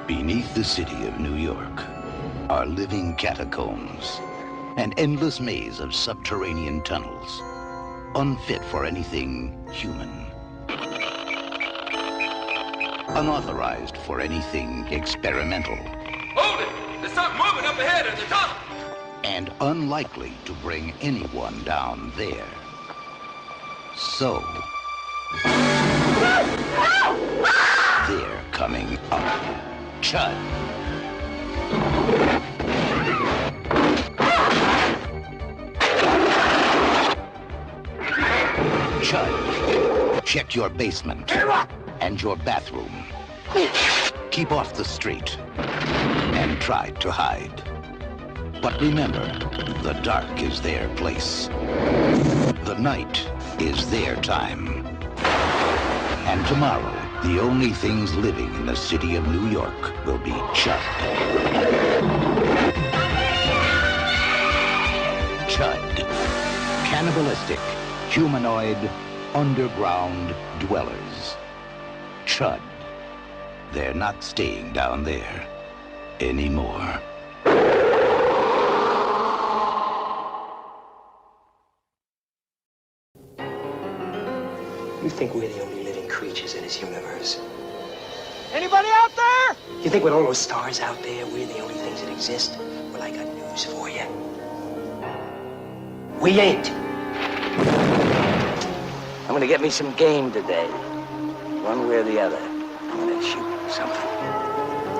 Beneath the city of New York are living catacombs, an endless maze of subterranean tunnels, unfit for anything human, unauthorized for anything experimental. Hold it! There's something moving up ahead at the top! And unlikely to bring anyone down there. So, they're coming up. Chud. Chud, check your basement and your bathroom. Keep off the street and try to hide. But remember, the dark is their place. The night is their time. And tomorrow, the only things living in the city of New York will be Chud. Chud. Cannibalistic, humanoid, underground dwellers. Chud. They're not staying down there anymore. You think we're the only living creatures in this universe? Anybody out there? You think with all those stars out there, we're the only things that exist? Well, I got news for you. We ain't. I'm gonna get me some game today. One way or the other. I'm gonna shoot something.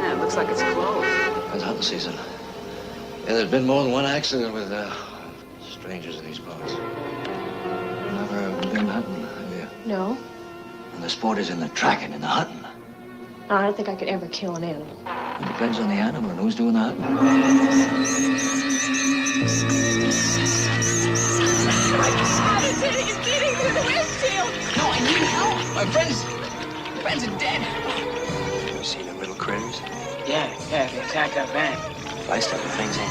Yeah, it looks like it's closed. It's hunting season. Yeah, there's been more than one accident with strangers in these parts. Never been hunting, have you? No. And the sport is in the tracking and the hunting. I don't think I could ever kill an animal. It depends on the animal and who's doing the hunting. He's getting through the windshield. No, I need help. My friends are dead. You seen them little critters? Yeah, they attacked that van. Sliced up the things in.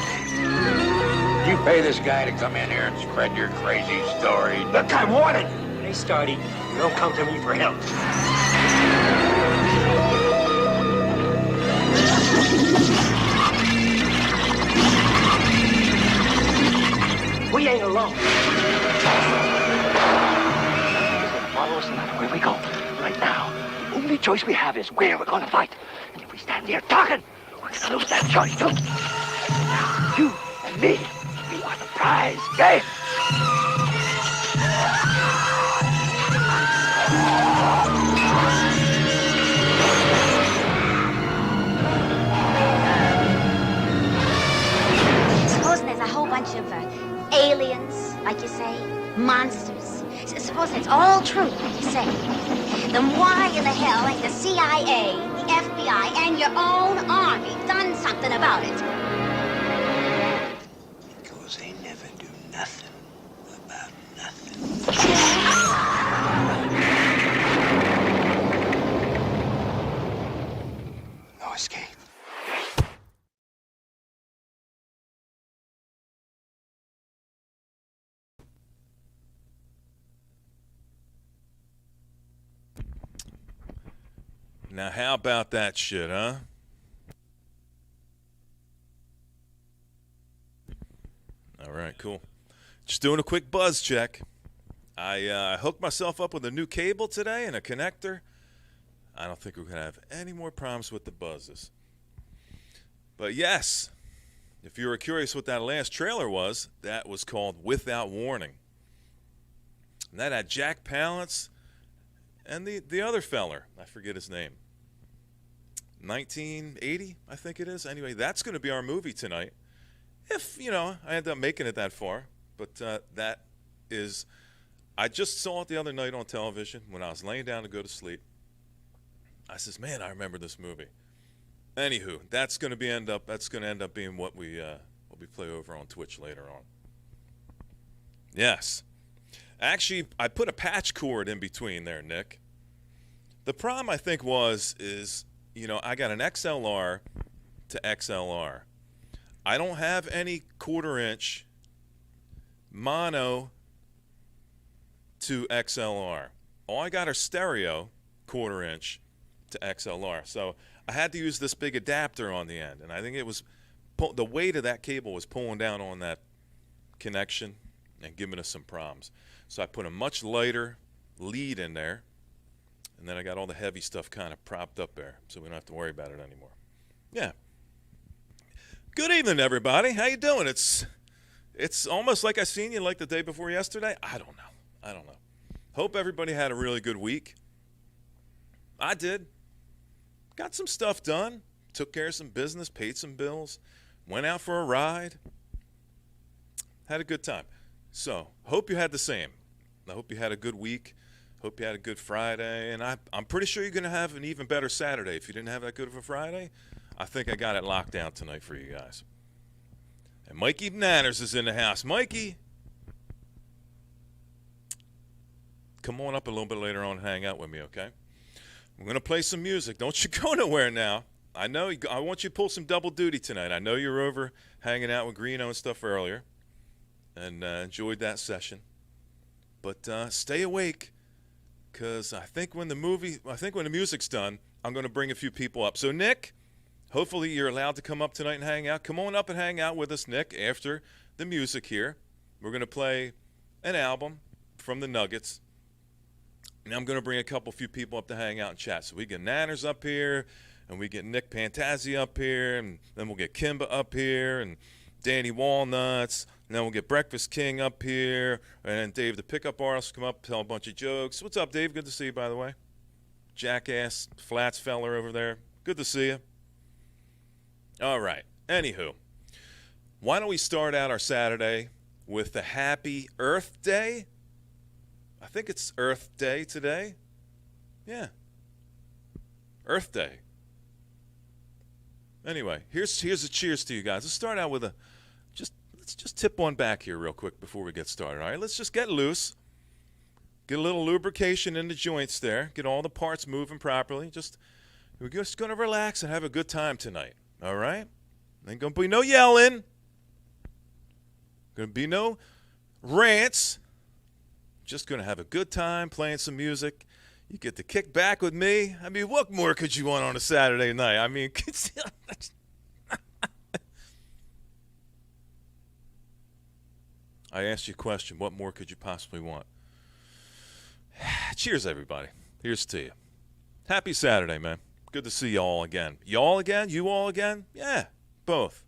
You pay this guy to come in here and spread your crazy story. Look, I warned. When they start eating, don't come to me for help. We ain't alone. Follow us no matter where we go. Right now, the only choice we have is where we're gonna fight. And if we stand here talking, we're gonna lose that choice too. You and me, we are the prize game. Supposing there's a whole bunch of aliens, like you say, monsters. Supposing it's all true, like you say. Then why in the hell ain't the CIA, the FBI, and your own army done something about it? Because they never do nothing about nothing. No escape. Now, how about that shit, huh? All right, cool. Just doing a quick buzz check. I hooked myself up with a new cable today and a connector. I don't think we're going to have any more problems with the buzzes. But yes, if you were curious what that last trailer was, that was called Without Warning. And that had Jack Palance and the other feller. I forget his name. 1980, I think it is. Anyway, that's going to be our movie tonight. If, I end up making it that far. But that is, I just saw it the other night on television when I was laying down to go to sleep. I says, man, I remember this movie. Anywho, that's going to end up being what we play over on Twitch later on. Yes. Actually, I put a patch cord in between there, Nick. The problem I think is I got an XLR to XLR. I don't have any 1/4 inch mono to XLR. All I got are stereo 1/4 inch to XLR. So I had to use this big adapter on the end, and I think it was the weight of that cable was pulling down on that connection and giving us some problems. So I put a much lighter lead in there, and then I got all the heavy stuff kind of propped up there, so we don't have to worry about it anymore. Yeah. Good evening, everybody. How you doing? It's almost like I seen you like the day before yesterday. I don't know. Hope everybody had a really good week. I did. Got some stuff done. Took care of some business, paid some bills, went out for a ride. Had a good time. So, hope you had the same. I hope you had a good week. Hope you had a good Friday. And I'm pretty sure you're going to have an even better Saturday. If you didn't have that good of a Friday, I think I got it locked down tonight for you guys. And Mikey Nanners is in the house. Mikey, come on up a little bit later on and hang out with me, okay? We're going to play some music. Don't you go nowhere now. I want you to pull some double duty tonight. I know you're over hanging out with Greeno and stuff earlier and enjoyed that session. But stay awake, because I think when the music's done, I'm going to bring a few people up. So, Nick, hopefully you're allowed to come up tonight and hang out. Come on up and hang out with us, Nick, after the music here. We're going to play an album from the Nuggets. And I'm going to bring a few people up to hang out and chat. So we get Nanners up here, and we get Nick Pantazzi up here, and then we'll get Kimba up here, and Danny Walnuts, and then we'll get Breakfast King up here, and then Dave the pickup artist come up, tell a bunch of jokes. What's up, Dave? Good to see you, by the way. Jackass Flats feller over there. Good to see you. All right. Anywho, why don't we start out our Saturday with the Happy Earth Day? I think it's Earth Day today. Yeah. Earth Day. Anyway, here's a cheers to you guys. Let's start out with let's just tip one back here real quick before we get started. All right, let's just get loose. Get a little lubrication in the joints there. Get all the parts moving properly. We're just going to relax and have a good time tonight. All right? Ain't going to be no yelling. Going to be no rants. Just going to have a good time playing some music. You get to kick back with me. I mean, what more could you want on a Saturday night? I mean, I asked you a question. What more could you possibly want? Cheers, everybody. Here's to you. Happy Saturday, man. Good to see you all again. Y'all again? You all again? Yeah, both.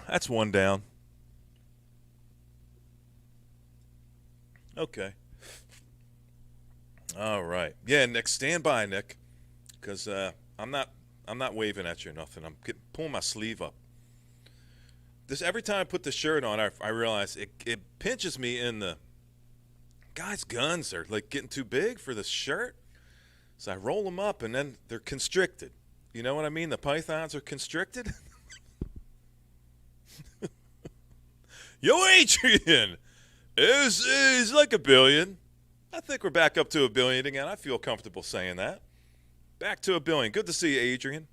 That's one down. Okay. All right. Yeah, Nick, stand by, Nick, because I'm not waving at you or nothing. I'm pulling my sleeve up. Every time I put the shirt on, I realize it pinches me in the. Guys' guns are like getting too big for this shirt, so I roll them up and then they're constricted. You know what I mean? The pythons are constricted. Yo, Adrian, is like $1 billion. I think we're back up to $1 billion again. I feel comfortable saying that. Back to $1 billion. Good to see you, Adrian.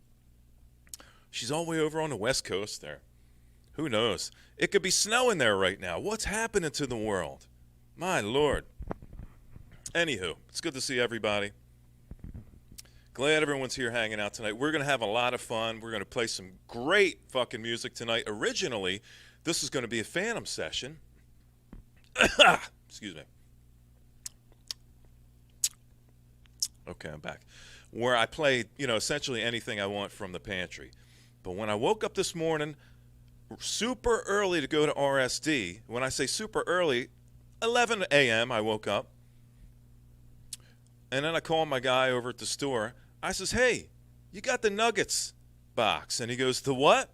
She's all the way over on the West Coast there. Who knows? It could be snowing there right now. What's happening to the world? My Lord. Anywho, it's good to see everybody. Glad everyone's here hanging out tonight. We're going to have a lot of fun. We're going to play some great fucking music tonight. Originally, this is going to be a Phantom session. Excuse me. Okay, I'm back. Where I played, essentially anything I want from the pantry. But when I woke up this morning, super early to go to RSD, when I say super early, 11 a.m. I woke up. And then I called my guy over at the store. I says, hey, you got the Nuggets box? And he goes, the what?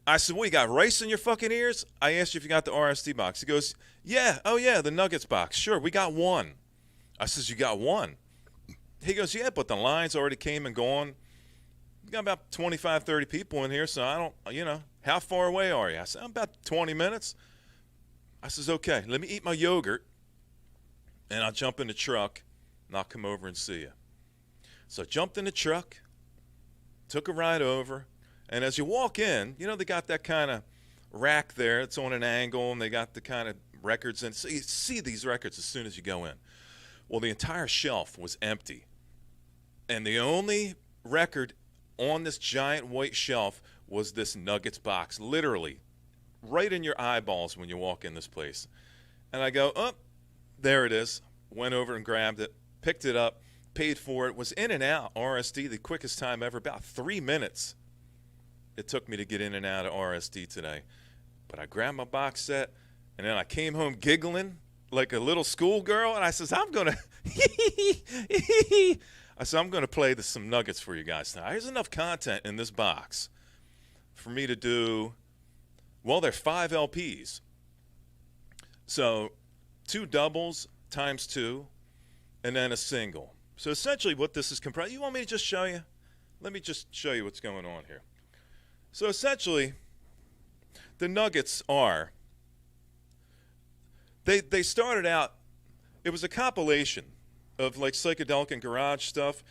I said, well, you got rice in your fucking ears? I asked you if you got the RSD box. He goes, yeah, oh yeah, the Nuggets box. Sure, we got one. I says, you got one? He goes, yeah, but the lines already came and gone. You got about 25, 30 people in here, so I don't, how far away are you? I said, I'm about 20 minutes. I says, okay, let me eat my yogurt, and I'll jump in the truck, and I'll come over and see you. So I jumped in the truck, took a ride over, and as you walk in, they got that kind of rack there. It's on an angle, and they got the kind of records in. So you see these records as soon as you go in. Well, the entire shelf was empty. And the only record on this giant white shelf was this Nuggets box, literally right in your eyeballs when you walk in this place. And I go, oh, there it is. Went over and grabbed it, picked it up, paid for it, was in and out RSD the quickest time ever, about 3 minutes it took me to get in and out of RSD today. But I grabbed my box set, and then I came home giggling like a little schoolgirl, and I says, I'm going to play some Nuggets for you guys now. There's enough content in this box for me to do, well, they're 5 LPs. So 2 doubles times 2, and then a single. So essentially what this is comprised, you want me to just show you? Let me just show you what's going on here. So essentially, the Nuggets are, they started out, it was a compilation of like psychedelic and garage stuff,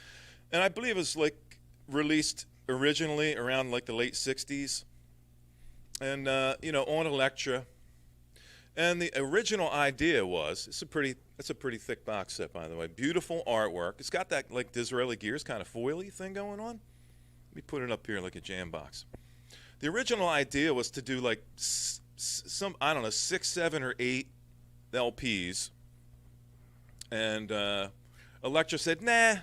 and I believe it was like released originally around like the late 60s, and on Elektra. And the original idea was, it's a pretty thick box set, by the way. Beautiful artwork. It's got that like Disraeli Gears kind of foily thing going on. Let me put it up here like a jam box. The original idea was to do like some, I don't know, 6, 7, or 8 LPs. And Elektra said, nah,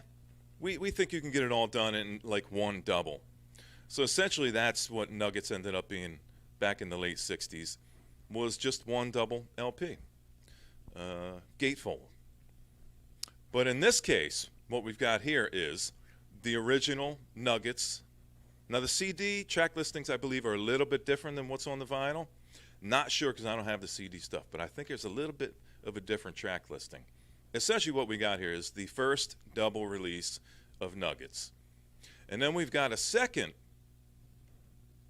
we think you can get it all done in like 1 double. So essentially that's what Nuggets ended up being back in the late 60s, was just 1 double LP, gatefold. But in this case, what we've got here is the original Nuggets. Now, the CD track listings, I believe, are a little bit different than what's on the vinyl. Not sure because I don't have the CD stuff, but I think there's a little bit of a different track listing. Essentially what we got here is the first double release of Nuggets. And then we've got a second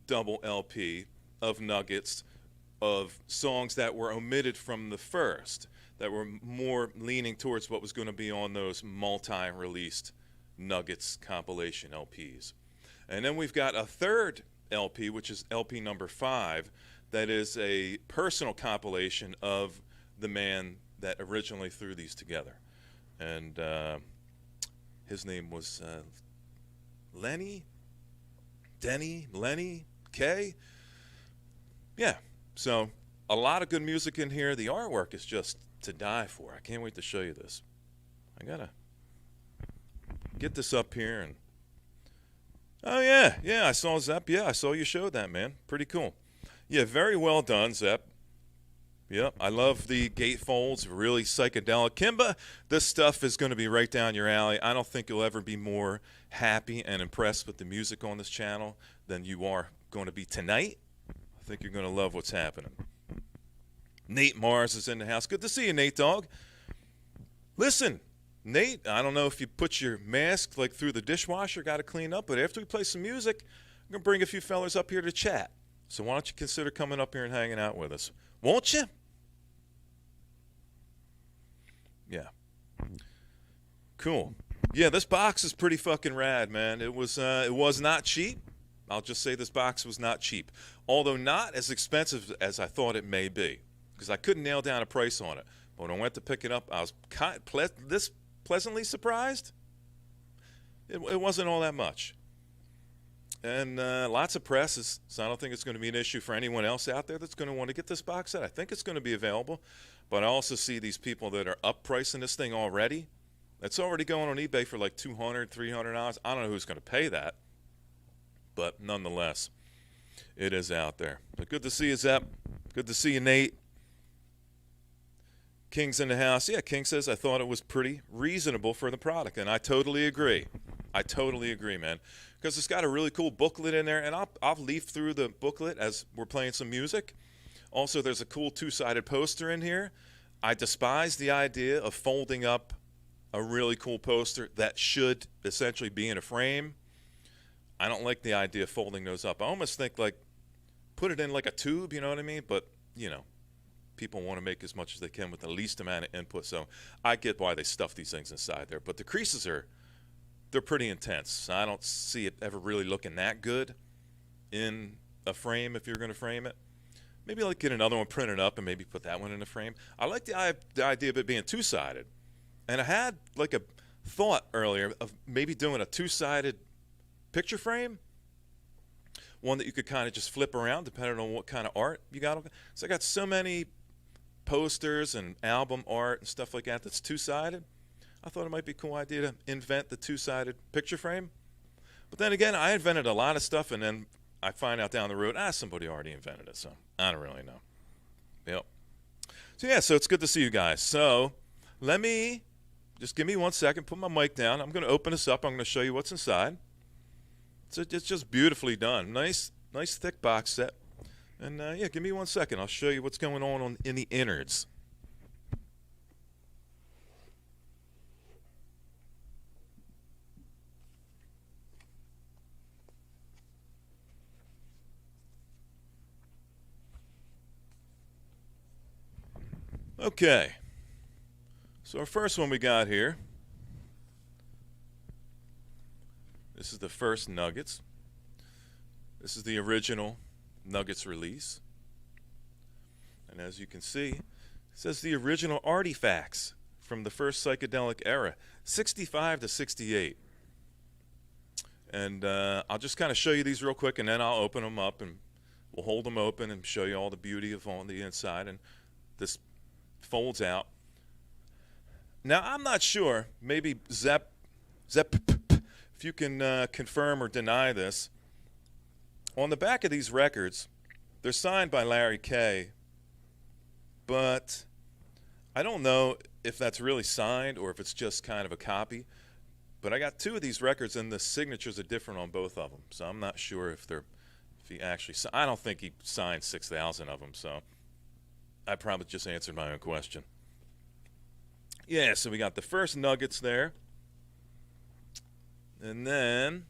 double LP of Nuggets of songs that were omitted from the first, that were more leaning towards what was going to be on those multi-released Nuggets compilation LPs. And then we've got a third LP, which is LP number 5, that is a personal compilation of the man that originally threw these together. And his name was Lenny K. Yeah, so a lot of good music in here. The artwork is just to die for. I can't wait to show you this. I gotta get this up here and oh, yeah, I saw Zepp. Yeah, I saw you showed that, man. Pretty cool. Yeah, very well done, Zepp. Yep, I love the gatefolds, really psychedelic. Kimba, this stuff is going to be right down your alley. I don't think you'll ever be more happy and impressed with the music on this channel than you are going to be tonight. I think you're going to love what's happening. Nate Mars is in the house. Good to see you, Nate Dog. Listen, Nate, I don't know if you put your mask like through the dishwasher, got to clean up, but after we play some music, I'm going to bring a few fellers up here to chat. So why don't you consider coming up here and hanging out with us? Won't you? Yeah. Cool. Yeah, this box is pretty fucking rad, man. It was not cheap. I'll just say this box was not cheap. Although not as expensive as I thought it may be, because I couldn't nail down a price on it. But when I went to pick it up, I was pleasantly surprised. It wasn't all that much. And lots of presses, so I don't think it's going to be an issue for anyone else out there that's going to want to get this box set. I think it's going to be available. But I also see these people that are up pricing this thing already. It's already going on eBay for like $200, $300. I don't know who's going to pay that. But nonetheless, it is out there. But good to see you, Zepp. Good to see you, Nate. King's in the house. Yeah, King says, I thought it was pretty reasonable for the product. And I totally agree. I totally agree, man. Because it's got a really cool booklet in there. And I'll leaf through the booklet as we're playing some music. Also, there's a cool 2-sided poster in here. I despise the idea of folding up a really cool poster that should essentially be in a frame. I don't like the idea of folding those up. I almost think, like, put it in like a tube, you know what I mean? But, you know, people want to make as much as they can with the least amount of input. So I get why they stuff these things inside there. But the creases they're pretty intense. I don't see it ever really looking that good in a frame if you're going to frame it. maybe like get another one printed up and maybe put that one in a frame. I like the idea of it being two-sided. And I had like a thought earlier of maybe doing a two-sided picture frame, one that you could kind of just flip around depending on what kind of art you got. So I got so many posters and album art and stuff like that that's two-sided. I thought it might be a cool idea to invent the two-sided picture frame. But then again, I invented a lot of stuff, and then I find out down the road, somebody already invented it, so I don't really know. Yep. So yeah, so it's good to see you guys. So just give me 1 second, put my mic down. I'm going to open this up. I'm going to show you what's inside. So it's just beautifully done. Nice thick box set. And yeah, give me 1 second. I'll show you what's going on in the innards. Okay, so our first one we got here, this is the first Nuggets. This is the original Nuggets release. And as you can see, it says the original artifacts from the first psychedelic era, 65 to 68. And I'll just kind of show you these real quick, and then I'll open them up, and we'll hold them open and show you all the beauty of on the inside. And this folds out. Now, I'm not sure. Maybe Zep, if you can confirm or deny this. On the back of these records, they're signed by Larry K., but I don't know if that's really signed or if it's just kind of a copy. But I got 2 of these records, and the signatures are different on both of them. So I'm not sure if he actually. I don't think he signed 6,000 of them. So I probably just answered my own question. Yeah, so we got the first Nuggets there. And then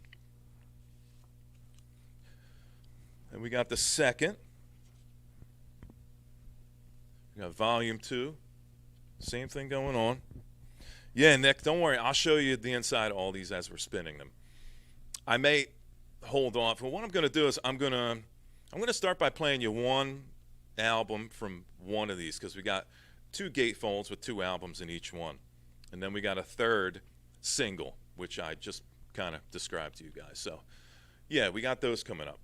we got the second. We got volume 2. Same thing going on. Yeah, Nick, don't worry. I'll show you the inside of all these as we're spinning them. I may hold off. But what I'm going to do is I'm going to start by playing you one album from one of these, because we got 2 gatefolds with 2 albums in each one, and then we got a third single, which I just kind of described to you guys. So yeah, we got those coming up.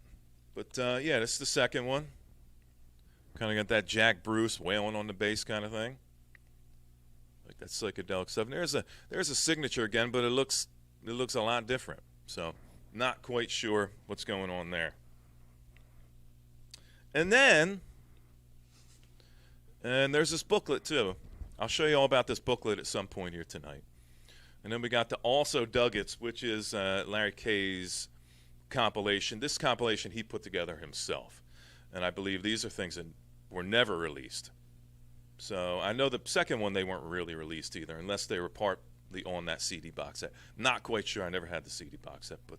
But yeah, this is the second one. Kind of got that Jack Bruce wailing on the bass kind of thing, like that psychedelic stuff. And there's a signature again, but it looks a lot different. So not quite sure what's going on there. And then there's this booklet too. I'll show you all about this booklet at some point here tonight. And then we got the Also Duggets, which is Larry K's compilation. This compilation he put together himself. And I believe these are things that were never released. So I know the second one, they weren't really released either, unless they were partly on that CD box set. Not quite sure. I never had the CD box set. But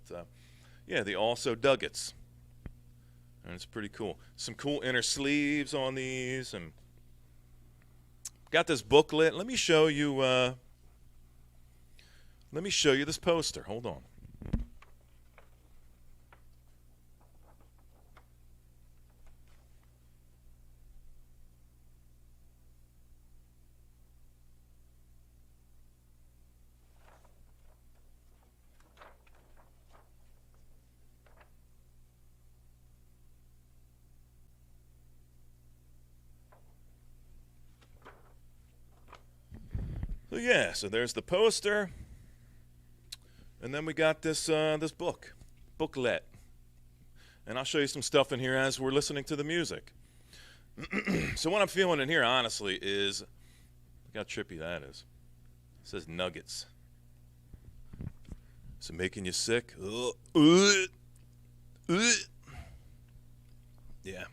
yeah, the Also Duggets. And it's pretty cool. Some cool inner sleeves on these, and got this booklet. Let me show you this poster. Hold on. So yeah, so there's the poster, and then we got this booklet, and I'll show you some stuff in here as we're listening to the music. So what I'm feeling in here, honestly, is look how trippy that is. It says Nuggets. Is it making you sick? Yeah,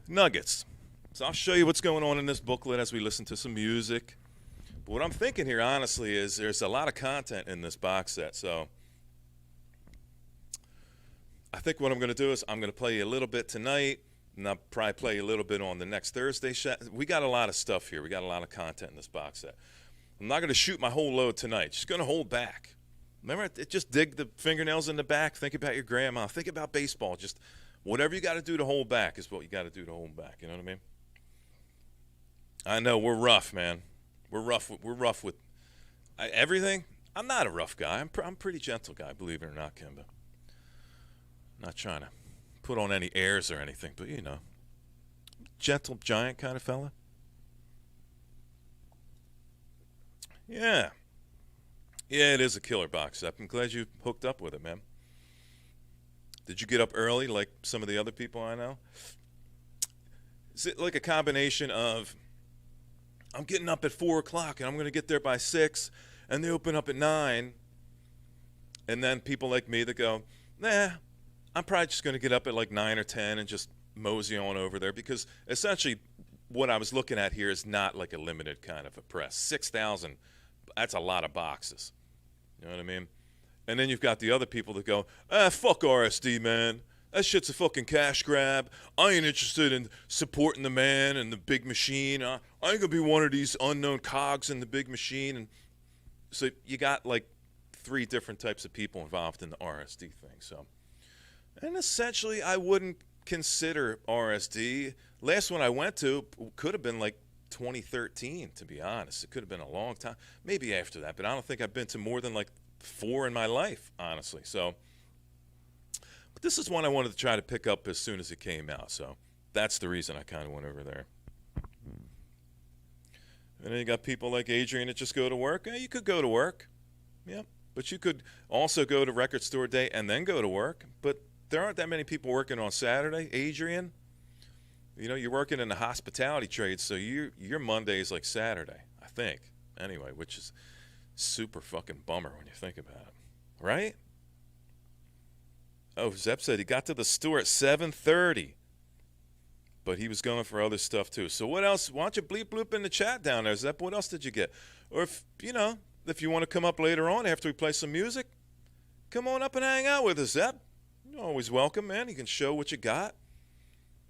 Nuggets. So I'll show you what's going on in this booklet as we listen to some music. But what I'm thinking here, honestly, is there's a lot of content in this box set. So I think what I'm going to do is I'm going to play you a little bit tonight, and I'll probably play you a little bit on the next Thursday. We got a lot of stuff here. We got a lot of content in this box set. I'm not going to shoot my whole load tonight. Just going to hold back. Remember, just dig the fingernails in the back. Think about your grandma. Think about baseball. Just Whatever you got to do to hold back is what you got to do to hold back. You know what I mean? I know we're rough, man. We're rough with everything. I'm not a rough guy. I'm a pretty gentle guy, believe it or not, Kimba. Not trying to put on any airs or anything, but you know, gentle giant kind of fella. Yeah. Yeah, it is a killer box set. I'm glad you hooked up with it, man. Did you get up early like some of the other people I know? Is it like a combination of I'm getting up at 4 o'clock and I'm going to get there by 6 and they open up at 9, and then people like me that go, nah, I'm probably just going to get up at like 9 or 10 and just mosey on over there, because essentially what I was looking at here is not like a limited kind of a press. 6,000, that's a lot of boxes. You know what I mean? And then you've got the other people that go, fuck RSD, man. That shit's a fucking cash grab. I ain't interested in supporting the man and the big machine. I ain't going to be one of these unknown cogs in the big machine. And so you got like 3 different types of people involved in the RSD thing. So, and essentially I wouldn't consider RSD. Last one I went to could have been like 2013, to be honest. It could have been a long time. Maybe after that, but I don't think I've been to more than like 4 in my life, honestly. So, but this is one I wanted to try to pick up as soon as it came out. So that's the reason I kind of went over there. And then you got people like Adrian that just go to work. You could go to work. Yeah. But you could also go to record store day and then go to work. But there aren't that many people working on Saturday. Adrian, you know, you're working in the hospitality trade, so your Monday is like Saturday, I think. Anyway, which is super fucking bummer when you think about it. Right? Oh, Zepp said he got to the store at 7:30. But he was going for other stuff too. So what else? Why don't you bleep bloop in the chat down there, Zepp? What else did you get? Or if you want to come up later on after we play some music, come on up and hang out with us, Zepp. You're always welcome, man. You can show what you got.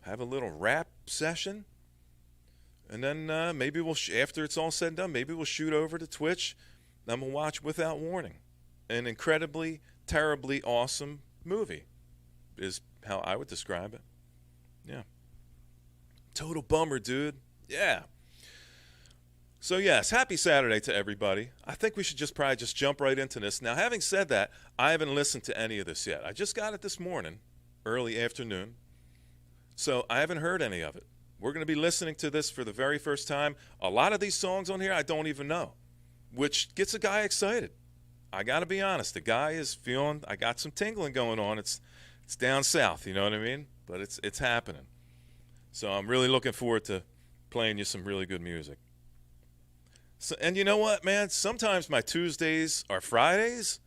Have a little rap session. And then maybe we'll, after it's all said and done, maybe we'll shoot over to Twitch. Then we'll watch Without Warning. An incredibly, terribly awesome movie is how I would describe it. Yeah. Total bummer, dude. Yeah. So, yes, happy Saturday to everybody. I think we should probably jump right into this. Now, having said that, I haven't listened to any of this yet. I just got it this morning, early afternoon. So I haven't heard any of it. We're going to be listening to this for the very first time. A lot of these songs on here I don't even know, which gets a guy excited. I got to be honest. The guy is feeling, I got some tingling going on. It's down south, you know what I mean? But it's happening. So I'm really looking forward to playing you some really good music. So, and you know what, man? Sometimes my Tuesdays are Fridays.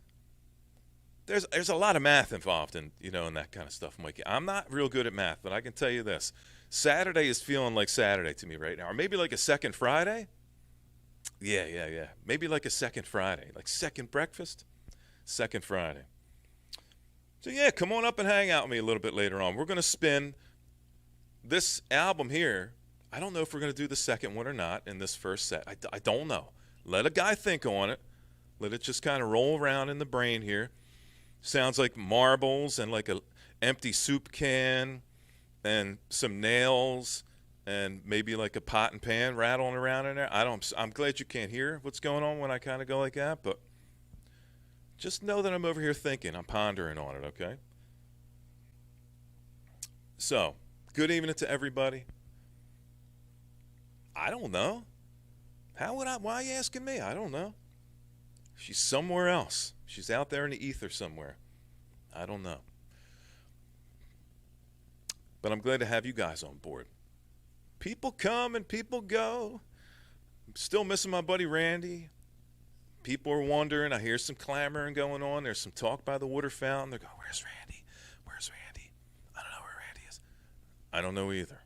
There's a lot of math involved in that kind of stuff, Mikey. I'm not real good at math, but I can tell you this. Saturday is feeling like Saturday to me right now. Or maybe like a second Friday. Yeah. Maybe like a second Friday. Like second breakfast, second Friday. So yeah, come on up and hang out with me a little bit later on. We're going to spin this album here. I don't know if we're going to do the second one or not in this first set. I don't know. Let a guy think on it. Let it just kind of roll around in the brain here. Sounds like marbles and like a empty soup can and some nails and maybe like a pot and pan rattling around in there. I'm glad you can't hear what's going on when I kind of go like that, but just know that I'm over here thinking. I'm pondering on it, okay? So, good evening to everybody. I don't know. Why are you asking me? I don't know. She's somewhere else. She's out there in the ether somewhere. I don't know. But I'm glad to have you guys on board. People come and people go. I'm still missing my buddy Randy. People are wondering. I hear some clamoring going on. There's some talk by the water fountain. They're going, where's Randy? Where's Randy? I don't know where Randy is. I don't know either.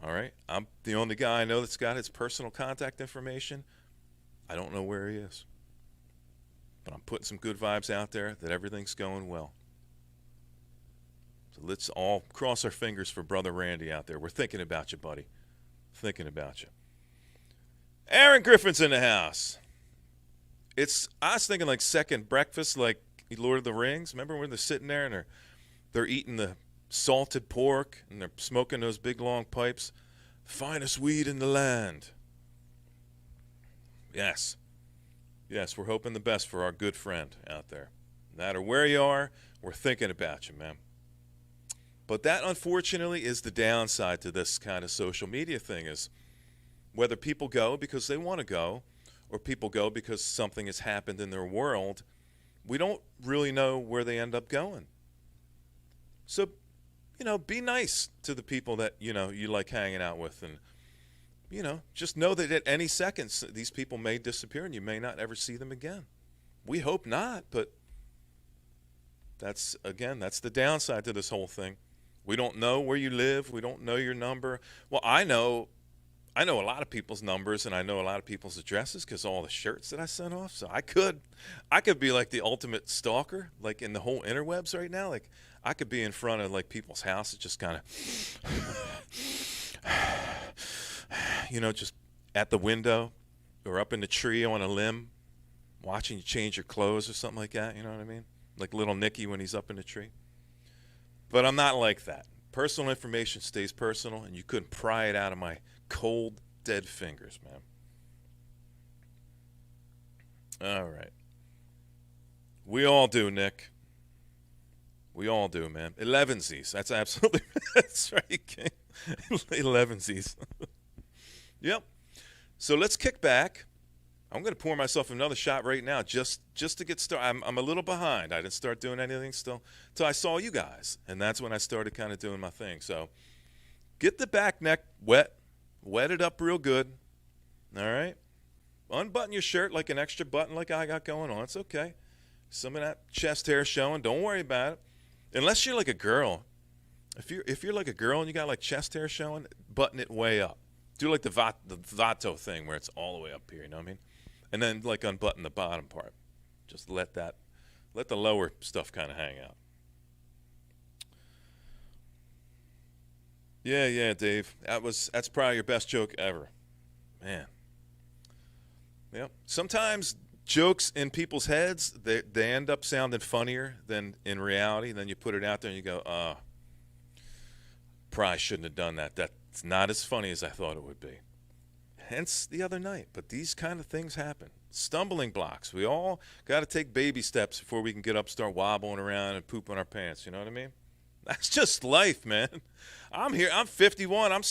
All right? I'm the only guy I know that's got his personal contact information. I don't know where he is. But I'm putting some good vibes out there that everything's going well. So let's all cross our fingers for Brother Randy out there. We're thinking about you, buddy. Thinking about you. Aaron Griffin's in the house. I was thinking like second breakfast, like Lord of the Rings. Remember when they're sitting there and they're eating the salted pork, and they're smoking those big long pipes. Finest weed in the land. Yes. Yes, we're hoping the best for our good friend out there. No matter where you are, we're thinking about you, man. But that, unfortunately, is the downside to this kind of social media thing, is whether people go because they want to go or people go because something has happened in their world, we don't really know where they end up going. So, be nice to the people that, you like hanging out with. And, just know that at any second, these people may disappear and you may not ever see them again. We hope not, but that's the downside to this whole thing. We don't know where you live. We don't know your number. Well, I know a lot of people's numbers, and I know a lot of people's addresses because all the shirts that I sent off. So I could be like the ultimate stalker, like in the whole interwebs right now. Like I could be in front of like people's houses, just kind of, just at the window or up in the tree on a limb, watching you change your clothes or something like that. You know what I mean? Like little Nicky when he's up in the tree. But I'm not like that. Personal information stays personal, and you couldn't pry it out of my cold, dead fingers, man. All right. We all do, Nick. We all do, man. 11sies. That's absolutely, that's right, King. 11sies. Yep. So let's kick back. I'm going to pour myself another shot right now just to get started. I'm a little behind. I didn't start doing anything still until I saw you guys, and that's when I started kind of doing my thing. So get the back neck wet. Wet it up real good. All right? Unbutton your shirt like an extra button like I got going on. It's okay. Some of that chest hair showing. Don't worry about it. Unless you're like a girl. If you're like a girl and you got like chest hair showing, button it way up. Do like the Vato thing where it's all the way up here, you know what I mean? And then like unbutton the bottom part. Just let the lower stuff kind of hang out. Yeah, Dave. That's probably your best joke ever. Man. Yep. Sometimes jokes in people's heads, they end up sounding funnier than in reality. Then you put it out there and you go, probably shouldn't have done that. That's not as funny as I thought it would be. Hence the other night. But these kind of things happen. Stumbling blocks. We all got to take baby steps before we can get up, start wobbling around and pooping our pants. You know what I mean? That's just life, man. I'm here. I'm 51. I'm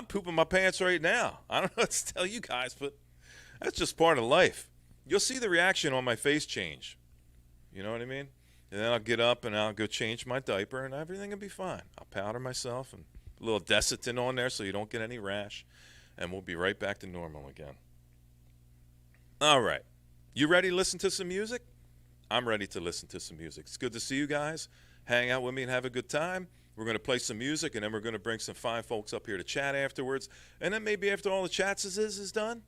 pooping my pants right now. I don't know what to tell you guys, but that's just part of life. You'll see the reaction on my face change. You know what I mean? And then I'll get up and I'll go change my diaper and everything will be fine. I'll powder myself and a little Desitin on there so you don't get any rash. And we'll be right back to normal again. All right. You ready to listen to some music? I'm ready to listen to some music. It's good to see you guys. Hang out with me and have a good time. We're going to play some music, and then we're going to bring some fine folks up here to chat afterwards. And then maybe after all the chats is done,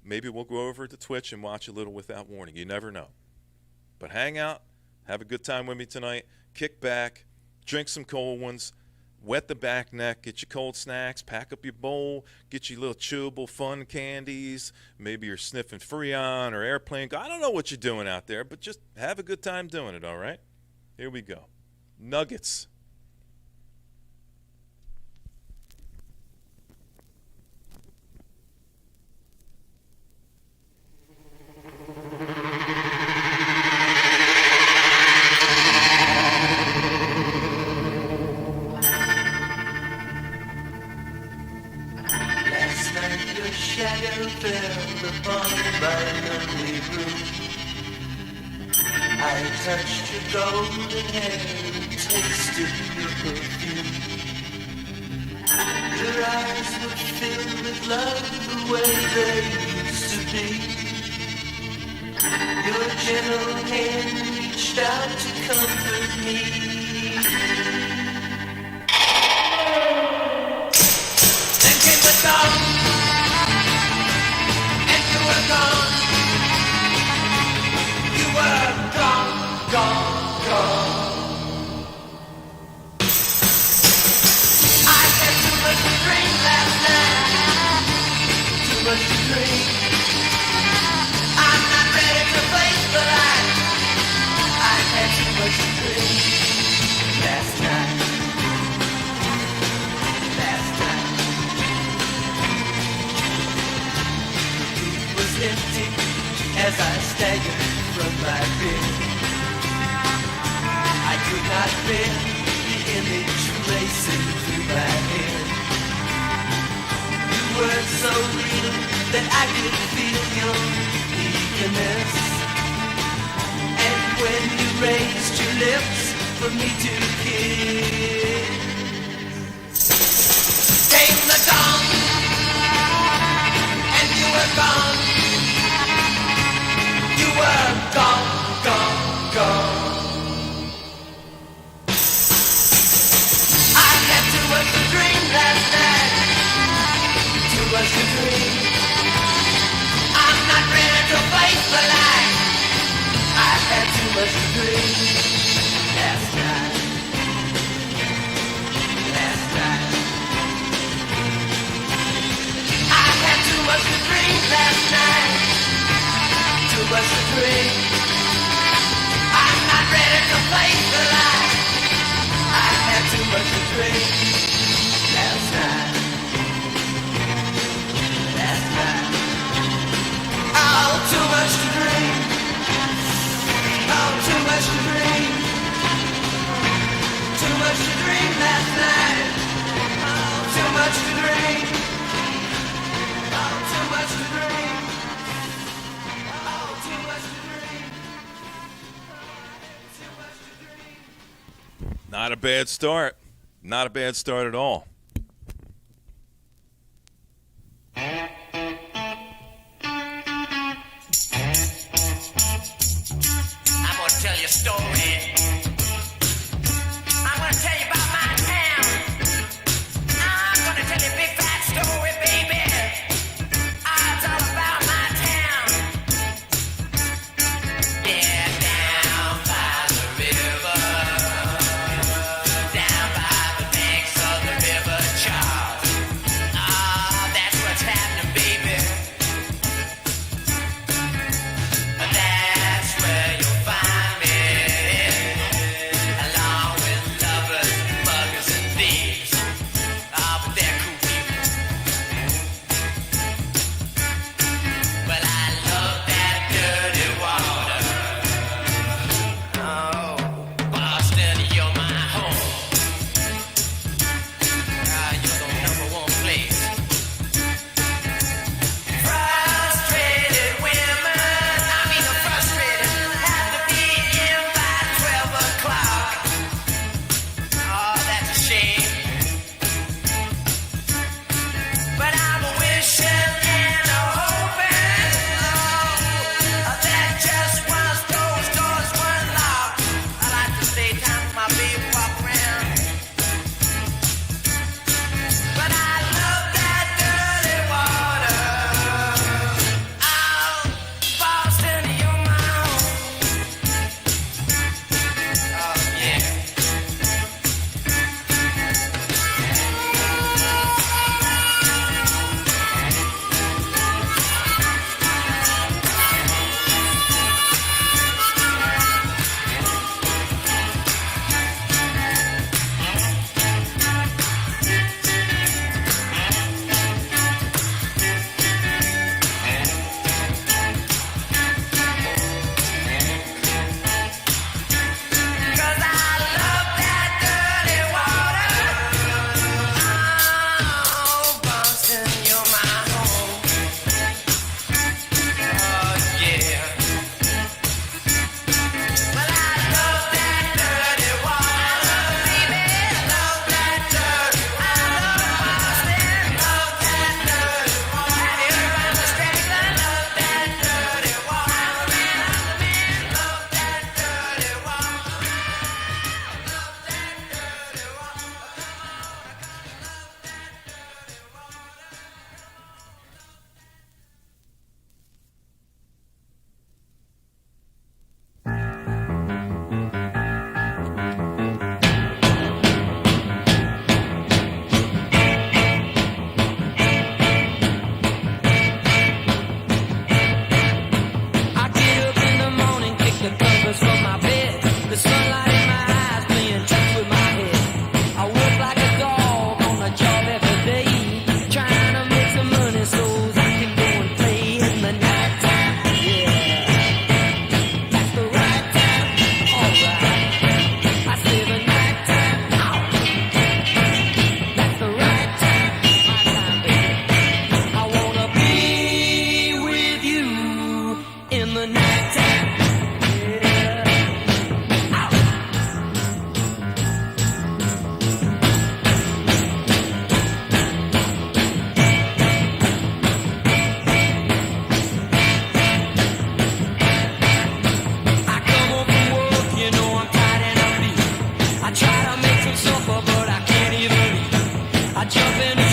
maybe we'll go over to Twitch and watch a little Without Warning. You never know. But hang out. Have a good time with me tonight. Kick back. Drink some cold ones. Wet the back neck, get your cold snacks, pack up your bowl, get your little chewable fun candies. Maybe you're sniffing Freon or airplane. I don't know what you're doing out there, but just have a good time doing it, all right? Here we go. Nuggets. Shadow fell upon my lonely room. I touched your golden hair and tasted your perfume. Your eyes were filled with love the way they used to be. Your gentle hand reached out to comfort me. Then came the dawn. Gone. You were gone, gone, gone. I had too much to drink last night. Too much to drink. I'm not ready to face the light. I had too much to drink last night. empty as I staggered from my bed. I could not bear the image racing through my head. You were so real that I could feel your eagerness. And when you raised your lips for me to kiss, came the dawn, and you were gone. You were gone, gone, gone. I had too much to dream last night, too much to dream. I'm not ready to face the light. I had too much to dream last night, last night. I had too much to dream last night, too much to dream. I'm not ready to face the light. I had too much to dream last night, last night. Oh, too much to dream. Oh, too much to dream. Too much to dream last night. Oh, too much to dream. Oh, too much to dream. Oh, too much to dream. Too much to dream. Not a bad start. Not a bad start at all. I'm gonna tell you a story. I'm gonna tell you about my town. I'm gonna tell you a big fat story, baby. It's all about my town. Yeah, down by the river, down by the banks of the river Charles. That's what's happening, baby. That's where you'll find me.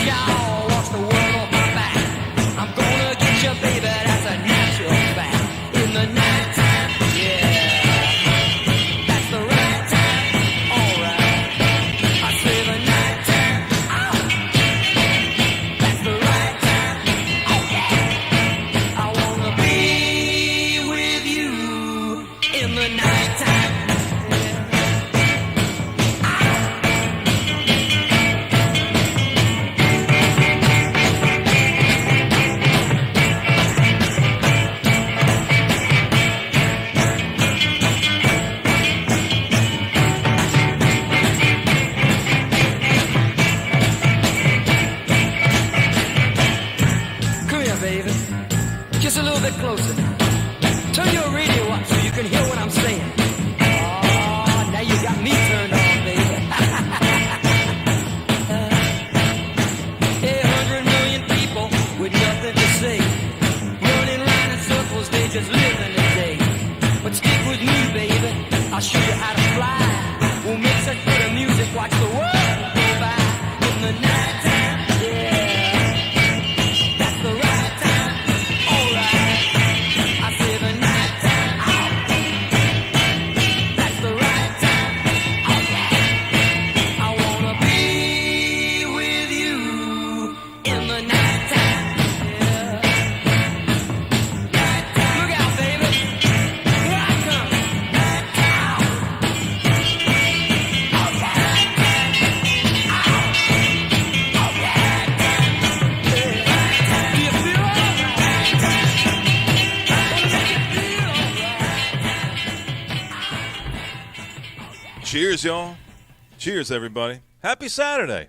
jaw, watch the world off my back. I'm gonna get you, baby, that's a natural fact. In the nighttime, yeah, that's the right time, alright. I say the nighttime, oh, that's the right time, okay. I wanna be with you in the nighttime. Come here, baby. Just a little bit closer. Turn your radio up so you can hear what I'm saying. Oh, now you got me turned on, baby. Hey, 100 million people with nothing to say. Running round in circles, they just living the day. But stick with me, baby. I'll show you how to fly. We'll make such good music, watch the world go by. In the nighttime, yeah. That's the right time, alright. I say the nighttime, oh. That's the right time, okay. I wanna be with you in the nighttime, yeah. Nighttime. Look out, baby. Here I come. Nighttime. Cheers, y'all. Cheers, everybody. Happy Saturday.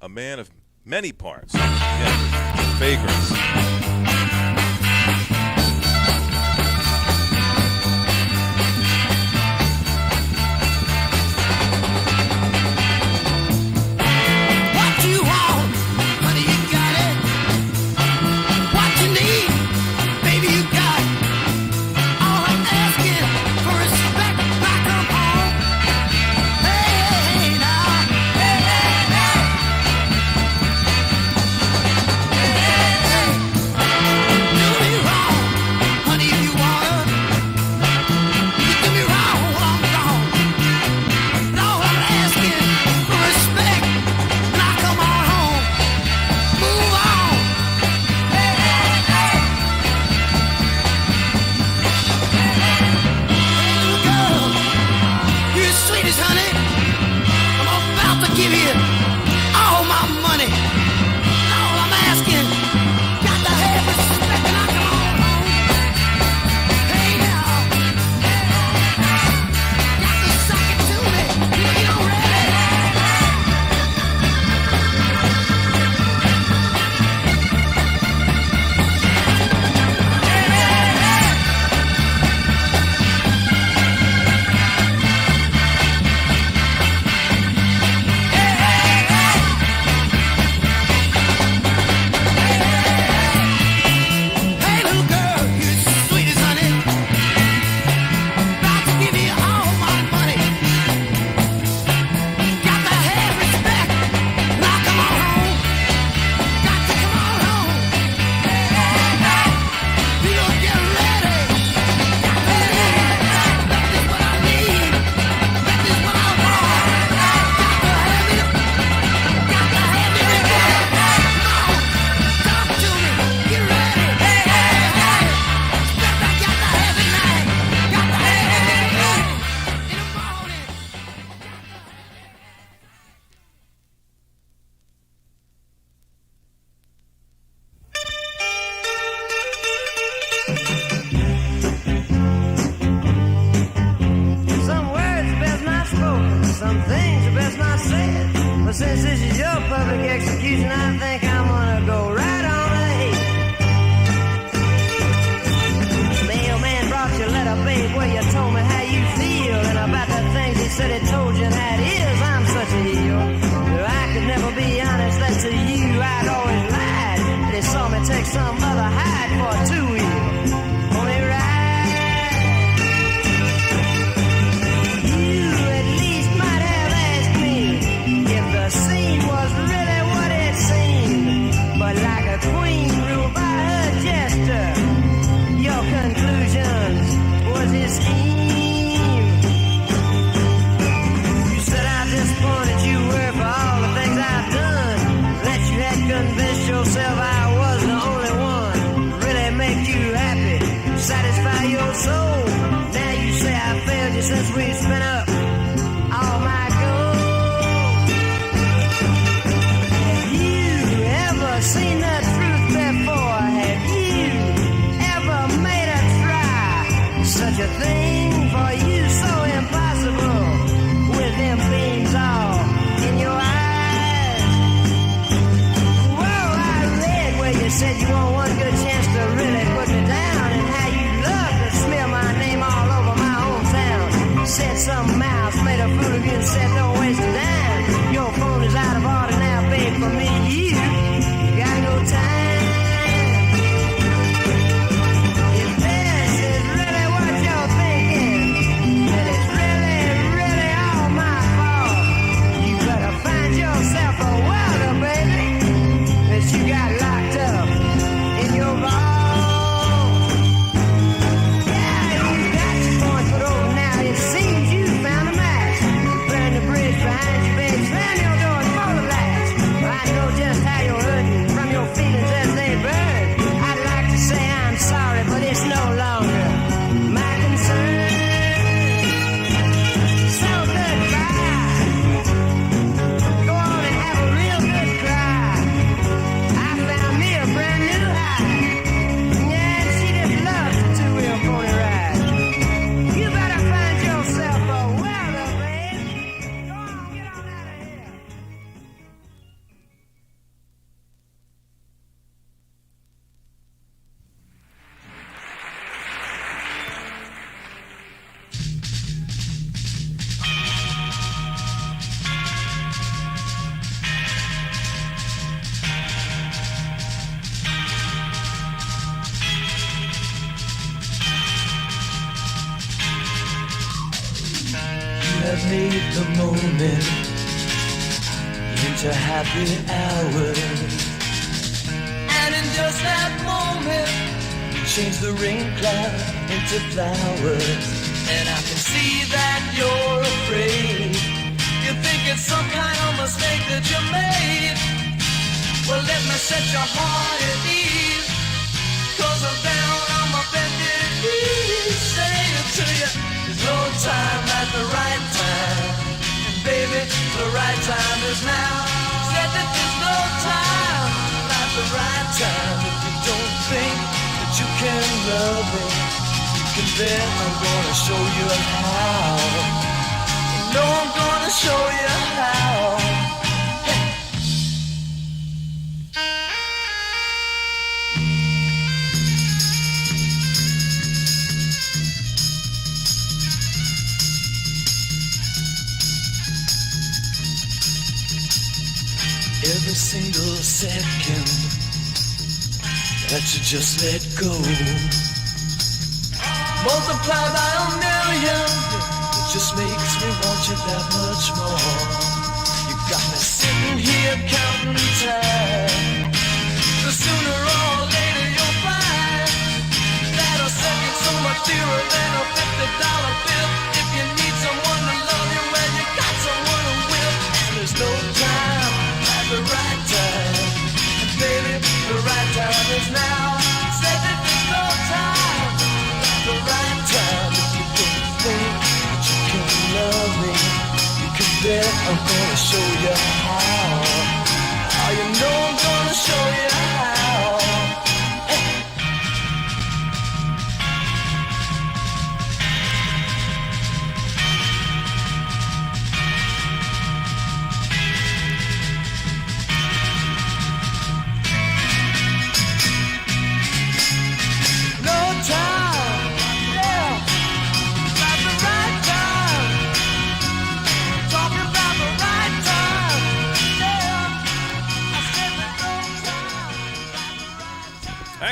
A man of many parts. Yeah, vagrants. What you since this is your public execution, I think I'm gonna go right on ahead. Mailman brought your letter, babe, where you told me how you feel and about the things he said he told you, and that is I'm such a heel. I could never be honest, that to you I'd always lied. They saw me take some other hide for a two-wheel. Only ride. You at least might have asked me if the scene was really what it seemed. But like a queen ruled by her jester, your conclusions was his scheme. You said how disappointed you were for all the things I've done, that you had convinced yourself I was the only one. Really make you happy, satisfy your soul. Now you say I failed you since we spent up all my gold. Have you ever seen the truth before? Have you ever made a try? Such a thing for you so impossible, with them beams all in your eyes. Whoa, I read where you said you want one good chance to really put me down, and how you love to smear my name all over my hometown. Said some mouse made a fool of you and said don't waste a dime. Your phone is out of order now, babe, for me. You got no time. If this is really what you're thinking, then it's really, really all my fault. You better find yourself a welder, baby, that you got locked up in your vault. Yeah, you got your point put over now. It seems you found a match. Burn the bridge behind you, baby. Slam your doors for the last. I know just how you're hurting from your feelings as they burn. I'd like to say I'm sorry, but it's no longer my concern. So goodbye. Go on and have a real good cry. I found me a brand new high. Yeah, she just loves the two-wheel pony ride. You better find yourself a welder, babe. Go on, get on out of here. You have made the moment into happy hours, and in just that moment, you change the rain cloud into flowers. And I can see that you're afraid. You think it's some kind of mistake that you made. Well, let me set your heart at ease, 'cause I'm down on my bended knees, saying to you, there's no time like the right time. And baby, the right time is now. Said that there's no time like the right time. If you don't think that you can love me, you can bet I'm gonna show you how. You know I'm gonna show you how. Every single second that you just let go, multiply by a million, it just makes me want you that much more. You got me sitting here counting time. The sooner or later you'll find that a second's so much dearer than a $50 bill. If you need someone to love you, well, you got someone who will. And there's no time like the right time. And baby, the right time is now. Said that there's no time like the right time. If you don't think that you can love me, you can bet I'm gonna show you how.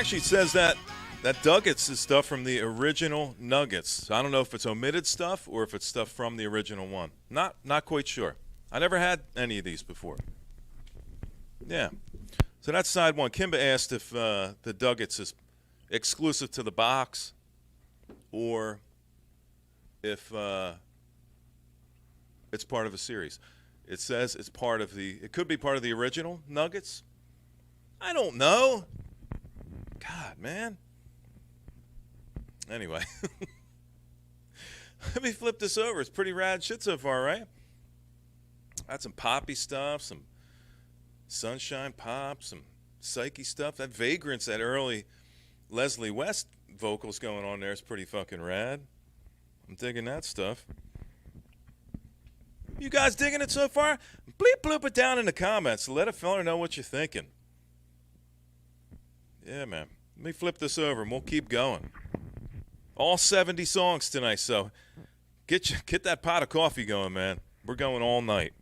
Actually, it says that Duggets is stuff from the original Nuggets. So I don't know if it's omitted stuff or if it's stuff from the original one. Not quite sure. I never had any of these before. Yeah. So that's side one. Kimba asked if the Duggets is exclusive to the box or if it's part of a series. It says it's part of it could be part of the original Nuggets. I don't know. God, man. Anyway. Let me flip this over. It's pretty rad shit so far, right? Got some poppy stuff, some sunshine pop, some psyche stuff. That Vagrance, that early Leslie West vocals going on there is pretty fucking rad. I'm digging that stuff. You guys digging it so far? Bleep bloop it down in the comments. Let a fella know what you're thinking. Yeah, man. Let me flip this over and we'll keep going. All 70 songs tonight, so get that pot of coffee going, man. We're going all night.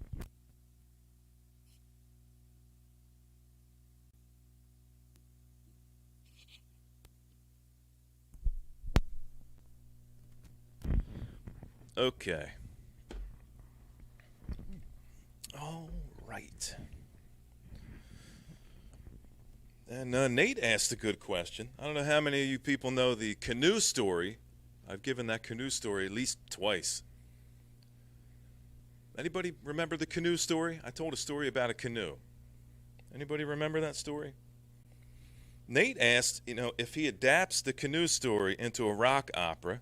Okay. All right. And Nate asked a good question. I don't know how many of you people know the canoe story. I've given that canoe story at least twice. Anybody remember the canoe story? I told a story about a canoe. Anybody remember that story? Nate asked, if he adapts the canoe story into a rock opera,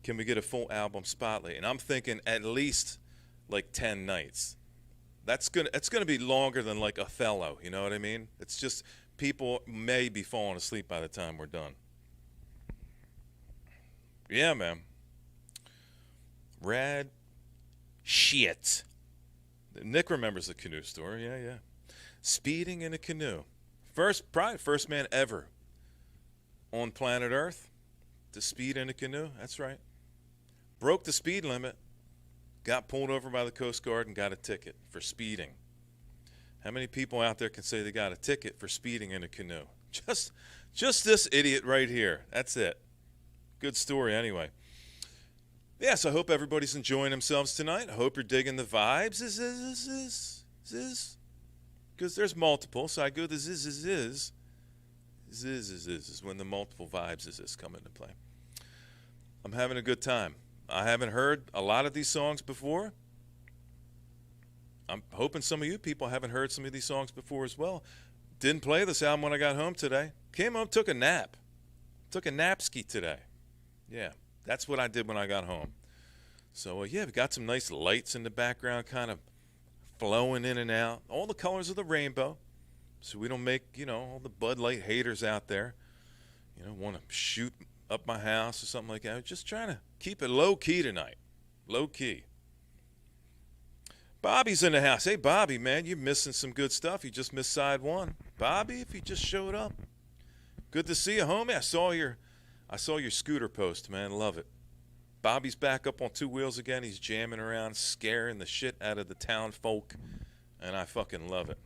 can we get a full album spotlight? And I'm thinking at least like 10 nights. It's gonna be longer than like Othello, you know what I mean? It's just people may be falling asleep by the time we're done. Yeah, man. Rad shit. Nick remembers the canoe story. Yeah. Speeding in a canoe. Probably first man ever on planet Earth to speed in a canoe. That's right. Broke the speed limit. Got pulled over by the Coast Guard and got a ticket for speeding. How many people out there can say they got a ticket for speeding in a canoe? Just this idiot right here. That's it. Good story anyway. Yes, I hope everybody's enjoying themselves tonight. I hope you're digging the vibes. Because there's multiple, so I go the is when the multiple vibes come into play. I'm having a good time. I haven't heard a lot of these songs before. I'm hoping some of you people haven't heard some of these songs before as well. Didn't play this album when I got home today. Came home, took a nap. Took a napski today. Yeah, that's what I did when I got home. So, we got some nice lights in the background kind of flowing in and out. All the colors of the rainbow. So we don't make, all the Bud Light haters out there, want to shoot up my house or something like that. I'm just trying to keep it low key tonight. Low key. Bobby's in the house. Hey, Bobby, man, you're missing some good stuff. You just missed side one. Bobby, if you just showed up. Good to see you, homie. I saw your scooter post, man. Love it. Bobby's back up on two wheels again. He's jamming around, scaring the shit out of the town folk, and I fucking love it.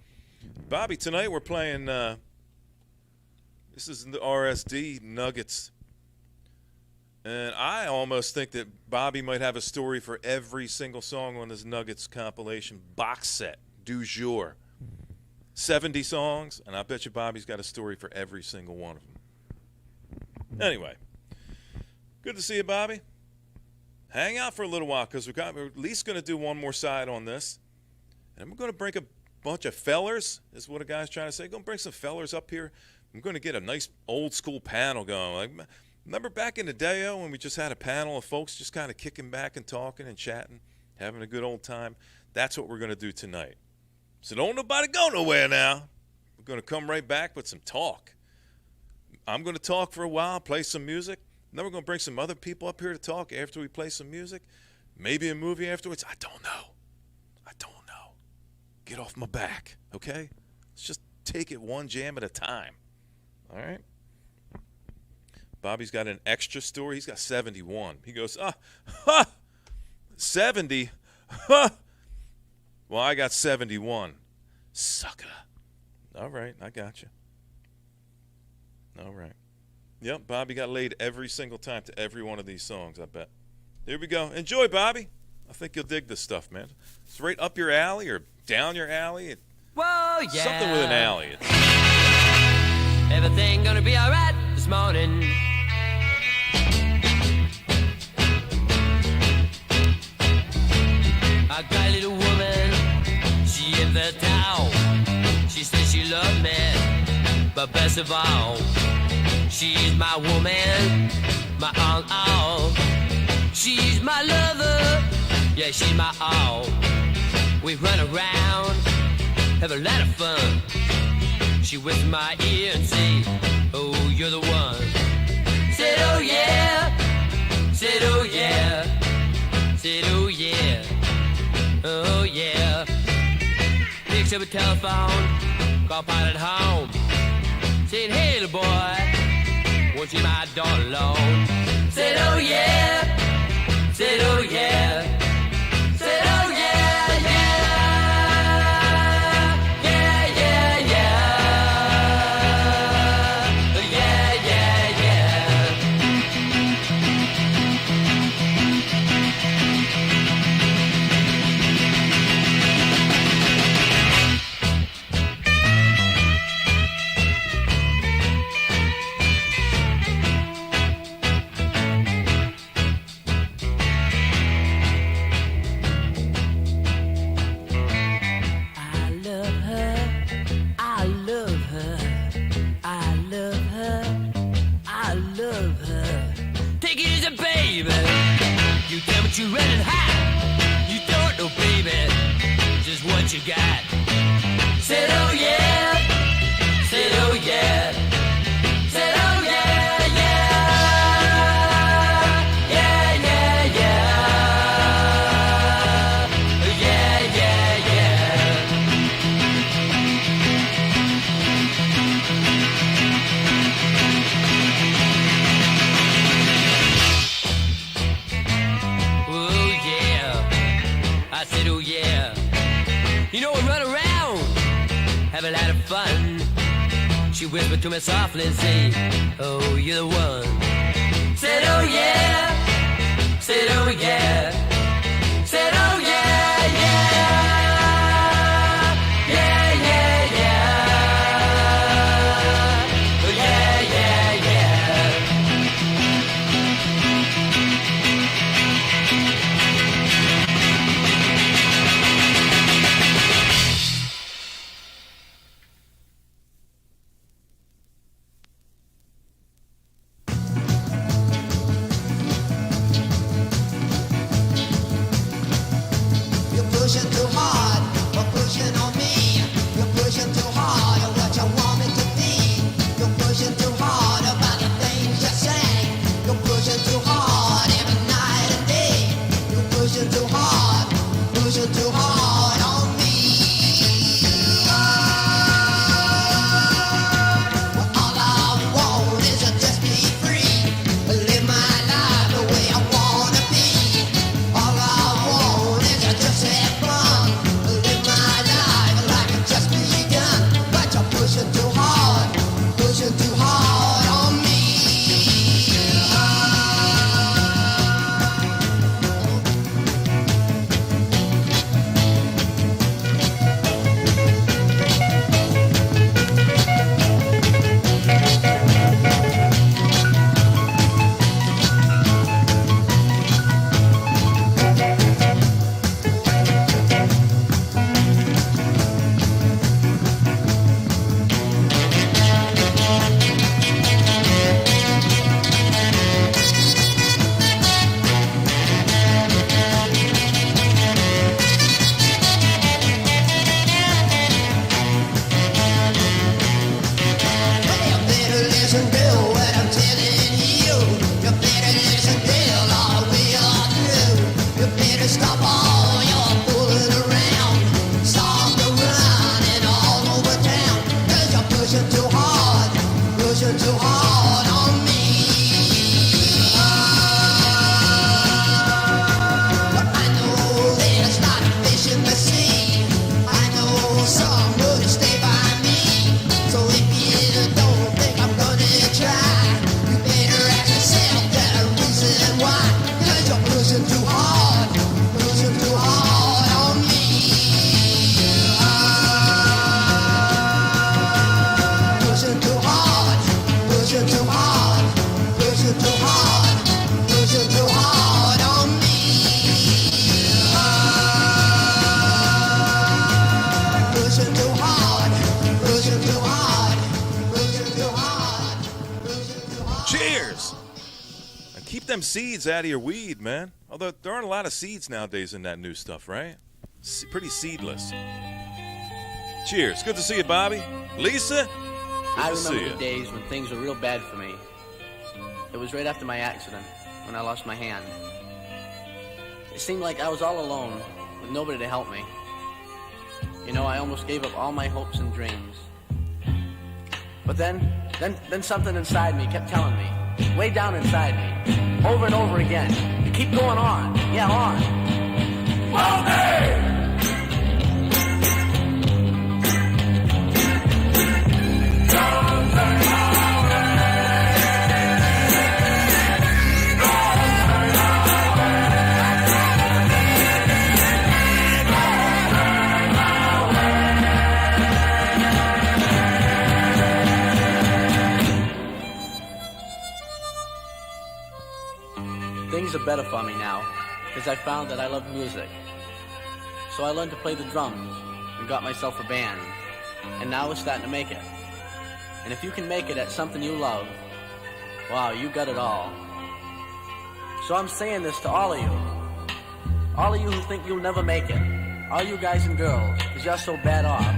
Bobby, tonight we're playing, this is the RSD Nuggets. And I almost think that Bobby might have a story for every single song on this Nuggets compilation box set, du jour. 70 songs, and I bet you Bobby's got a story for every single one of them. Anyway, good to see you, Bobby. Hang out for a little while because we're at least going to do one more side on this. And we're going to bring a bunch of fellers, is what a guy's trying to say. Going to bring some fellers up here. I'm going to get a nice old school panel going. Remember back in the day, when we just had a panel of folks just kind of kicking back and talking and chatting, having a good old time? That's what we're going to do tonight. So don't nobody go nowhere now. We're going to come right back with some talk. I'm going to talk for a while, play some music. Then we're going to bring some other people up here to talk after we play some music. Maybe a movie afterwards. I don't know. Get off my back, okay? Let's just take it one jam at a time. All right? Bobby's got an extra story. He's got 71. He goes, 70? Well, I got 71. Sucker. All right, I got you. All right. Yep, Bobby got laid every single time to every one of these songs, I bet. Here we go. Enjoy, Bobby. I think you'll dig this stuff, man. It's right up your alley or down your alley. Whoa, yeah. Something with an alley. Everything gonna be alright this morning. I got a little woman, she in the town. She says she loved me, but best of all, she's my woman, my all. She's my lover, yeah, she's my all. We run around, have a lot of fun. She whispers my ear and say, oh, you're the one. Said, oh yeah, said, oh yeah, said, oh yeah, oh yeah. Picks up a telephone, call pilot home. Said, hey little boy, won't you my daughter alone? Said, oh yeah, said, oh yeah, said, oh yeah, yeah, yeah, yeah, yeah, yeah, yeah, yeah. You tell what you read and hide. You don't know, baby, just what you got. Said, oh yeah, said, oh yeah, said, oh yeah, yeah, yeah, yeah, yeah, yeah, yeah, yeah. I said, oh yeah. You know, we run around, have a lot of fun. She whispered to me softly and say, oh, you're the one. Said, oh yeah. Said, oh yeah. Said, oh yeah, yeah. Yeah, yeah, yeah. Oh yeah, yeah, yeah. Pushing too hard, or pushing on me. You're pushing too hard on what you want me to be. You're pushing too hard about the things you say. You're pushing too hard every night and day. You're pushing too hard on me. Well, all I want is to just be free, live my life the way I wanna be. All I want is to just have fun, live my life like it just begun. But you're pushing too hard on me. Hey, you better listen to what I'm telling you. You better listen till all we are through. You better stop all your fooling around. Stop the running all over town. 'Cause you're pushing too hard on me. But I know there's not a fish in the sea. I know some would stay by me. So if you don't think I'm gonna keep them seeds out of your weed, man. Although there aren't a lot of seeds nowadays in that new stuff, right? Pretty seedless. Cheers. Good to see you, Bobby. Lisa, I remember the days when things were real bad for me. It was right after my accident, when I lost my hand. It seemed like I was all alone, with nobody to help me. You know, I almost gave up all my hopes and dreams. But then something inside me kept telling me, way down inside me, over and over again, to keep going on. Yeah, on. Bobby! Things are better for me now, because I found that I love music. So I learned to play the drums and got myself a band. And now we're starting to make it. And if you can make it at something you love, wow, you got it all. So I'm saying this to all of you. All of you who think you'll never make it. All you guys and girls, because you're so bad off.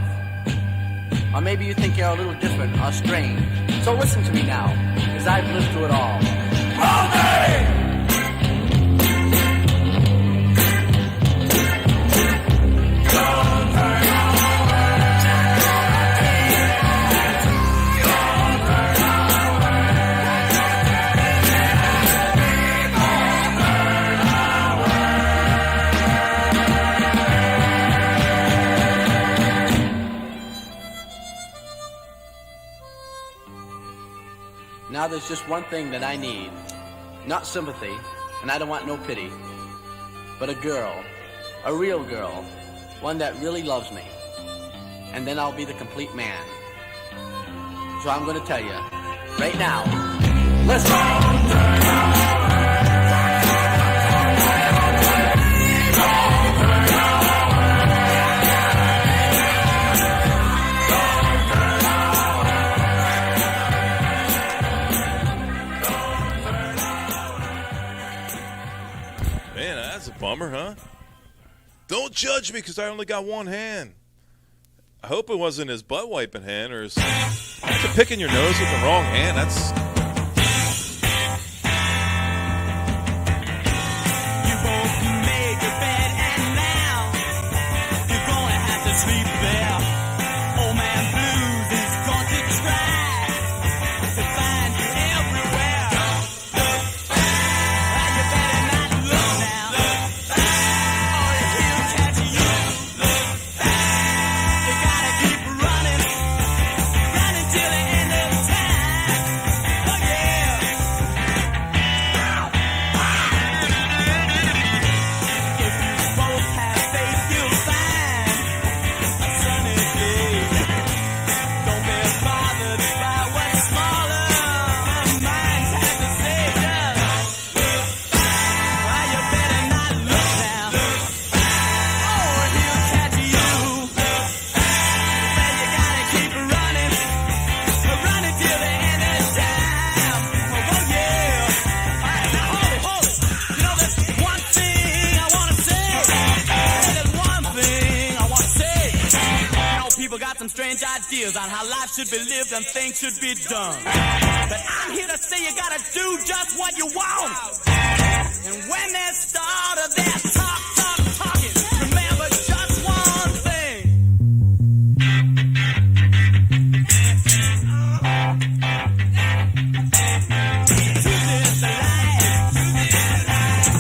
Or maybe you think you're a little different or strange. So listen to me now, because I've lived through it all. Bobby! Now there's just one thing that I need. Not sympathy, and I don't want no pity. But a girl, a real girl, one that really loves me. And then I'll be the complete man. So I'm gonna tell you, right now, listen! Bummer, huh? Don't judge me because I only got one hand. I hope it wasn't his butt wiping hand or his picking your nose with the wrong hand. That's. You both made your bed and now you're gonna have to sleep there. Old man Blues is going to try to find you everywhere. You better not look now. Strange ideas on how life should be lived and things should be done. But I'm here to say you gotta do just what you want. And when they start their talking, remember just one thing. Truth is the light.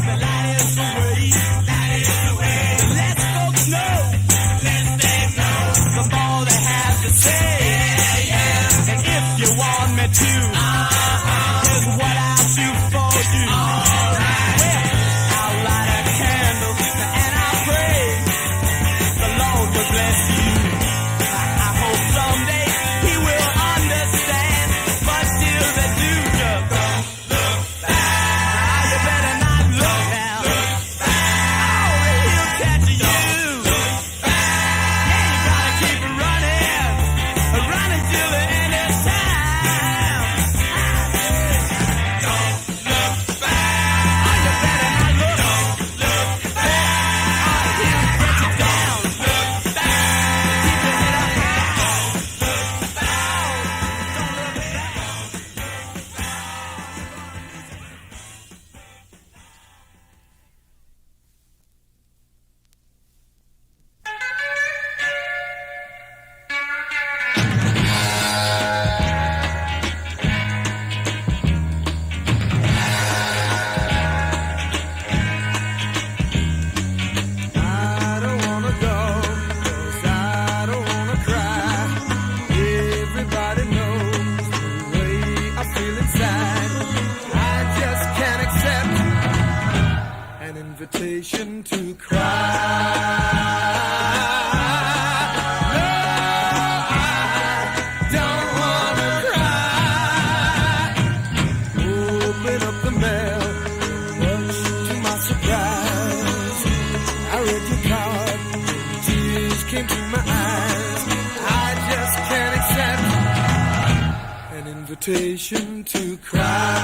The light is the way. Let folks know. The more they have to say, and if you want me to, here's what I'll do for you. Well, I'll light a candle and I'll pray the Lord will bless you. I hope someday He will understand, but still they do just look back. You better not look now. Oh, He'll catch you. invitation to cry. No, I don't wanna cry. Open up the mail, much to my surprise. I read your card, tears came to my eyes. I just can't accept an invitation to cry.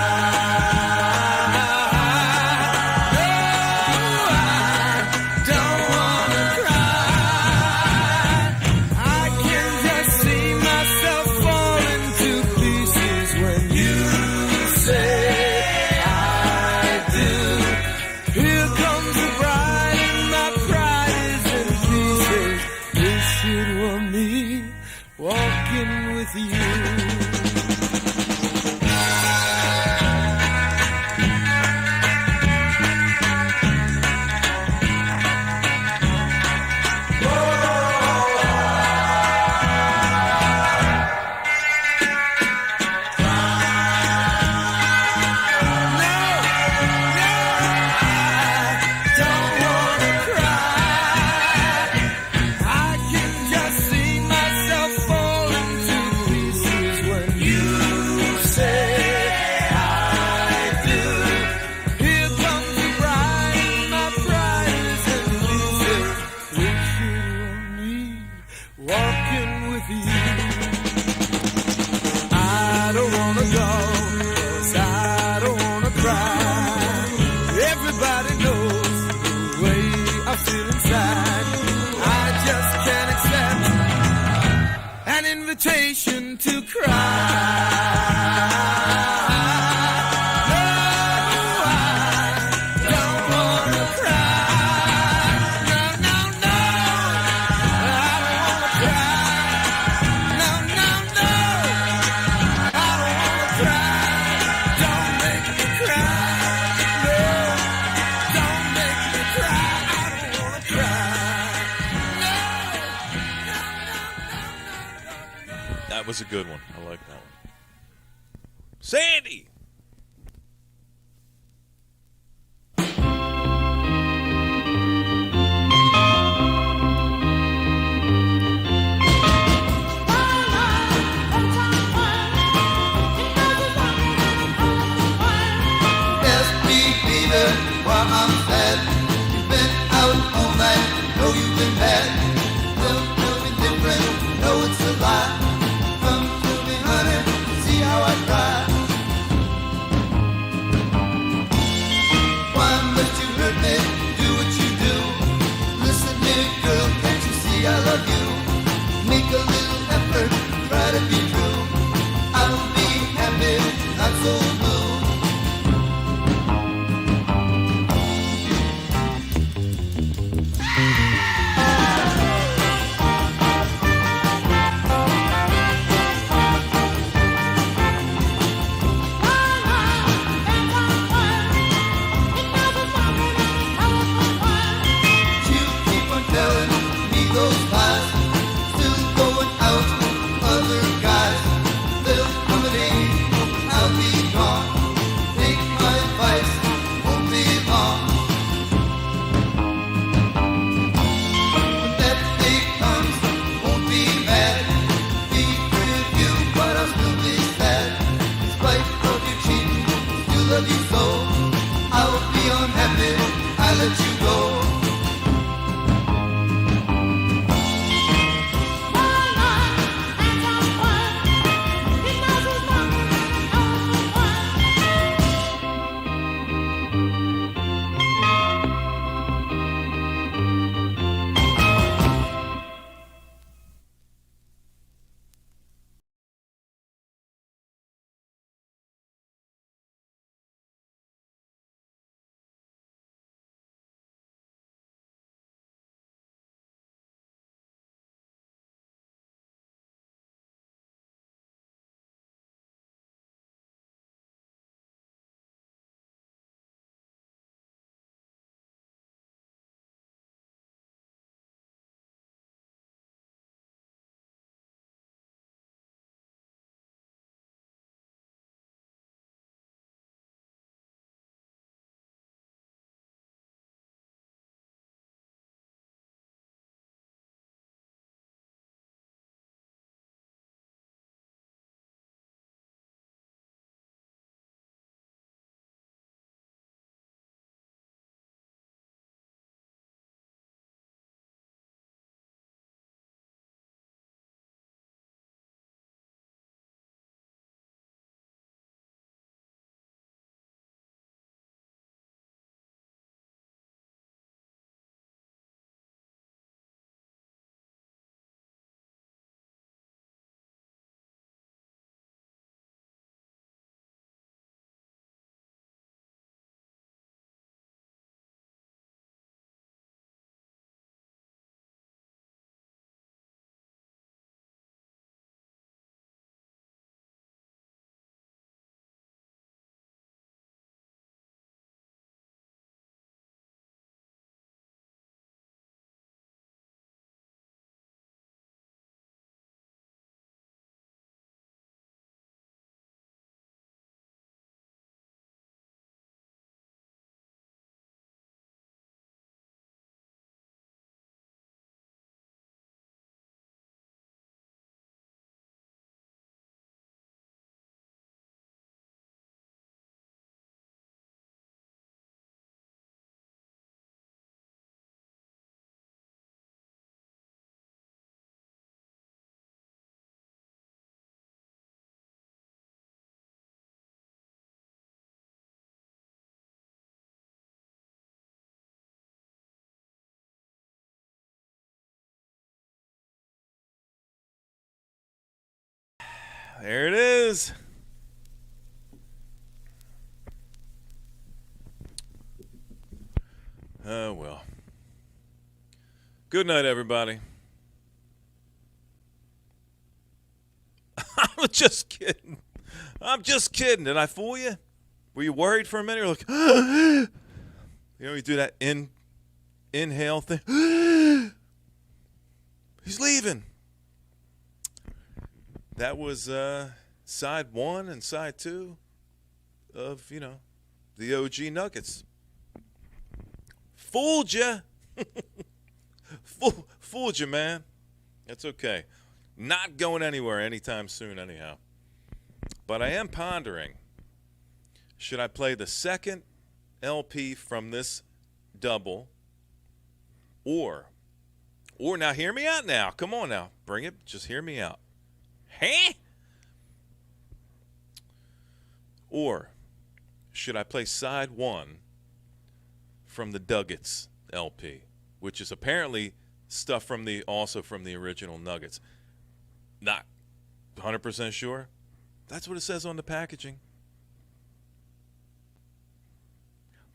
Invitation to cry. No, I don't wanna cry. No, no, no, I don't wanna cry. No, no, no, I don't wanna cry. Don't make me cry. No, don't make me cry. I don't wanna cry. That was a good one. I like that one. Sandy! While I'm sad, you've been out all night, know you've been bad. Don't tell me different, know it's a lie. Come to me, honey, see how I cry. Why must you hurt me, do what you do? Listen here, girl, can't you see I love you? Make a little effort, try to be true. I'll be happy, not so blue. Those lies, still going out with other guys. There it is. Oh, well. Good night, everybody. I'm just kidding. I'm just kidding. Did I fool you? Were you worried for a minute? You're like, you know, you do that inhale thing. He's leaving. That was side 1 and side 2 of, you know, the OG Nuggets. Fooled you. Fooled you, man. That's okay. Not going anywhere anytime soon, anyhow. But I am pondering, should I play the second LP from this double, or now hear me out now. Come on now. Bring it. Just hear me out. Huh? Or should I play side 1 from the Duggets LP, which is apparently stuff from also from the original Nuggets? Not 100% sure. That's what it says on the packaging.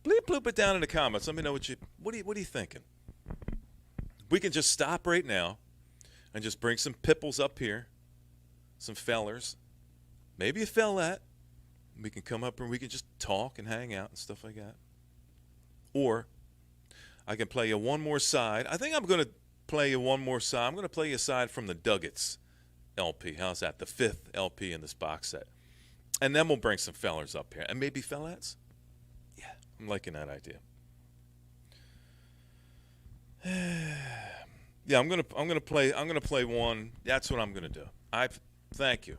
Bleep bloop it down in the comments. Let me know what are you thinking? We can just stop right now and just bring some pipples up here, some fellers, maybe a fellette. We can come up and we can just talk and hang out and stuff like that. Or I can play you one more side. I think I'm going to play you one more side. I'm going to play you a side from the Duggets LP. How's that? The 5th LP in this box set. And then we'll bring some fellers up here. And maybe fellettes? Yeah, I'm liking that idea. Yeah, I'm gonna play one. That's what I'm gonna do. Thank you.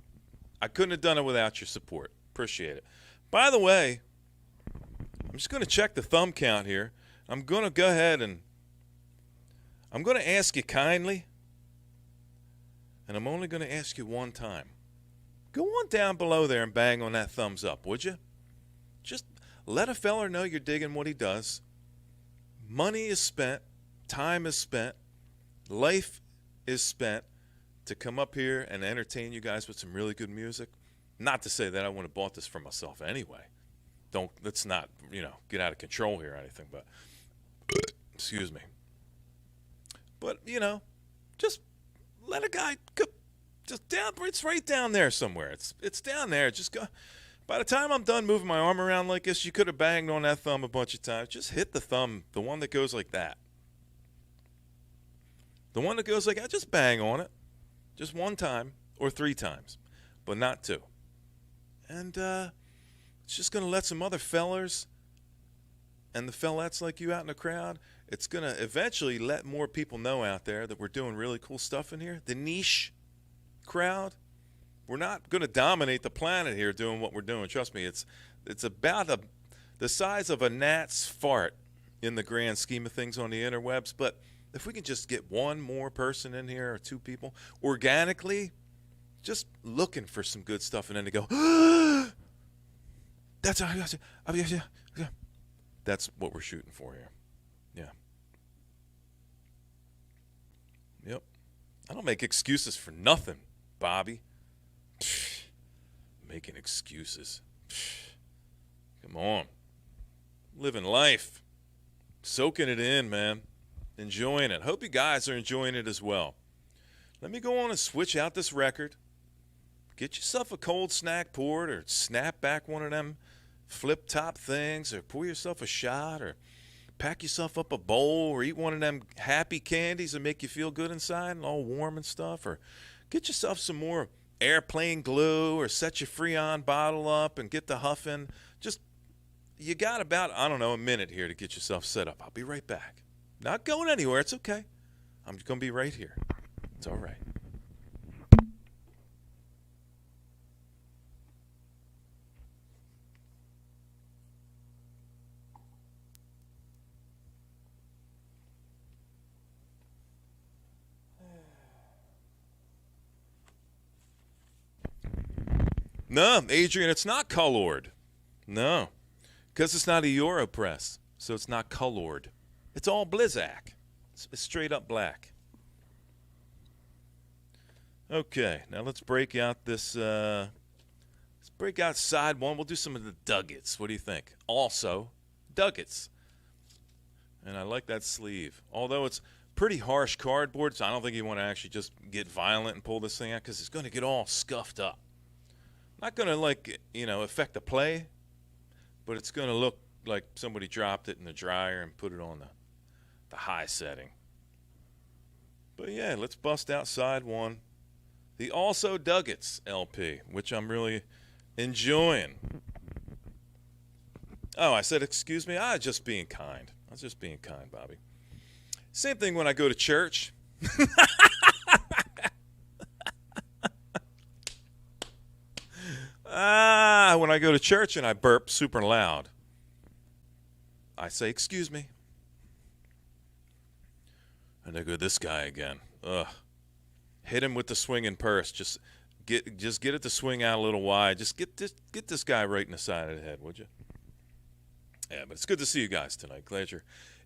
I couldn't have done it without your support. Appreciate it. By the way, I'm just gonna check the thumb count here. I'm gonna go ahead and I'm gonna ask you kindly, and I'm only gonna ask you one time. Go on down below there and bang on that thumbs up, would you? Just let a feller know you're digging what he does. Money is spent, time is spent, life is spent to come up here and entertain you guys with some really good music. Not to say that I wouldn't have bought this for myself anyway. Let's not, get out of control here or anything, but excuse me. But, just let a guy go, just down, it's right down there somewhere. It's down there. Just go. By the time I'm done moving my arm around like this, you could have banged on that thumb a bunch of times. Just hit the thumb, the one that goes like that. The one that goes like that, just bang on it. Just one time or 3 times, but not 2. And it's just going to let some other fellers and the fellettes like you out in the crowd, it's going to eventually let more people know out there that we're doing really cool stuff in here. The niche crowd. We're not going to dominate the planet here doing what we're doing. Trust me, it's about the size of a gnat's fart in the grand scheme of things on the interwebs. But if we can just get one more person in here or 2 people organically, just looking for some good stuff, and then they go, that's what we're shooting for here. Yeah. Yep. I don't make excuses for nothing, Bobby. Making excuses. Come on. Living life. Soaking it in, man. Enjoying it. Hope you guys are enjoying it as well. Let me go on and switch out this record. Get yourself a cold snack poured, or snap back one of them flip top things, or pour yourself a shot, or pack yourself up a bowl, or eat one of them happy candies that make you feel good inside and all warm and stuff, or get yourself some more airplane glue, or set your Freon bottle up and get the huffing. Just, you got about, a minute here to get yourself set up. I'll be right back. Not going anywhere. It's okay. I'm going to be right here. It's all right. No, Adrian, it's not colored. No, because it's not a Europress, so it's not colored. It's all Blizzak. It's straight up black. Okay, now let's break out this. Let's break out side one. We'll do some of the Duggets. What do you think? Also, Duggets. And I like that sleeve. Although it's pretty harsh cardboard, so I don't think you want to actually just get violent and pull this thing out because it's going to get all scuffed up. Not going to, like, affect the play, but it's going to look like somebody dropped it in the dryer and put it on the high setting. But yeah, let's bust out side one. The Also Duggets LP, which I'm really enjoying. Oh, I said, excuse me? I was just being kind. I was just being kind, Bobby. Same thing when I go to church. When I go to church and I burp super loud, I say, excuse me. And I go, this guy again. Ugh. Hit him with the swinging purse. Just get it to swing out a little wide. Just get this guy right in the side of the head, would you? Yeah, but it's good to see you guys tonight. Glad you're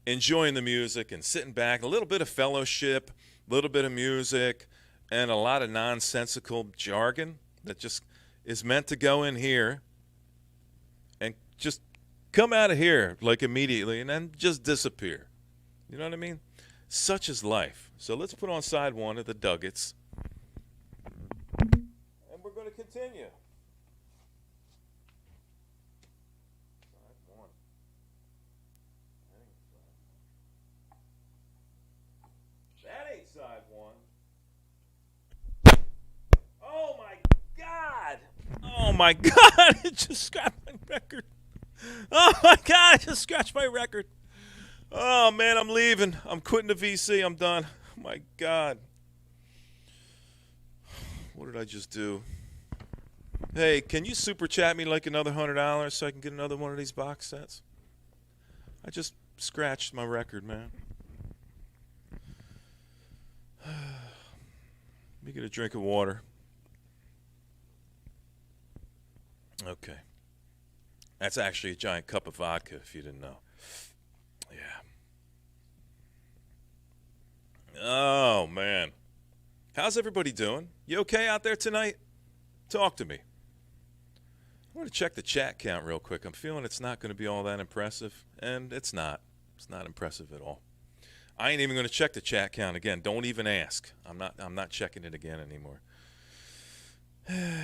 enjoying the music and sitting back. A little bit of fellowship, a little bit of music, and a lot of nonsensical jargon that just is meant to go in here and just come out of here like immediately and then just disappear. You know what I mean? Such is life. So let's put on side one of the Duggets. And we're going to continue. Side one. That ain't side one. Oh my God! Oh my God! It just scratched my record. Oh my God! I just scratched my record. Oh, man, I'm leaving. I'm quitting the VC. I'm done. Oh, my God. What did I just do? Hey, can you super chat me like another $100 so I can get another one of these box sets? I just scratched my record, man. Let me get a drink of water. Okay. That's actually a giant cup of vodka, if you didn't know. Oh, man. How's everybody doing? You okay out there tonight? Talk to me. I want to check the chat count real quick. I'm feeling it's not going to be all that impressive, and it's not. It's not impressive at all. I ain't even going to check the chat count again. Don't even ask. I'm not checking it again anymore. I'm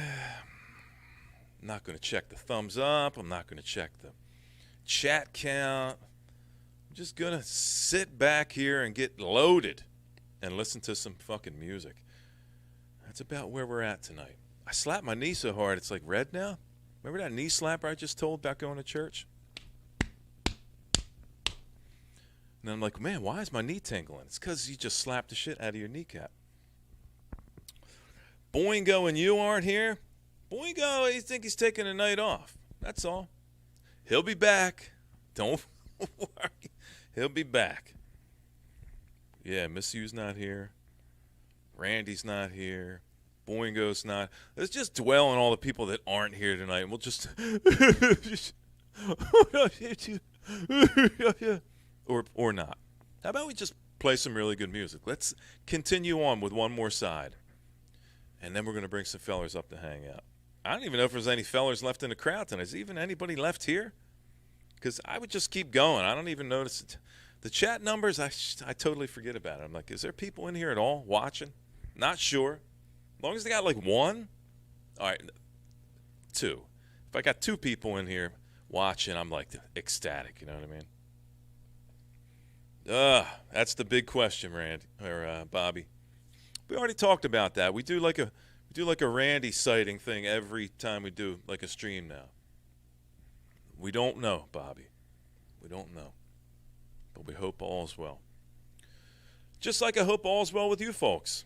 not going to check the thumbs up. I'm not going to check the chat count. I'm just going to sit back here and get loaded and listen to some fucking music. That's about where we're at tonight. I slapped my knee so hard it's like red now. Remember that knee slapper I just told about going to church? And I'm like, man, why is my knee tingling? It's because you just slapped the shit out of your kneecap. Boingo and you aren't here? Boingo, you think he's taking a night off. That's all. He'll be back. Don't worry. He'll be back. Yeah, Miss U's not here. Randy's not here. Boingo's not. Let's just dwell on all the people that aren't here tonight. And we'll just... or not. How about we just play some really good music? Let's continue on with one more side. And then we're going to bring some fellers up to hang out. I don't even know if there's any fellers left in the crowd tonight. Is even anybody left here? Because I would just keep going. I don't even notice it. The chat numbers, I totally forget about it. I'm like, is there people in here at all watching? Not sure. As long as they got like one. All right, two. If I got two people in here watching, I'm like ecstatic. You know what I mean? That's the big question, Bobby. We already talked about that. We do like a Randy sighting thing every time we do like a stream now. We don't know, Bobby. We don't know. But we hope all's well. Just like I hope all's well with you folks.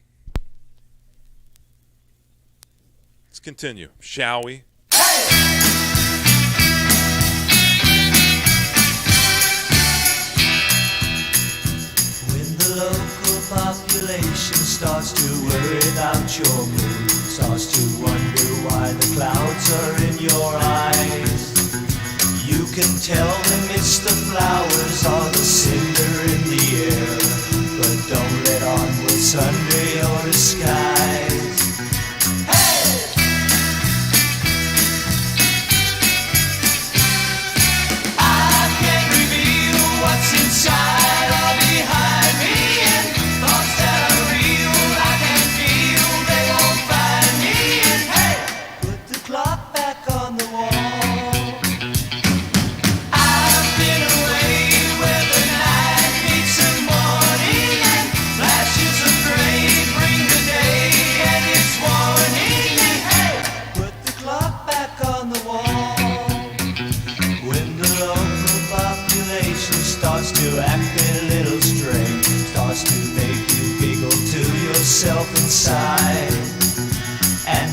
Let's continue, shall we? When the local population starts to worry about your mood, starts to wonder why the clouds are in your eyes, you can tell them it's the flowers or the cinder in the air, but don't let on what's under your disguise.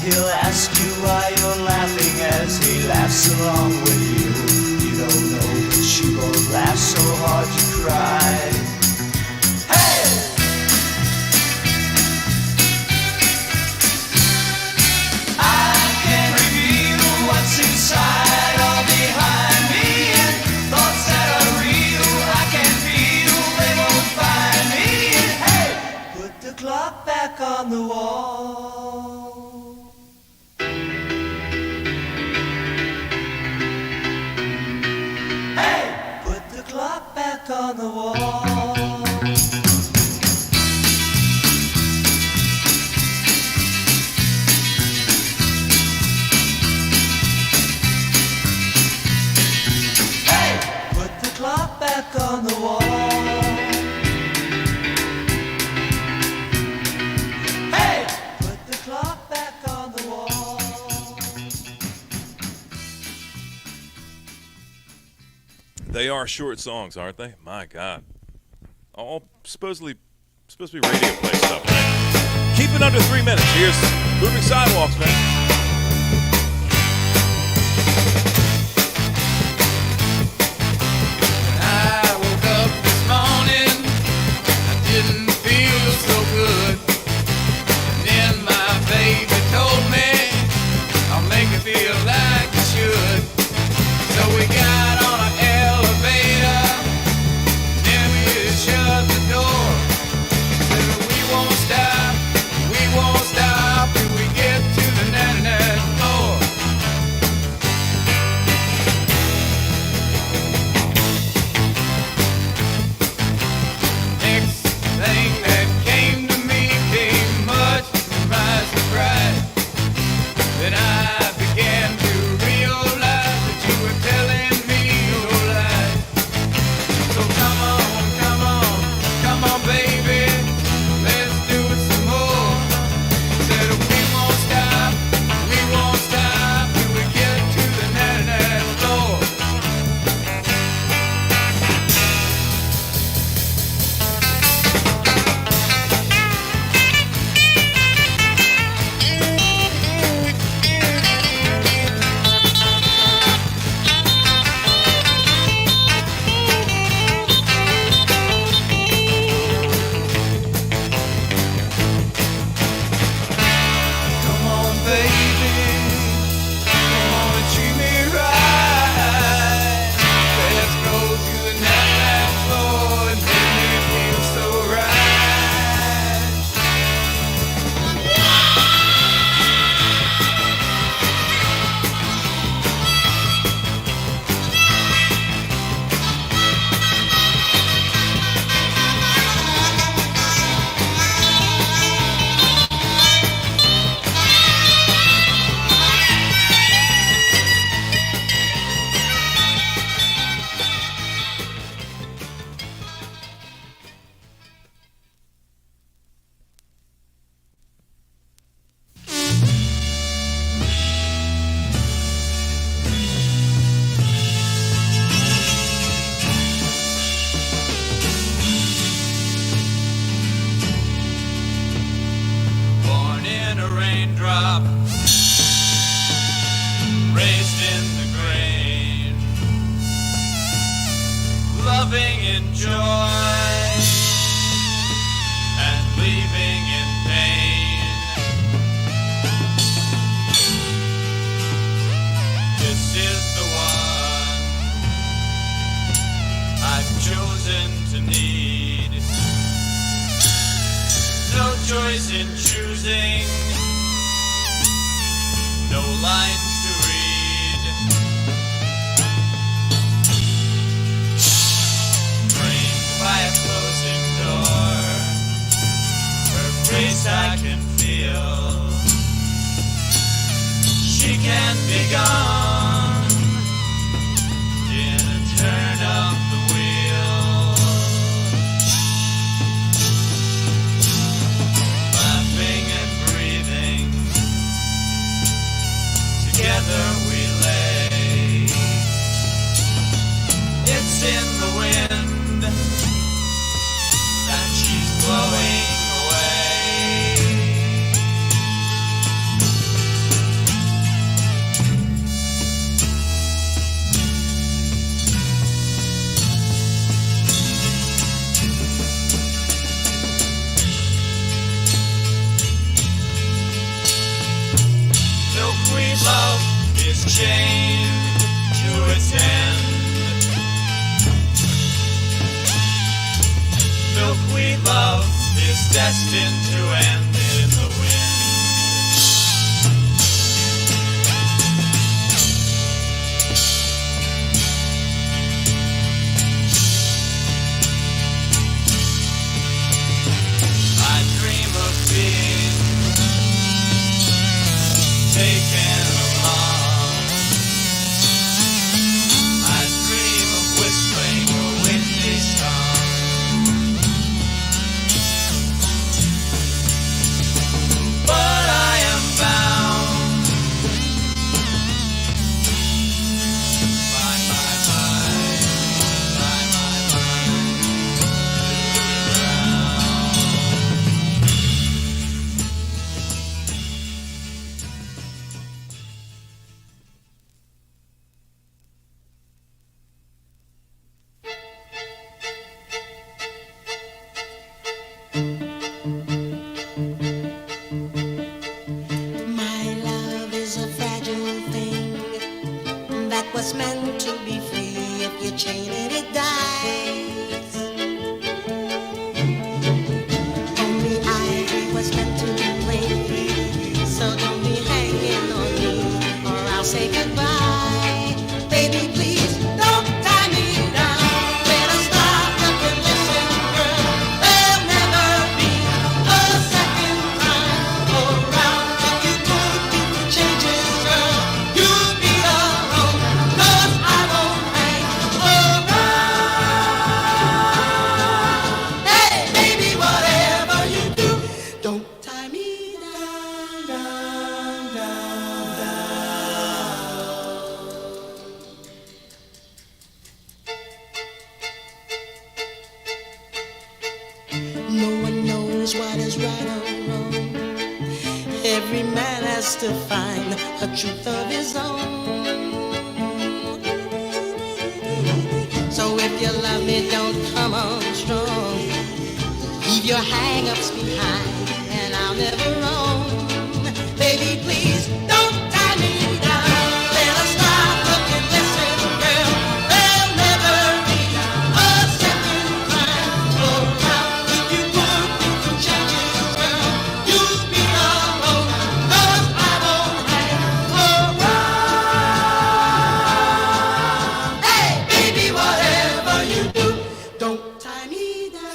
He'll ask you why you're laughing as he laughs along with you. You don't know, but you both laugh so hard you cry. Hey! I can reveal what's inside or behind me, and thoughts that are real I can feel, they won't find me. And hey, put the clock back on the wall. Back on the wall. Hey, put the clock back on the wall. Hey, put the clock back on the wall. They are short songs, aren't they? My God. All supposedly supposed to be radio play stuff, right? Keep it under 3 minutes. Here's Moving Sidewalks, man. I woke up this morning, I didn't feel so good. And then my baby told me, I'll make it feel like you should. So we got on an elevator, then we shut the door. Said we won't stop till we get to the 99th floor. Next thing that came to me came much to my surprise. Then I began to realize that you were telling me no lies. So come on, baby, let's do it some more. Said we won't stop till we get to the 99th floor. Come on, baby, come on and treat me right. Let's go to the 99th floor and make me feel so right. Born in a raindrop, raised in the grain, loving in joy and leaving in pain. This is the one I've chosen to need. No choice in choosing, no lines to read. Framed by a closing door, her face I can feel. She can't be gone in a turn of the wheel. Laughing and breathing, together we lay. It's in the wind that she's blowing away. chain to its end. Milkweed love is destined to end in the wind. I dream of being taken along. I dream of whistling a windy song. But I am bound by my mind to the ground. My love is a fragile thing that was meant to be free. If you chain it, it dies. Only ivory was meant to be plain, so don't be hanging on me, or I'll say goodbye. Baby, please don't tie me down. Better stop, look and listen, girl. There'll never be a second time around. If you put me through changes, girl, you'll be alone, 'cause I won't hang around. Hey, baby, whatever you do, don't tie me down, down. No one knows what is right or wrong. Every man has to find a truth of his own. So if you love me, don't come on strong. Leave your hang-ups behind, and I'll never roam. Baby, please don't tie me down. Better stop, look and listen, girl. There'll never be a second time around. If you put me through changes, girl, you'll be alone, 'cause I won't hang around. Hey, baby, whatever you do, don't tie me down,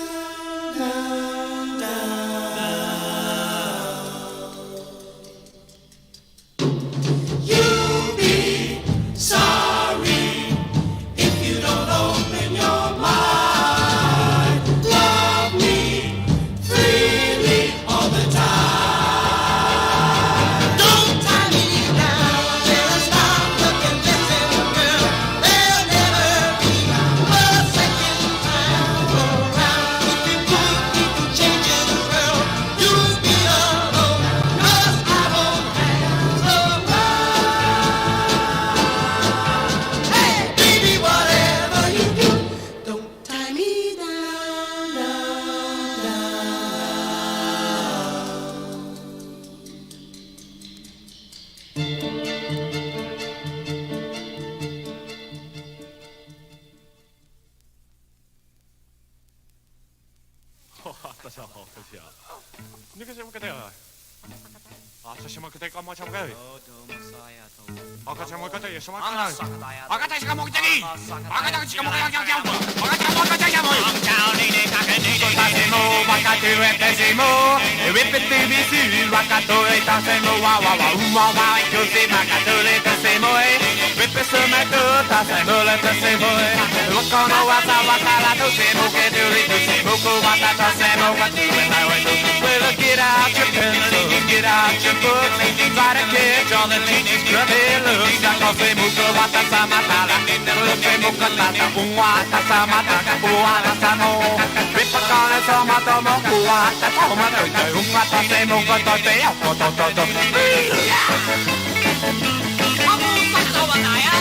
You'll be sorry if you don't open your mind. Love me freely all the time. Don't tie me down. Better stop, look and listen, girl. There'll never be a second time around. If you put me through changes, girl, you'll be alone, 'cause I won't hang around. Hey, baby, whatever you do, don't tie me down, down. Well, get out your pencil, get out your books, try to catch all the teachers' grubby looks. Cause muka wata sama tala, muka tata unwata sama taka uwata samo. Ripakane sama tomo uwata sama toite unwata se muka toite yako tototo. Kamu saksawa naya?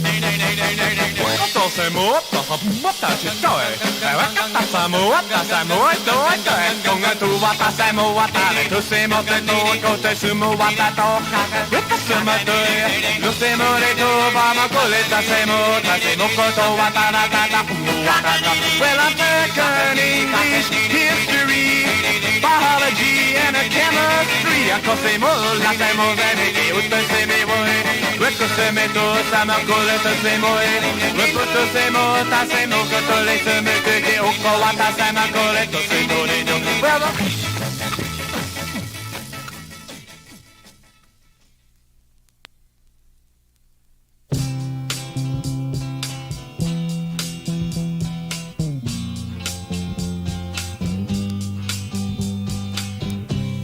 Nay, nay, nay, nay, nay. se muotta, mutta se toi. Vaikka se muotta, se muotta, kun tuvata se muotta, tu se muotta tuo, te se muotta toka, että se muotta, no se muotta tuva, ma kulita se muotta, se muotta tuvata natata, well I'm back in English, history, biology and chemistry, ako se muotta, se muotta, utta se me voi, Weko se me to, sama kulita se moi, weko to se muotta, se muotta tole se me teke, ukko wata sama kulita se tole do, well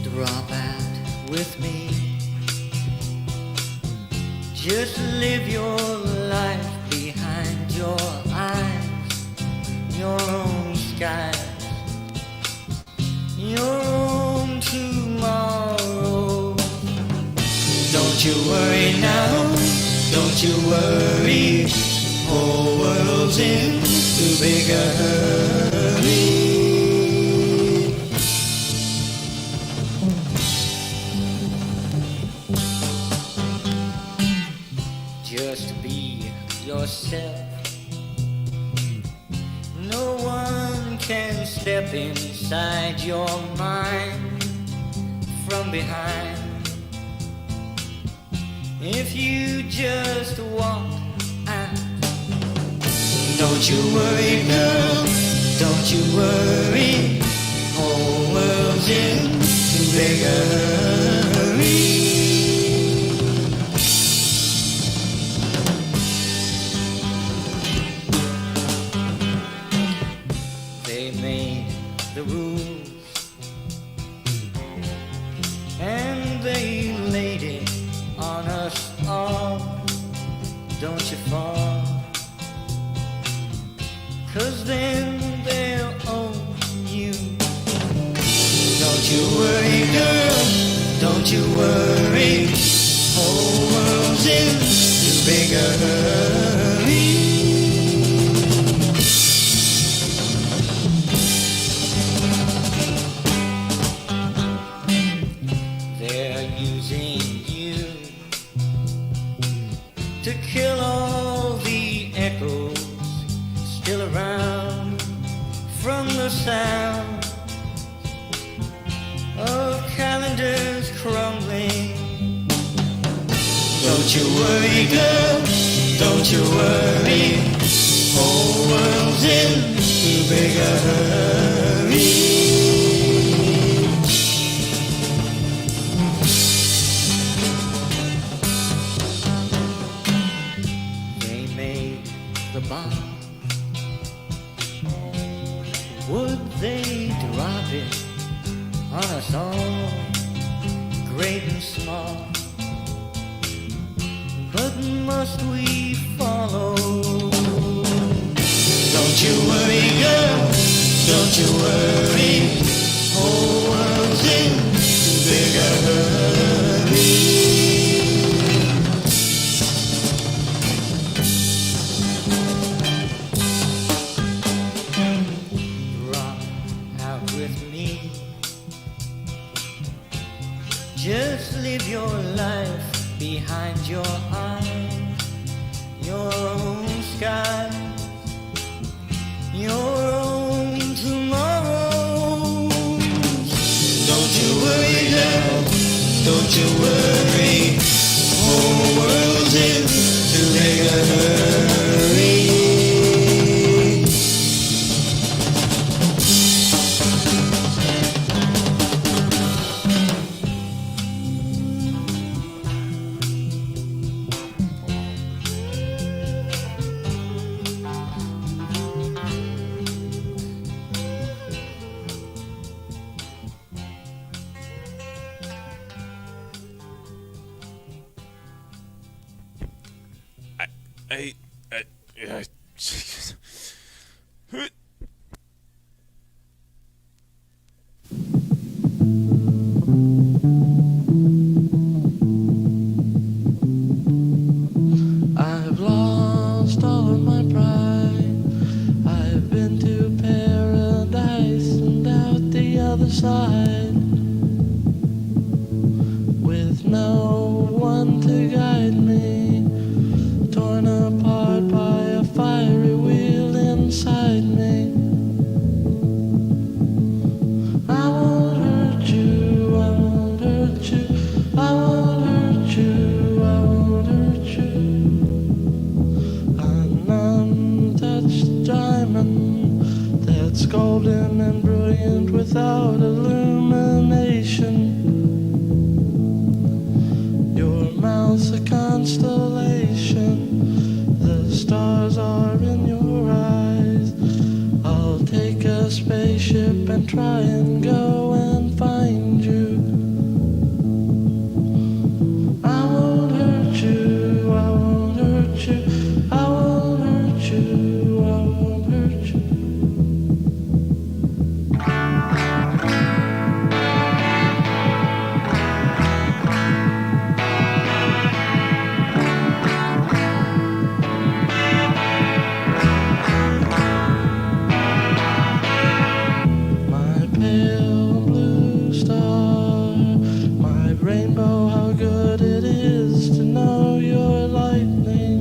Drop out with me. Just live your life behind your eyes, your own skies, your own tomorrow. Don't you worry now, don't you worry, whole world's in too big a hurry. Just be yourself. No one can step inside your mind from behind. If you just walk out. Don't you worry, girl, don't you worry, whole world's in too big a hurry. They made the rules and they laid it on us all. Don't you fall, 'cause then they'll own you. Don't you worry, girl, don't you worry, whole world's in too big a hurry. They're using you to kill all the echoes still around from the sound of calendars crumbling. Don't you worry, girl, don't you worry, whole world's in too big a hurry. They made the bomb. Would they drop it on us all, great and small? But must we follow? Don't you worry, girl, don't you worry, whole world's in too big a hurry. Drop out with me. Just live your life behind your eyes, your own sky, your own tomorrows. Don't you worry, girl, don't you worry, whole world's in too big a hurry. I've lost all of my pride. golden and brilliant without illumination. Your mouth's a constellation. The stars are in your eyes. I'll take a spaceship and try and go and find you. I won't hurt you, I won't hurt you, I won't hurt you, I won't hurt you. My pale blue star, my rainbow, how good it is to know your lightning.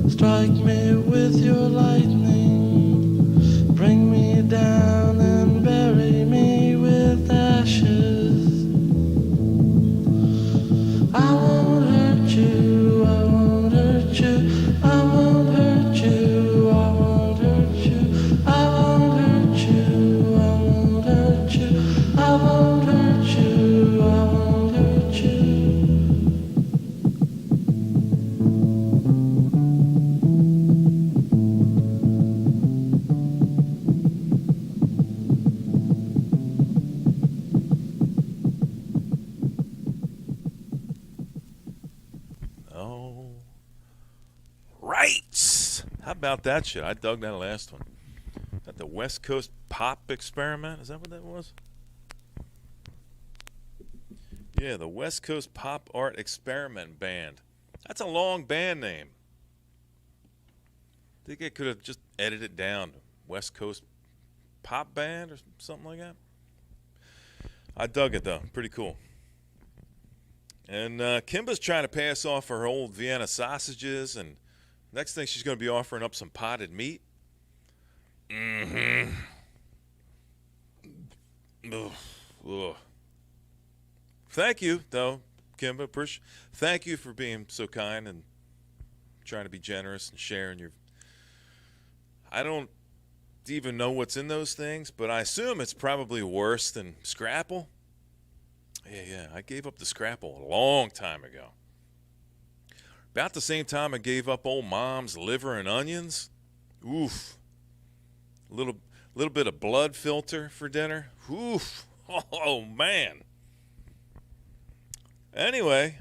Strike me with your lightning, bring me down and bury me with ashes. I won't hurt you, I won't hurt you, I won't hurt you, I won't hurt you, I won't hurt you, I won't hurt you, I won't hurt you, I won't hurt you. Oh, right. How about that shit? I dug that last one. Is that the West Coast Pop Experiment? Is that what that was? Yeah, the West Coast Pop Art Experiment Band. That's a long band name. I think I could have just edited it down. West Coast Pop Band or something like that. I dug it, though. Pretty cool. And Kimba's trying to pass off her old Vienna sausages, and next thing she's going to be offering up some potted meat. Mm-hmm. Ugh. Ugh. Thank you, though, Kimba. Thank you for being so kind and trying to be generous and sharing your... I don't even know what's in those things, but I assume it's probably worse than Scrapple. Yeah, I gave up the Scrapple a long time ago. About the same time I gave up old Mom's liver and onions. Oof. A little bit of blood filter for dinner. Oof. Oh, man. Anyway.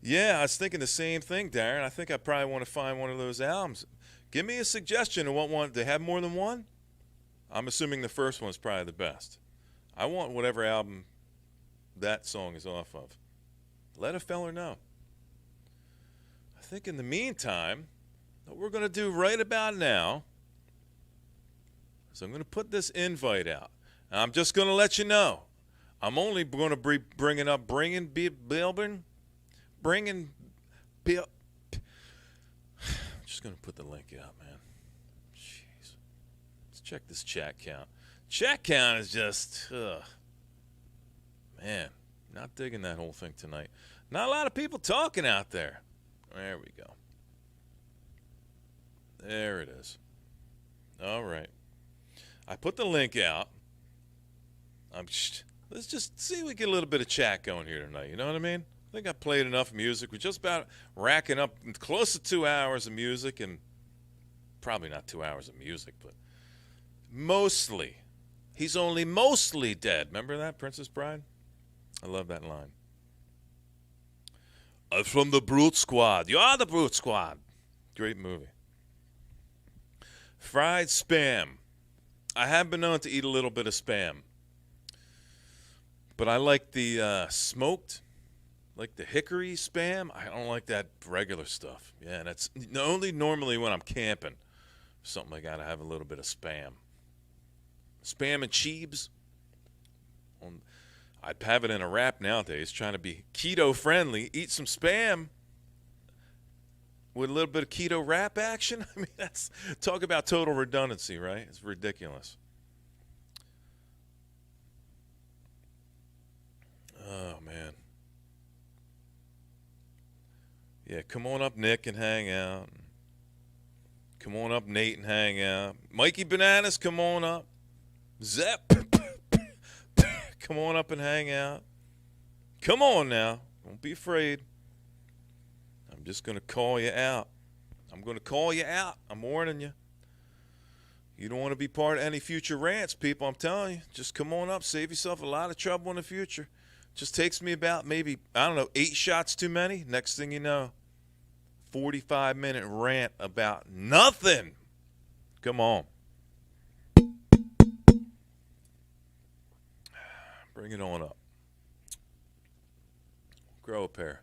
Yeah, I was thinking the same thing, Darren. I think I probably want to find one of those albums. Give me a suggestion of what one. They have more than one? I'm assuming the first one's probably the best. I want whatever album that song is off of. Let a feller know. I think in the meantime, what we're going to do right about now is I'm going to put this invite out. And I'm just going to let you know. I'm only going to be bringing Bilbin. I'm just going to put the link out, man. Jeez. Let's check this chat count. Chat count is just, man, not digging that whole thing tonight. Not a lot of people talking out there. There we go. There it is. All right. I put the link out. Let's just see if we get a little bit of chat going here tonight. You know what I mean? I think I played enough music. We're just about racking up close to 2 hours of music, and probably not 2 hours of music, but mostly. He's only mostly dead. Remember that, Princess Bride? I love that line. From the Brute Squad. You are the Brute Squad. Great movie. Fried spam. I have been known to eat a little bit of spam. But I like the smoked, like the hickory spam. I don't like that regular stuff. Yeah, and it's only normally when I'm camping. Something I got to have a little bit of spam. Spam and cheebs. I'd have it in a wrap nowadays, trying to be keto friendly. Eat some spam with a little bit of keto wrap action. I mean, that's talk about total redundancy, right? It's ridiculous. Oh, man. Yeah, come on up, Nick, and hang out. come on up, Nate, and hang out. Mikey Bananas, come on up. Zep, come on up and hang out. Come on now. Don't be afraid. I'm just going to call you out. I'm going to call you out. I'm warning you. You don't want to be part of any future rants, people. I'm telling you. Just come on up. Save yourself a lot of trouble in the future. Just takes me about maybe, 8 shots too many. Next thing you know, 45-minute rant about nothing. Come on. Bring it on up. Grow a pair.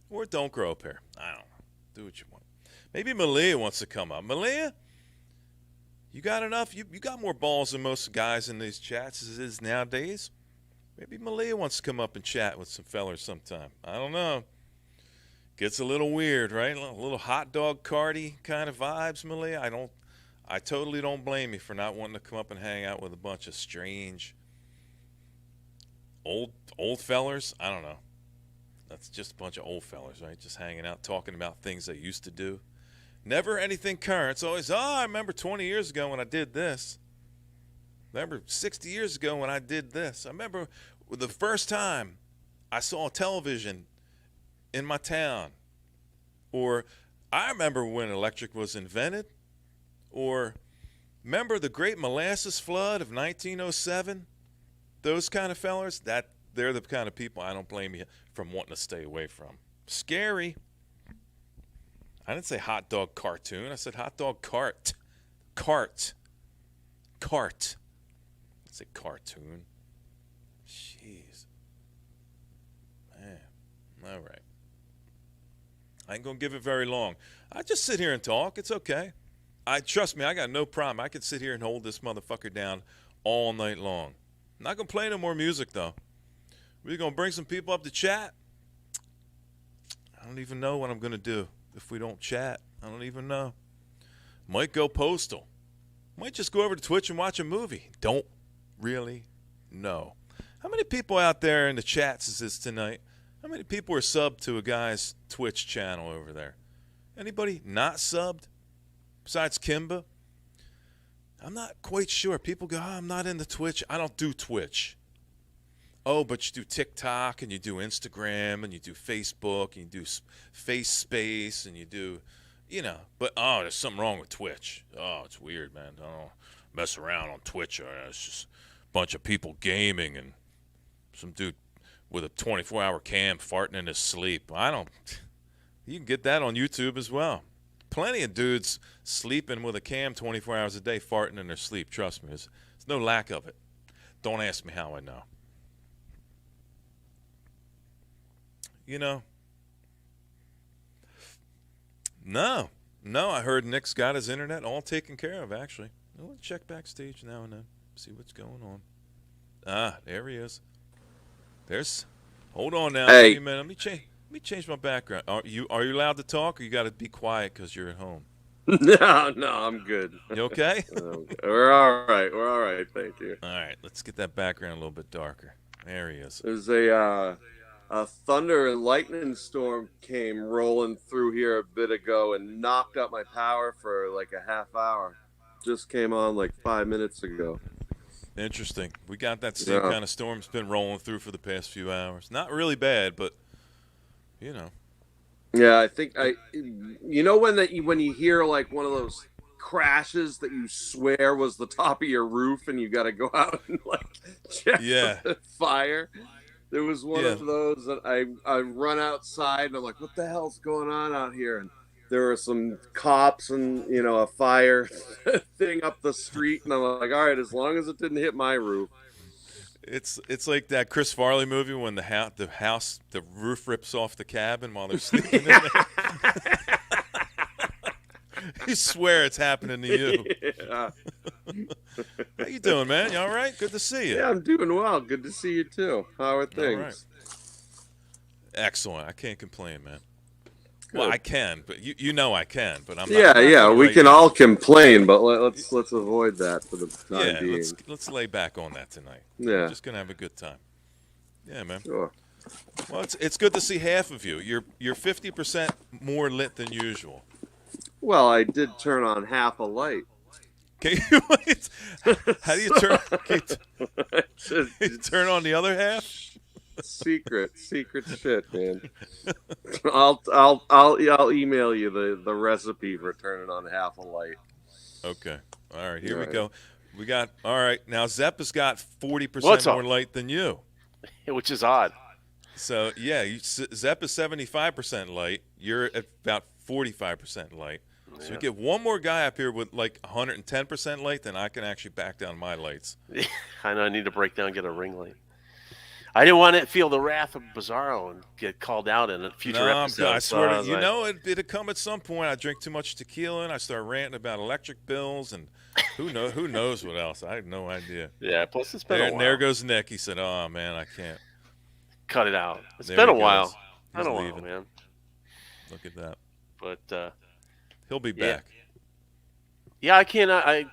Or don't grow a pair. I don't know. Do what you want. Maybe Malia wants to come up. Malia, you got enough? You got more balls than most guys in these chats as it is nowadays. Maybe Malia wants to come up and chat with some fellers sometime. I don't know. Gets a little weird, right? A little hot dog carty kind of vibes, Malia. I totally don't blame you for not wanting to come up and hang out with a bunch of strange old fellers. I don't know. That's just a bunch of old fellers, right? Just hanging out, talking about things they used to do. Never anything current. It's always, I remember 20 years ago when I did this. Remember 60 years ago when I did this. I remember the first time I saw television in my town. Or I remember when electric was invented. Or remember the great molasses flood of 1907? Those kind of fellers, they're the kind of people I don't blame you from wanting to stay away from. Scary. I didn't say hot dog cartoon. I said hot dog cart. Cart. I said cartoon. Jeez. Man. All right. I ain't going to give it very long. I just sit here and talk. It's okay. Trust me, I got no problem. I could sit here and hold this motherfucker down all night long. I'm not going to play no more music, though. We're going to bring some people up to chat. I don't even know what I'm going to do if we don't chat. I don't even know. Might go postal. Might just go over to Twitch and watch a movie. Don't really know. How many people out there in the chats is this tonight? How many people are subbed to a guy's Twitch channel over there? Anybody not subbed besides Kimba? I'm not quite sure. People go, I'm not into Twitch. I don't do Twitch. Oh, but you do TikTok and you do Instagram and you do Facebook and you do Face Space and you do, but there's something wrong with Twitch. Oh, it's weird, man. Don't mess around on Twitch. It's just a bunch of people gaming and some dude with a 24-hour cam farting in his sleep. You can get that on YouTube as well. Plenty of dudes sleeping with a cam 24 hours a day farting in their sleep. Trust me, there's no lack of it. Don't ask me how I know. No, I heard Nick's got his internet all taken care of, actually. I'll check backstage now and then, see what's going on. Ah, there he is. Hold on now. Hey. Wait a minute. Let me change my background. Are you allowed to talk, or you got to be quiet because you're at home? No, I'm good. You okay? We're all right. Thank you. All right, let's get that background a little bit darker. There he is. There's a thunder and lightning storm came rolling through here a bit ago and knocked out my power for like a half hour. Just came on like 5 minutes ago. Interesting. We got that same kind of storm. It's been rolling through for the past few hours. Not really bad, but Yeah, I think when you hear like one of those crashes that you swear was the top of your roof and you got to go out and like check the fire. There was one of those that I run outside and I'm like, what the hell's going on out here? And there were some cops and a fire thing up the street, and I'm like, all right, as long as it didn't hit my roof. It's like that Chris Farley movie when the roof rips off the cabin while they're sleeping in it. You swear it's happening to you. Yeah. How you doing, man? You all right? Good to see you. Yeah, I'm doing well. Good to see you too. How are things? All right. Excellent. I can't complain, man. Good. Well, I can, but you know I can, but I'm not. Yeah. We can all complain, but let's avoid that for the time being. Let's lay back on that tonight. Yeah. We're just gonna have a good time. Yeah, man. Sure. Well, it's good to see half of you. You're 50% more lit than usual. Well, I did turn on half a light. Can you, how do you turn? You turn on the other half? Secret shit, man. I'll email you the recipe for turning on half a light. Okay. All right. Here we Right. go. We got. All right. Now Zepp has got 40% more light than you, which is odd. So yeah, Zepp is 75% light. You're at about 45% light. So you get one more guy up here with like 110% light, then I can actually back down my lights. I know I need to break down and get a ring light. I didn't want to feel the wrath of Bizarro and get called out in a future episode. I swear to you, know, it'll come at some point. I drink too much tequila and I start ranting about electric bills and who knows what else. I have no idea. Yeah, plus it's been a while. And there goes Nick. He said, "Oh man, I can't." Cut it out. It's There been a he while. goes. Been a He's while, leaving. man. Look at that. But he'll be yeah. back. Yeah, I can't. I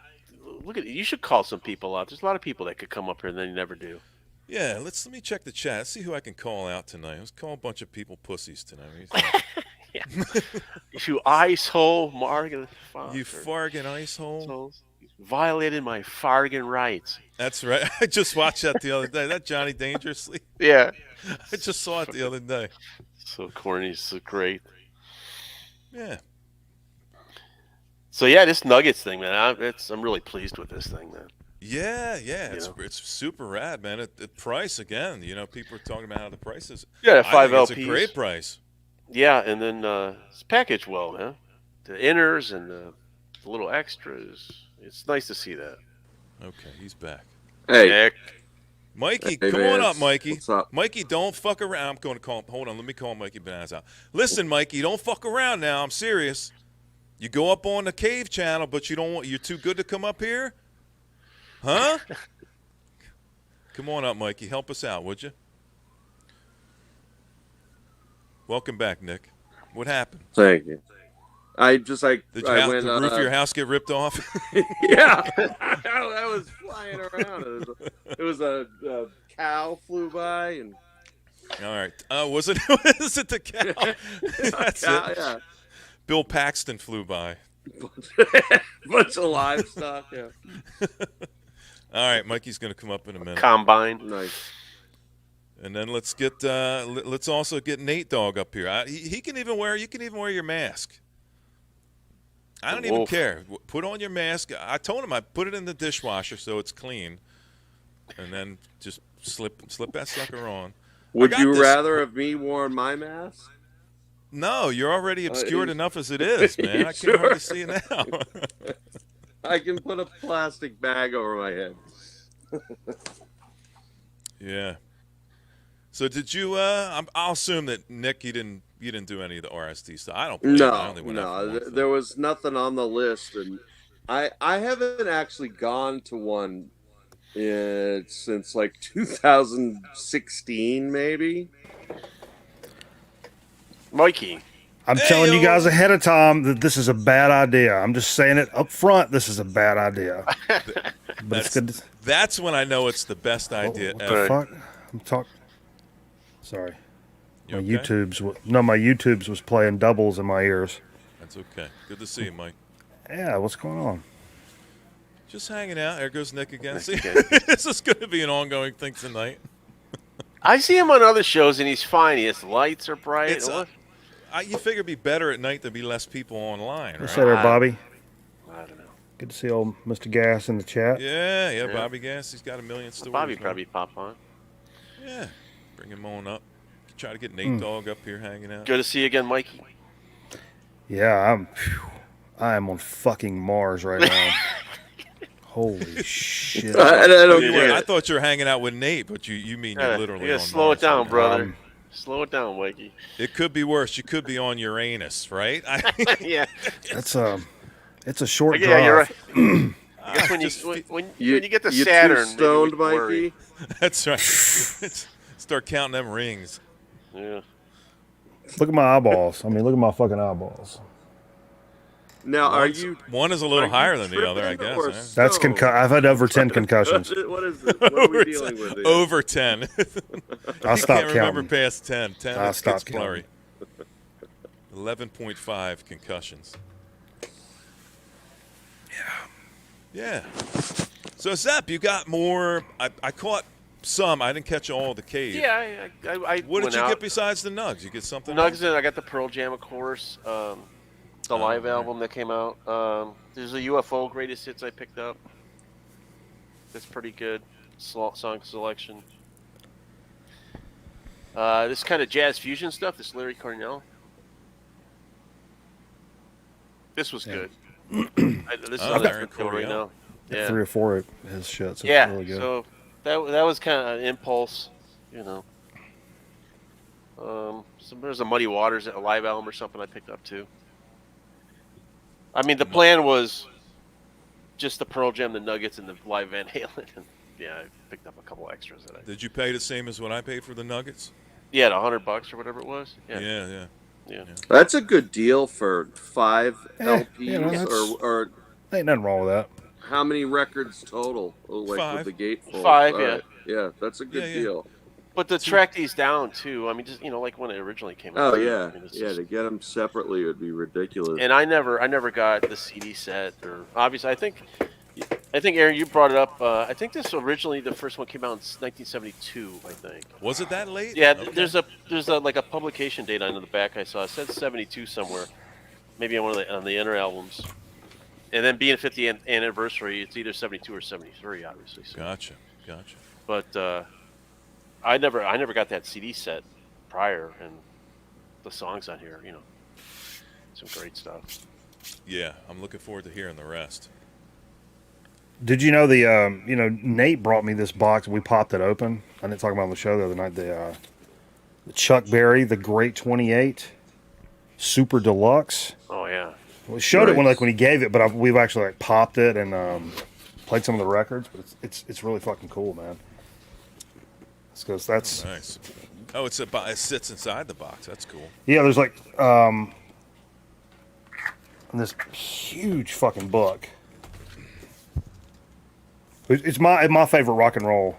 look at. You should call some people out. There's a lot of people that could come up here and then you never do. Yeah, let me check the chat. See who I can call out tonight. Let's call a bunch of people pussies tonight. Yeah. You icehole, Morgan. You fargan icehole. Violated my fargan rights. That's right. I just watched that the other day. That Johnny Dangerously. Yeah. I just saw it the other day. So corny, so great. Yeah. So yeah, this Nuggets thing, man. I'm really pleased with this thing, man. Yeah, it's super rad, man. The price again, you know, people are talking about how the price is. Yeah, 5 I think LPs. It's a great price. Yeah, and then it's packaged well, man. The inners and the little extras. It's nice to see that. Okay, he's back. Hey, Nick. Mikey, Hey, come man. on up, Mikey. What's up? Mikey, don't fuck around. I'm going to call him. Hold on, let me call Mikey Bananas out. Listen, Mikey, don't fuck around now. I'm serious. You go up on the cave channel, but you're too good to come up here? Huh? Come on up, Mikey. Help us out, would you? Welcome back, Nick. What happened? Thank you. I just like Did I the went, roof of your house get ripped off? Yeah, that was flying around. It was a cow flew by and. All right. Was it? Is it the cow? That's cow, it. Yeah. Bill Paxton flew by. Bunch of livestock. Yeah. All right, Mikey's going to come up in a minute. Combine. Nice. And then let's get let's also get Nate Dogg up here. He can even wear. You can even wear your mask. I don't even care. Put on your mask. I told him I put it in the dishwasher so it's clean, and then just slip that sucker on. Would you rather have me worn my mask? No, you're already obscured enough as it is, man. I Sure. can't hardly see you now. I can put a plastic bag over my head. Yeah. So did you? I'll assume that Nick, you didn't do any of the RST stuff. I don't. Believe it. I only went out for one thing. There was nothing on the list, and I haven't actually gone to one since like 2016, maybe. Mikey. I'm telling you guys ahead of time that this is a bad idea. I'm just saying it up front. This is a bad idea. But it's good. That's when I know it's the best idea What ever. the fuck? I'm talking. Sorry. You My okay? my YouTubes was playing doubles in my ears. That's okay. Good to see you, Mike. Yeah, what's going on? Just hanging out. There goes Nick again. See, this is going to be an ongoing thing tonight. I see him on other shows and he's fine. His lights are bright. You figure it'd be better at night. There'd be less people online, right? What's that there, Bobby? I don't know. Good to see old Mr. Gas in the chat. Yeah, Bobby Gas. He's got a million stories. Bobby man. probably pop on. Yeah, bring him on up. Try to get Nate Dogg up here hanging out. Good to see you again, Mikey. Yeah, I am on fucking Mars right now. Holy shit! I thought you were hanging out with Nate, but you mean you're literally you on gotta slow Mars it down, right now. brother. Slow it down, Mikey. It could be worse. You could be on Uranus, right? Yeah. It's a short Yeah, drive. you're right. I guess when you get to Saturn, too stoned, maybe we can worry. Mikey. That's right. Start counting them rings. Yeah. Look at my eyeballs. I mean, look at my fucking eyeballs. Now, are you? One is a little higher than the other, I guess. or eh? That's I've had over 10 concussions. What is this? What are we dealing with here? Over 10. I'll I stop can't remember counting. past 10. 10 I'll it stop gets blurry. 11.5 concussions. Yeah. So, Zep, you got more. I caught some. I didn't catch all the cave. Yeah, I What went did you out. get besides the Nugs? You get something Nugs, else? and I got the Pearl Jam, of course. The live album that came out. There's a UFO greatest hits I picked up. That's pretty good. Song selection. This kind of jazz fusion stuff. This Larry Cornell. This was good. This is on Larry the right now. Yeah. 3 or 4 of his shit. So Yeah. it's really good. So that was kind of an impulse, you know. So there's a Muddy Waters, a live album or something I picked up too. I mean, the plan was just the Pearl Jam, the Nuggets, and the live Van Halen. And yeah, I picked up a couple extras. Did you pay the same as what I paid for the Nuggets? Yeah, $100 or whatever it was. Yeah. That's a good deal for 5 LPs, you know, or ain't nothing wrong with that. how many records total? Like 5. with the gatefold? 5, All yeah. right. Yeah, that's a good deal. But to track these down too, I mean, just like when it originally came out. Oh yeah, I mean, it's yeah. just- To get them separately would be ridiculous. And I never got the CD set, or obviously I think Aaron, you brought it up. I think this originally the first one came out in 1972. I think. Was it that late? Yeah, Okay. there's a like a publication date on the back I saw. It said 72 somewhere, maybe on on the inner albums. And then being 50th anniversary, it's either 72 or 73, obviously. So. Gotcha. But I never got that CD set prior, and the songs on here, some great stuff. Yeah, I'm looking forward to hearing the rest. Did you know Nate brought me this box. We popped it open. I didn't talk about it on the show the other night. The Chuck Berry, the Great 28, Super Deluxe. Oh yeah. We showed it when he gave it, but we've actually popped it and played some of the records. But it's really fucking cool, man. Because that's nice. Oh, it sits inside the box. That's cool. Yeah, there's this huge fucking book. It's my favorite rock and roll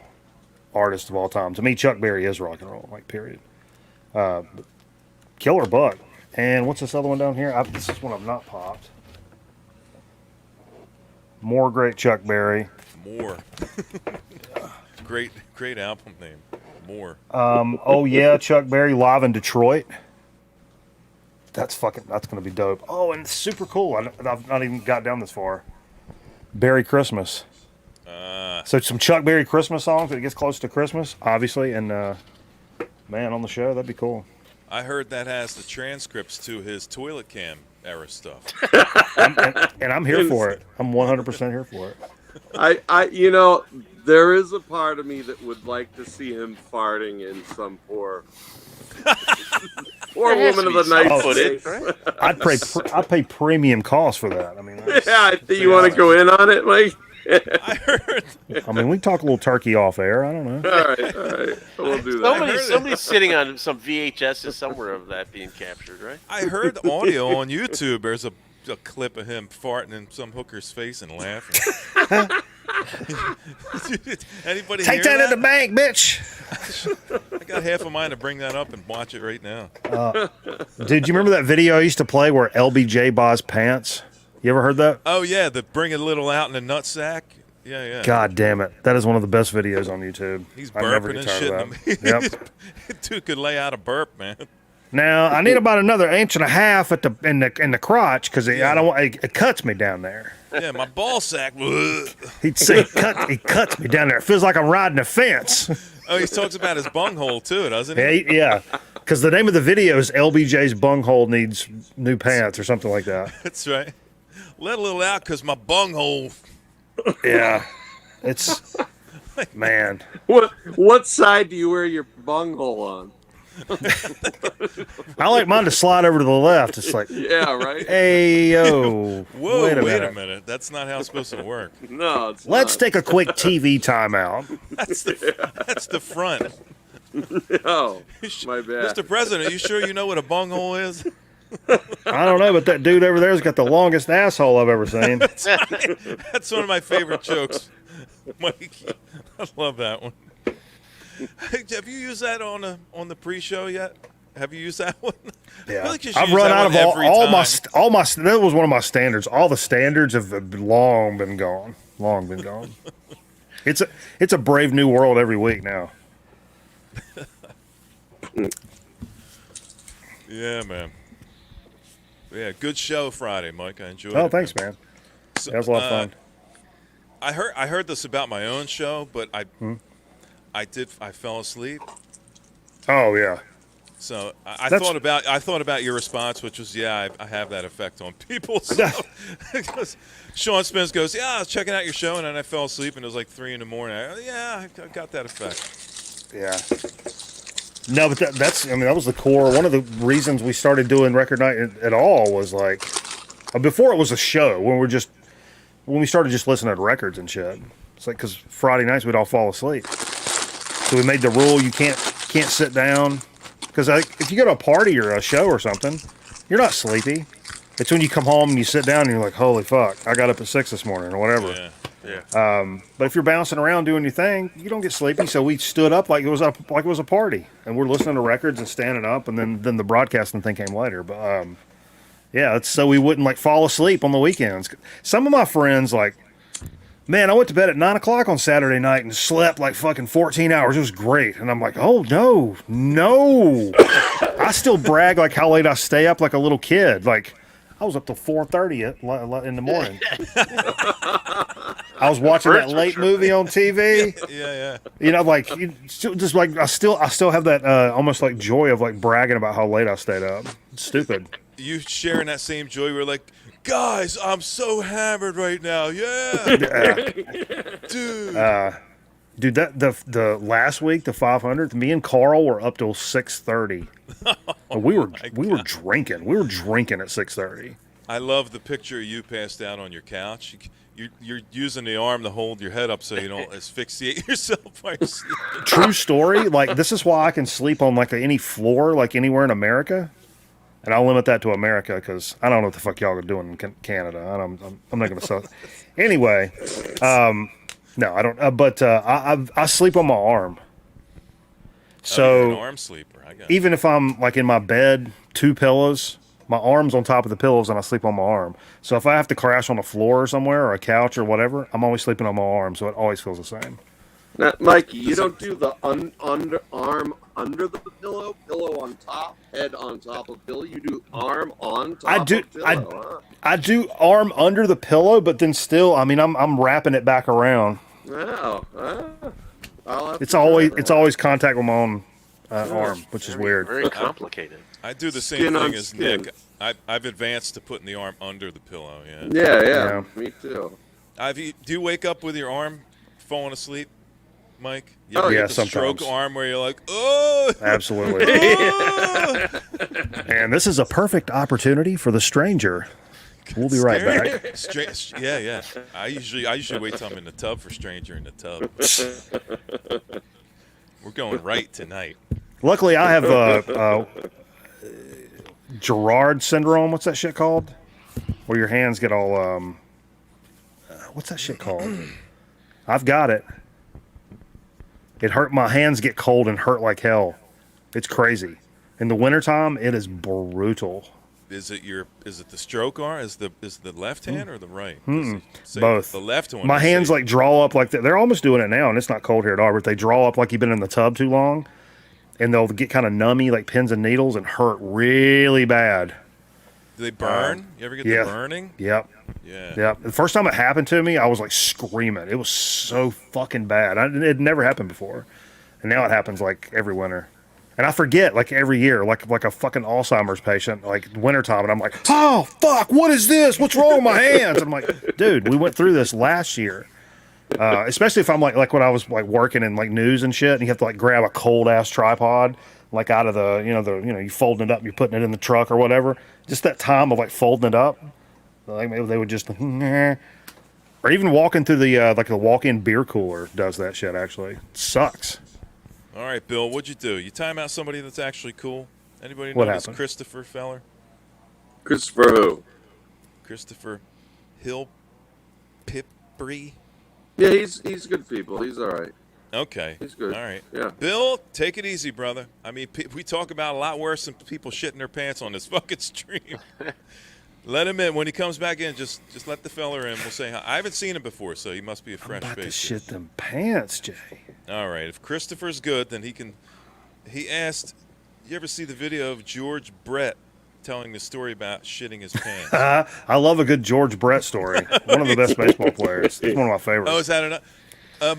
artist of all time. To me, Chuck Berry is rock and roll, period. Killer book. And what's this other one down here? This is one I've not popped. More great Chuck Berry. More. Great album name. More. Oh yeah, Chuck Berry live in Detroit. That's gonna be dope. Oh, and it's super cool. I've not even got down this far. Berry Christmas. So some Chuck Berry Christmas songs when it gets close to Christmas, obviously, and man, on the show, that'd be cool. I heard that has the transcripts to his toilet cam era stuff. and I'm here for it. I'm 100% here for it. I there is a part of me that would like to see him farting in some poor woman of the night footage. Right? I'd pay premium cost for that. I mean, yeah, you want to go in on it, Mike? I heard. I mean, we can talk a little turkey off air. I don't know. All right, we'll do that. Somebody's sitting on some VHSs somewhere of that being captured, right? I heard the audio on YouTube. There's a clip of him farting in some hooker's face and laughing. Anybody Take hear that to the bank, bitch. I got half of mine to bring that up and watch it right now. Dude, you remember that video I used to play where LBJ buys pants? You ever heard that? Oh yeah, the bring a little out in the nutsack. Yeah. God damn it. That is one of the best videos on YouTube. He's I never burping get and tired of shitting. that. Yep. Dude could lay out a burp, man. Now I need about another inch and a half in the crotch because I don't want it cuts me down there. Yeah, my ball sack. He'd say he cuts me down there. It feels like I'm riding a fence. Oh, he talks about his bunghole too, doesn't he? Yeah, because the name of the video is LBJ's bunghole needs new pants or something like that. That's right. Let a little out because my bunghole. Yeah, it's man. What side do you wear your bunghole on? I like mine to slide over to the left. It's like, yeah, right. Hey yo, Whoa, wait a minute. That's not how it's supposed to work. No, it's Let's not. take a quick TV timeout. That's the front. Oh, my bad. Mr. President, you sure you know what a bunghole is? I don't know, but that dude over there's got the longest asshole I've ever seen. That's one of my favorite jokes, Mike. I love that one. Have you used that on the pre-show yet? Have you used that one? Yeah, I feel like you should I've use run that out of one every all my time. That was one of my standards. All the standards have long been gone. Long been gone. It's a brave new world every week now. Yeah, man. Yeah, good show Friday, Mike. I enjoyed it. Oh, thanks, man. So, That was a lot of fun. I heard this about my own show, but I fell asleep. Oh yeah. So I thought about your response, which was, I have that effect on people. So, because Sean Spence goes, I was checking out your show, and then I fell asleep, and it was like 3 a.m. I got that effect. Yeah. No, but that was the core. One of the reasons we started doing Record Night at all was like, before it was a show, when we started just listening to records and shit. It's like, because Friday nights we'd all fall asleep. So we made the rule you can't sit down. Because if you go to a party or a show or something, you're not sleepy. It's when you come home and you sit down and you're like, holy fuck, I got up at 6 this morning or whatever. Yeah. But if you're bouncing around doing your thing, you don't get sleepy. So we stood up like it was a party, and we're listening to records and standing up, and then the broadcasting thing came later. But it's so we wouldn't like fall asleep on the weekends. Some of my friends like, man, I went to bed at 9 o'clock on Saturday night and slept like fucking 14 hours. It was great. And I'm like, oh no. I still brag like how late I stay up like a little kid. Like I was up till 4:30 in the morning. I was watching that late movie on TV. Yeah. You know, like just like I still have that almost like joy of like bragging about how late I stayed up. It's stupid. You sharing that same joy? We're like, guys, I'm so hammered right now. Yeah, dude. That the last week, the 500th, me and Carl were up till 6:30. We were drinking. We were drinking at 6:30. I love the picture you passed out on your couch. You're using the arm to hold your head up so you don't asphyxiate yourself while you're sleeping. True story. Like this is why I can sleep on like any floor, like anywhere in America. And I'll limit that to America because I don't know what the fuck y'all are doing in Canada. I'm not going to sell. Anyway, no, I don't. But I sleep on my arm. So you're an arm sleeper. I got even if I'm like in my bed, 2 pillows, my arm's on top of the pillows, and I sleep on my arm. So if I have to crash on the floor somewhere or a couch or whatever, I'm always sleeping on my arm, so it always feels the same. Now, Mikey, you don't do the arm under the pillow on top, head on top of pillow. You do arm on top of pillow. I do arm under the pillow, but then still, I mean, I'm wrapping it back around. Wow. It's always contact with my own arm, which is weird. Very complicated. I do the same thing as Nick. I've advanced to putting the arm under the pillow. Yeah. Me too. Do you wake up with your arm falling asleep, Mike? You Oh, ever yeah, get the sometimes. stroke arm where you're like, oh, Absolutely. And this is a perfect opportunity for the stranger. We'll be right back. Yeah. I usually wait till I'm in the tub for Stranger in the Tub. We're going right tonight. Luckily, I have Gerard syndrome. What's that shit called? Where your hands get all what's that shit called? I've got it. It hurt. My hands get cold and hurt like hell. It's crazy. In the wintertime, it is brutal. Is it the stroke arm? Is the left hand or the right? Both. The left one. My hands like draw up like that. They're almost doing it now, and it's not cold here at all. But they draw up like you've been in the tub too long, and they'll get kind of nummy, like pins and needles, and hurt really bad. Do they burn? You ever get the burning? Yep. Yeah. Yep. The first time it happened to me, I was like screaming. It was so fucking bad. It never happened before, and now it happens like every winter. And I forget, like every year, like a fucking Alzheimer's patient, like wintertime, and I'm like, oh fuck, what is this? What's wrong with my hands? And I'm like, dude, we went through this last year. Especially if I'm like when I was like working in like news and shit, and you have to like grab a cold ass tripod, like out of you folding it up, you're putting it in the truck or whatever. Just that time of like folding it up, like maybe they would just, or even walking through the like the walk-in beer cooler does that shit. Actually, it sucks. All right, Bill, what'd you do? You time out somebody that's actually cool? Anybody know What this happened? Christopher feller? Christopher who? Christopher Hill Pipri. Yeah, he's good people. He's all right. Okay. He's good. All right. Yeah. Bill, take it easy, brother. I mean, we talk about a lot worse than people shitting their pants on this fucking stream. Let him in. When he comes back in, just let the fella in. We'll say hi. I haven't seen him before, so he must be a fresh About to face. shit them pants, Jay. All right. If Christopher's good, then he can. He asked, you ever see the video of George Brett telling the story about shitting his pants? I love a good George Brett story. One of the best baseball players. He's one of my favorites. Oh, is that enough?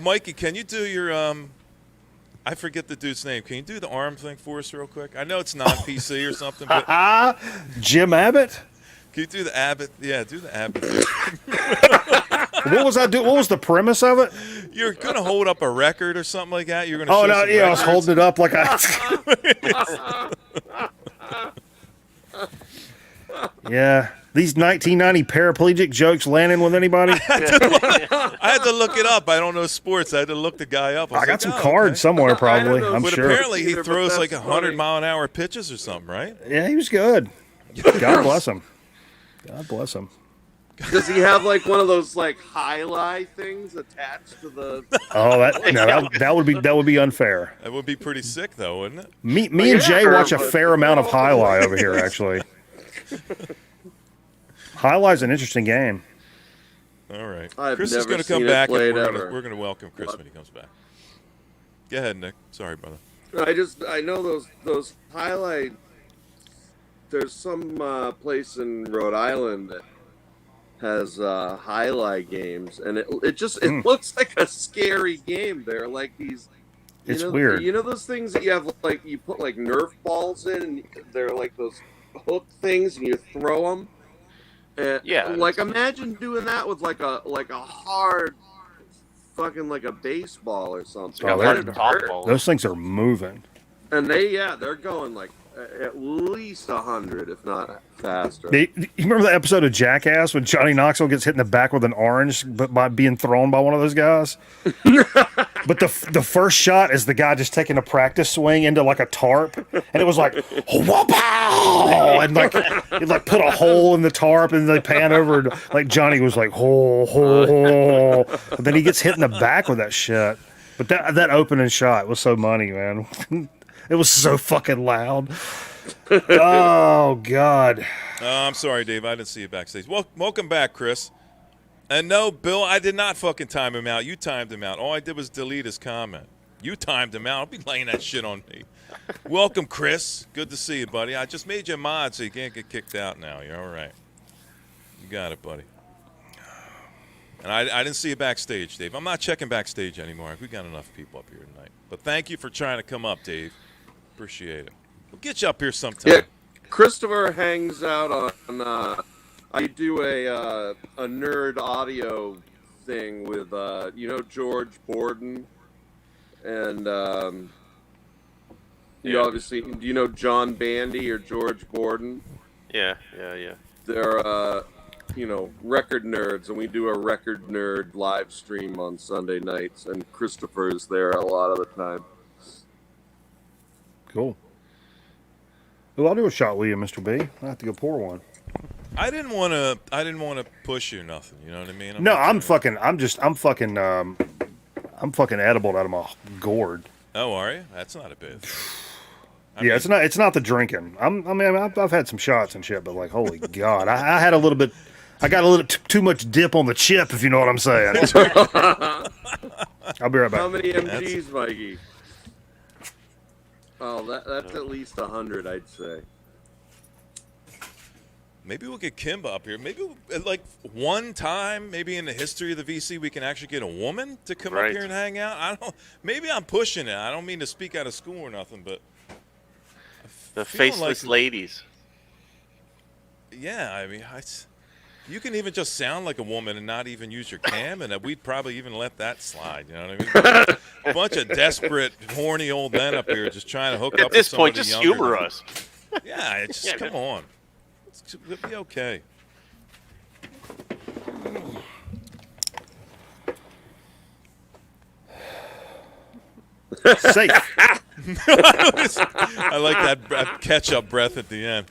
Mikey, can you do your I forget the dude's name. Can you do the arm thing for us real quick? I know it's non-PC or something, but Jim Abbott? Can you do the Abbott? Yeah, do the Abbott. What was I doing? What was the premise of it? You're gonna hold up a record or something like that. You're gonna. Oh show no! some Yeah, I was records? holding it up like Yeah, these 1990 paraplegic jokes landing with anybody? I had to look it up. I don't know sports. I had to look the guy up. I got some cards somewhere, probably. I'm but sure. apparently he throws like 100-mile-an-hour pitches or something, right? Yeah, he was good. God bless him. God bless him. Does he have like one of those like highlight things attached to the? Oh, that would be unfair. That would be pretty sick, though, wouldn't it? Me and Jay watch a fair amount of highlight over here, actually. Highlight's an interesting game. All right. I've Chris is never going to come seen it back, and played we're ever. going to welcome Chris when he comes back. Go ahead, Nick. Sorry, brother. I know those highlight. There's some place in Rhode Island that has highlight games, and it looks like a scary game. They're like these. It's weird. You know those things that you have like you put like Nerf balls in, and they're like those hook things, and you throw them. Yeah. Like imagine doing that with like a hard, fucking like a baseball or something. Oh, those things are moving. And they're going like at least 100, if not faster. You remember the episode of Jackass when Johnny Knoxville gets hit in the back with an orange, but by being thrown by one of those guys? But the first shot is the guy just taking a practice swing into like a tarp, and it was like whoop-pow! And like it like put a hole in the tarp, and they pan over, and like Johnny was like ho ho ho, and then he gets hit in the back with that shit. But that opening shot was so money, man. It was so fucking loud. Oh, God. I'm sorry, Dave. I didn't see you backstage. Welcome back, Chris. And no, Bill, I did not fucking time him out. You timed him out. All I did was delete his comment. You timed him out. Don't be laying that shit on me. Welcome, Chris. Good to see you, buddy. I just made you a mod so you can't get kicked out now. You're all right. You got it, buddy. And I didn't see you backstage, Dave. I'm not checking backstage anymore. We got enough people up here tonight. But thank you for trying to come up, Dave. Appreciate it. We'll get you up here sometime. Yeah, Christopher hangs out on. I do a nerd audio thing with George Borden, and you obviously do you know John Bandy or George Borden? Yeah. They're record nerds, and we do a record nerd live stream on Sunday nights, and Christopher's there a lot of the time. Cool. Well, I'll do a shot with you, Mr. B. I have to go pour one. I didn't want to push you or nothing. You know what I mean? I'm fucking edible out of my gourd. Oh, are you? That's not a bit. It's not the drinking. I've had some shots and shit, but like, holy God, I had a little bit. I got a little too much dip on the chip, if you know what I'm saying. I'll be right back. How many MGs, Mikey? Oh, that's at least 100, I'd say. Maybe we'll get Kimba up here. Maybe like one time, maybe in the history of the VC, we can actually get a woman to come up here and hang out. Maybe I'm pushing it. I don't mean to speak out of school or nothing, but the faceless ladies. Yeah, I mean, you can even just sound like a woman and not even use your cam, and we'd probably even let that slide. You know what I mean? A bunch of desperate, horny old men up here just trying to hook up. At this with point, somebody just younger humor than- us. Yeah, it's just come on. It'll be okay. Safe. I like that catch-up breath at the end.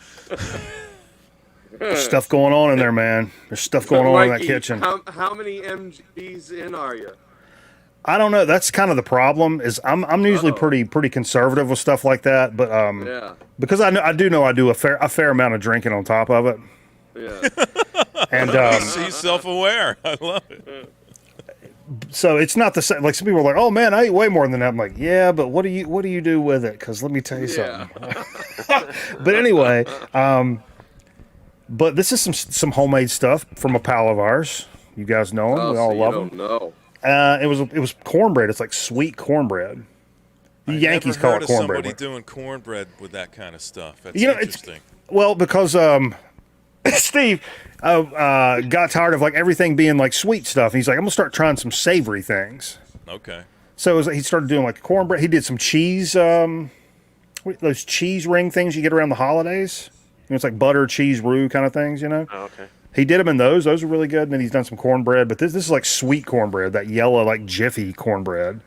There's stuff going on in there, man. There's stuff going on in that Mikey, kitchen. How many MGs in are you? I don't know. That's kind of the problem. Is I'm usually pretty conservative with stuff like that, but Yeah. because I do a fair amount of drinking on top of it. Yeah. And he's self-aware. I love it. So it's not the same. Like some people are like, "Oh man, I eat way more than that." I'm like, "Yeah, but what do you do with it?" Because let me tell you something. But anyway, but this is some homemade stuff from a pal of ours. You guys know him. We all love him. No. It was cornbread. It's like sweet cornbread. The Yankees call it cornbread. Somebody doing cornbread with that kind of stuff. That's It's, interesting. well, because Steve got tired of like everything being like sweet stuff. And he's like, I'm gonna start trying some savory things. Okay. So he started doing like cornbread. He did some cheese, those cheese ring things you get around the holidays. It's like butter, cheese, roux kind of things, Oh, okay. He did them in those. Those were really good. And then he's done some cornbread. But this is like sweet cornbread, that yellow like Jiffy cornbread.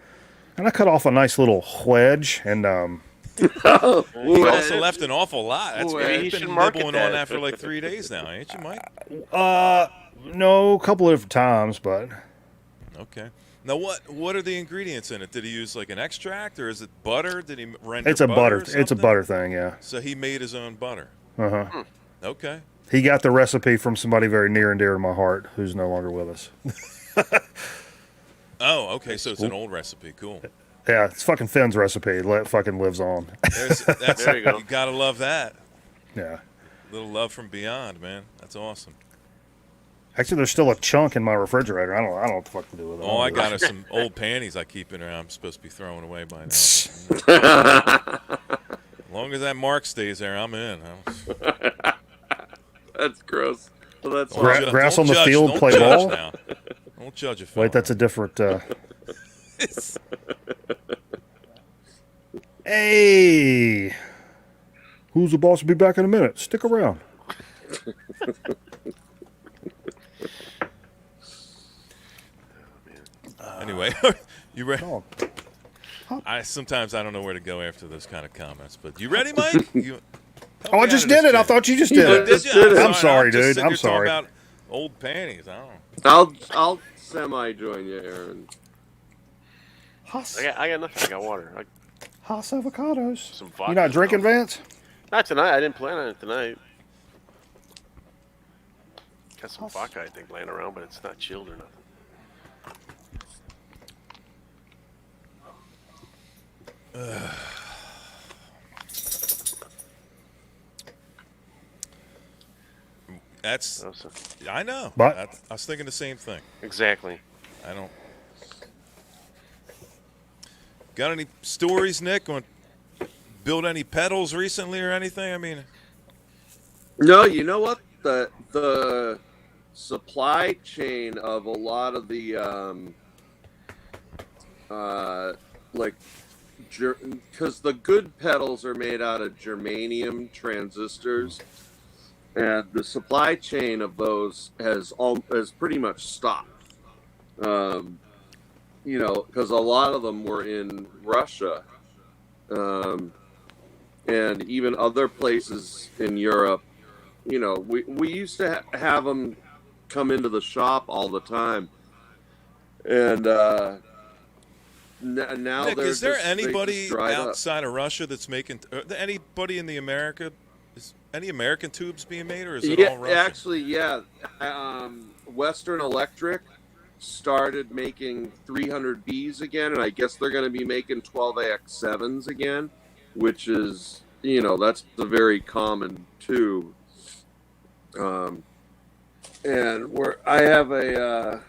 And I cut off a nice little wedge and He also left an awful lot. That's Maybe you've he been should market nibbling on that. that for like 3 days now, ain't you, Mike? No, a couple of different times, but Okay. Now, what are the ingredients in it? Did he use like an extract, or is it butter? Did he render it's a butter. or It's a something? butter thing, yeah. So he made his own butter. Okay. He got the recipe from somebody very near and dear to my heart, who's no longer with us. Oh, okay. So it's an old recipe. Cool. Yeah, it's fucking Finn's recipe. It fucking lives on. There you go. You gotta love that. Yeah. Little love from beyond, man. That's awesome. Actually, there's still a chunk in my refrigerator. I don't know what the fuck to do with it. Oh, I got her some old panties I keep in there. I'm supposed to be throwing away by now. As long as that mark stays there, I'm in. That's gross. Well, that's grass on the judge. field, Don't play judge ball. now. Don't judge a fella. Wait, that's a different. Hey, who's the boss? Will be back in a minute. Stick around. Anyway, you ready? Sometimes I don't know where to go after those kind of comments, but you ready, Mike? I just did it. I thought you just did it. Just did it. I'm sorry, dude. I'm sorry. About old panties. I don't know. I'll semi join you, Aaron. I got nothing. I got water. Haas avocados. Some vodka. You not drinking, Vance? Not tonight. I didn't plan on it tonight. Got some vodka, I think, laying around, but it's not chilled or nothing. That's. I know. But I was thinking the same thing. Exactly. I don't. Got any stories, Nick? Want to build any pedals recently or anything? I mean. No, you know what? The supply chain of a lot of the because the good pedals are made out of germanium transistors, and the supply chain of those has pretty much stopped. You know, because a lot of them were in Russia, and even other places in Europe. You know, we used to have them come into the shop all the time, and now Nick, is there anybody dried up. outside of Russia that's making anybody in the America? Is any American tubes being made, or is it all Russian? Actually, yeah. Western Electric started making 300Bs again, and I guess they're going to be making 12AX7s again, which is, you know, that's a very common tube. And I have a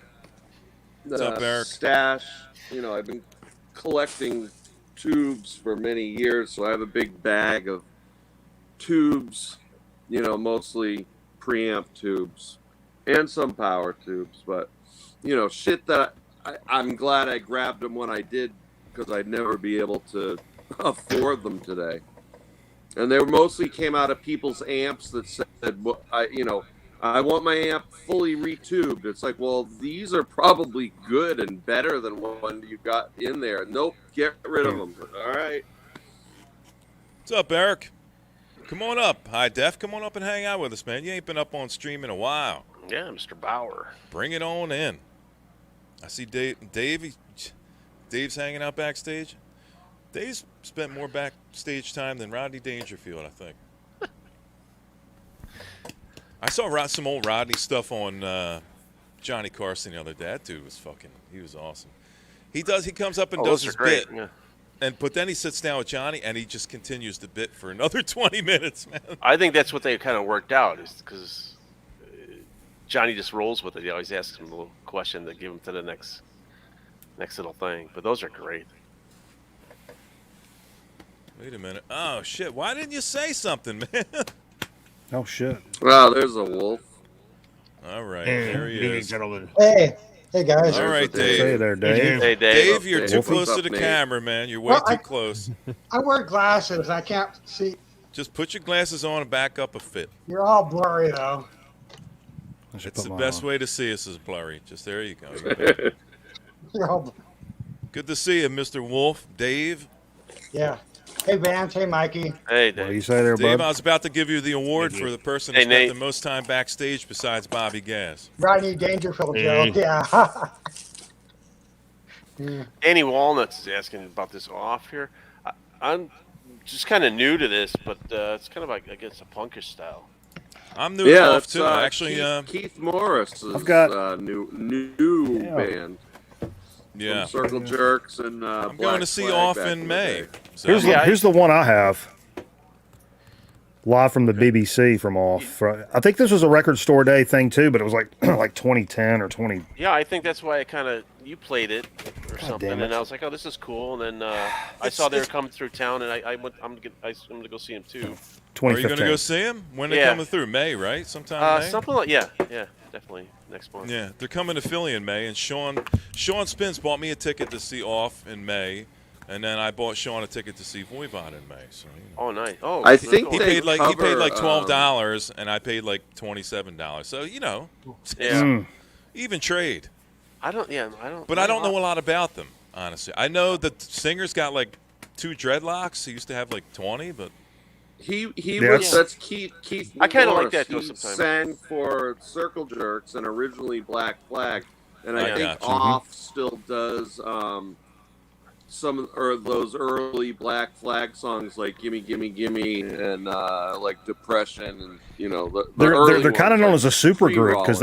What's up, Eric? stash. You know, I've been collecting tubes for many years, so I have a big bag of tubes, you know, mostly preamp tubes and some power tubes, but, you know, shit that I'm glad I grabbed them when I did, because I'd never be able to afford them today. And they mostly came out of people's amps that said, well, I want my amp fully retubed. It's like, well, these are probably good and better than one you got in there. Nope, get rid of them. All right. What's up, Eric? Come on up. Hi, Def. Come on up and hang out with us, man. You ain't been up on stream in a while. Yeah, Mr. Bauer. Bring it on in. I see Dave. Dave's hanging out backstage. Dave's spent more backstage time than Rodney Dangerfield, I think. I saw some old Rodney stuff on Johnny Carson the other day. That dude was he was awesome. He comes up and does his bit. Yeah. But then he sits down with Johnny, and he just continues the bit for another 20 minutes, man. I think that's what they kind of worked out, is because Johnny just rolls with it. He always asks him a little question to give him to the next little thing. But those are great. Wait a minute. Oh, shit. Why didn't you say something, man? Oh, shit. Wow, there's a wolf. All right. There he is. Gentlemen. Hey guys. All right, Dave. Hey there, Dave. Hey, Dave. Dave, you're too close to the camera, man. You're way too close. I wear glasses. I can't see. Just put your glasses on and back up a fit. You're all blurry though. It's the best way to see us is blurry. Just there you go. You're all. Good to see you, Mr. Wolf. Dave. Yeah. Hey, Vance. Hey, Mikey. Hey, Dave. What do you say there, Dave, bud? I was about to give you the award for the person who Hey, spent Nate. the most time backstage besides Bobby Gass. Rodney Dangerfield joke. Yeah. Annie Walnuts is asking about this off here. I'm just kind of new to this, but it's kind of like, I guess, a punkish style. I'm new to off that's, too. Actually, Keith Morris is I've got new band. Yeah. From Circle Jerks and I'm Black going to see Flag Off back in the May. day. So. Here's the one I have. Live from the BBC from Off. I think this was a record store day thing too, but it was like 2010 or 20. Yeah, I think that's why you played it or something, damn it. and I was like, oh, this is cool. And then I saw they were coming through town, and I'm going to go see them too. Are you going to go see them? When they coming through? May, right? Sometime May? Something like, yeah, definitely next month. Yeah, they're coming to Philly in May, and Sean Spence bought me a ticket to see Off in May, and then I bought Sean a ticket to see Voivod in May. So, Oh, nice. Oh, I think he they paid like cover, $12, and I paid like $27. So Yeah. even trade. I don't. But I don't know a lot about them, honestly. I know the singer's got like 2 dreadlocks. He used to have like 20, but That's Keith. I kind of like Morris. that though He sometimes. sang for Circle Jerks and originally Black Flag, and I think gotcha. Off still does some or those early Black Flag songs like "Gimme Gimme Gimme" and like "Depression" and They're kind of known as a super group because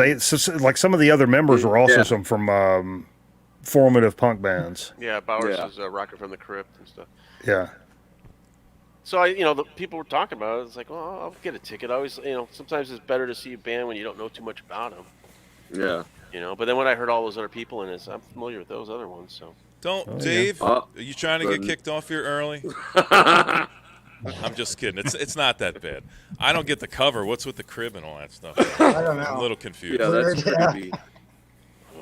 like some of the other members were also some from formative punk bands. Yeah, Bowers is Rocket from the Crypt and stuff. Yeah. So the people were talking about it. It's like, well, I'll get a ticket. I always, sometimes it's better to see a band when you don't know too much about them. Yeah. But then when I heard all those other people in it, I'm familiar with those other ones. So. Dave, are you trying to get kicked off here early? I'm just kidding. It's not that bad. I don't get the cover. What's with the crib and all that stuff? I don't know. I'm a little confused. Yeah, that's creepy.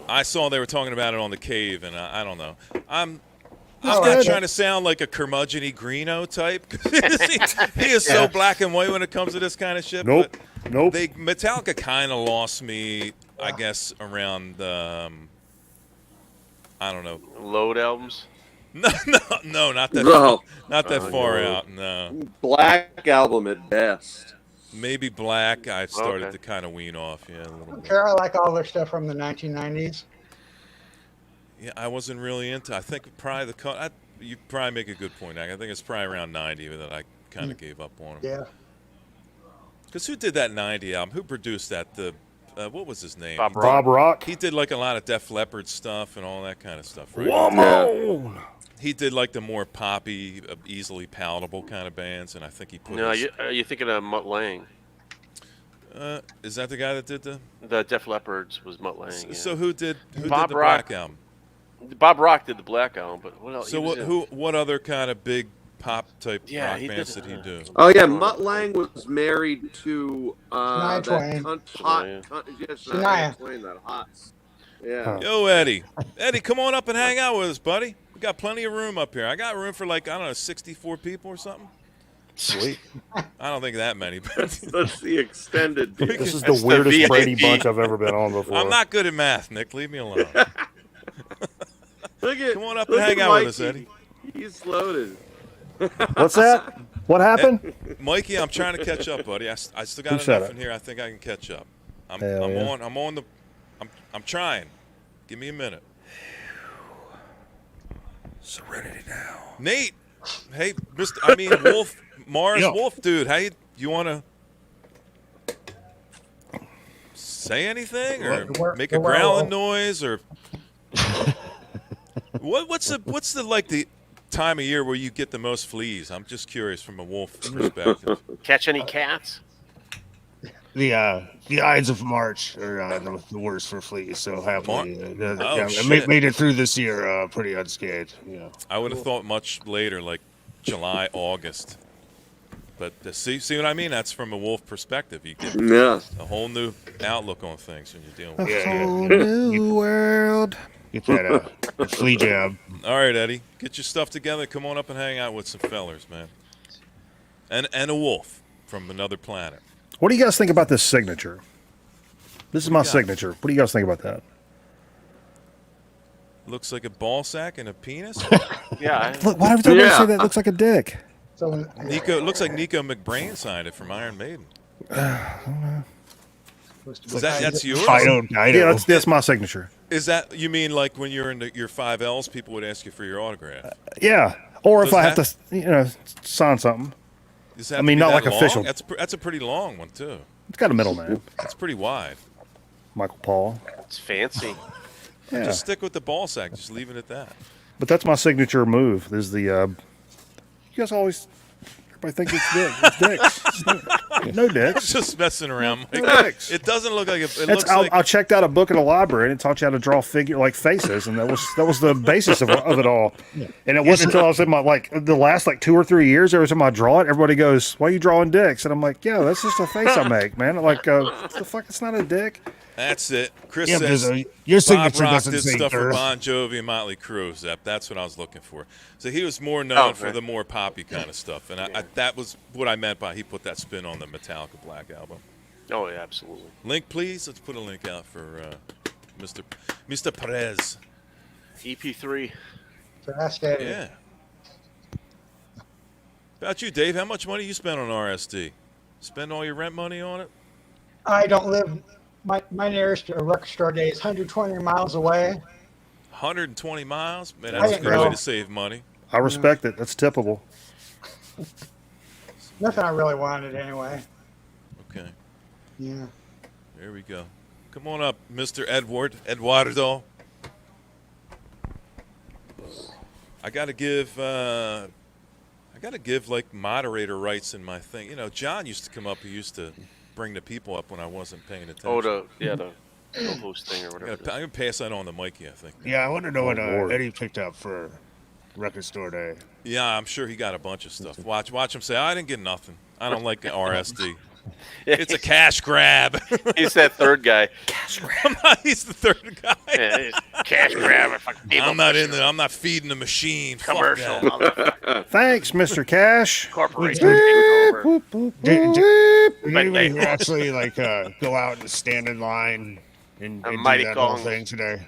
I saw they were talking about it on the Cave, and I don't know. I'm not trying to sound like a curmudgeon-y Greeno type. he is so black and white when it comes to this kind of shit. Nope. Metallica kind of lost me, I guess, around I don't know. Load albums? No, not that. No. Not that far out. No. Black Album at best. Maybe Black. I started to kind of wean off. Yeah, a little bit. I like all their stuff from the 1990s. Yeah, I wasn't really into. I think probably you probably make a good point. I think it's probably around 90 that I kind of gave up on them. Yeah. Because who did that 90 album? Who produced that? What was his name? Bob Rock. He did like a lot of Def Leppard stuff and all that kind of stuff, right? Whoa. He did like the more poppy, easily palatable kind of bands, and I think he put. No, are you thinking of Mutt Lange? Is that the guy that did the Def Leppards was Mutt Lange? So who did the Rock, Black album? Bob Rock did the Black album, but what else? So what other kind of big pop type rock bands did he do? Oh yeah, Mutt Lange was married to Shania Twain. Shania Twain, that hot. Yeah. Yo, Eddie, come on up and hang out with us, buddy. We got plenty of room up here. I got room for 64 people or something. Sweet. I don't think that many. But that's the extended deal. This is the weirdest Brady Bunch I've ever been on before. I'm not good at math, Nick. Leave me alone. Come on up and look hang at out Mikey. with us, Eddie. He's loaded. What's that? What happened? Mikey, I'm trying to catch up, buddy. I still got enough in here. I think I can catch up. I'm trying. Give me a minute. Serenity now. Nate, hey, Wolf, Mars Yeah. Wolf, dude, you want to say anything or make a growling noise or what's the like the time of year where you get the most fleas? I'm just curious from a wolf perspective. Catch any cats? The Ides of March are the worst for fleas. So happily, I made it through this year pretty unscathed. Yeah. I would have thought much later, like July, August. But see what I mean? That's from a wolf perspective. You get a whole new outlook on things when you're dealing with A whole new world. Get that flea jab. All right, Eddie, get your stuff together. Come on up and hang out with some fellers, man. And a wolf from another planet. What do you guys think about this signature? This is my signature. What do you guys think about that? Looks like a ball sack and a penis. Yeah. Look, why did everybody say that? Looks like a dick. So Nico, it looks like Nico McBrain signed it from Iron Maiden. That's yours? I don't. Yeah, that's my signature. Is that, you mean like when you're in your 5Ls, people would ask you for your autograph? Yeah, or if I have to, sign something. Does that I mean, not that like long? official. That's a pretty long one too. It's got a middle name. It's pretty wide. Michael Paul. It's fancy. Yeah. Just stick with the ball sack. Just leave it at that. But that's my signature move. Is the you guys always everybody think it's dicks. No dicks. Just messing around, Mike. No dicks. It doesn't look like it looks like. I checked out a book in a library and it taught you how to draw faces, and that was the basis of it all. And it wasn't until I was in my the last 2 or 3 years every time I draw it, everybody goes, "Why are you drawing dicks?" And I'm like, "Yeah, that's just a face I make, man." Like, what the fuck? It's not a dick. That's it. Chris Yeah, says your Bob signature Rock doesn't did say stuff for girth. Bon Jovi and Motley Crue. Zep. That's what I was looking for. So he was more known for the more poppy kind of stuff, and I that was what I meant by he put that spin on the Metallica Black Album. Oh yeah, absolutely. Link, please. Let's put a link out for Mr. Perez. EP3. Yeah. About you, Dave? How much money you spent on RSD? Spend all your rent money on it? I don't live. My nearest record store day is 120 miles away. 120 miles? Man, that's a good way to save money. I respect it. That's tippable. Nothing I really wanted anyway. Okay. Yeah. There we go. Come on up, Mr. Eduardo. I gotta give like moderator rights in my thing. You know, John used to come up. He used to bring the people up when I wasn't paying attention. Oh, the host thing or whatever. I'm gonna pass that on to Mikey, I think. Yeah, I want to know what Eddie picked up for Record Store Day. Yeah, I'm sure he got a bunch of stuff. Watch him say, I didn't get nothing. I don't like the RSD. It's a cash grab. He's that third guy. Cash grab. He's the third guy. Yeah, he's cash grab. I'm not in there. I'm not feeding the machine. Commercial. Thanks, Mr. Cash. Corporation taking over. Did anybody actually go out and stand in line and do Mighty that whole Kong. thing today?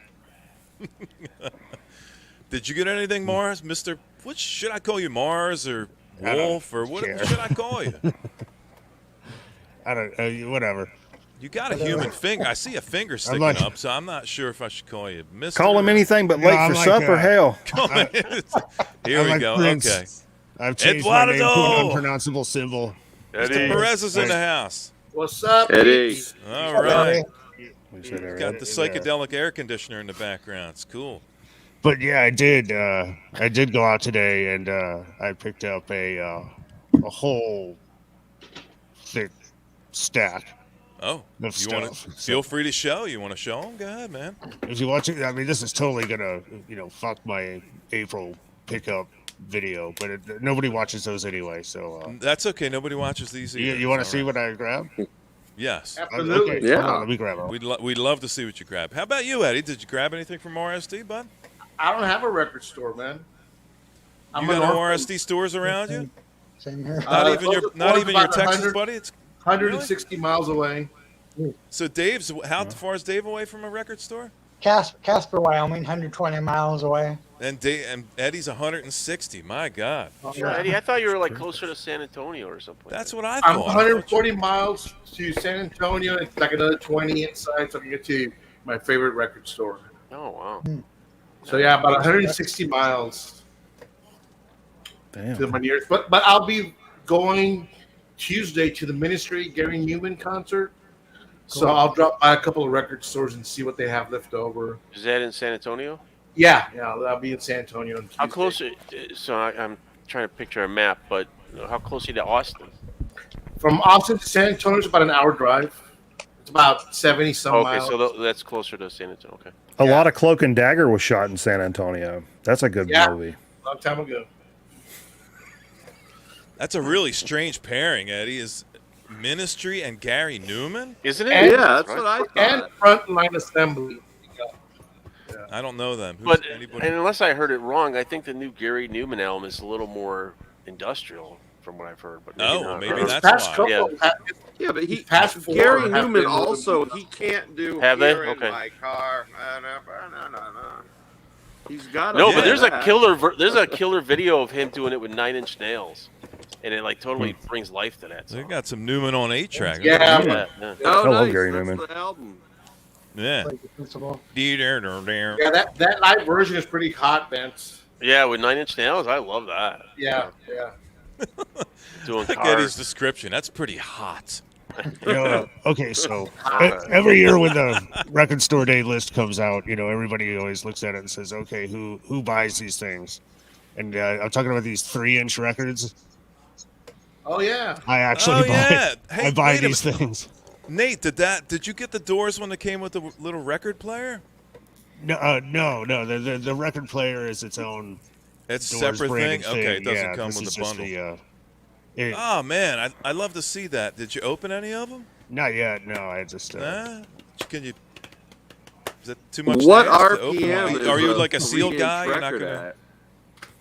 Did you get anything, Mars? Mr. What should I call you, Mars or Wolf or what should I call you? I don't whatever. You got a human finger. I see a finger sticking up, so I'm not sure if I should call you Mr. Call him anything but late for supper. Hell. Here we go. Prince. Okay. I've changed my name to an unpronounceable symbol. Mr. Perez is in the house. What's up, Eddie? All right. Got the psychedelic air conditioner in the background. It's cool. But yeah, I did go out today and I picked up a whole thick stack. Oh, you want to feel free to show? You want to show them? Go ahead, man. If you watch it, I mean, this is totally gonna fuck my April pickup video, but nobody watches those anyway, so that's okay. Nobody watches these either. You want to see what I grabbed? Yes. Absolutely. Okay, hold on, let me grab them. We'd love to see what you grab. How about you, Eddie? Did you grab anything from RSD, bud? I don't have a record store, man. You got no RSD stores around you? Same here. Not even your Texas 100, buddy. It's 160 miles away. So Dave's how far is Dave away from a record store? Casper, Wyoming, 120 miles away. And Eddie's 160. My God. Sure, Eddie, I thought you were closer to San Antonio or something. That's what I I'm thought. 140 miles to San Antonio. It's like another 20 inside, so I can get to my favorite record store. Oh wow. So yeah, about 160 miles. to my nearest. But I'll be going Tuesday to the Ministry Gary Newman concert. So I'll drop by a couple of record stores and see what they have left over. Is that in San Antonio? Yeah, I'll be in San Antonio on Tuesday. How close? So I'm trying to picture a map, but how close are you to Austin? From Austin to San Antonio is about an hour drive. It's about 70 some miles. Okay, so that's closer to San Antonio. Okay. A lot of Cloak and Dagger was shot in San Antonio. That's a good movie. Long time ago. That's a really strange pairing, Eddie. Is Ministry and Gary Newman? Isn't it? And, that's what I thought. And Frontline Assembly. I don't know them. But and unless I heard it wrong, I think the new Gary Newman album is a little more industrial, from what I've heard. But maybe that's why. Yeah, but past Gary Newman also he can't do Have they? Here in Okay. My car. He's got no, but there's a killer video of him doing it with 9 Inch Nails, and it like totally brings life to that. They got some Newman on 8-track. Yeah. Oh, I love nice. Gary That's Newman. the album. Yeah. Yeah, that live version is pretty hot, Vince. Yeah, with 9 Inch Nails, I love that. Yeah. Doing Look at his description. That's pretty hot. Okay, so every year when the record store day list comes out, everybody always looks at it and says, okay, who buys these things? And I'm talking about these 3-inch records. Oh yeah. I actually buy. Hey, I buy wait a these minute. things. Nate, did you get the Doors one that came with the little record player? No. The record player is its own. It's a Doors separate thing? branded Okay, it doesn't Yeah, come this with is the just bundle. It- Oh man, I love to see that. Did you open any of them? Not yet. No, I just. Can you? Is that too much? What to ask to open RPM one? is Are you a like a sealed 3-inch guy? You're not record gonna. at?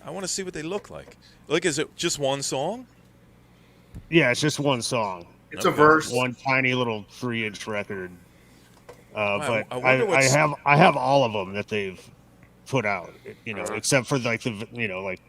I want to see what they look like. Like, is it just one song? Yeah, it's just one song. It's a verse. One tiny little 3-inch record. But I wonder what's- I have all of them that they've put out. Except for like like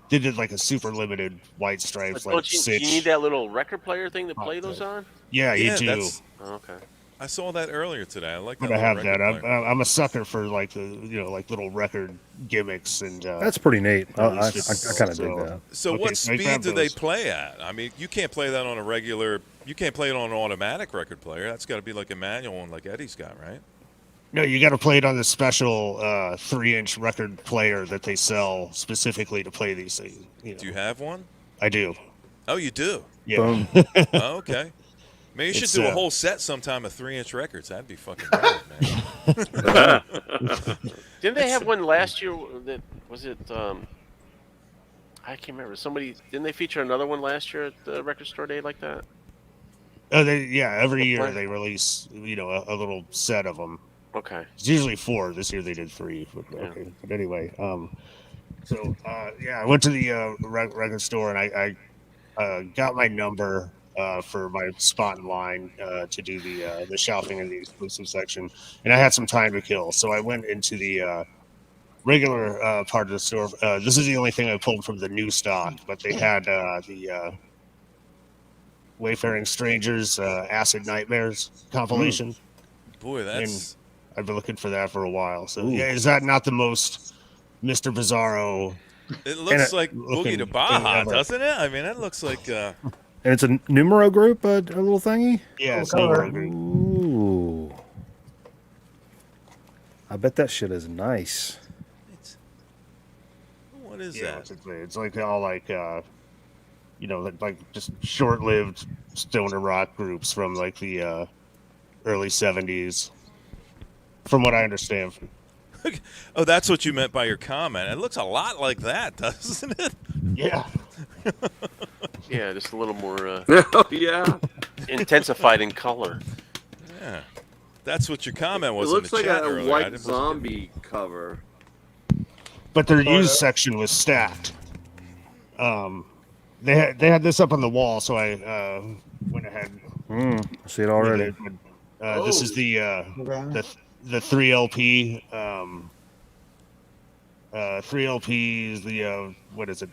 they did like a super limited White Stripes like Don't you, do you need that little record player thing to play those on? Yeah, you do. Oh, okay. I saw that earlier today. I like that. But I little have record that. player. I'm a sucker for like the like little record gimmicks and. That's pretty neat. I it's kind of just- dig that. So Okay, what so I speed grabbed do they those. play at? I mean, you can't play that on a regular. You can't play it on an automatic record player. That's got to be like a manual one, like Eddie's got, right? No, you got to play it on the special 3-inch record player that they sell specifically to play these things. Do you have one? I do. Oh, you do. Yeah. Boom. Oh, okay. Maybe you should It's, do a whole set sometime of 3-inch records. That'd be fucking rad, man. Didn't they have one last year? That was it. I can't remember. Didn't they feature another one last year at the record store day like that? Every year plan? they release a little set of them. Okay. It's usually 4. This year they did 3. But anyway, I went to the record store and I got my number for my spot in line to do the shopping in the exclusive section, and I had some time to kill, so I went into the regular part of the store. This is the only thing I pulled from the new stock, but they had the Wayfaring Strangers Acid Nightmares compilation. Boy, that's. I've been looking for that for a while. So, Ooh. is that not the most Mr. Bizarro? It looks like looking Boogie to thing Baja, ever? doesn't it? I mean, that looks like. And it's a numero group, a little thingy. Yeah, it's Cool color. numero group. Ooh. I bet that shit is nice. What is Yeah, that? it's like all like like just short-lived stoner rock groups from like the early 70s. From what I understand. Oh, that's what you meant by your comment. It looks a lot like that, doesn't it? Yeah. Yeah, just a little more Oh yeah. intensified in color. Yeah. That's what your comment was It looks in like the chat a earlier. I white didn't- zombie cover. But their used section was stacked. They had this up on the wall, so I went ahead. I see it already. This is the 3LP. 3LP is the what is it?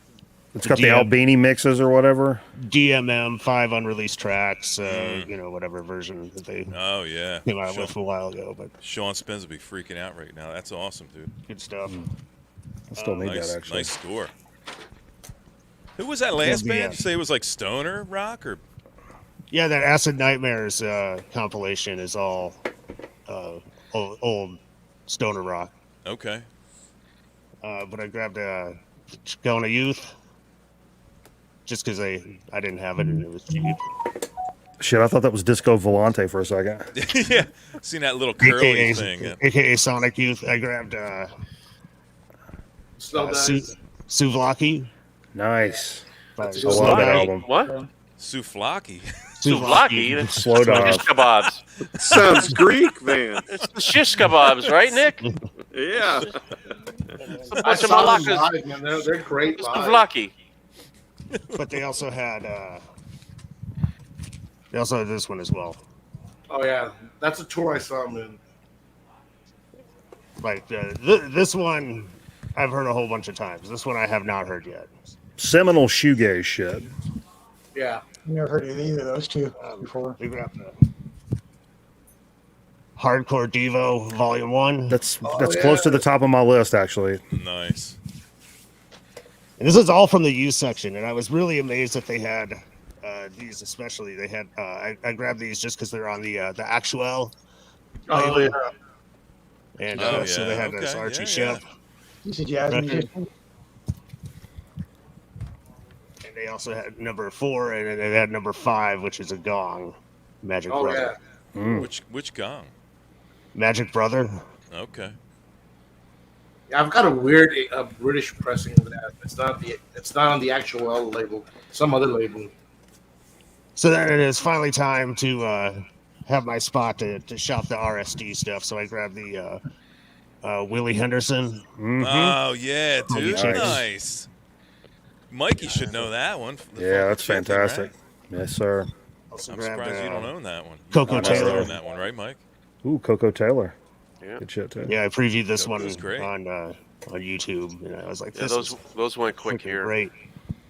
It's got the Albini mixes or whatever. DMM 5 unreleased tracks. Whatever version that they Oh yeah. came out with a while ago. But Sean Spence will be freaking out right now. That's awesome, dude. good stuff. I still need nice, that actually. Nice score. Who was that last band? You say it was like stoner rock or? Yeah, that Acid Nightmares compilation is all old stoner rock. Okay. But I grabbed Chicona Youth just because I didn't have it and it was cheap. Shit, I thought that was Disco Volante for a second. Yeah, seen that little curly AKA, thing. Yeah. AKA Sonic Youth. I grabbed Souvlaki. Nice. I That's love that album. What? Souvlaki. Souvlaki. Slow dog. Shish kebabs. Sounds Greek, man. It's the shish kebabs, right, Nick? Yeah. It's a I bunch of saw them malakas. live, man. They're great. live. Souvlaki. But they also had this one as well. Oh yeah, that's a tour I saw them in. Like this one, I've heard a whole bunch of times. This one I have not heard yet. Seminal shoegaze shit. Yeah. I've never heard of either of those two before. We grabbed the Hardcore Devo Volume 1. That's close to the top of my list, actually. Nice. And this is all from the youth section, and I was really amazed that they had these, especially. They had I grabbed these just because they're on the Actuel. Oh label. yeah. And Oh, so yeah, they had this okay, Archie yeah, Shep. He's a jazz record. musician. And they also had number 4, and then they had number 5, which is a gong. Magic Oh Brother. yeah. Which gong? Magic Brother. Okay. Yeah, I've got a weird British pressing of that. It's not on the actual label. Some other label. So then it is finally time to have my spot to shop the RSD stuff. So I grabbed the Willie Henderson. Oh yeah, dude, Nice. nice. Mikey should know that one. Yeah, that's fantastic. Yes, sir. Also I'm grabbed, surprised you don't own that one. Coco You must Taylor. own that one, right, Mike? Ooh, Coco Taylor. Yeah. Good shit, too. Yeah, I previewed this Coco's one great. on YouTube, and I was like, Yeah, "This is those went quick freaking here. great."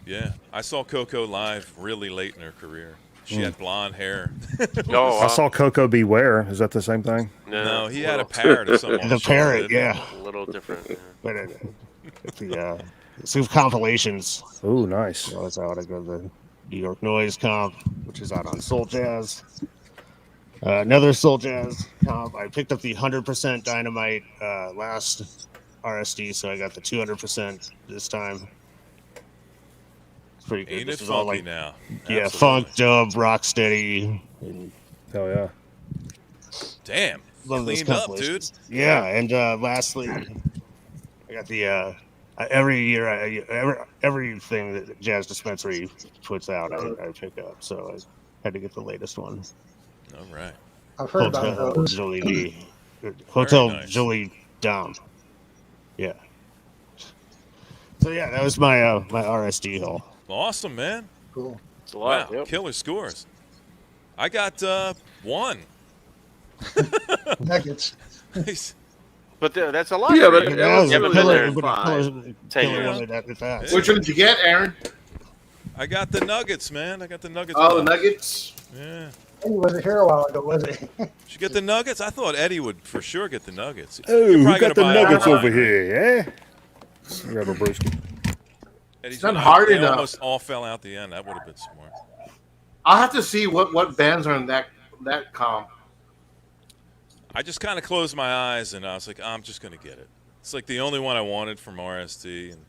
Yeah, I saw Coco live really late in her career. She had blonde hair. Oh, I saw Coco Beware. Is that the same thing? No, he had a parrot or something. on The his shoulder, parrot, didn't he? yeah. a little different. Yeah. But the some compilations. Ooh, nice. So it's out. I got the New York Noise comp, which is out on Soul Jazz. Another Soul Jazz comp. I picked up the 100% Dynamite last RSD, so I got the 200% this time. It's pretty good. Ain't This it is all funky like, now? yeah, Absolutely. funk, dub, rock steady. And Hell yeah. Damn, love those cleaned up, dude. compilations. Yeah, and lastly, I got the every year everything that Jazz Dispensary puts out, I pick up. So I had to get the latest one. All right. I've heard about Hotel those. Jolie, Hotel nice. Jolie Dom. Yeah. So yeah, that was my my RSD haul. Awesome, man. Cool. It's a lot. Wow, Yep. killer scores. I got one. Nuggets. Nice. But that's a lot. Yeah, right? but Yeah, that was Yeah, a but killer, they're- killer Yeah. one at that. Which one did you get, Aaron? I got the Nuggets, man. I got the Nuggets. Oh, the box. Nuggets. Yeah. He wasn't here a while ago, was he? Did you get the Nuggets? I thought Eddie would for sure get the Nuggets. Oh, You're who probably got the gonna buy Nuggets online, over right? here, yeah? Grab a brewski. Eddie's It's not gonna- hard they enough. Almost all fell out the end. That would have been smart. I'll have to see what bands are in that comp. I just kind of closed my eyes and I was like, I'm just going to get it. It's like the only one I wanted from RSD. And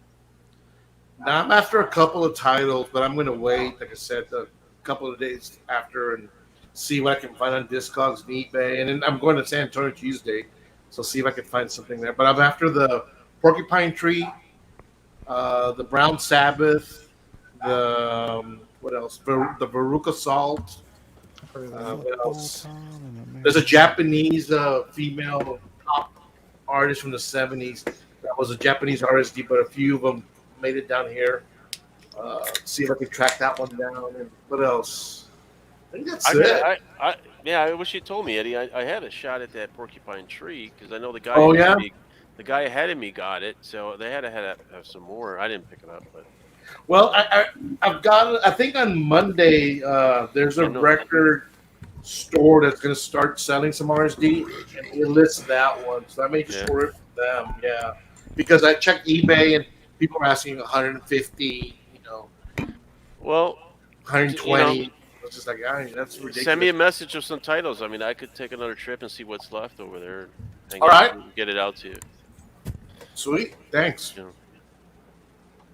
Now I'm after a couple of titles, but I'm going to wait, like I said, a couple of days after and see what I can find on Discogs and eBay. And then I'm going to San Antonio Tuesday, so see if I can find something there. But I'm after the Porcupine Tree, the Brown Sabbath, the what else? The Veruca Salt. What else? There's a Japanese female pop artist from the 70s that was a Japanese RSD, but a few of them made it down here. See if I can track that one down. And what else? I think that's it. I wish you told me, Eddie. I had a shot at that Porcupine Tree because I know the guy. Oh, yeah? The guy ahead of me got it, so they had to have some more. I didn't pick it up, but Well, I've got. I think on Monday there's a record store that's going to start selling some RSD, and it lists that one. So I may just order it from them. Yeah, because I checked eBay and people are asking 150. You know, Well, 120. You know, It's just like, that's ridiculous. send me a message of some titles. I mean, I could take another trip and see what's left over there. And All right. Get it out to you. Sweet. Thanks.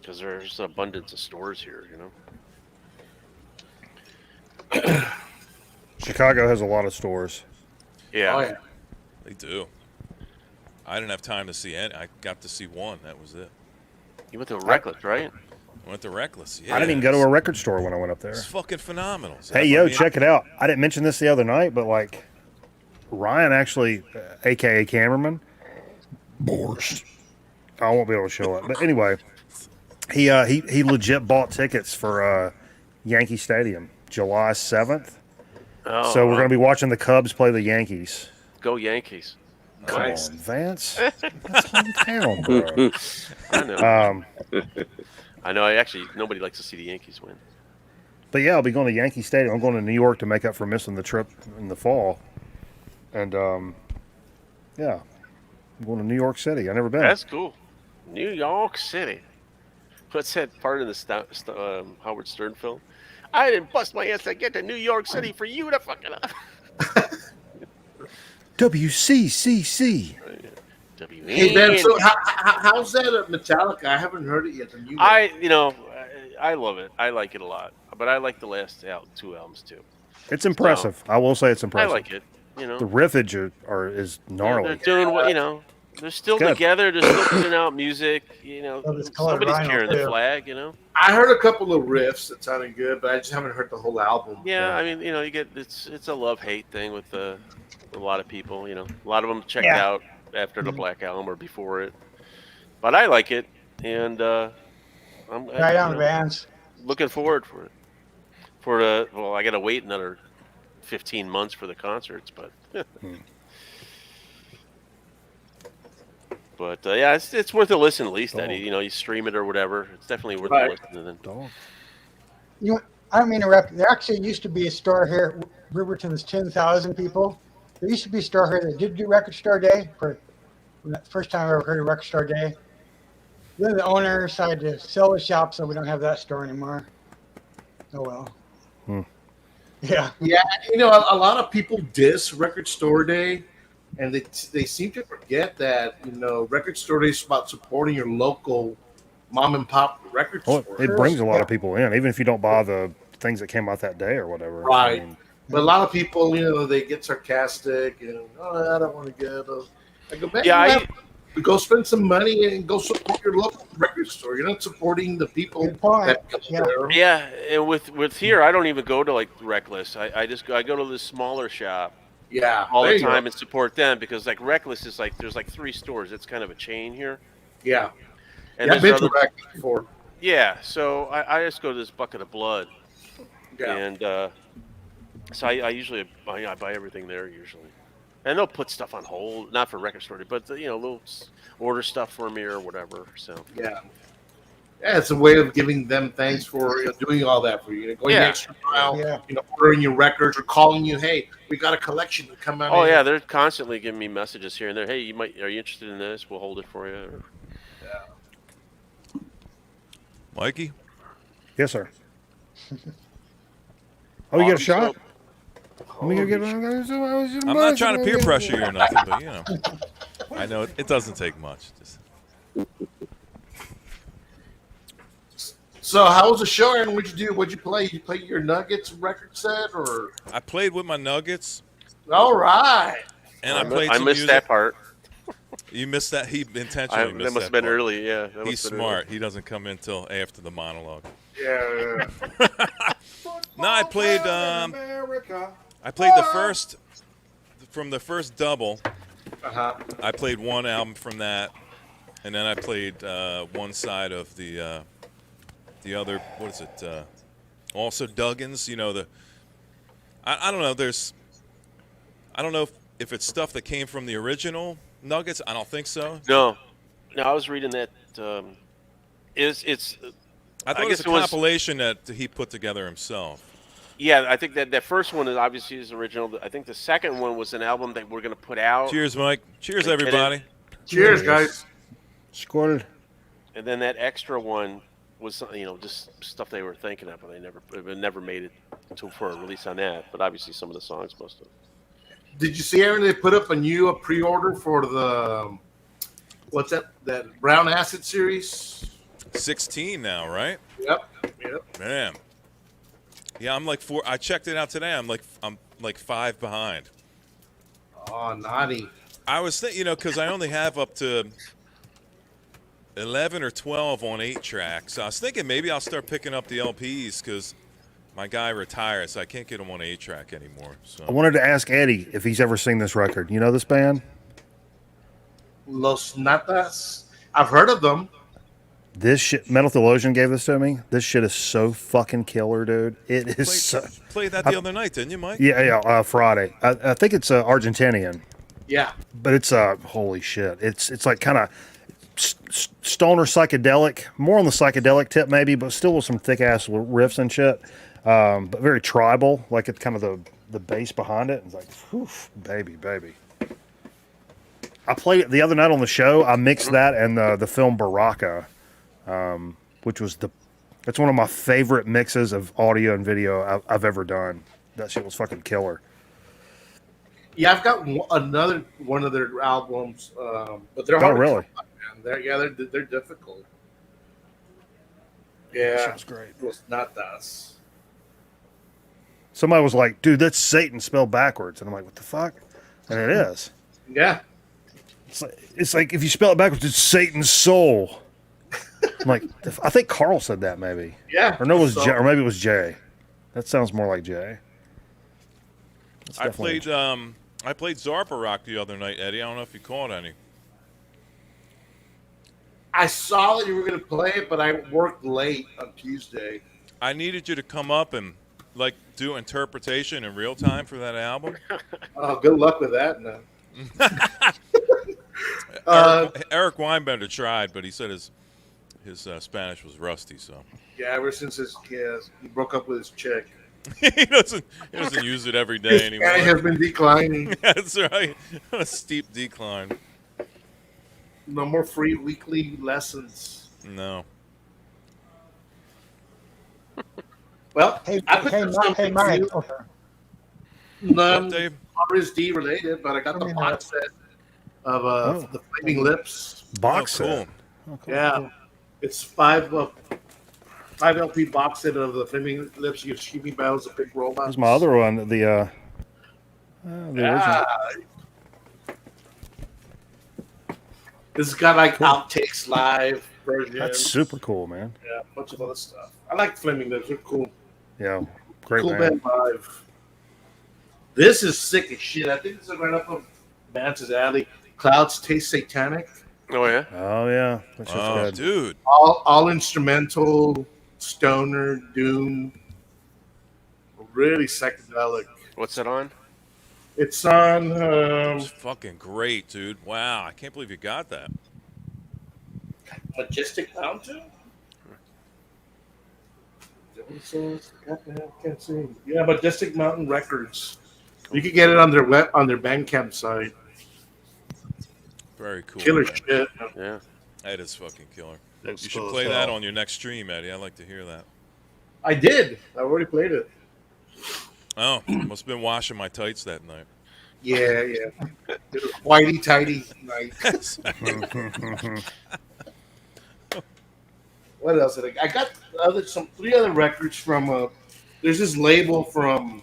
Because there's an abundance of stores here, Chicago has a lot of stores. Yeah. Oh, yeah. They do. I didn't have time to see any. I got to see one. That was it. You went to Reckless, right? I went to Reckless. Yeah. I didn't even go to a record store when I went up there. It's fucking phenomenal. Hey, yo, check it out. I didn't mention this the other night, but like Ryan actually, aka Cameraman, Borscht. I won't be able to show it, but anyway, he legit bought tickets for Yankee Stadium, July 7th. Oh, So we're gonna be watching the Cubs play the Yankees. Go Yankees. Come Nice. on, Vance. That's hometown, bro. I know. I know. Nobody likes to see the Yankees win. But yeah, I'll be going to Yankee Stadium. I'm going to New York to make up for missing the trip in the fall. And yeah, I'm going to New York City. I've never been. That's cool. New York City. What's that part in the Howard Stern film? I didn't bust my ass to get to New York City for you to fuck it up. WCCC. Hey Ben, so how's that at Metallica? I haven't heard it yet. The new one. I love it. I like it a lot, but I like the last two albums too. It's impressive. I will say it's impressive. I like it. The riffage is gnarly. They're doing what they're still together. They're still putting out music. Somebody's carrying the flag. I heard a couple of riffs that sounded good, but I just haven't heard the whole album. Yeah, I mean, you get it's a love-hate thing with a lot of people. A lot of them checked out after the Black Album or before it, but I like it, and I'm right on, Vance. Looking forward for it. I got to wait another 15 months for the concerts, but but yeah, it's worth a listen at least. Eddie, you stream it or whatever. It's definitely worth a listen. I don't mean to interrupt. There actually used to be a store here. Riverton's 10,000 people. There used to be a store here that did do Record Store Day for the first time I ever heard of Record Store Day. Then the owner decided to sell the shop, so we don't have that store anymore. Oh well. Yeah. Yeah, a lot of people diss Record Store Day, and they seem to forget that Record Store Day is about supporting your local mom and pop record store. It brings a lot of people in, even if you don't buy the things that came out that day or whatever. Right. But a lot of people, they get sarcastic and I don't want to go. I go back. Go spend some money and go support your local record store. You're not supporting the people that come there. Yeah, and with here, I don't even go to like Reckless. I go to this smaller shop. Yeah, all the time and support them because like Reckless is like there's like 3 stores. It's kind of a chain here. Yeah, and I've been to Reckless before. Yeah, so I just go to this Bucket of Blood. Yeah, and so I usually I buy everything there usually. And they'll put stuff on hold, not for Record Store Day, but they'll order stuff for me or whatever. So yeah, it's a way of giving them thanks for doing all that for you. Going the extra mile, ordering your records or calling you. Hey, we got a collection to come out. Oh yeah, they're constantly giving me messages here and there. Hey, are you interested in this? We'll hold it for you. Or, Mikey? Yes, sir. Oh, you got a shot? I'm not trying to peer pressure you or nothing, but I know it doesn't take much. So how was the show, Aaron? What'd you do? What'd you play? You play your Nuggets record set, or? I played with my Nuggets. All right. And I played. I missed that part. You missed that. He intentionally missed that. That must have been part. early. Yeah. He's smart. He doesn't come in till after the monologue. Yeah. No, I played. I played from the first double. I played one album from that, and then I played one side of the other. What is it? Also Duggan's. I don't know. I don't know if it's stuff that came from the original Nuggets. I don't think so. No, I was reading that. I thought it was a compilation that he put together himself. Yeah, I think that first one is obviously his original. I think the second one was an album that we're going to put out. Cheers, Mike. Cheers, everybody. Cheers, guys. Squad. And then that extra one was just stuff they were thinking of, but it never made it for a release on that. But obviously, some of the songs must have. Did you see, Aaron? They put up a pre-order for the what's that Brown Acid series? 16 now, right? Yep. Man. Yeah, I'm like 4. I checked it out today. I'm like 5 behind. Oh, naughty. I was thinking, because I only have up to 11 or 12 on 8-track. So I was thinking maybe I'll start picking up the LPs because my guy retired, so I can't get him on 8-track anymore. So I wanted to ask Eddie if he's ever seen this record. You know this band? Los Natas. I've heard of them. This shit, Metal Theologian gave this to me. This shit is so fucking killer, dude. It is so. Played that the other night, didn't you, Mike? Yeah, Friday. I think it's Argentinian. Yeah. But it's holy shit. It's like kind of stoner psychedelic, more on the psychedelic tip maybe, but still with some thick ass riffs and shit. But very tribal, like it's kind of the bass behind it. It's like, whew, baby. I played it the other night on the show. I mixed that and the film Baraka, which was that's one of my favorite mixes of audio and video I've ever done. That shit was fucking killer. Yeah, I've got another one of their albums, but they're hard. Really? They're difficult. Yeah, Sounds great. It was not us. Somebody was like, "Dude, that's Satan spelled backwards," and I'm like, "What the fuck?" And it is. Yeah. It's like if you spell it backwards, it's Satan's soul. I'm like, I think Carl said that maybe. Yeah. Or no, it was Jay, or maybe it was Jay. That sounds more like Jay. I played Zarpa Rock the other night, Eddie. I don't know if you caught any. I saw that you were going to play it, but I worked late on Tuesday. I needed you to come up and do interpretation in real time for that album. Oh, good luck with that now. Eric Weinbender tried, but he said his Spanish was rusty. So yeah, ever since he broke up with his chick, he doesn't use it every day anymore. Spanish has been declining. That's right, a steep decline. No more free weekly lessons. No. Well, Hey, I put Mike. Okay. None RSD related, but I got the box set of the Flaming Lips. Box set. Cool. Yeah, it's 5 LP box set of the Flaming Lips. You Shimmy Bells, the Big Robot. There's my other one. The original. This has got like outtakes, live versions. That's super cool, man. Yeah, a bunch of other stuff. I like Flaming Lips. They're cool. Yeah, great Cool band. band live. This is sick as shit. I think this is right up of Vance's alley. Clouds Taste Satanic. Oh yeah. Oh yeah. That shit's good. Dude. All instrumental, stoner, doom. Really psychedelic. What's that on? It's on. It's fucking great, dude. Wow, I can't believe you got that. Majestic Mountain. Can't see. Yeah, Majestic Mountain Records. You can get it on their Bandcamp site. Very cool. Killer man. shit. Yeah. That is fucking killer. That's You should cool as play that hell. on your next stream, Eddie. I'd like to hear that. I did. I already played it. Oh, must have been washing my tights that night. Yeah. It was whitey tighty night. What else did I got? 3 other records from. There's this label from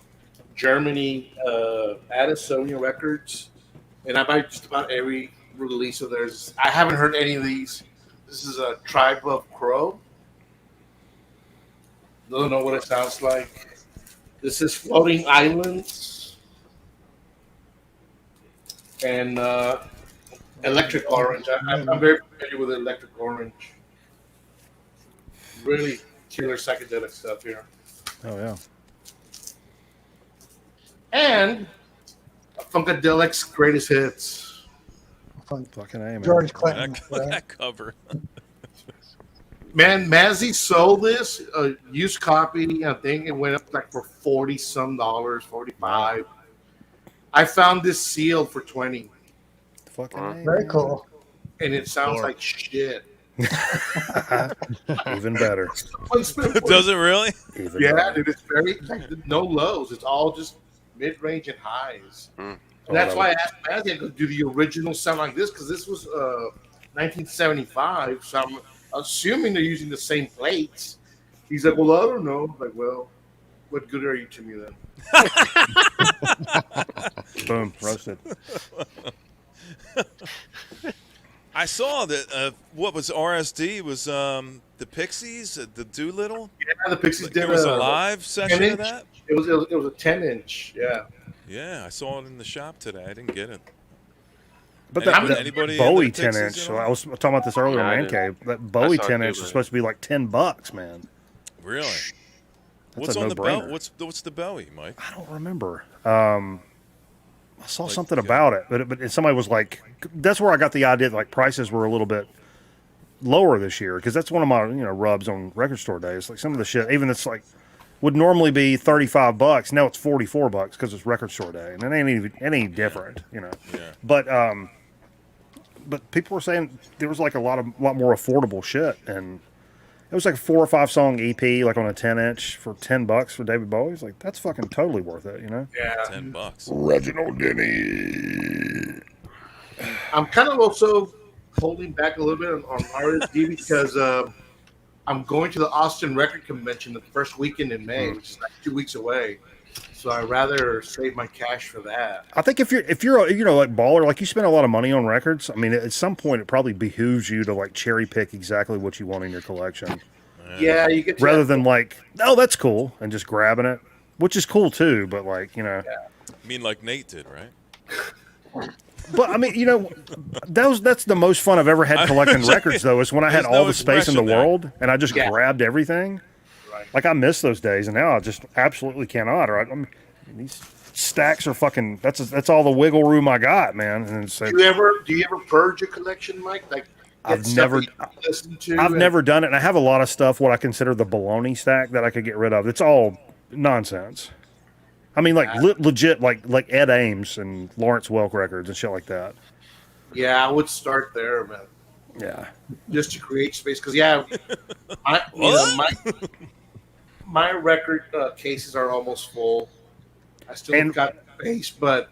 Germany, Addisonian Records, and I buy just about every release of theirs. I haven't heard any of these. This is a Tribe of Crow. Don't know what it sounds like. This is Floating Islands and Electric Orange. I'm very familiar with Electric Orange. Really killer psychedelic stuff here. Oh yeah. And Funkadelic's greatest hits. Fucking A, man. George Clinton. That cover. Man, Mazzy sold this a used copy. I think it went up like for $40 some, $45. I found this sealed for $20. Fucking A, Very man. cool. And it sounds like shit. Even better. Does it really? Even Yeah, better. dude, it's very like no lows. It's all just mid-range and highs. Mm. And that's why I asked Matthew to do the original sound like this because this was 1975. So I'm assuming they're using the same plates. He's like, well, I don't know. I'm like, well, what good are you to me then? Boom, roasted. I saw that what was RSD was the Pixies, the Doolittle. Yeah, the Pixies There did was a live session of that. It was a 10-inch. Yeah. Yeah, I saw it in the shop today. I didn't get it. But Anybody that Bowie into the 10 Pixies inch, at all? I was talking about this earlier No, I on Man didn't. Cave. That Bowie saw it 10 too, inch is but- supposed to be like $10, man. Really? That's What's a on the no-brainer. Bowie? What's the Bowie, Mike? I don't remember. I saw something about it, but somebody was like, that's where I got the idea that like prices were a little bit lower this year because that's one of my rubs on record store days. Like some of the shit, even that's like would normally be $35, now it's $44 because it's record store day, and it ain't even any different, Yeah. But people were saying there was like a lot more affordable shit, and it was like a 4 or 5 song EP, like on a 10-inch for $10 for David Bowie. It's like that's fucking totally worth it, Yeah. $10. Reginald Denny. I'm kind of also holding back a little bit on RSD because I'm going to the Austin Record Convention the first weekend in May, which is like 2 weeks away. So I'd rather save my cash for that. I think if you're like baller, like you spend a lot of money on records. I mean, at some point it probably behooves you to like cherry pick exactly what you want in your collection. Yeah, you get to rather than like, oh, that's cool, and just grabbing it, which is cool too. But like, I mean, like Nate did, right? But I mean, that's the most fun I've ever had collecting records. Though is when I had There's all no the space in the expression there. world and I just grabbed everything. Like I miss those days, and now I just absolutely cannot. Right? I mean, these stacks are fucking. That's all the wiggle room I got, man. And so, Do you ever purge your collection, Mike? Like I've never done it, and I have a lot of stuff what I consider the baloney stack that I could get rid of. It's all nonsense. I mean, like legit, like Ed Ames and Lawrence Welk records and shit like that. Yeah, I would start there, man. Yeah, just to create space. Because my record cases are almost full. I still got space, but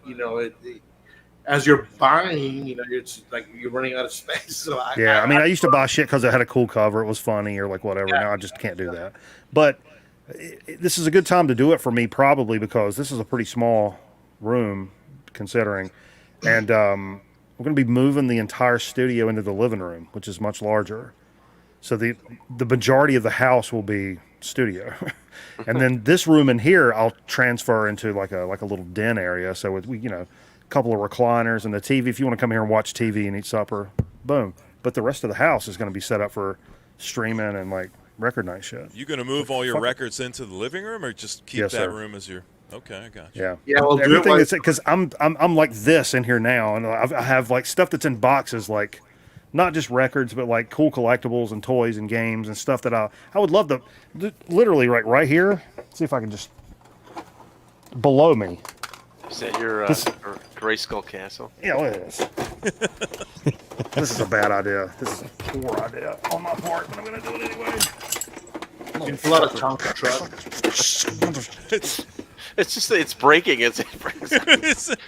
as you're buying, it's like you're running out of space. So I used to buy shit because it had a cool cover, it was funny, or like whatever. Now I just can't do that. But this is a good time to do it for me, probably because this is a pretty small room, considering, and we're going to be moving the entire studio into the living room, which is much larger. So the majority of the house will be studio, and then this room in here I'll transfer into like a little den area. So with a couple of recliners and the TV. If you want to come here and watch TV and eat supper, boom. But the rest of the house is going to be set up for streaming and like record night shit. You going to move all your records into the living room, or just keep Yes, that sir. room as your? Okay, I got you. Yeah, Well, everything that's because I'm like this in here now, and I have like stuff that's in boxes, like not just records, but like cool collectibles and toys and games and stuff that I would love to literally right here. See if I can just below me. Is that your Grayskull Castle? Yeah, look at this. This is a bad idea. This is a poor idea on my part, but I'm gonna do it anyway. You can pull out a Tonka truck. It's just it's breaking. It's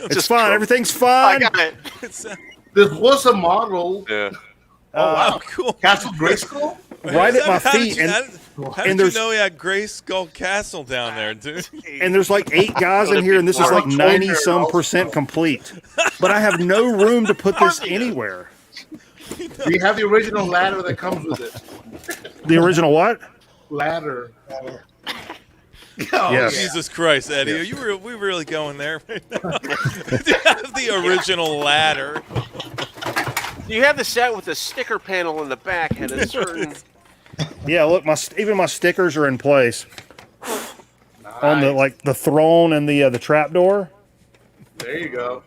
just fine. Everything's fine. I got it. This was a model. Yeah. Oh wow, cool. Castle Grayskull? Right at my feet, How did you know he had Grayskull Castle down there, dude? And there's like 8 guys in here, and this is like 90-some% complete. But I have no room to put this anywhere. Do you have the original ladder that comes with it? The original what? Ladder. Yes. Jesus Christ, Eddie, Yes. are we really going there right now? To have the original ladder. You have the set with the sticker panel in the back and a certain. Yeah, look, even my stickers are in place on the throne and the trap door. There you go.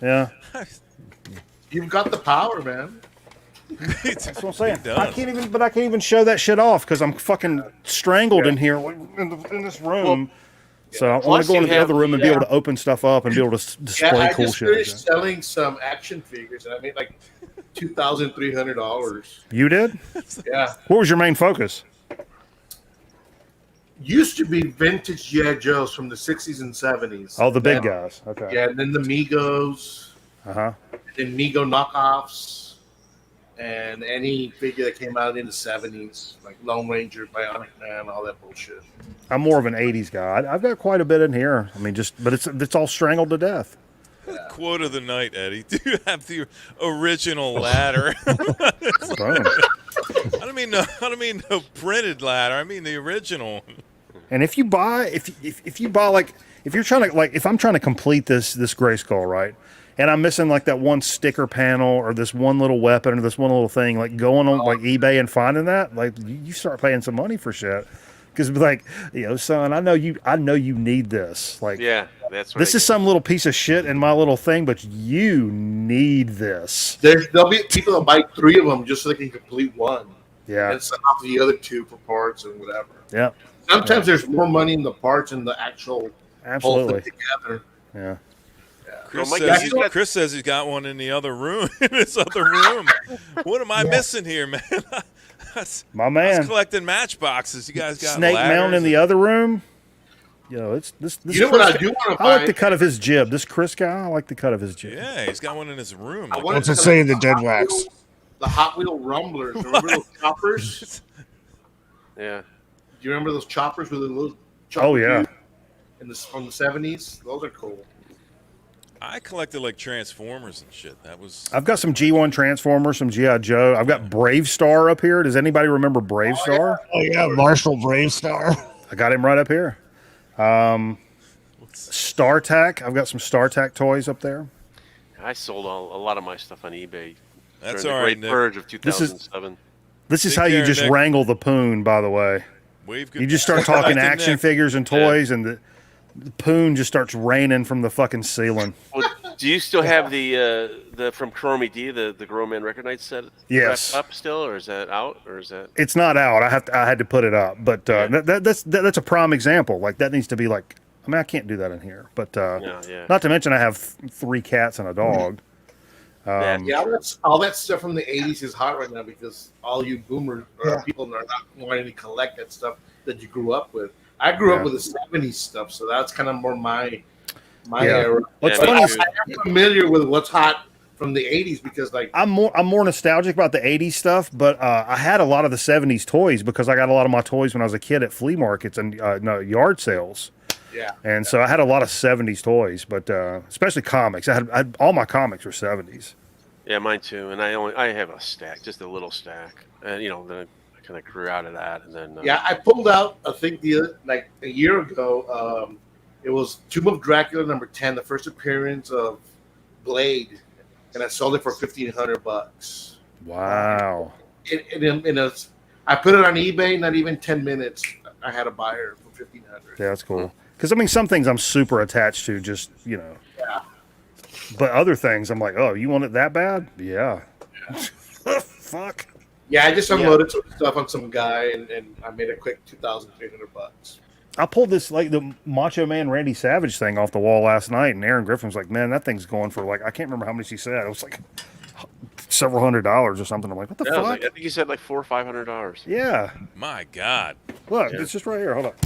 Yeah, You've got the power, man. that's what I'm saying. I can't even show that shit off because I'm fucking strangled in here in this room. So I want to go into the other room and be able to open stuff up and be able to display I cool just shit. finished selling some action figures, and I made like $2,300. You did? Yeah. What was your main focus? Used to be vintage G.I. Joes from the 60s and 70s. Oh, the big Then- guys. Okay. Yeah, and then the Migos, Uh-huh. and Migo knockoffs, and any figure that came out in the 70s, like Lone Ranger, Bionic Man, all that bullshit. I'm more of an 80s guy. I've got quite a bit in here. I mean, but it's all strangled to death. Quote of the night, Eddie. Do you have the original ladder? Boom. I don't mean no printed ladder. I mean the original. And if you buy, if you buy like, if you're trying to like, if I'm trying to complete this Gray Skull, right, and I'm missing like that one sticker panel or this one little weapon or this one little thing, like going on like eBay and finding that, like you start paying some money for shit. Because like, son, I know you need this. Like, Yeah, that's what this is some little piece of shit in my little thing, but you need this. There'll be people that buy 3 of them just so they can complete one. Yeah. And sell off the other 2 for parts and whatever. Yep. Sometimes there's more money in the parts and the actual whole Absolutely. thing together. Yeah. Chris says he's got one in the other room. In this other room. What am I missing here, man? My I man. was collecting matchboxes. You guys got Snake ladders Mountain in the other room. It's this. You know what I do wanna I like buy? the cut of his jib. This Chris guy, I like the cut of his jib. Yeah, he's got one in his room. I wanted What's it to say in the collect dead Hot wax? Wheel- The Hot Wheel Rumblers. Remember those choppers? Yeah. Do you remember those choppers with the little chopper Oh yeah. from the 70s? Those are cool. I collected like Transformers and shit. That was. I've got some G1 Transformers, some G.I. Joe. I've got Brave Star up here. Does anybody remember Brave Star? Oh yeah, Marshall Bravestar. I got him right up here. StarTac. I've got some StarTac toys up there. I sold a lot of my stuff on eBay. That's during the all right, Great Nick. Purge of This is- 2007. This is Take how you care, just Nick. wrangle the poon, by the way. Wave You just start goodbye talking to action Nick. figures and toys, and the poon just starts raining from the fucking ceiling. Well, do you still have the from Chrome ED, the Grown Man Record Night set? Yes. Wrapped up still, or is that out, or is that? It's not out. I had to put it up, but that's a prime example. Like that needs to be like. I mean, I can't do that in here, but yeah. not to mention I have 3 cats and a dog. Yeah, all that stuff from the 80s is hot right now because all you boomers or people are not wanting to collect that stuff that you grew up with. I grew up with the 70s stuff, so that's kind of more my era. What's But funny is I'm familiar with what's hot from the 80s because like I'm more nostalgic about the 80s stuff, but I had a lot of the 70s toys because I got a lot of my toys when I was a kid at flea markets and yard sales. Yeah. And so I had a lot of 70s toys, but especially comics. I had all my comics were 70s. Yeah, mine too. And I have a stack, just a little stack, and then I kind of grew out of that, and then yeah, I pulled out I think like a year ago. It was Tomb of Dracula #10, the first appearance of Blade, and I sold it for $1,500. Wow. I put it on eBay. Not even 10 minutes, I had a buyer for $1,500. Yeah, that's cool. Because I mean, some things I'm super attached to, just Yeah. But other things I'm like, oh, you want it that bad? Yeah. Fuck. Yeah, I just unloaded some stuff on some guy, and I made a quick $2,300. I pulled this like the Macho Man Randy Savage thing off the wall last night, and Aaron Griffin was like, "Man, that thing's going for like I can't remember how much he said. It was like several $100s or something." I'm like, "What the fuck?" I think you said like $400 or $500. Yeah. My God. Look, it's just right here. Hold up.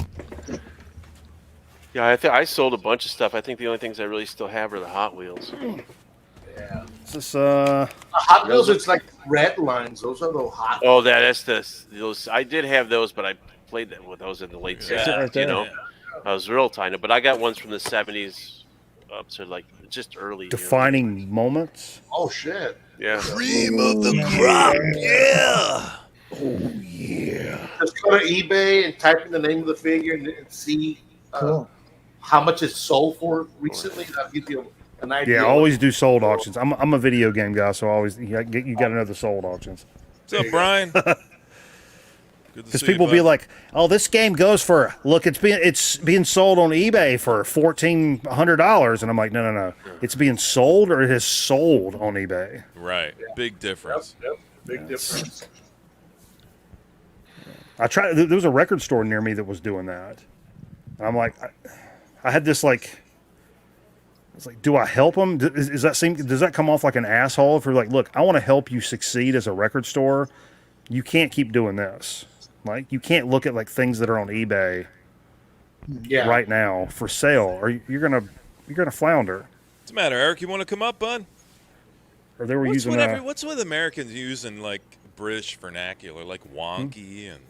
Yeah, I sold a bunch of stuff. I think the only things I really still have are the Hot Wheels. Yeah. Is this Hot Wheels, it's like red lines. Those are the hot. Oh, that's those. I did have those, but I played with those in the late 60s. I was real tiny, but I got ones from the 70s up to like just early. defining moments? Oh shit! Yeah. Cream of the crop. Yeah. Oh yeah. Just go to eBay and type in the name of the figure and see how much it's sold for recently. That'll give you an idea. Yeah, I always do sold auctions. I'm a video game guy, so I always you got to know the sold auctions. What's up, Brian? Because people be like, "Oh, this game goes for it's being sold on eBay for $1,400," and I'm like, "No, it's being sold or it is sold on eBay." Right, big difference. Yep. Big difference. I tried. There was a record store near me that was doing that. And I'm like, I had this like It's like, do I help them? Does that come off like an asshole? If you're like, look, I want to help you succeed as a record store. You can't keep doing this. Like, you can't look at like things that are on eBay right now for sale, or you're gonna flounder. What's the matter, Eric? You want to come up, bud? Or they were What's using what's with Americans using like British vernacular, like wonky and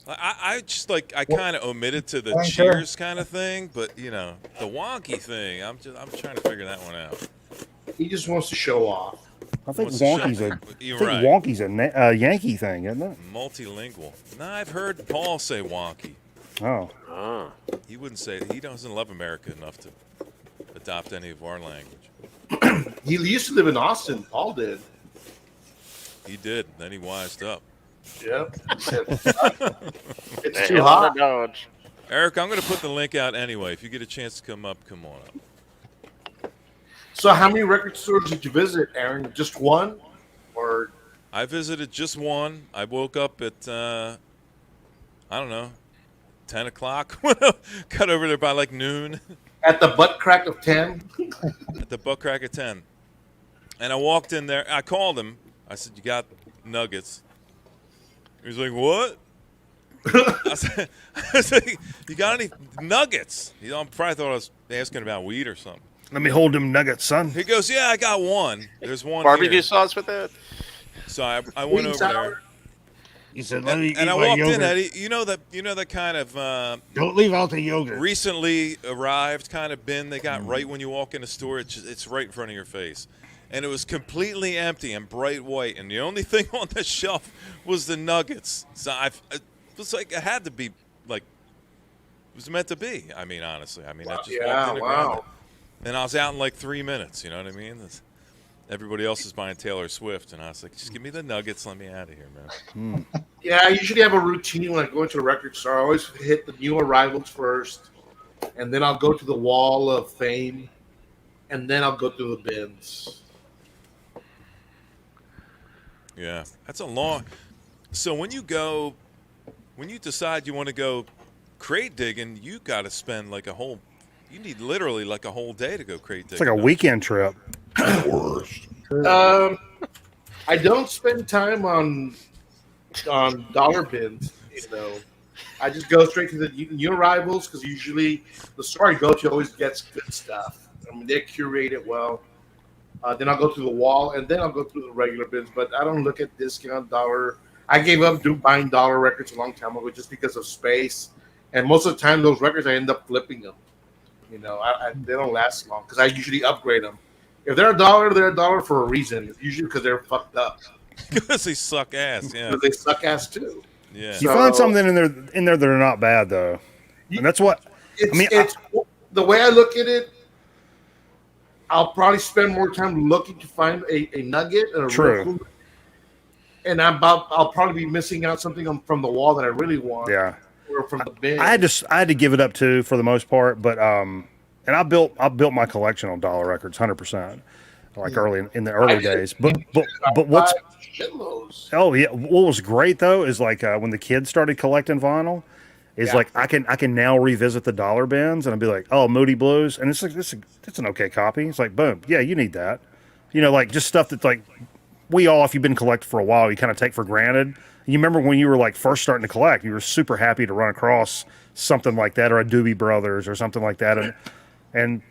I just like I kind of omitted to the cheers kind of thing, but you know the wonky thing. I'm trying to figure that one out. He just wants to show off. I think Wants to wonky's a Yankee thing, isn't it? Multilingual. No, I've heard Paul say wonky. Oh. He wouldn't say he doesn't love America enough to adopt any of our language. He used to live in Austin. Paul did. He did. Then he wised up. Yep. It's too hot. Eric, I'm going to put the link out anyway. If you get a chance to come up, come on up. So how many record stores did you visit, Aaron? Just one? Or I visited just one. I woke up at, I don't know, 10 o'clock. Got over there by like noon. At the butt crack of 10? At the butt crack of 10. And I walked in there. I called him. I said, you got nuggets? He was like, what? I said, you got any nuggets? He probably thought I was asking about weed or something. Let me hold them nuggets, son. He goes, yeah, I got one. There's one barbecue here. sauce with that. So I went over there. He said, "Let me eat and I my walked yogurt." in, Eddie. You know that kind of Don't leave out the yogurt. recently arrived kind of bin they got right when you walk in the store. It's right in front of your face, and it was completely empty and bright white. And the only thing on the shelf was the nuggets. So it was like it had to be like it was meant to be. I mean, honestly, I just walked in and grabbed it. And I was out in like 3 minutes. You know what I mean? Everybody else is buying Taylor Swift, and I was like, just give me the nuggets, let me out of here, man. Yeah, I usually have a routine when I go into a record store. I always hit the new arrivals first, and then I'll go to the wall of fame, and then I'll go through the bins. Yeah, that's a long. So when you decide you want to go crate digging, you got to spend like you need literally like a whole day to go crate digging. It's like a weekend trip. I don't spend time on dollar bins. You know, I just go straight to the new arrivals because usually the store I go to always gets good stuff. I mean, they curate it well. Then I'll go through the wall, and then I'll go through the regular bins. But I don't look at discount dollar. I gave up buying dollar records a long time ago just because of space. And most of the time, those records I end up flipping them. You know, they don't last long because I usually upgrade them. If they're a dollar for a reason. It's usually because they're fucked up. Because they suck ass, yeah. Because they suck ass too. Yeah. You find something in there that are not bad though, and that's what it's the way I look at it. I'll probably spend more time looking to find a nugget and True. Real cool, and I'll probably be missing out something from the wall that I really want. Yeah. Or from the bin. I had to give it up too for the most part, but and I built my collection on dollar records 100%, like early in the early days. But what's oh yeah, what was great though is like when the kids started collecting vinyl, is like I can now revisit the dollar bins and I'd be like, oh, Moody Blues, and it's like it's an okay copy. It's like boom, yeah, you need that, you know, like just stuff that's like if you've been collecting for a while, you kind of take for granted. You remember when you were like first starting to collect, you were super happy to run across something like that or a Doobie Brothers or something like that, and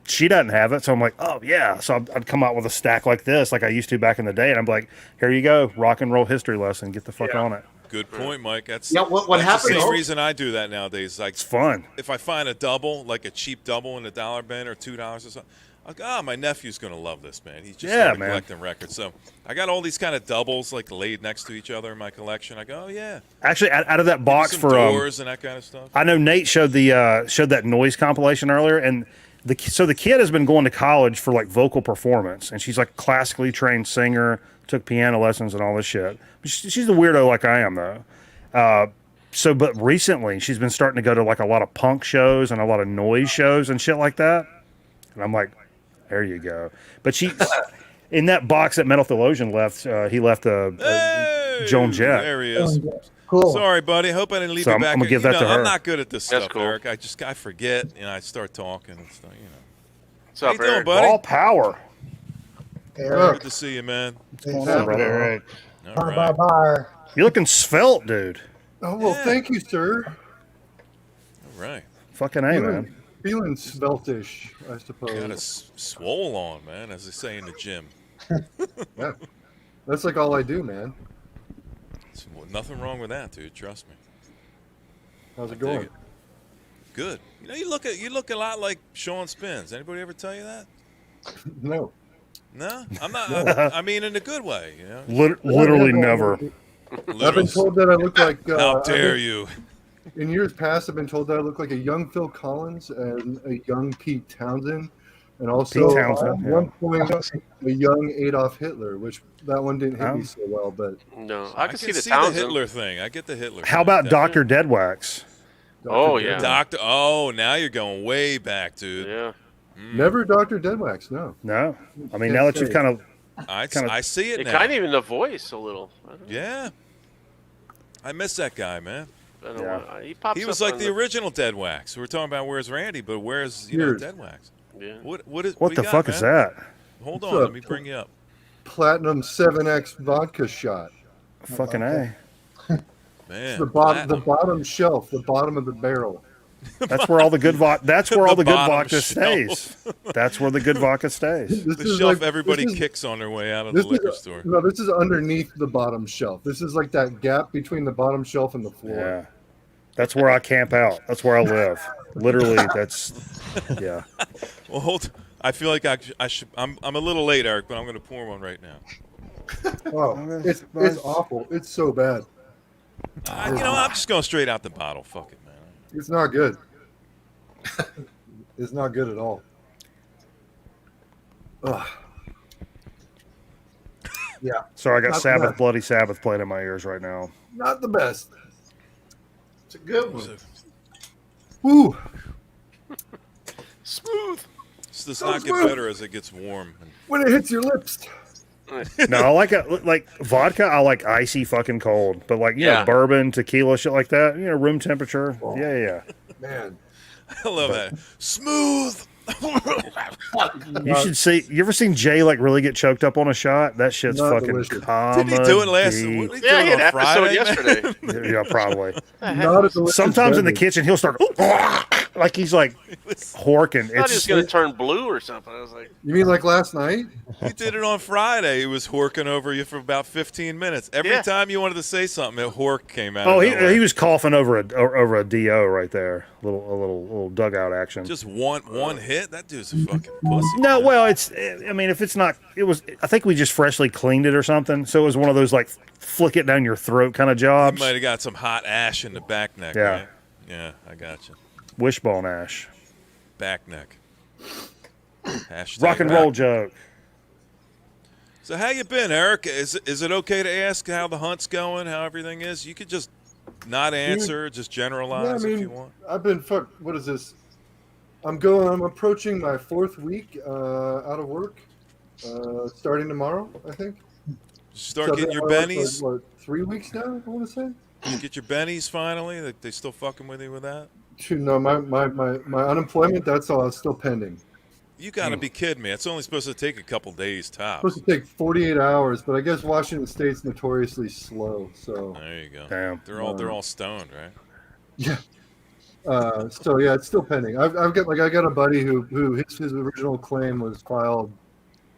she doesn't have it, so I'm like, oh yeah. So I'd come out with a stack like this, like I used to back in the day, and I'm like, here you go, rock and roll history lesson, get the fuck on it. Good point, Mike. That's what that's happened. The same reason I do that nowadays. Like it's fun. If I find a double, like a cheap double in a dollar bin or $2 or something, like, my nephew's gonna love this, man. He's just started collecting records. So I got all these kind of doubles like laid next to each other in my collection. I go, oh yeah. Actually, out of that box for doors and that kind of stuff. I know Nate showed that noise compilation earlier, and the kid has been going to college for like vocal performance, and she's like a classically trained singer, took piano lessons and all this shit. She's a weirdo like I am though. But recently she's been starting to go to like a lot of punk shows and a lot of noise shows and shit like that, and I'm like, there you go. But she, in that box that Metal Theologian left, he left a Joan Jett. There he is. Cool. Sorry, buddy. Hope I didn't leave So you I'm back. gonna give that to her. I'm not good at this That's stuff, cool. Eric. I forget. I start talking and stuff. What's up, How you doing, Eric? buddy? All power. Good to see you, man. What's going on, brother? Right. All right. Bar. You're looking svelte, dude. Oh, well, thank you, sir. All right. Fucking A, man. Feeling sveltish, I suppose. Got a swole on, man, as they say in the gym. Yeah. That's like all I do, man. Nothing wrong with that, dude. Trust me. How's it I dig going? it. Good. You know, you look a lot like Sean Spins. Anybody ever tell you that? No. No, I'm not. I mean, in a good way. You know. Literally never. I've been told that I look like. How dare you? In years past, I've been told that I look like a young Phil Collins and a young Pete Townsend, and also Pete Townsend, at one point a young Adolf Hitler, which that one didn't hit me so well. But No, I I can can see the the Townsend. Hitler thing. I get the Hitler. How thing, about definitely. Dr. Deadwax? Oh, yeah. Doctor. Oh, now you're going way back, dude. Yeah. never Dr. Deadwax. No. No. I mean, now that you've kind of. I see it It now. kind of even the voice a little. I don't know. Yeah. I miss that guy, man. I don't know. He pops He was up like on the original Dead Wax. We were talking about where's Randy, but where's Dead Wax? Yeah. What What the fuck is that? Hold What's on, up? let me bring you up. Platinum 7X vodka shot. Fucking A. Man, It's the bottom shelf, the bottom of the barrel. That's where all the good vodka. That's where all the good bottom vodka shelf. stays. That's where the good vodka stays. This The is shelf like- everybody this is- kicks on their way out of the This liquor is store. no. This is underneath the bottom shelf. This is like that gap between the bottom shelf and the floor. Yeah. That's where I camp out. That's where I live. Literally, that's yeah. Well, hold. I feel like I should. I'm a little late, Eric, but I'm going to pour one right now. Oh, it's awful. It's so bad. I'm just going straight out the bottle. Fuck it, man. It's not good. It's not good at all. Ugh. Yeah. Sorry, I got Not the Sabbath, best. Bloody Sabbath playing in my ears right now. Not the best. It's a good one. Woo. Smooth. This does So not get smooth. better as it gets warm. When it hits your lips. No, I like vodka. I like icy fucking cold, but like you know, Yeah. bourbon, tequila, shit like that. You know, room temperature. Yeah. Man, I love that. Smooth. You should see. You ever seen Jay like really get choked up on a shot? That shit's Not fucking delicious. comedy. Didn't he do it last? What did he Yeah, do he it had on an episode Friday, man? yesterday. Yeah, probably. not a delicious Sometimes in the beverage. kitchen, he'll start like he's like horking. I thought he was It's going to turn blue or something. I was like, You mean like last night? He did it on Friday. He was horking over you for about 15 minutes. Every Yeah. time you wanted to say something, a hork came out. oh, of nowhere. he was coughing over a do right there. A little dugout action. Just one hit. That dude's a fucking pussy. No, well, it's. I mean, if it's not, it was. I think we just freshly cleaned it or something. So it was one of those like flick it down your throat kind of He jobs. might have got some hot ash in the back neck. Yeah. Right? Yeah, I got you. Wishbone ash. Back neck. Hashtag Rock and back. roll joke. So how you been, Eric? Is it okay to ask how the hunt's going, how everything is? You could just not answer, just generalize if you want. I've been fucked. What is this? I'm approaching my 4th week out of work. Starting tomorrow, I think. Start So getting I've your been out of work bennies. for, what, 3 weeks now? I want to say. Did you get your bennies finally? They still fucking with you with that? No, my unemployment. That's all. It's still pending. You got to be kidding me. It's only supposed to take a couple days tops. Supposed to take 48 hours, but I guess Washington State's notoriously slow. So There you go. Damn. They're all stoned, right? yeah. So yeah, it's still pending. I got a buddy who his original claim was filed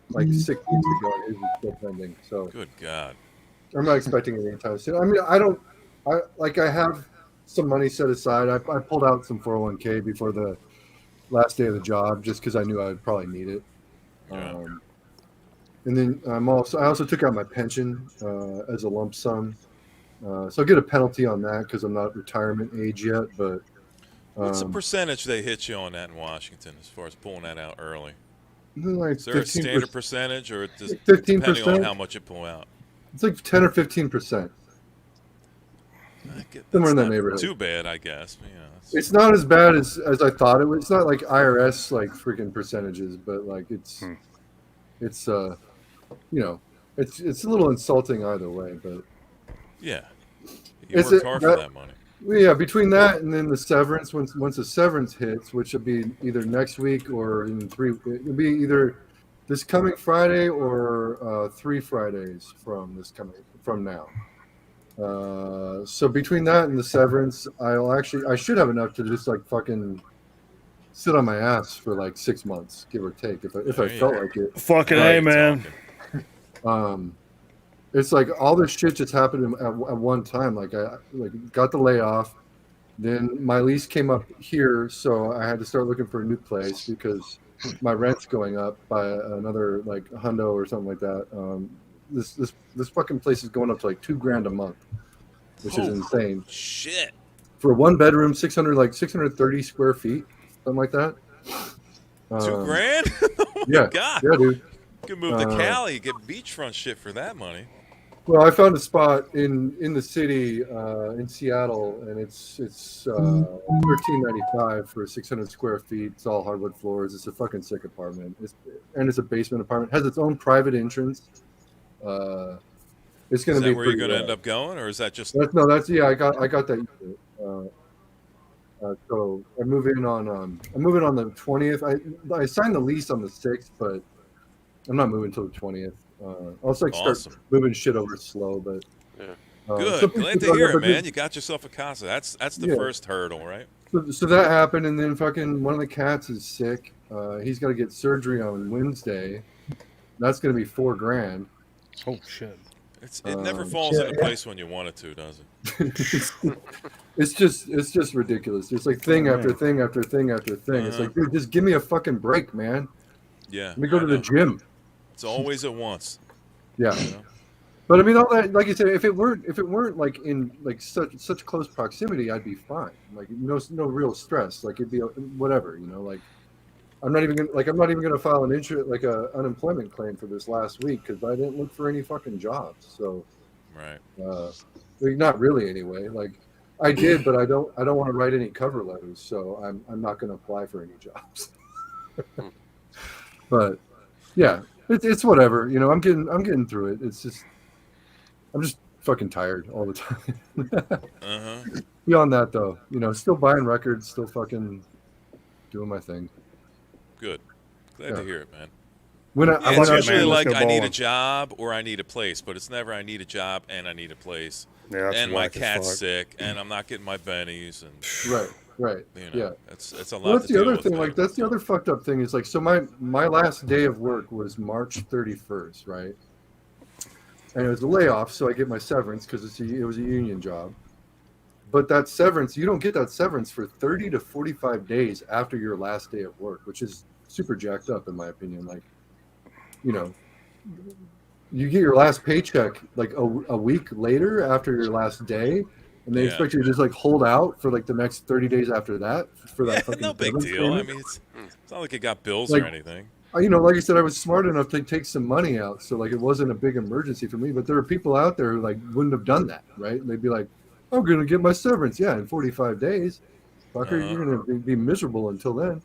like 6 weeks ago. And it's still pending. So Good God. I'm not expecting it anytime soon. I mean, I have some money set aside. I pulled out some 401k before the last day of the job just because I knew I would probably need it. Yeah. And then I also took out my pension as a lump sum. So I'll get a penalty on that because I'm not retirement age yet. But What's the percentage they hit you on that in Washington as far as pulling that out early? like Is there a 15%. standard percentage, or does Like depending 15%? on how much you pull out? It's like 10 or 15%. That's Somewhere in that not neighborhood. Too bad, I guess. You know, It's not as bad as I thought it was. It's not like IRS like freaking percentages, but like it's it's a little insulting either way. But yeah, you Is worked it hard for that- that money. Well, yeah, between that and then the severance, once the severance hits, which will be either next week or in 3, it'll be either this coming Friday or 3 Fridays from now. So between that and the severance, I should have enough to just like fucking sit on my ass for like 6 months, give or take, if I felt like it. Fucking A, man. It's like all this shit just happened at one time. Like I got the layoff, then my lease came up here, so I had to start looking for a new place because my rent's going up by another like $100 or something like that. This fucking place is going up to like $2,000 a month, which is insane. Shit. For a 1-bedroom, 630 square feet, something like that. $2,000? Oh my yeah, God. yeah, dude. You can move to Cali, get beachfront shit for that money. Well, I found a spot in the city in Seattle, and it's $13.95 for 600 square feet. It's all hardwood floors. It's a fucking sick apartment. It's a basement apartment. It has its own private entrance. It's going to be. Is that where you're pretty going to end up going, or is that just? I got that. So I move in on I'm moving on the 20th. I signed the lease on the 6th, but I'm not moving until the 20th. I'll start moving shit over slow, but good. Glad to hear it, man. You got yourself a casa. That's the first hurdle, right? So that happened, and then fucking one of the cats is sick. He's got to get surgery on Wednesday. That's going to be $4,000. Oh shit! It never falls into place when you want it to, does it? It's just ridiculous. It's like thing after thing after thing after thing. It's like, dude, just give me a fucking break, man. Yeah. Let me go to the gym. It's always at once. Yeah. You know? But I mean, all that, like you said, if it weren't like in like such close proximity, I'd be fine. Like no real stress. Like it'd be whatever, you know. Like I'm not even gonna file an unemployment claim for this last week because I didn't look for any fucking jobs. So, right. Not really anyway. Like I did, but I don't want to write any cover letters, so I'm not gonna apply for any jobs. But yeah. It's whatever, you know. I'm getting through it. It's just I'm just fucking tired all the time. Beyond that, though, you know, still buying records, still fucking doing my thing. Good, glad to hear it, man. It's usually like I need a job or I need a place, but it's never I need a job and I need a place. Yeah, and my cat's sick and I'm not getting my bennies and right. You know, Yeah, it's a lot. Well, that's to the deal other with, thing. man. Like that's the other fucked up thing is like so my last day of work was March 31st, right? And it was a layoff, so I get my severance because it was a union job. But that severance, you don't get that severance for 30 to 45 days after your last day of work, which is super jacked up in my opinion. Like, you know, you get your last paycheck like a week later after your last day. And they expect you to just like hold out for like the next 30 days after that for that fucking no big deal. payment. I mean, it's not like it got bills Like, or anything. You know, like I said, I was smart enough to take some money out, so like it wasn't a big emergency for me. But there are people out there who like wouldn't have done that, right? And they'd be like, "I'm gonna get my severance, in 45 days, fucker. You're gonna be miserable until then."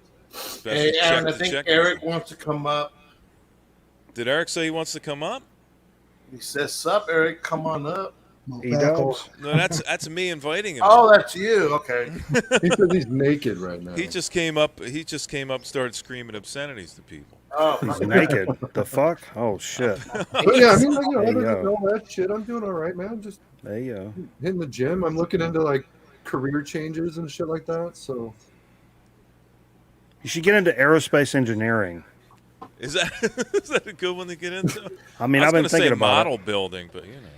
Hey, Aaron, I think Eric wants to come up. Did Eric say he wants to come up? He says, "Sup, Eric? Come on up." No, that's me inviting him. Oh, that's you. Okay. He says he's naked right now. He just came up. Started screaming obscenities to people. Oh, he's naked. The fuck? Oh shit. But yeah, I mean, like, you know, other than all that shit, I'm doing all right, man. Just there you go. Hitting the gym. I'm looking into like career changes and shit like that. So you should get into aerospace engineering. Is that a good one to get into? I mean, I've been thinking about model building, but you know.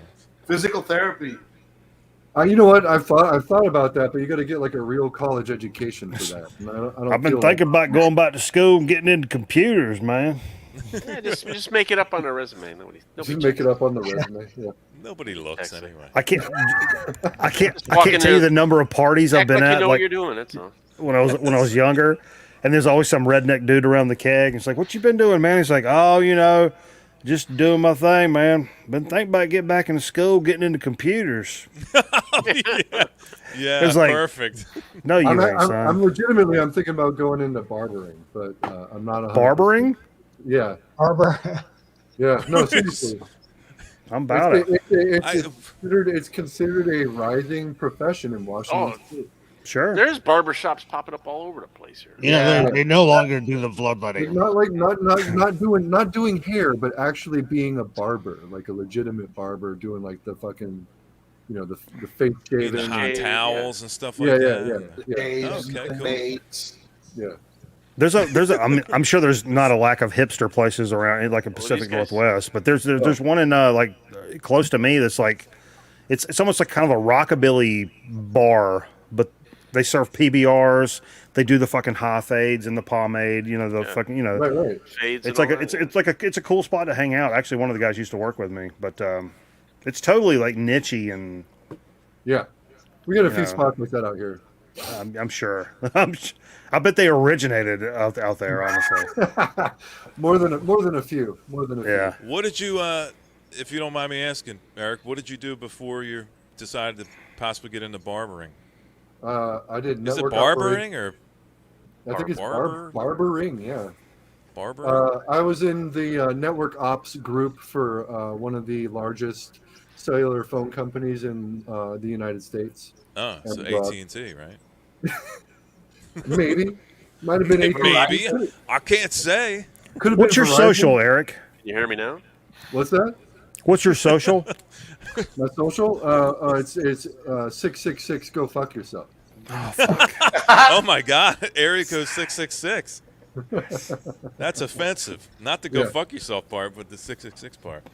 Physical therapy. You know what? I've thought about that, but you got to get like a real college education for that. And I don't I've been feel thinking about going back to school and getting into computers, man. Yeah, just make it up on a resume. Nobody just make it up on the resume. Yeah. Nobody looks anyway. I can't tell you the number of parties I've been at. You know like, what you're doing. That's all. When I was younger, and there's always some redneck dude around the keg. It's like, what you been doing, man? He's like, oh, you know, just doing my thing, man. Been thinking about getting back into school, getting into computers. Yeah, it's like, perfect. No, you ain't, son. I'm legitimately. I'm thinking about going into barbering, but I'm not. 100%. Barbering? Yeah. Barber. Yeah. No, seriously. I'm about it. It's considered a rising profession in Washington State. Sure. There's barbershops popping up all over the place here. Yeah, they no longer do the bloodletting. It's not doing hair, but actually being a barber, like a legitimate barber, doing like the fucking, the face shaving, The hot towels and stuff Yeah, like yeah, that. yeah. Okay, cool. Yeah. There's a. I'm sure there's not a lack of hipster places around, like in Pacific Northwest, but there's one in like close to me that's like, it's almost like kind of a rockabilly bar, but they serve PBRs. They do the fucking high fades and the pomade. Fucking Right. Fades It's and like all that. it's a cool spot to hang out. Actually, one of the guys used to work with me, but it's totally like nichey and Yeah, we got a few know. spots like that out here. I'm sure. I bet they originated out there. Honestly, more than a few. Yeah. What did you, if you don't mind me asking, Eric, what did you do before you decided to possibly get into barbering? I did Is it network barbering or I think it's barber? barbering, yeah. Barbering? I was in the network ops group for one of the largest cellular phone companies in the United States. Oh, so And, AT&T, right? Maybe. Might have been AT&T. Maybe. I can't say. What's your social, Eric? Can you hear me now? What's that? What's your social? My social? It's 666. Go fuck yourself. Oh my God, area code 666. That's offensive. Not the go fuck yourself part, but the 666 part.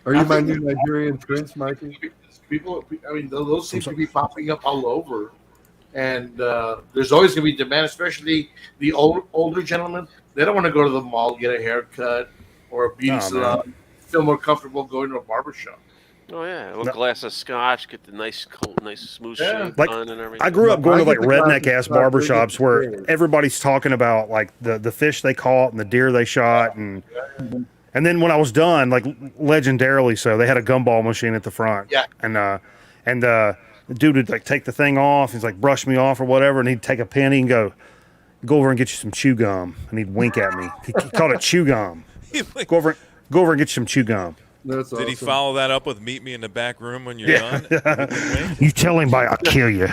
Are you my new Nigerian prince, Mikey? People, those seem to be popping up all over, and there's always going to be demand, especially the older gentlemen. They don't want to go to the mall, get a haircut, or a beauty salon. Feel more comfortable going to a barbershop. Oh yeah, a little glass of scotch, get the nice smooth shave Like, done and everything. I grew up going to like redneck ass barbershops where everybody's talking about like the fish they caught and the deer they shot and then when I was done, like legendarily so, they had a gumball machine at the front. Yeah. And the dude would like take the thing off, he's like brush me off or whatever, and he'd take a penny and go over and get you some chew gum, and he'd wink at me. He called it chew gum. Go over and get you some chew gum. That's Did he awesome. follow that up with meet me in the back room when you're done? You tell him I'll kill you.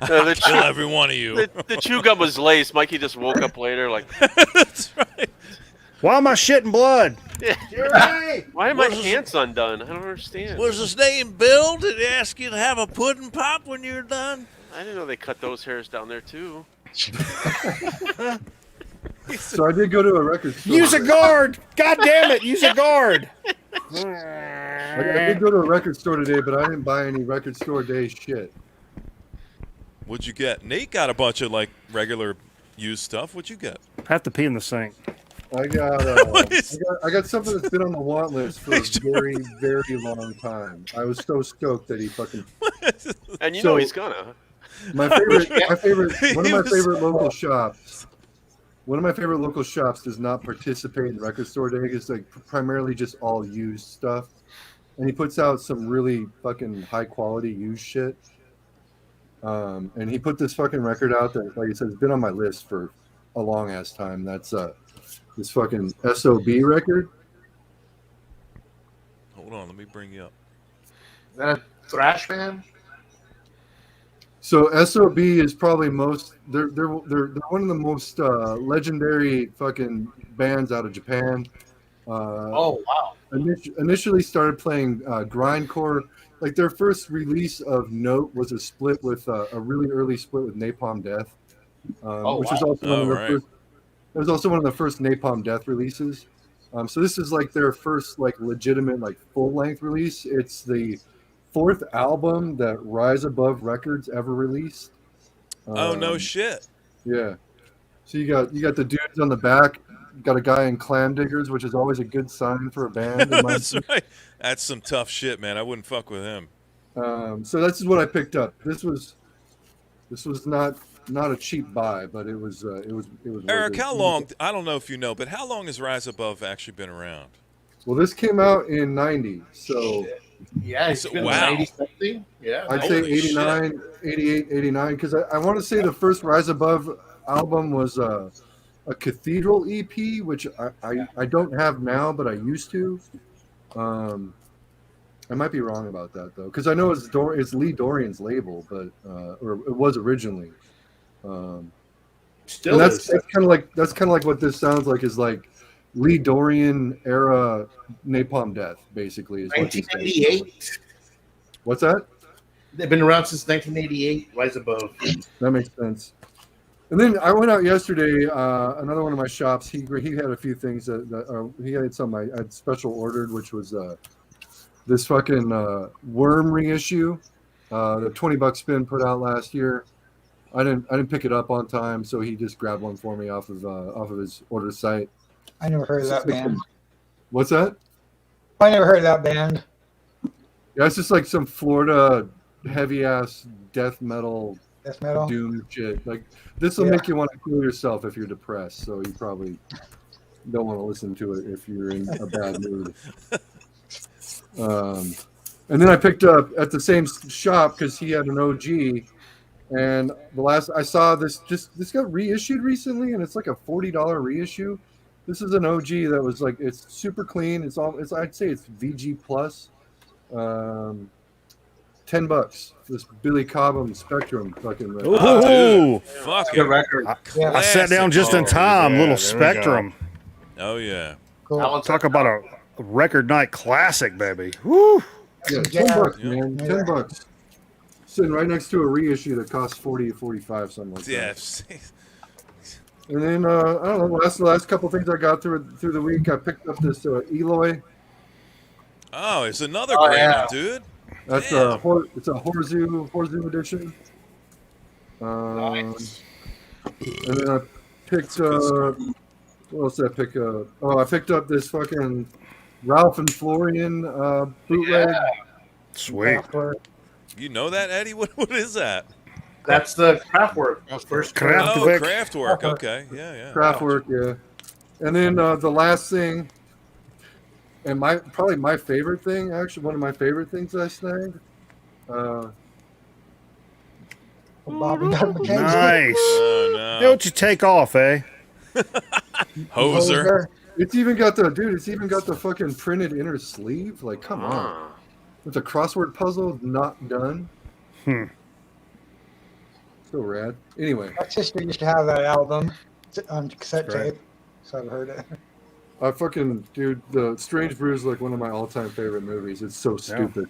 I'll kill every one of you. The chew gum was laced. Mikey just woke up later like, That's right. Why am I shitting blood? why are my pants undone? I don't understand. Was his name Bill? Did he ask you to have a pudding pop when you're done? I didn't know they cut those hairs down there too. So I did go to a record store. Use a guard! God damn it! Use a guard! I did go to a record store today, but I didn't buy any record store day shit. What'd you get? Nate got a bunch of like regular used stuff. What'd you get? I have to pee in the sink. I got I got something that's been on the want list for a very, very long time. I was so stoked that he fucking. And you know he's gonna. One of my favorite local shops. One of my favorite local shops does not participate in record store day. It's like primarily just all used stuff, and he puts out some really fucking high quality used shit. And he put this fucking record out that, like I said, has been on my list for a long ass time. That's this fucking SOB record. Hold on, let me bring you up. Is that a thrash fan? So SOB is probably they're one of the most legendary fucking bands out of Japan. Oh wow! Initially started playing grindcore. Like their first release of note was a split with a really early split with Napalm Death, which was also one of their first. It was also one of the first Napalm Death releases. So this is like their first like legitimate like full length release. It's the fourth album that Rise Above Records ever released. Oh no shit! Yeah. So you got the dudes on the back. You got a guy in Clam Diggers, which is always a good sign for a band. That's right. That's some tough shit, man. I wouldn't fuck with him. So this is what I picked up. This was not a cheap buy, but it was. Eric, how long? I don't know if you know, but how long has Rise Above actually been around? Well, this came out in '90, so. Yeah, it's been wow. 90 something. Yeah, I'd say 89, 88, 89, because I want to say the first Rise Above album was a Cathedral EP, which I don't have now, but I used to. I might be wrong about that though, because I know it's Lee Dorian's label, but or it was originally. Still that's is. kind of like what this sounds like is like Lee Dorian era Napalm Death, basically. Is 1988. What's that? They've been around since 1988. Rise Above. That makes sense. And then I went out yesterday. Another one of my shops. He had a few things that he had some I had special ordered, which was this fucking Worm reissue, the $20 spin put out last year. I didn't pick it up on time, so he just grabbed one for me off of his order site. I never heard of that band. What's that? I never heard of that band. Yeah, it's just like some Florida heavy ass death metal doom shit. Like this will make you want to kill yourself if you're depressed. So you probably don't want to listen to it if you're in a bad mood. And then I picked up at the same shop because he had an OG. And the last I saw this got reissued recently, and it's like a $40 reissue. This is an OG that was like it's super clean. I'd say it's VG plus. $10. This Billy Cobham Spectrum fucking record. Ooh, Good record. I sat down just in time. Little Spectrum. Oh yeah. Cool. Talk about a record night classic, baby. Woo. Yeah, $10, man. $10. Sitting right next to a reissue that costs 40 or 45, something like that. Yeah. And then I don't know. The last couple things I got through the week, I picked up this Eloy. Oh, it's another great one, dude. That's it's a Horzu edition. Nice. And then I picked what else did I pick up? Oh, I picked up this fucking Ralph and Florian bootleg. Yeah. Sweet. You know that, Eddie? What is that? That's the Kraftwerk. First Kraftwerk. Okay. Yeah. Kraftwerk, yeah. And then the last thing, and probably my favorite thing, actually one of my favorite things I snagged. Nice. Oh, no. Don't you take off, eh? Hoser. It's even got the fucking printed inner sleeve. Like, come on. It's a crossword puzzle not done. So rad. Anyway. My sister used to have that album on cassette tape, so I've heard it. I fucking, dude, the Strange Brew is like one of my all-time favorite movies. It's so stupid.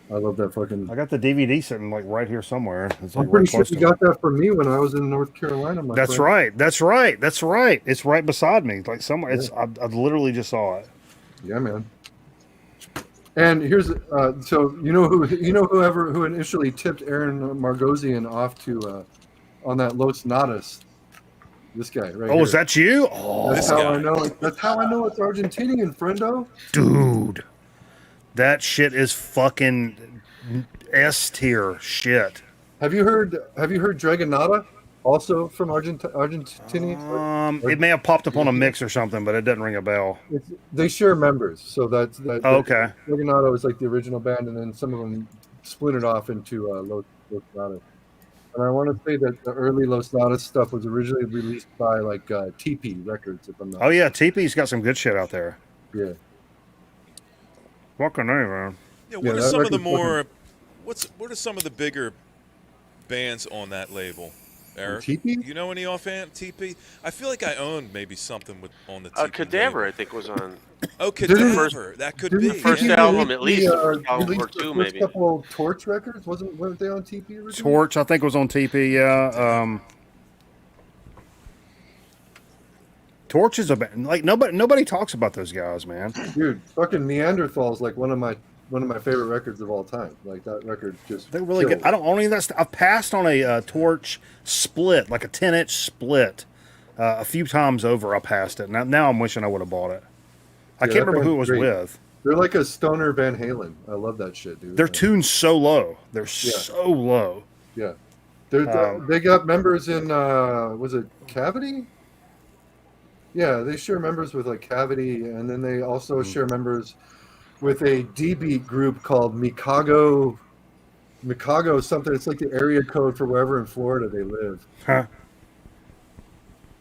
I love that fucking. I got the DVD sitting like right here somewhere. It's like I'm pretty sure you got that from me when I was in North Carolina. That's friend. right. It's right beside me, like somewhere. Yeah. I literally just saw it. Yeah, man. And here's so who initially tipped Aaron Margosian off to on that Los Natas. This guy right here. Oh, is that you? Oh, that's how I know. That's how I know it's Argentinian, friendo. Dude, that shit is fucking S tier shit. Have you heard Dragonata? Also from Argentina? It may have popped up on a mix or something, but it doesn't ring a bell. They share members, so that's okay. Dragonata was like the original band, and then some of them splintered off into Los Natas. And I want to say that the early Los Natas stuff was originally released by like TP Records, if I'm not. Oh yeah, TP's got some good shit out there. Yeah. Fucking name, man. Yeah. What are some of the more? What are some of the bigger bands on that label? Eric, TP? You know any offhand TP? I feel like I owned maybe something on the TP. Cadaver, label. I think, was on. Oh, Cadaver. That could be. First album, at least, or two, maybe. A couple of Torch records, weren't they on TP originally? Torch, I think, was on TP. Yeah. Torch is a band. Like nobody talks about those guys, man. Dude, fucking Neanderthal is like one of my favorite records of all time. Like that record just. They're really good. I don't own any of that stuff. I've passed on a Torch split, like a 10-inch split, a few times over. I passed it. Now I'm wishing I would have bought it. I can't remember who it was with. They're like a stoner Van Halen. I love that shit, dude. Their tunes so low. They're so low. Yeah. They got members in was it Cavity? Yeah, they share members with like Cavity, and then they also share members with a D-beat group called Mikago something. It's like the area code for wherever in Florida they live. Huh.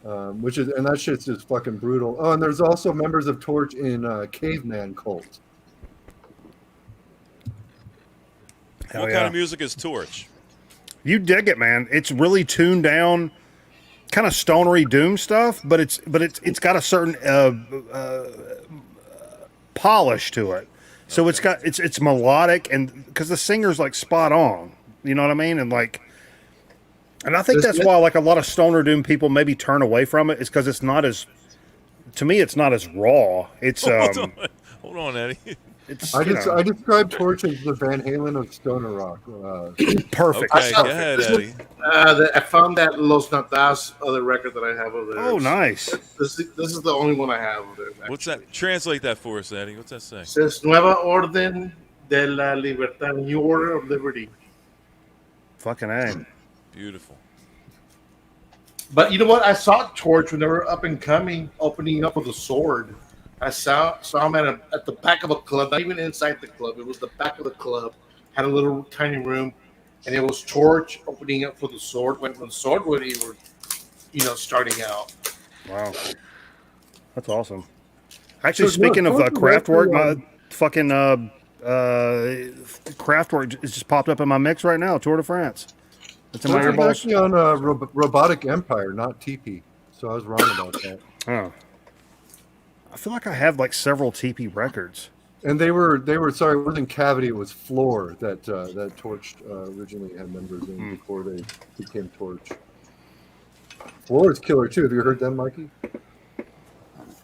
And that shit's just fucking brutal. Oh, and there's also members of Torch in Caveman Cult. What kind of music is Torch? You dig it, man. It's really tuned down, kind of stonery doom stuff, but it's got a certain polish to it. So it's melodic, and because the singer's like spot on, you know what I mean, and I think that's why like a lot of stoner doom people maybe turn away from it, is because it's not as, to me, it's not as raw. It's Hold on, Eddie. I describe Torch as the Van Halen of stoner rock. Perfect. Okay, go ahead, Eddie. I found that Los Natas other record that I have over there. Oh, nice. This is the only one I have of theirs. What's that? Translate that for us, Eddie. What's that say? It says Nueva Orden de la Libertad, New Order of Liberty. Fucking A. Beautiful. But you know what? I saw Torch when they were up and coming, opening up with a sword. I saw them at the back of a club, not even inside the club. It was the back of the club. Had a little tiny room, and it was Torch opening up for the sword. When the sword were, starting out. Wow, that's awesome. Actually, speaking of Kraftwerk, my fucking Kraftwerk just popped up in my mix right now. Tour de France. It's in my earballs. Actually on Robotic Empire, not TP. So I was wrong about that. Oh. I feel like I have like several TP records. And they were sorry, it wasn't Cavity, it was Floor that Torch originally had members in before they became Torch. Floor is killer too. Have you heard them, Mikey?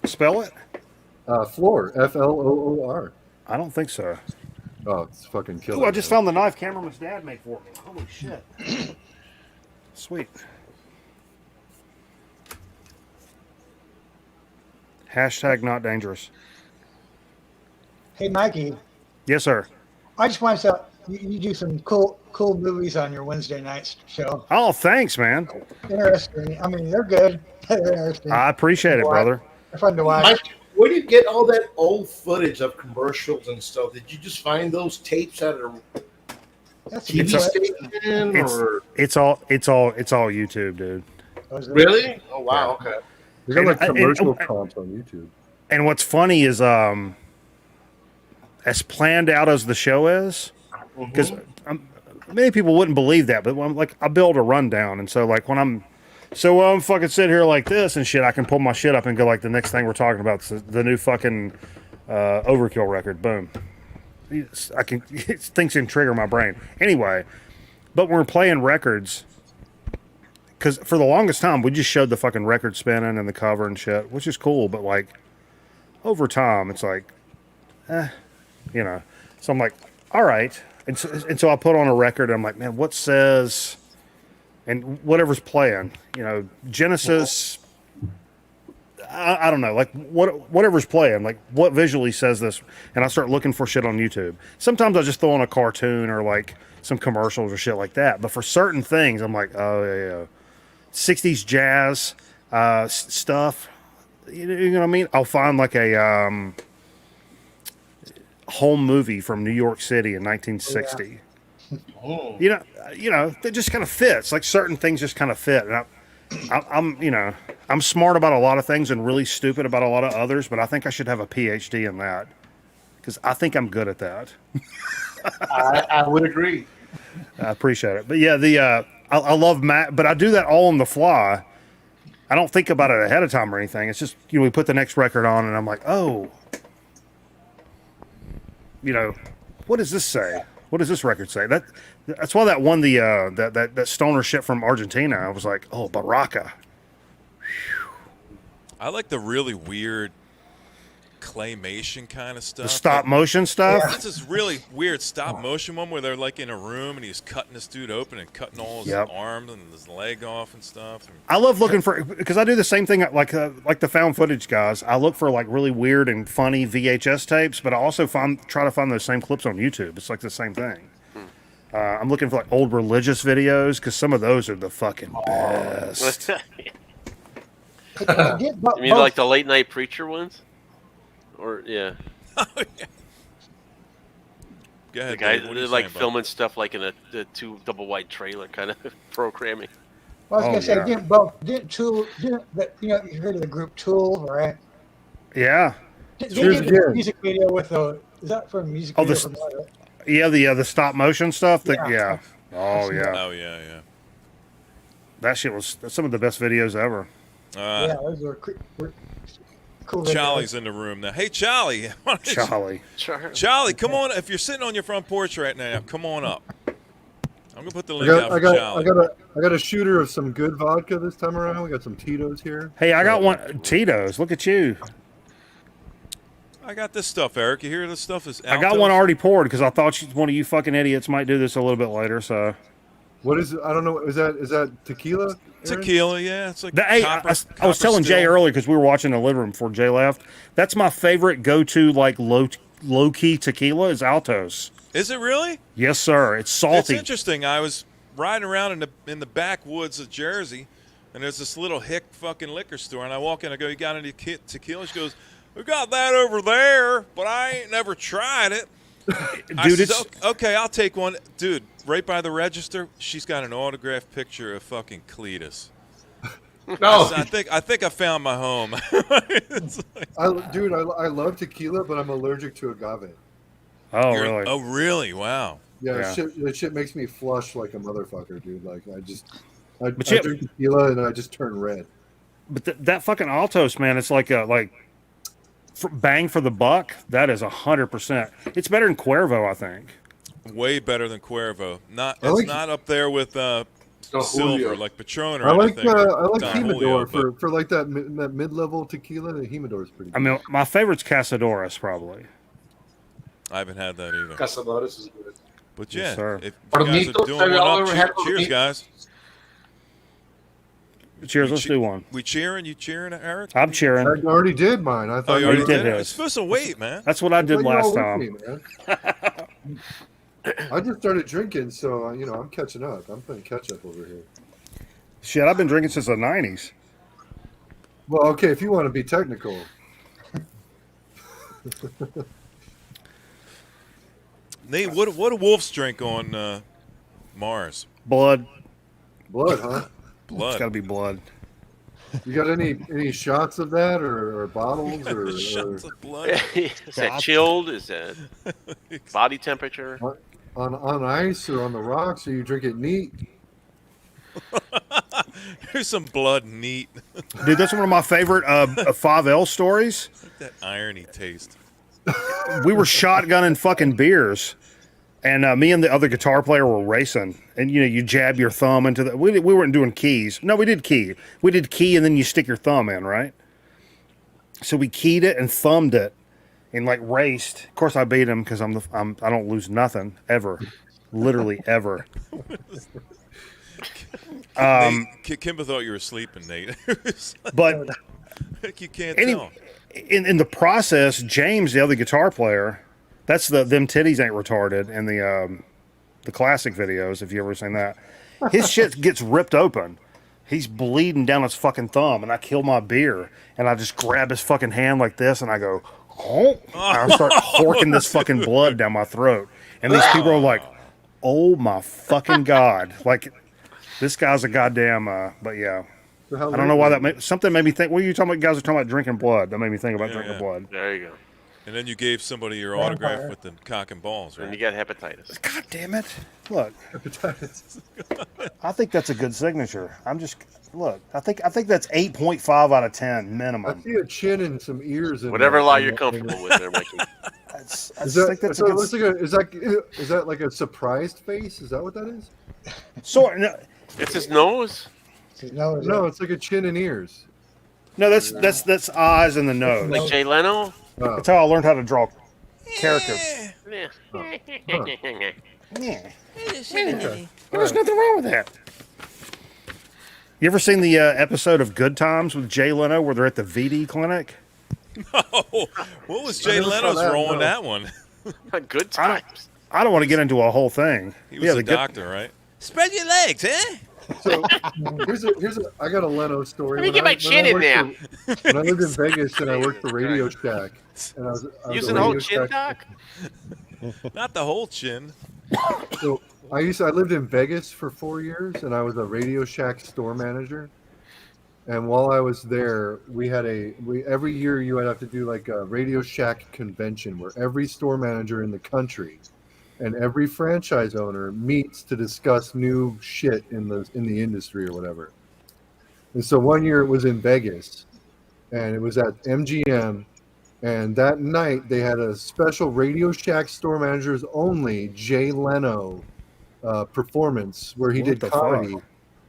Spell it? Floor, Floor. I don't think so. Oh, it's fucking killer. Oh, I just found the knife cameraman's dad made for me. Holy shit. Sweet. Hashtag not dangerous. Hey, Mikey. Yes, sir. I just want to say you do some cool movies on your Wednesday night show. Oh, thanks, man. Interesting. I mean, they're good. They're interesting. I appreciate it, brother. They're fun to watch. Mike, where do you get all that old footage of commercials and stuff? Did you just find those tapes at a TV station, or it's all YouTube, dude. Really? Oh wow, okay. They got like commercial comps on YouTube. And what's funny is, as planned out as the show is, because many people wouldn't believe that, but when I'm like, I build a rundown, and so like when I'm fucking sitting here like this and shit, I can pull my shit up and go like, the next thing we're talking about is the new fucking Overkill record. Boom. Things can trigger my brain anyway. But when we're playing records, because for the longest time we just showed the fucking record spinning and the cover and shit, which is cool, but like over time it's like, you know. So I'm like, all right, and so I put on a record and I'm like, man, what says, and whatever's playing, you know, Genesis. I don't know, like whatever's playing, like what visually says this, and I start looking for shit on YouTube. Sometimes I just throw on a cartoon or like some commercials or shit like that. But for certain things, I'm like, oh yeah, 60s jazz stuff. You know what I mean? I'll find like a home movie from New York City in 1960. Oh, yeah. You know, it just kind of fits. Like certain things just kind of fit, and I'm smart about a lot of things and really stupid about a lot of others, but I think I should have a PhD in that because I think I'm good at that. I would agree. I appreciate it. But yeah, I love Matt, but I do that all on the fly. I don't think about it ahead of time or anything. It's just, we put the next record on and I'm like, oh, what does this say? What does this record say? That's why that won the that stoner shit from Argentina. I was like, oh, Baraka. I like the really weird claymation kind of stuff. The stop motion stuff? Yeah. This is really weird stop motion one where they're like in a room and he's cutting this dude open and cutting all his arms and his leg off and stuff. I love looking for, because I do the same thing like the found footage guys. I look for like really weird and funny VHS tapes, but I also try to find those same clips on YouTube. It's like the same thing. I'm looking for like old religious videos because some of those are the fucking best. You mean like the late night preacher ones? Or yeah. Oh, yeah. Go ahead, the guy Dave, what are you like saying, filming stuff like in a two double wide trailer kind of programming. I was Oh, gonna say, yeah. didn't Tool, you heard of the group Tool, right? Yeah. They did a music video with is that for a music Oh, video? this. Yeah, the stop motion stuff. Yeah. Oh seen yeah. that. Oh yeah. That shit was some of the best videos ever. Yeah, those were cool. Charlie's in the room now. Hey, Charlie. Charlie. Charlie, come on. If you're sitting on your front porch right now, come on up. I'm gonna put the I link out got, for I Charlie. got, I got a shooter of some good vodka this time around. We got some Tito's here. Hey, I got one. Tito's. Look at you. I got this stuff, Eric. You hear this stuff? Is I got one already poured because I thought one of you fucking idiots might do this a little bit later. So. What is it? I don't know. Is that tequila? Aaron? Tequila, yeah. It's like Hey, I was telling Jay earlier because we were watching the living room before Jay left. That's my favorite go-to like low key tequila is Altos. Is it really? Yes, sir. It's salty. It's interesting. I was riding around in the backwoods of Jersey, and there's this little hick fucking liquor store, and I walk in. I go, "You got any tequila?" She goes, "We got that over there, but I ain't never tried it." Dude, says, okay, I'll take one. Dude, right by the register, she's got an autographed picture of fucking Cletus. No, I think I found my home. I love tequila, but I'm allergic to agave. Oh, really? Oh, really? Wow. Yeah, Yeah. That shit makes me flush like a motherfucker, dude. Like I But drink tequila and I just turn red. But that fucking Altos, man, it's like bang for the buck. That is 100%. It's better than Cuervo, I think. Way better than Cuervo. It's not up there with silver like Patron or I like anything. Humidor for like that mid-level tequila. The Humidor is pretty good. I mean, my favorite's Casadores, probably. I haven't had that either. Casadores is good. But Yes, yeah, sir. if you guys are doing one up, cheers, guys. Cheers, let's do one. We cheering? You cheering, Eric? I'm cheering. I already did mine. I thought you already did did it? his. It's supposed to wait, man. That's what I did thought you were last all time. with me, man. I just started drinking, so I'm catching up. I'm playing catch up over here. Shit, I've been drinking since the 90s. Well, okay, if you want to be technical. Nate, what do wolves drink on Mars? Blood. Blood, huh? Blood. It's got to be blood. You got any shots of that or bottles or Shots of blood. Is that chilled? Is that body temperature? on ice or on the rocks, or you drink it neat? Here's some blood neat. Dude, that's one of my favorite 5L stories. Like that irony taste. We were shotgunning fucking beers, and me and the other guitar player were racing. And you jab your thumb into the. We weren't doing keys. No, we did key. We did key, and then you stick your thumb in, right? So we keyed it and thumbed it, and like raced. Of course, I beat him because I don't lose nothing ever, literally ever. Nate, Kimber thought you were sleeping, Nate. But you can't tell. In the process, James, the other guitar player, that's them titties ain't retarded in the classic videos. If you ever seen that, his shit gets ripped open. He's bleeding down his fucking thumb, and I kill my beer, and I just grab his fucking hand like this, and I go, oh, and I start horking this fucking blood down my throat, and these people are like, oh my fucking god, like this guy's a goddamn. But yeah. I don't know why something made me think. What are you talking about? Guys are talking about drinking blood. That made me think about drinking blood. There you go. And then you gave somebody your autograph with the cock and balls, right? And you got hepatitis. God damn it! Look, I think that's a good signature. I think that's 8.5 out of 10 minimum. I see a chin and some ears. Whatever lie you're comfortable with, there, Mikey. Is that like a surprised face? Is that what that is? It's his nose. No, it's like a chin and ears. No, that's eyes and the nose. Like Jay Leno. That's how I learned how to draw characters. Yeah. Yeah. There's nothing wrong with that. You ever seen the episode of Good Times with Jay Leno where they're at the VD clinic? Oh, what was Jay Leno's role in that one? Good Times. I don't want to get into a whole thing. He was a doctor, right? Spread your legs, eh? So I got a Leno story. Let me get my chin in there. When I lived in Vegas and I worked for Radio Shack, and I was using the whole chin, Doc. Not the whole chin. So I lived in Vegas for 4 years, and I was a Radio Shack store manager. And while I was there, we had every year you would have to do like a Radio Shack convention where every store manager in the country and every franchise owner meets to discuss new shit in the industry or whatever. And so one year it was in Vegas, and it was at MGM. And that night they had a special Radio Shack store managers only Jay Leno performance where he What did the comedy. fuck?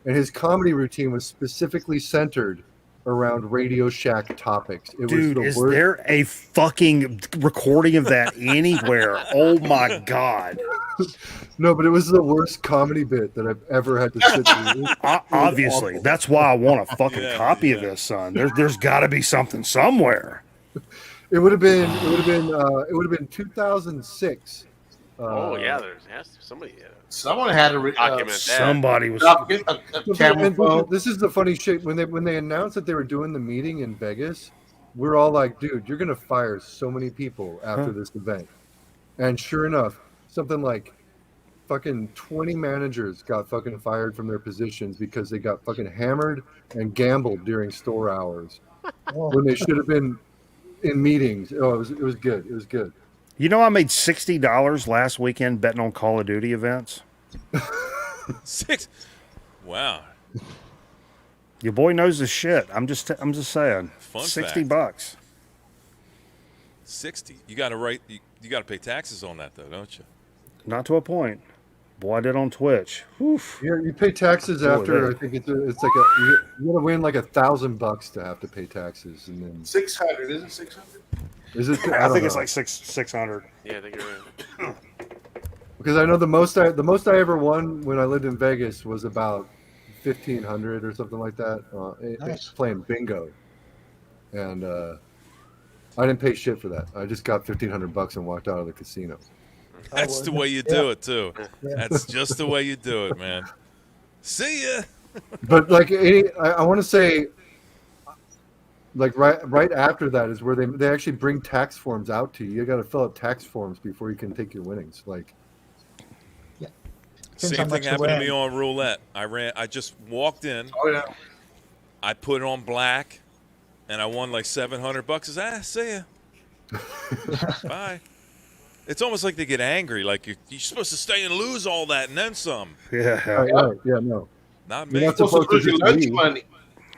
And his comedy routine was specifically centered around Radio Shack topics. It Dude, was is the worst. there a fucking recording of that anywhere? Oh my god! No, but it was the worst comedy bit that I've ever had to sit through. Obviously, that's why I want a fucking copy of this, son. There's got to be something somewhere. It would have been 2006. Oh yeah, there's somebody. Someone had to document that. Somebody was. And this is the funny shit. When they announced that they were doing the meeting in Vegas, we're all like, dude, you're gonna fire so many people after this event. And sure enough, something like fucking 20 managers got fucking fired from their positions because they got fucking hammered and gambled during store hours when they should have been in meetings. Oh, it was good. It was good. You know, I made $60 last weekend betting on Call of Duty events. Wow. Your boy knows his shit. I'm just saying. Fun $60. fact. 60. You got to you got to pay taxes on that though, don't you? Not to a point. Boy, I did on Twitch. Oof. Yeah, you pay taxes Boy, after. that- I think it's like you got to win like $1,000 to have to pay taxes, and then 600, isn't 600? is it? I think don't it's know. like 600. Yeah, I think you're right. Because I know the most I ever won when I lived in Vegas was about 1,500 or something like that. It's playing bingo, and I didn't pay shit for that. I just got $1,500 and walked out of the casino. That's the way you do it too. That's just the way you do it, man. See ya. But like, I want to say, like right after that is where they actually bring tax forms out to you. You got to fill out tax forms before you can take your winnings. Like, Same thing happened to me on roulette. I just walked in. Oh yeah. I put it on black, and I won like $700. I said, see ya. Bye. It's almost like they get angry. Like you're supposed to stay and lose all that and then some. Yeah. right, yeah, no. Not You're me. not supposed to just leave.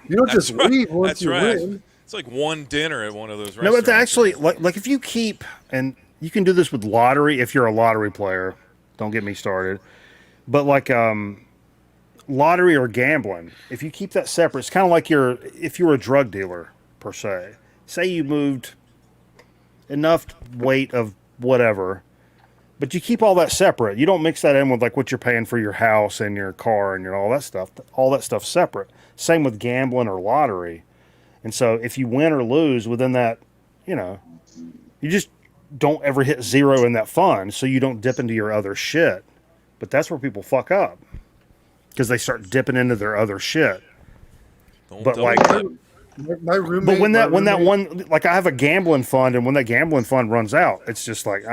You don't That's just right. leave once That's you right. win. It's like one dinner at one of those No, restaurants. it's actually like if you keep, and you can do this with lottery if you're a lottery player. Don't get me started. But like lottery or gambling, if you keep that separate, it's kind of like if you were a drug dealer per se. Say you moved enough weight of whatever, but you keep all that separate. You don't mix that in with like what you're paying for your house and your car and all that stuff. All that stuff separate. Same with gambling or lottery. And so if you win or lose within that, you just don't ever hit zero in that fund, so you don't dip into your other shit. But that's where people fuck up, because they start dipping into their other shit. But like, my roommate. but when that one, like I have a gambling fund, and when that gambling fund runs out, it's just like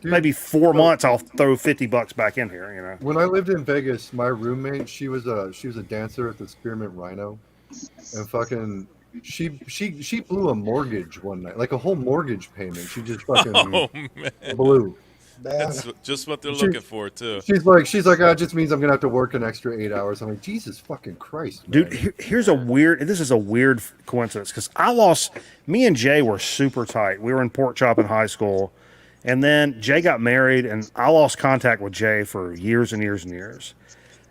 maybe 4 months I'll throw $50 back in here. When I lived in Vegas, my roommate, she was a dancer at the Spearmint Rhino, and fucking she blew a mortgage one night, like a whole mortgage payment. She just fucking blew. That's just what they're looking for too. She's like, it just means I'm gonna have to work an extra 8 hours. I'm like, Jesus fucking Christ, man. Dude, this is a weird coincidence, because me and Jay were super tight. We were in pork chop in high school, and then Jay got married, and I lost contact with Jay for years and years and years.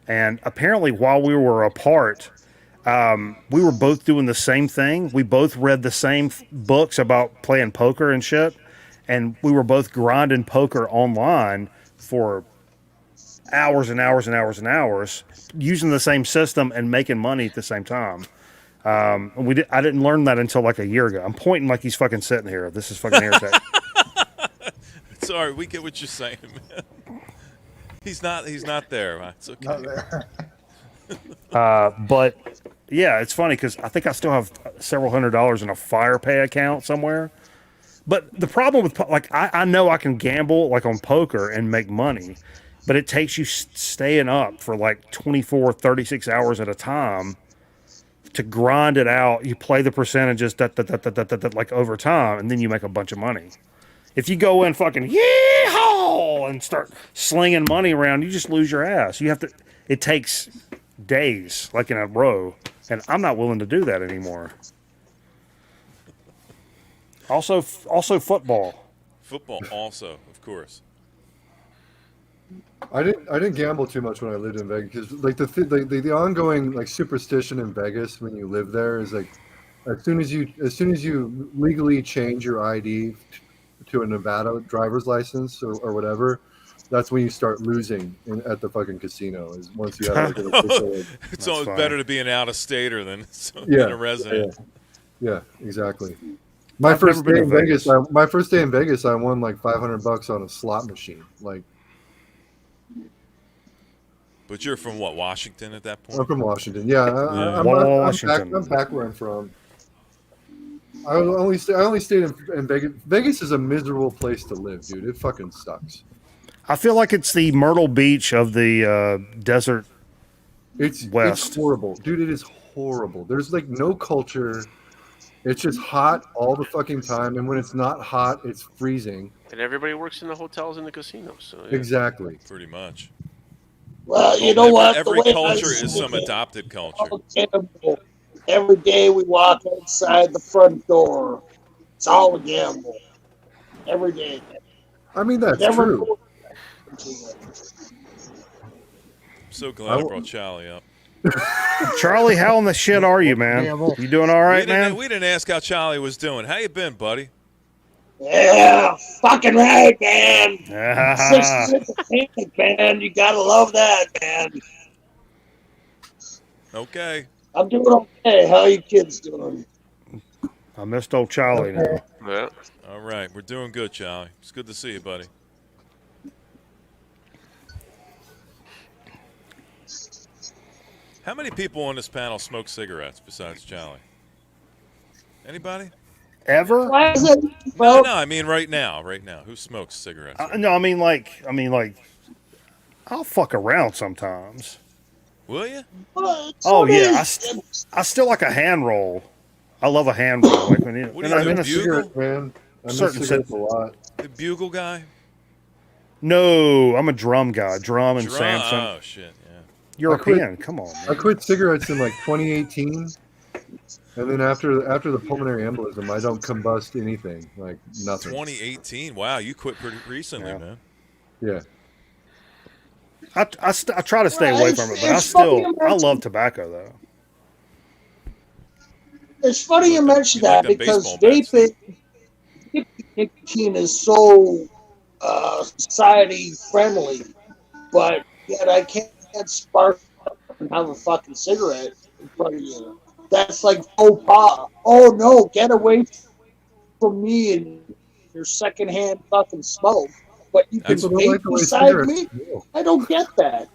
And apparently while we were apart, we were both doing the same thing. We both read the same books about playing poker and shit. And we were both grinding poker online for hours and hours and hours and hours, using the same system and making money at the same time. I didn't learn that until like a year ago. I'm pointing like he's fucking sitting here. This is fucking irritating. Sorry, we get what you're saying, man. He's not there. It's okay. Not there. But yeah, it's funny because I think I still have several $100s in a FirePay account somewhere. But the problem with, like, I know I can gamble like on poker and make money, but it takes you staying up for like 24, 36 hours at a time to grind it out. You play the percentages like over time, and then you make a bunch of money. If you go in fucking yee-haw and start slinging money around, you just lose your ass. You have to. It takes days, like in a row, and I'm not willing to do that anymore. Also football. Football, also, of course. I didn't gamble too much when I lived in Vegas because like the ongoing like superstition in Vegas when you live there is like as soon as you legally change your ID to a Nevada driver's license or whatever, that's when you start losing at the fucking casino. Is once you have like an official. It's always better to be an out-of-stater than a resident. Yeah, exactly. My first day in Vegas, I won like $500 on a slot machine. Like. But you're from what, Washington at that point? I'm from Washington. Yeah, I'm back where I'm from. I only stayed in Vegas. Vegas is a miserable place to live, dude. It fucking sucks. I feel like it's the Myrtle Beach of the desert. It's West. It's horrible, dude. It is horrible. There's like no culture. It's just hot all the fucking time, and when it's not hot, it's freezing. And everybody works in the hotels and the casinos. So yeah. Exactly. Pretty much. Well, you know what? Every culture is some adopted culture. Every day we walk outside the front door, it's all a gamble. Every day. I mean, that's true. I'm so glad I brought Charlie up. Charlie, how in the shit are you, man? You doing all right, man? We didn't ask how Charlie was doing. How you been, buddy? Yeah, fucking right, man. 6 minutes of panic, man. You gotta love that, man. Okay. I'm doing okay. How you kids doing? I missed old Charlie now. Yeah. All right, we're doing good, Charlie. It's good to see you, buddy. How many people on this panel smoke cigarettes besides Charlie? Anybody? Ever? No, I mean right now. Who smokes cigarettes? No, I mean like, I'll fuck around sometimes. Will you? Oh yeah, I still like a hand roll. I love a hand roll. Like when you, what do you do, Bugle? Man, I miss cigarettes a lot. The Bugle guy? No, I'm a drum guy. Drum and Samson. Oh shit, yeah. European, come on. Man. I quit cigarettes in like 2018. And then after the pulmonary embolism, I don't combust anything, like nothing. 2018. Wow, you quit pretty recently, man. Yeah. I try to stay away from it, but I love tobacco though. It's funny you mention that because vaping nicotine is so society friendly, but yet I can't spark and have a fucking cigarette in front of you. That's like faux pas. Oh no, get away from me and your secondhand fucking smoke. But you can vape beside me? I don't get that.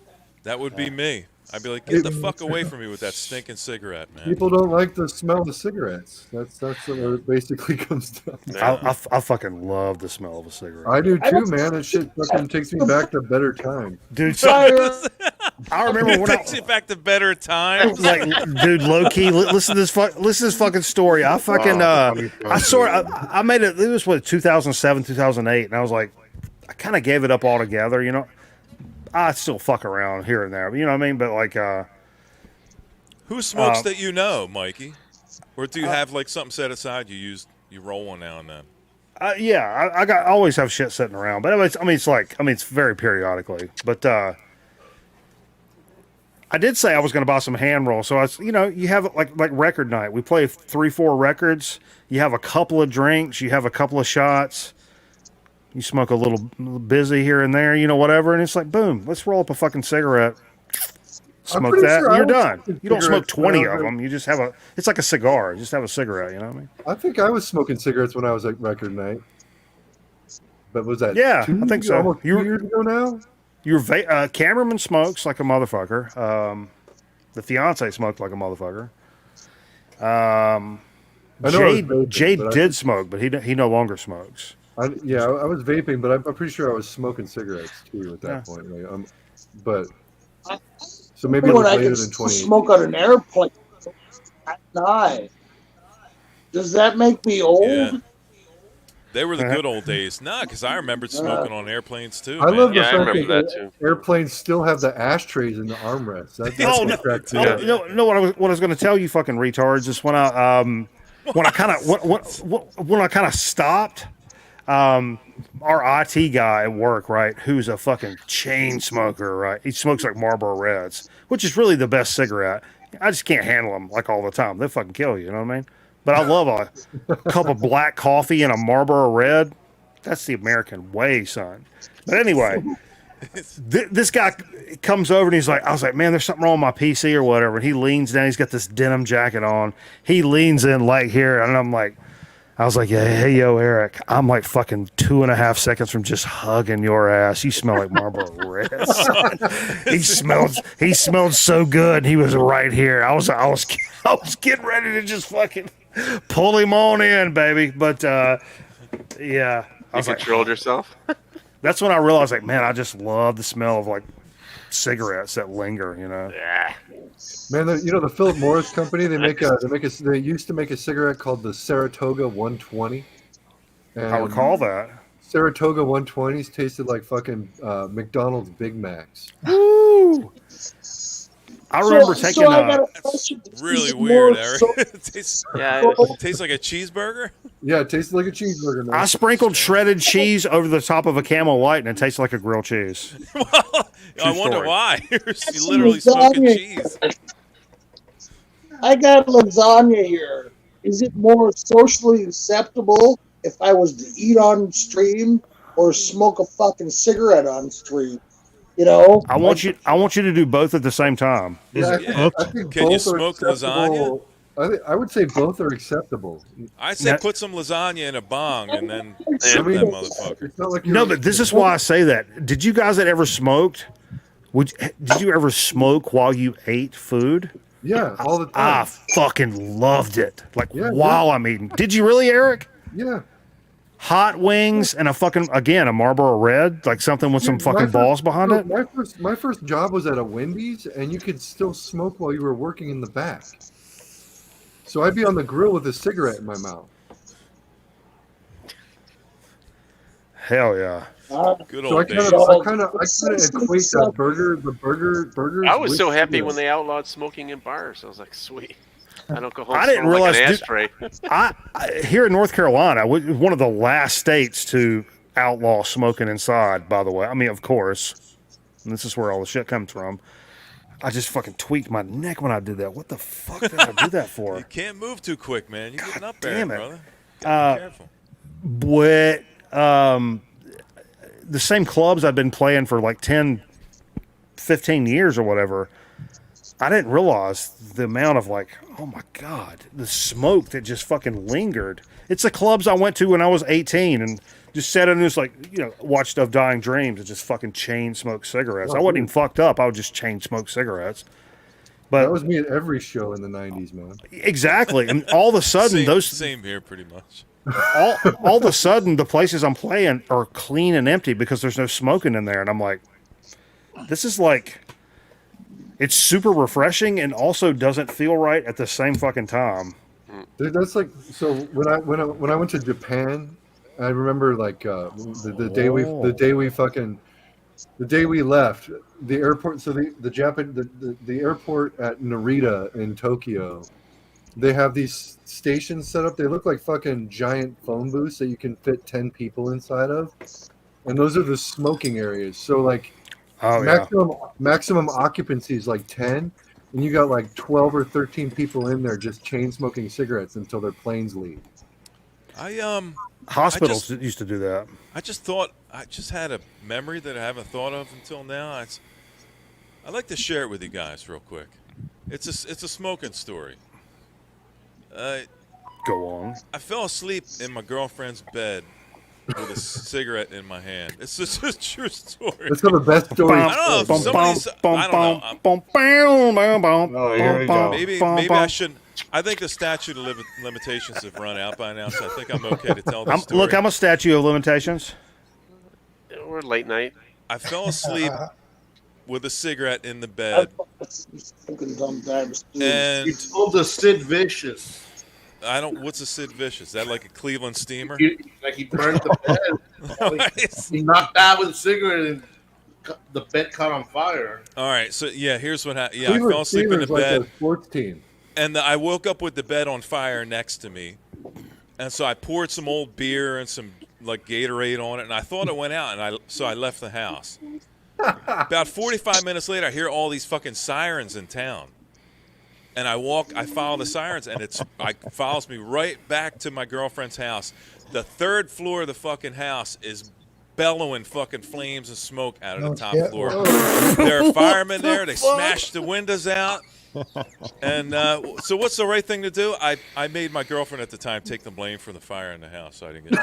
That would be me. I'd be like, get the fuck away from me with that stinking cigarette, man. People don't like the smell of cigarettes. That's what it basically comes down to. I fucking love the smell of a cigarette. I do too, man. That shit fucking takes me back to better times. Dude, I remember when it takes you back to better times. Like, dude, low key, listen to this fucking story. I fucking I made it. It was what 2007, 2008, and I was like, I kind of gave it up altogether. You know, I still fuck around here and there. You know what I mean? But like, who smokes that you know, Mikey? Or do you have like something set aside? You roll one now and then. Yeah, I always have shit sitting around, but it's very periodically. But I did say I was going to buy some hand rolls, so you have like record night. We play 3-4 records. You have a couple of drinks. You have a couple of shots. You smoke a little busy here and there, whatever, and it's like, boom, let's roll up a fucking cigarette. Smoke that, and you're done. You don't smoke 20 of them. You just have it's like a cigar. You just have a cigarette, you know what I mean? I think I was smoking cigarettes when I was at record night. But was that I think so. Almost 2 years ago now? Your cameraman smokes like a motherfucker. The fiance smoked like a motherfucker. Jade did smoke, but he no longer smokes. I was vaping, but I'm pretty sure I was smoking cigarettes too at that Yeah. point. Like, but so maybe it when was I later could than still 20. smoke on an airplane at night. Does that make me old? Yeah. They were the good old days. Nah, because I remembered smoking on airplanes too. I man. love the fact that airplanes still have the ashtrays in the armrests. That's Oh, what cracks me no, up. no, what I was going to tell you, fucking retards, is when I kind of stopped. Our IT guy at work, right, who's a fucking chain smoker, right? He smokes like Marlboro Reds, which is really the best cigarette. I just can't handle them like all the time. They fucking kill you, you know what I mean? But I love a cup of black coffee and a Marlboro Red. That's the American way, son. But anyway, this guy comes over and he's like, I was like, man, there's something wrong with my PC or whatever. And he leans down. He's got this denim jacket on. He leans in like here. And I was like, yeah, hey, yo, Eric, I'm like fucking 2.5 seconds from just hugging your ass. You smell like Marlboro Reds. son. He smelled so good. And he was right here. I was getting ready to just fucking pull him on in, baby. But yeah. I You was like, controlled yourself? that's when I realized, like, man, I just love the smell of like cigarettes that linger, you know. Yeah. Man, the Philip Morris company, they used to make a cigarette called the Saratoga 120. I recall that. Saratoga 120s tasted like fucking McDonald's Big Macs. Woo! I remember taking I got a question. Really Is weird, more Eric. so- It tastes like a cheeseburger. Yeah, it tastes like a cheeseburger, man. I sprinkled shredded cheese over the top of a Camel Light, and it tastes like a grilled cheese. I wonder story. why. You're literally smoking cheese. I got lasagna here. Is it more socially acceptable if I was to eat on stream or smoke a fucking cigarette on stream? You know, I want you to do both at the same time. Yeah, I think Can you both are smoke lasagna? acceptable. I would say both are acceptable. I said put some lasagna in a bong and then I sip mean, that motherfucker. It's not like No, but this is why I say that. Did you guys that ever smoked? Did you ever smoke while you ate food? Yeah, all the I time. fucking loved it. Like Yeah, while yeah. I'm eating. Did you really, Eric? Yeah. Hot wings and a Marlboro Red, like something with some fucking balls behind it. My first job was at a Wendy's, and you could still smoke while you were working in the back. So I'd be on the grill with a cigarette in my mouth. Hell yeah. Good So old I days. kind of equate that burgers. I was with so happy when cigarettes. they outlawed smoking in bars. I was like, sweet. I don't go home. I didn't smelling like realize, an dude, ashtray. here in North Carolina, was one of the last states to outlaw smoking inside, by the way. I mean, of course, and this is where all the shit comes from. I just fucking tweaked my neck when I did that. What the fuck did I do that for? You can't move too quick, man. You're getting up there, damn it. brother. Gotta be careful. But the same clubs I've been playing for like 10, 15 years or whatever, I didn't realize the amount of like, oh my God, the smoke that just fucking lingered. It's the clubs I went to when I was 18 and just sat in and just like, watched Of Dying Dreams and just fucking chain smoke cigarettes. I wasn't even fucked up. I would just chain smoke cigarettes. But That was me at every show in the 90s, man. exactly. And all of a sudden, same here, pretty much. all of a sudden, the places I'm playing are clean and empty because there's no smoking in there. And I'm like, this is like, it's super refreshing and also doesn't feel right at the same fucking time. Dude, that's like, so when I went to Japan, I remember like the day we left the airport. So the airport at Narita in Tokyo, they have these stations set up. They look like fucking giant phone booths that you can fit 10 people inside of, and those are the smoking areas. So like, maximum occupancy is like 10, and you got like 12 or 13 people in there just chain smoking cigarettes until their planes leave. Hospitals used to do that. I just had a memory that I haven't thought of until now. I'd like to share it with you guys real quick. It's a smoking story. Go on. I fell asleep in my girlfriend's bed with a cigarette in my hand. It's just a true story. That's not the best story. I don't know. I don't know. Oh, here we go. Maybe I shouldn't I think the statute of limitations have run out by now, so I think I'm okay to tell the story. Look, I'm a statute of limitations. We're late night. I fell asleep with a cigarette in the bed. And you told us Sid Vicious. I don't. What's a Sid Vicious? Is that like a Cleveland steamer? Like he burned the bed. He knocked out with a cigarette and the bed caught on fire. All right. So yeah, here's what happened. Yeah, Cleveland I fell asleep in the Steamers like bed. a sports team. And I woke up with the bed on fire next to me. And so I poured some old beer and some like Gatorade on it, and I thought it went out, and I left the house. About 45 minutes later, I hear all these fucking sirens in town. And I follow the sirens, and it follows me right back to my girlfriend's house. The third floor of the fucking house is bellowing fucking flames and smoke out of the top floor. There are firemen there. They smashed the windows out. And so what's the right thing to do? I made my girlfriend at the time take the blame for the fire in the house, so I didn't get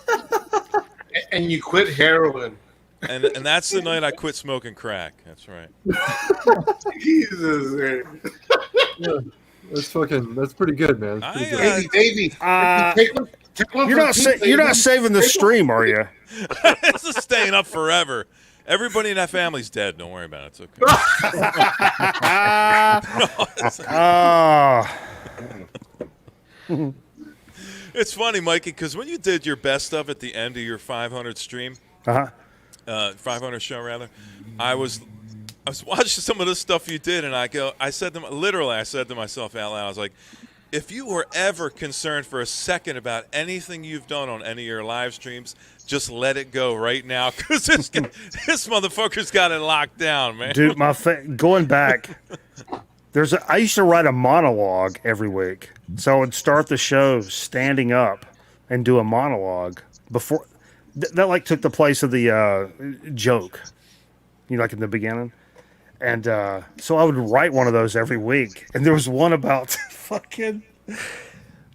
it. And you quit heroin. And that's the night I quit smoking crack. That's right. Jesus. That's pretty good, man. That's pretty good. Davey, take one You're not saving the stream, are you? This is staying up forever. Everybody in that family's dead. Don't worry about it. It's okay. It's funny, Mikey, because when you did your best stuff at the end of your 500 stream, 500 show rather, I was watching some of the stuff you did, and I said to myself out loud, I was like, if you were ever concerned for a second about anything you've done on any of your live streams, just let it go right now, because this motherfucker's got it locked down, man. Dude, going back, I used to write a monologue every week, so I would start the show standing up and do a monologue before that, like took the place of the joke, like in the beginning. And so I would write one of those every week, and there was one about fucking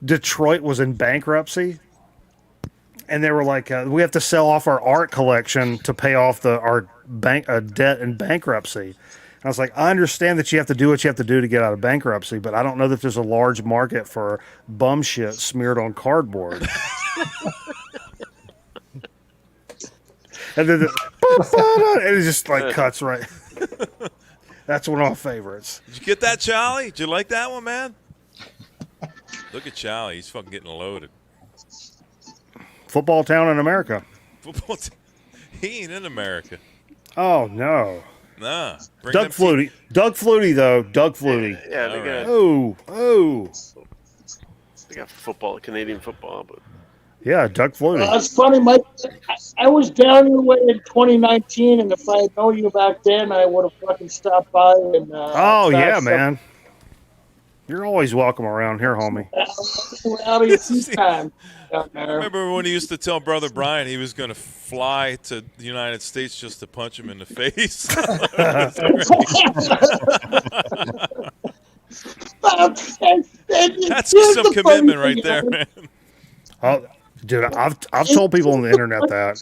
Detroit was in bankruptcy. And they were like, we have to sell off our art collection to pay off our debt in bankruptcy. And I was like, I understand that you have to do what you have to do to get out of bankruptcy, but I don't know that there's a large market for bum shit smeared on cardboard. And then it just like cuts right. That's one of my favorites. Did you get that, Charlie? Did you like that one, man? Look at Charlie. He's fucking getting loaded. Football town in America. He ain't in America. Oh, no. Nah. Doug Flutie. Doug Flutie, though. Doug Flutie. Yeah, they got. Oh. They got football, Canadian football, but. Yeah, Doug Flutie. It's funny, Mike. I was down your way in 2019, and if I had known you back then, I would have fucking stopped by and. Oh yeah, man. You're always welcome around here, homie. Out of your time. I remember when he used to tell Brother Brian he was going to fly to the United States just to punch him in the face. That's some commitment right there, man. Oh, dude, I've told people on the internet that.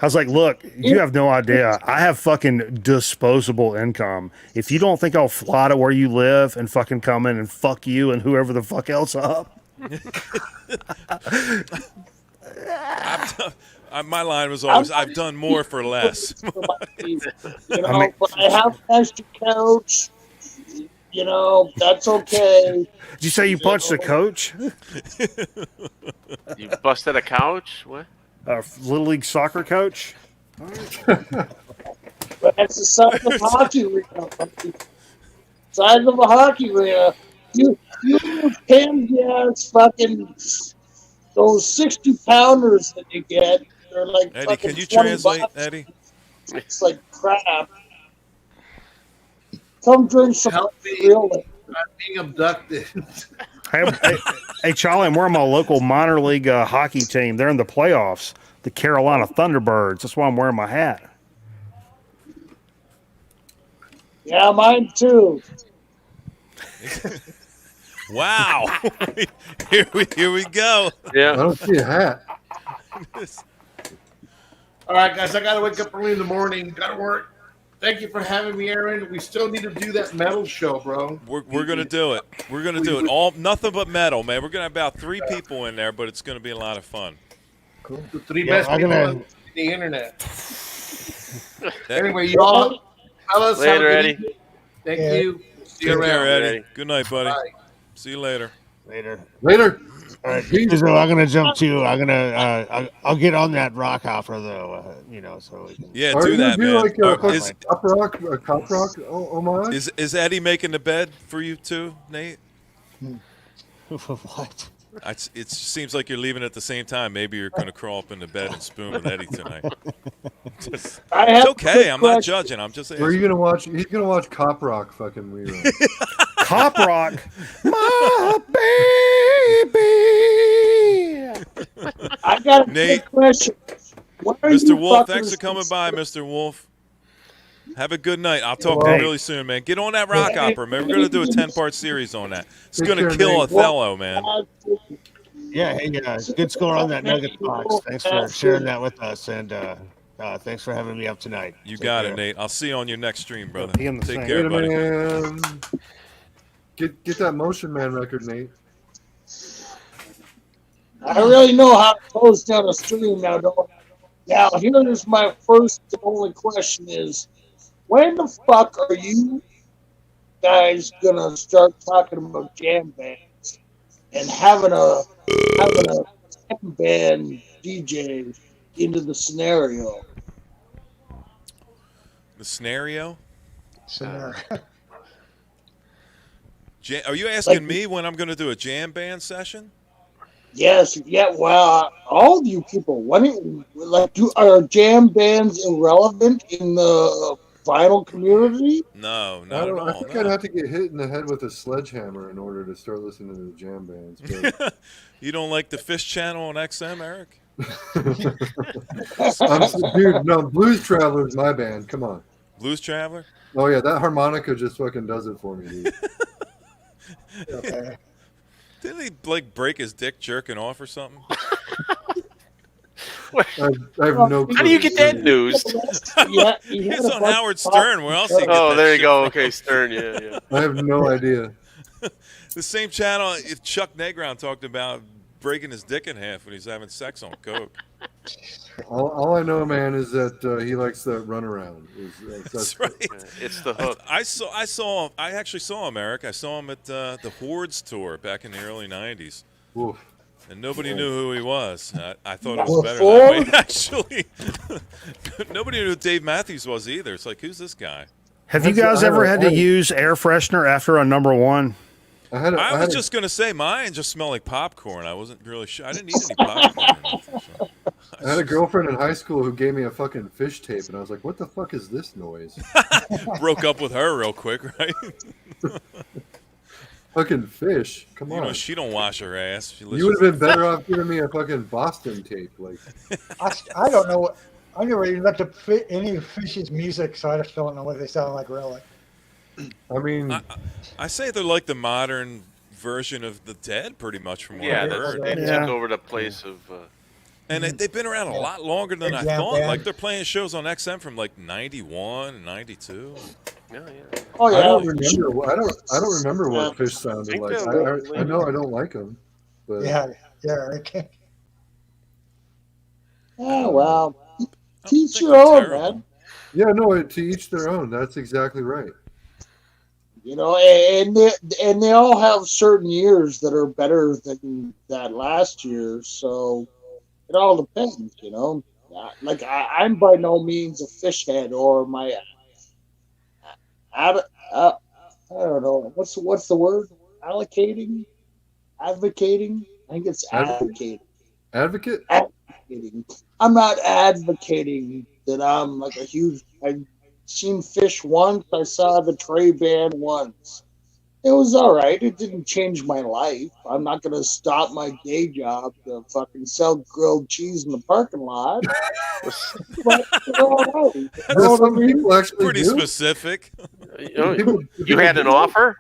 I was like, look, you have no idea. I have fucking disposable income. If you don't think I'll fly to where you live and fucking come in and fuck you and whoever the fuck else up. My line was always, I've done more for less. I have passed your coach. That's okay. Did you say you punched a coach? You busted a couch? What? A Little League soccer coach? But that's the size of a hockey arena. Size of a hockey arena. You can get fucking those 60-pounders that you get. They're like Eddie, can you translate, $20. Eddie? It's like crap. Come drink some real. I'm being abducted. Hey, Charlie, I'm wearing my local minor league hockey team. They're in the playoffs, the Carolina Thunderbirds. That's why I'm wearing my hat. Yeah, mine too. Wow. Here we go. Yeah. I don't see a hat. All right, guys, I got to wake up early in the morning. Got to work. Thank you for having me, Aaron. We still need to do that metal show, bro. We're gonna do it. We're gonna do it. All nothing but metal, man. We're gonna have about 3 people in there, but it's gonna be a lot of fun. Cool. The 3 best people on the internet. Anyway, you Later, all. Fellas, have a good Eddie. evening. Thank Yeah. you. See you Take care, around. Eddie. Good night, buddy. Bye. See you later. Later. All right, So I'm gonna jump to. I'll get on that rock opera though. So we can. Yeah, Are do you that, gonna do man. like a cop rock homage? Is Eddie making the bed for you too, Nate? What? It seems like you're leaving at the same time. Maybe you're going to crawl up in the bed and spoon with Eddie tonight. It's okay. I'm not judging. I'm just asking. Where are you gonna watch? He's gonna watch cop rock fucking rerun. Cop rock. My I got a Nate. quick question. Why are Mr. you Wolf, fuckers thanks for coming by, Mr. Wolf. Have a good night. I'll talk Well, to you hey. really soon, man. Get on that rock opera, man. We're going to do a 10-part series on that. It's Take going to care, kill Nate. Othello, man. Yeah, hey, good score on that Nugget box. Thanks for sharing that with us, and thanks for having me up tonight. You Take got care. it, Nate. I'll see you on your next stream, brother. Be in the Take same. care, buddy. Man. Get that Motion Man record, Nate. I really know how to close down a stream now, don't I? Now, here's my first and only question is, when the fuck are you guys gonna start talking about jam bands and having a jam band DJ into the scenario? The scenario? Scenario. Are you asking me when I'm going to do a jam band session? Yes, yeah, well, all of you people, are jam bands irrelevant in the vinyl community? No, I not at all. think I'd have to get hit in the head with a sledgehammer in order to start listening to the jam bands. But You don't like the Fish Channel on XM, Eric? dude, no, Blues Traveler's my band. Come on. Blues Traveler? Oh yeah, that harmonica just fucking does it for me, dude. Okay. Didn't he break his dick jerking off or something? I have no clue. How do you get that news? Yeah, It's on Howard Stern. Where else? He get Oh, that there you shit go. from? Okay, Stern. Yeah. I have no idea. The same channel Chuck Negron talked about breaking his dick in half when he's having sex on coke. All I know, man, is that he likes that runaround. That's right. It's the hook. I actually saw him, Eric. I saw him at the Hordes tour back in the early '90s. Oof. And nobody knew who he was. I thought it was better that way, actually. Nobody knew who Dave Matthews was either. It's like, who's this guy? Have you guys ever had to use air freshener after a number one? I was just going to say mine just smelled like popcorn. I wasn't really sure. I didn't eat any popcorn. I had a girlfriend in high school who gave me a fucking fish tape, and I was like, what the fuck is this noise? Broke up with her real quick, right? Fucking fish. Come on. You know, she don't wash her ass. You would have been better off giving me a fucking Boston tape. Like, I don't know. I never even got to fit any fish's music, so I just don't know what they sound like really. I mean, I say they're like the modern version of the Dead, pretty much, from what I've heard. They took over the place of. And they've been around a lot longer than I thought. Like, they're playing shows on XM from like 91 and 92. Yeah. Oh, yeah. I don't remember what fish sounded like. I know I don't like them. But Yeah. Okay. Oh, well. Teach your own, man. Yeah, no, to each their own. That's exactly right. You know, and they all have certain years that are better than that last year, so it all depends, you know. Like, I'm by no means a fish head or my I don't know what's the word? Advocating. I think it's advocating. Advocate. Advocating. I'm not advocating that I'm like a huge. I've seen Fish once. I saw the Trey band once. It was all right. It didn't change my life. I'm not going to stop my day job to fucking sell grilled cheese in the parking lot. But they're all right. You know what I mean? Pretty specific. You had an offer?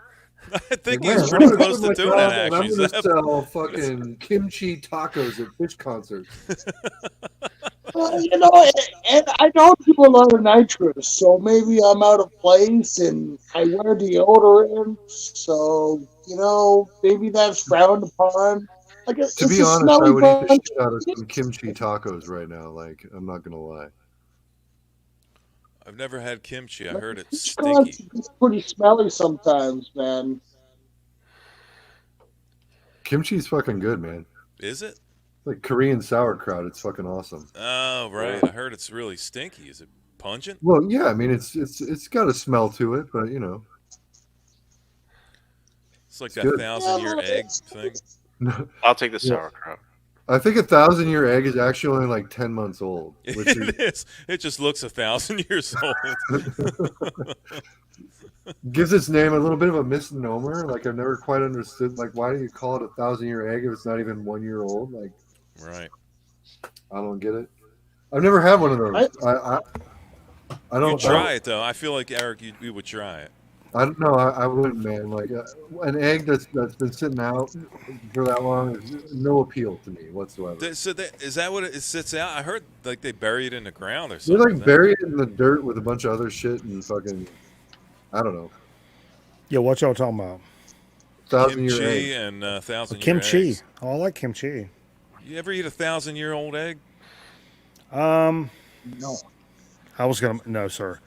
I think he was pretty close to doing that, And I'm actually. going to sell fucking kimchi tacos at fish concerts. You know, and I don't do a lot of nitrous, so maybe I'm out of place, and I wear deodorant, so you know, maybe that's frowned upon. Like To be a honest, I smelly would eat the bunch. shit out of some kimchi tacos right now. Like, I'm not gonna lie. I've never had kimchi. I heard it's It's stinky. pretty smelly sometimes, man. Kimchi's fucking good, man. Is it? Like Korean sauerkraut. It's fucking awesome. Oh, right. I heard it's really stinky. Is it pungent? Well, yeah. I mean, it's got a smell to it, but you know, It's like it's that good. 1,000-year egg thing. I'll take the Yeah. sauerkraut. I think a 1,000-year egg is actually only like 10 months old. Which It is. It just looks 1,000 years old. gives its name a little bit of a misnomer. Like I've never quite understood. Like, why do you call it a 1,000-year egg if it's not even 1 year old? Like, Right. I don't get it. I've never had one of those. I don't You try it though. I feel like Eric, you would try it. I don't know. I wouldn't, man. Like an egg that's been sitting out for that long is no appeal to me whatsoever. Is that what it sits out? I heard like they bury it in the ground or They something. like bury it in the dirt with a bunch of other shit and fucking, I don't know. Yeah, what y'all talking about? 1,000-year Kimchi egg. and 1,000-year Kimchi. eggs. Oh, I like kimchi. You ever eat a 1,000-year-old egg? No. I was gonna no, sir.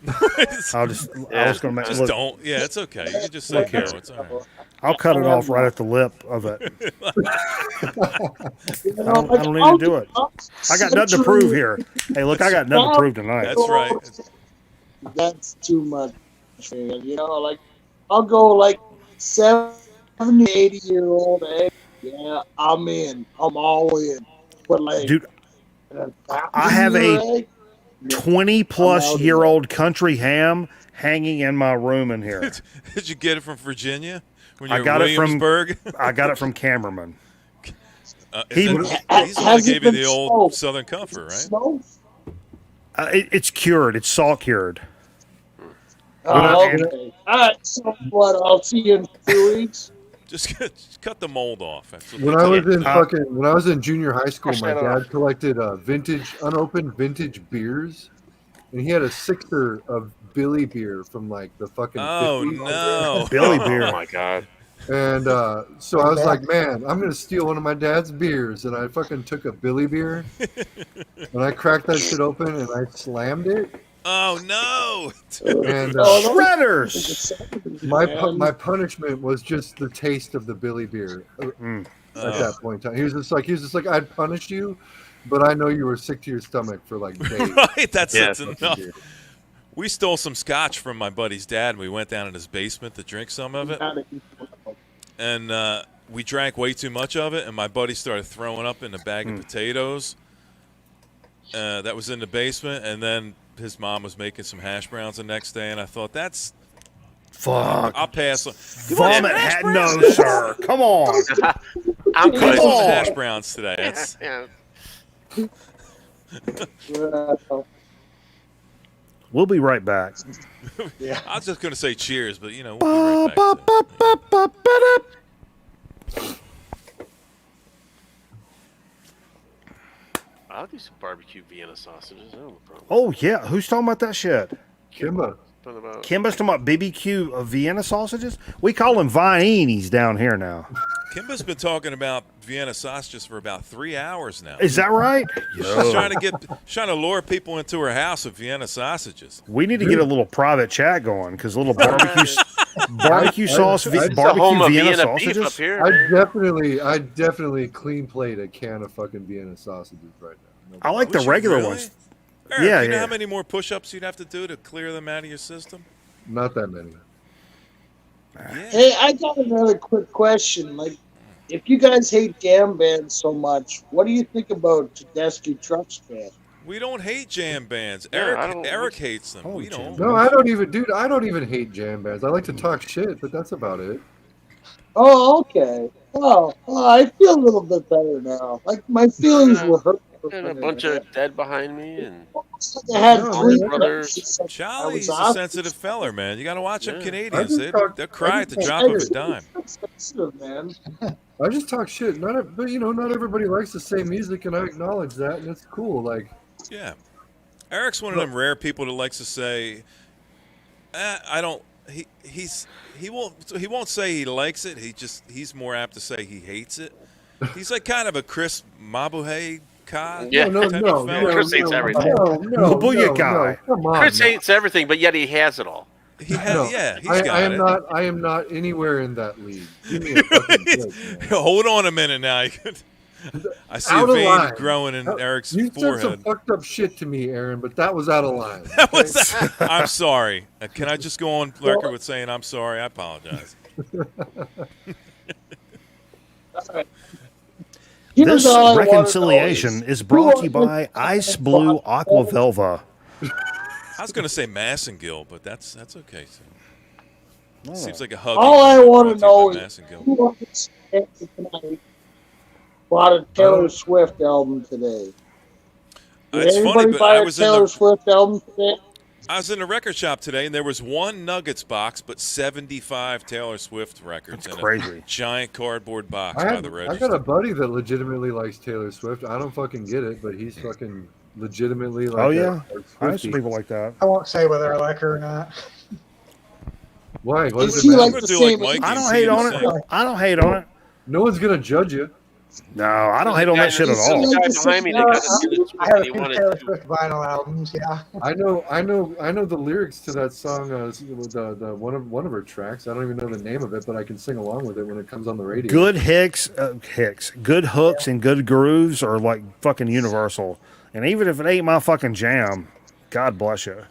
I was gonna make. Just Look, don't. Yeah, it's okay. You can just say Look no. here. It's all right. I'll cut it off right at the lip of it. I don't need to do it. I got nothing to prove here. Hey, look, I got nothing to prove tonight. That's right. That's too much, man. You know, like I'll go like 70, 80-year-old egg. Yeah, I'm in. I'm all in. But like, Dude, I have a 20-plus year old country ham hanging in my room in here. Did you get it from Virginia when you I were got in it from Williamsburg? I got it from Cameraman. He's the one that gave you the old Southern Comfort, right? It's cured. It's salt cured. Oh, okay. All right. So what? I'll see you in 2 weeks. Just cut the mold off. That's what When they I was tell you. when I was in junior high school, Crush my that dad off. collected unopened vintage beers, and he had a sixer of Billy beer from like the fucking Oh 50s. no, Billy beer. Oh my god. And so I was like, man, I'm gonna steal one of my dad's beers, and I fucking took a Billy beer, and I cracked that shit open, and I slammed it. Oh no! And Shredders. my punishment was just the taste of the Billy beer at that point in time. He was just like, I'd punish you, but I know you were sick to your stomach for like days. Right, that's Fucking enough. beer. We stole some scotch from my buddy's dad, and we went down in his basement to drink some of it. And we drank way too much of it, and my buddy started throwing up in a bag of potatoes that was in the basement, and then his mom was making some hash browns the next day, and I thought, that's... Fuck. I'll pass. You Vomit want some hash hat? browns? No, sir. Come on. I'm Come good. on. Hash browns today. That's... We'll be right back. Yeah. I was just going to say cheers, but, we'll be right back. I'll do some barbecue Vienna sausages. I don't have a problem. Oh yeah, who's talking about that shit? Kimba. Talking about Kimba's talking about BBQ of Vienna sausages. We call them Viennese down here now. Kimba's been talking about Vienna sausages for about 3 hours now. Is that right? She's Yo. trying to lure people into her house with Vienna sausages. We need to get a little private chat going because little barbecue sauce, It's the barbecue Vienna sausages. I definitely clean plate a can of fucking Vienna sausages right now. I like the Would you regular really? ones. Eric, Yeah, you know yeah. how many more push-ups you'd have to do to clear them out of your system? Not that many. Hey, I got another quick question. Like, if you guys hate jam bands so much, what do you think about Tedeschi Trucks Band? We don't hate jam bands. I Eric hates them. We don't. No, I don't even hate jam bands. I like to talk shit, but that's about it. Oh, okay. Oh, I feel a little bit better now. Like, my feelings were hurt. and a bunch of dead behind me, and I had three brothers. Charlie's a awesome. sensitive feller, man. You got to watch them Canadians. I just talk- They'll cry I at the just drop talk of a shit. dime. Sensitive, man. I just talk shit. But not everybody likes the same music, and I acknowledge that, and it's cool. Like, Yeah. Eric's one of them rare people that likes to say, I don't. He won't say he likes it. He's more apt to say he hates it. He's like kind of a Chris Mabuhay type of fella. Chris hates everything. Come on, Chris no. hates everything, but yet he has it all. He's got it. I am not anywhere in that league. Give me a fucking break, man. Hold on a minute now. I see Out a of vein line. growing in Eric's You said some forehead. fucked up shit to me, Aaron, but that was out of line. I'm sorry. Can I just go on record with saying I'm sorry? I apologize. This reconciliation is brought to you by Ice Blue Aqua Velva. I was going to say Massengill, but that's okay. So. Seems like a hug. All I want to know is who understands tonight bought a Taylor Swift album today. Did It's anybody funny, but buy I a was Taylor Swift album today? I was in a record shop today, and there was one Nuggets box, but 75 Taylor Swift records. That's in crazy. A giant cardboard box by the I register. got a buddy that legitimately likes Taylor Swift. I don't fucking get it, but he's fucking legitimately like. Oh yeah, I know Swiftie. some people like that. I won't say whether I like her or not. Why? What Is does she it like matter? the same? I don't hate on it. I don't hate on it. No one's gonna judge you. No, I don't hate on that shit at all. I have a few Taylor Swift vinyl albums. Yeah. I know the lyrics to that song. The one of her tracks. I don't even know the name of it, but I can sing along with it when it comes on the radio. Good good hooks and good grooves are like fucking universal. And even if it ain't my fucking jam, God bless you.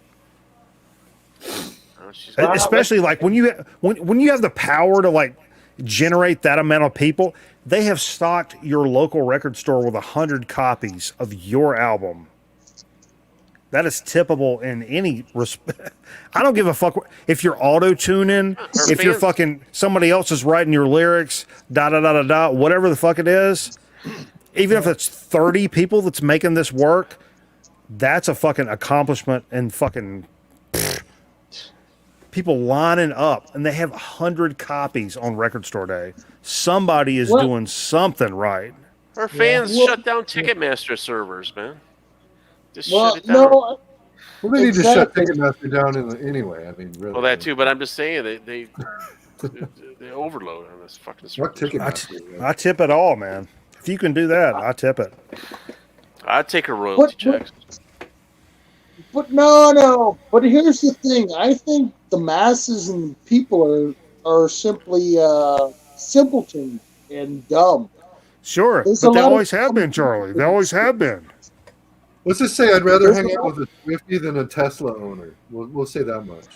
Especially like when you have the power to like generate that amount of people, they have stocked your local record store with 100 copies of your album. That is tippable in any respect. I don't give a fuck if you're auto-tuning, if you're fucking somebody else is writing your lyrics, whatever the fuck it is. Even if it's 30 people that's making this work, that's a fucking accomplishment and fucking people lining up, and they have 100 copies on Record Store Day. Somebody is doing something right. Our fans shut down Ticketmaster servers, man. Just Well, shut it down. no. Well, they need to shut Ticketmaster down anyway. I mean, really. Well, that too, but I'm just saying they overload on this fucking What server. Ticketmaster? I tip it all, man. If you can do that, I tip it. I'd take a royalty check. But no. But here's the thing. I think the masses and people are simply simpleton and dumb. Sure, There's but a they lot of- always have been, Charlie. They always have been. Let's just say I'd rather hang out with a Swiftie than a Tesla owner. We'll say that much.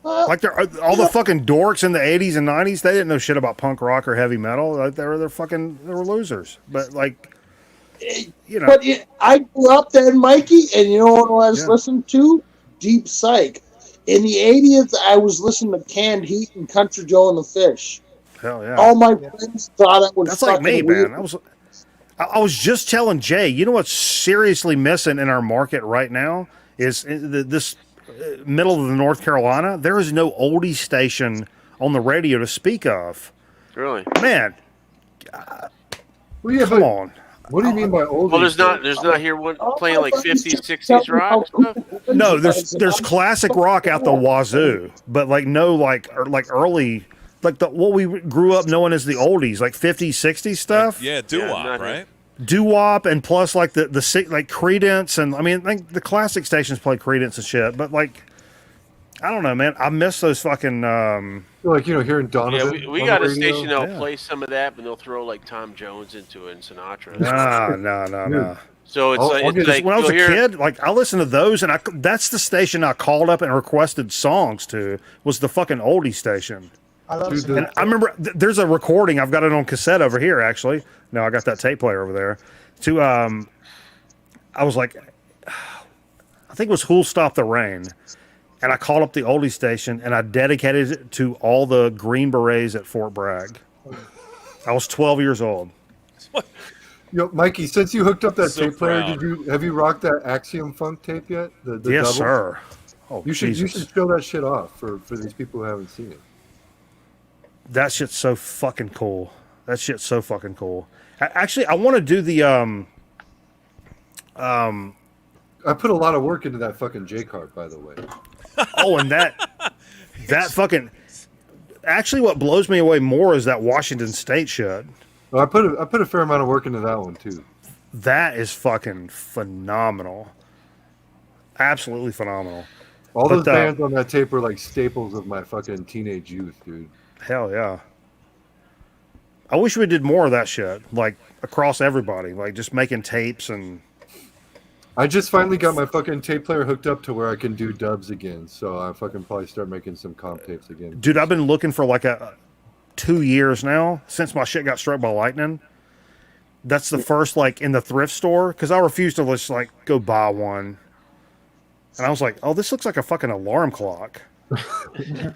Like all the fucking dorks in the 80s and 90s, they didn't know shit about punk rock or heavy metal. Like they were losers. But like, you know. But I grew up then, Mikey, and you know what I was listening to? Deep Psych. In the 80s, I was listening to Canned Heat and Country Joe and the Fish. Hell yeah. All my friends thought it was That's like me, fucking weird. man. I was just telling Jay, you know what's seriously missing in our market right now is this middle of the North Carolina. There is no oldie station on the radio to speak of. Really? Man, Well, yeah, come on. What do you mean by old? Well, there's not here one playing like 50s, 60s rock stuff. No, there's classic rock out the wazoo, but like no like early like what we grew up knowing as the oldies, like 50s, 60s stuff. Yeah, doo-wop, right? Doo-wop and plus like the like Creedence and I mean like the classic stations play Creedence and shit, but like I don't know, man. I miss those fucking like hearing Donovan. Yeah, we got a station that'll play some of that, but they'll throw like Tom Jones into it and Sinatra. No. So it's like when I was a you'll hear- kid, like I listened to those, and that's the station I called up and requested songs to was the fucking oldie station. I love And I remember there's a recording. I've got it on cassette over here, actually. No, I got that tape player over there. I was like, I think it was Who'll Stop the Rain. And I called up the oldie station and I dedicated it to all the Green Berets at Fort Bragg. I was 12 years old. Yo, Mikey, since you hooked up that So tape player, proud. have you rocked that Axiom Funk tape yet? The Yes, double? sir. Oh, you should Jesus. show that shit off for these people who haven't seen it. That shit's so fucking cool. That shit's so fucking cool. Actually, I want to do the I put a lot of work into that fucking J card, by the way. Oh, and that fucking. Actually, what blows me away more is that Washington State shit. Well, I put a fair amount of work into that one too. That is fucking phenomenal. Absolutely phenomenal. All those bands on that tape were like staples of my fucking teenage youth, dude. Hell yeah. I wish we did more of that shit, like across everybody, like just making tapes and. I just finally got my fucking tape player hooked up to where I can do dubs again, so I fucking probably start making some comp tapes again. Dude, I've been looking for like 2 years now since my shit got struck by lightning. That's the first like in the thrift store because I refused to just like go buy one, and I was like, oh, this looks like a fucking alarm clock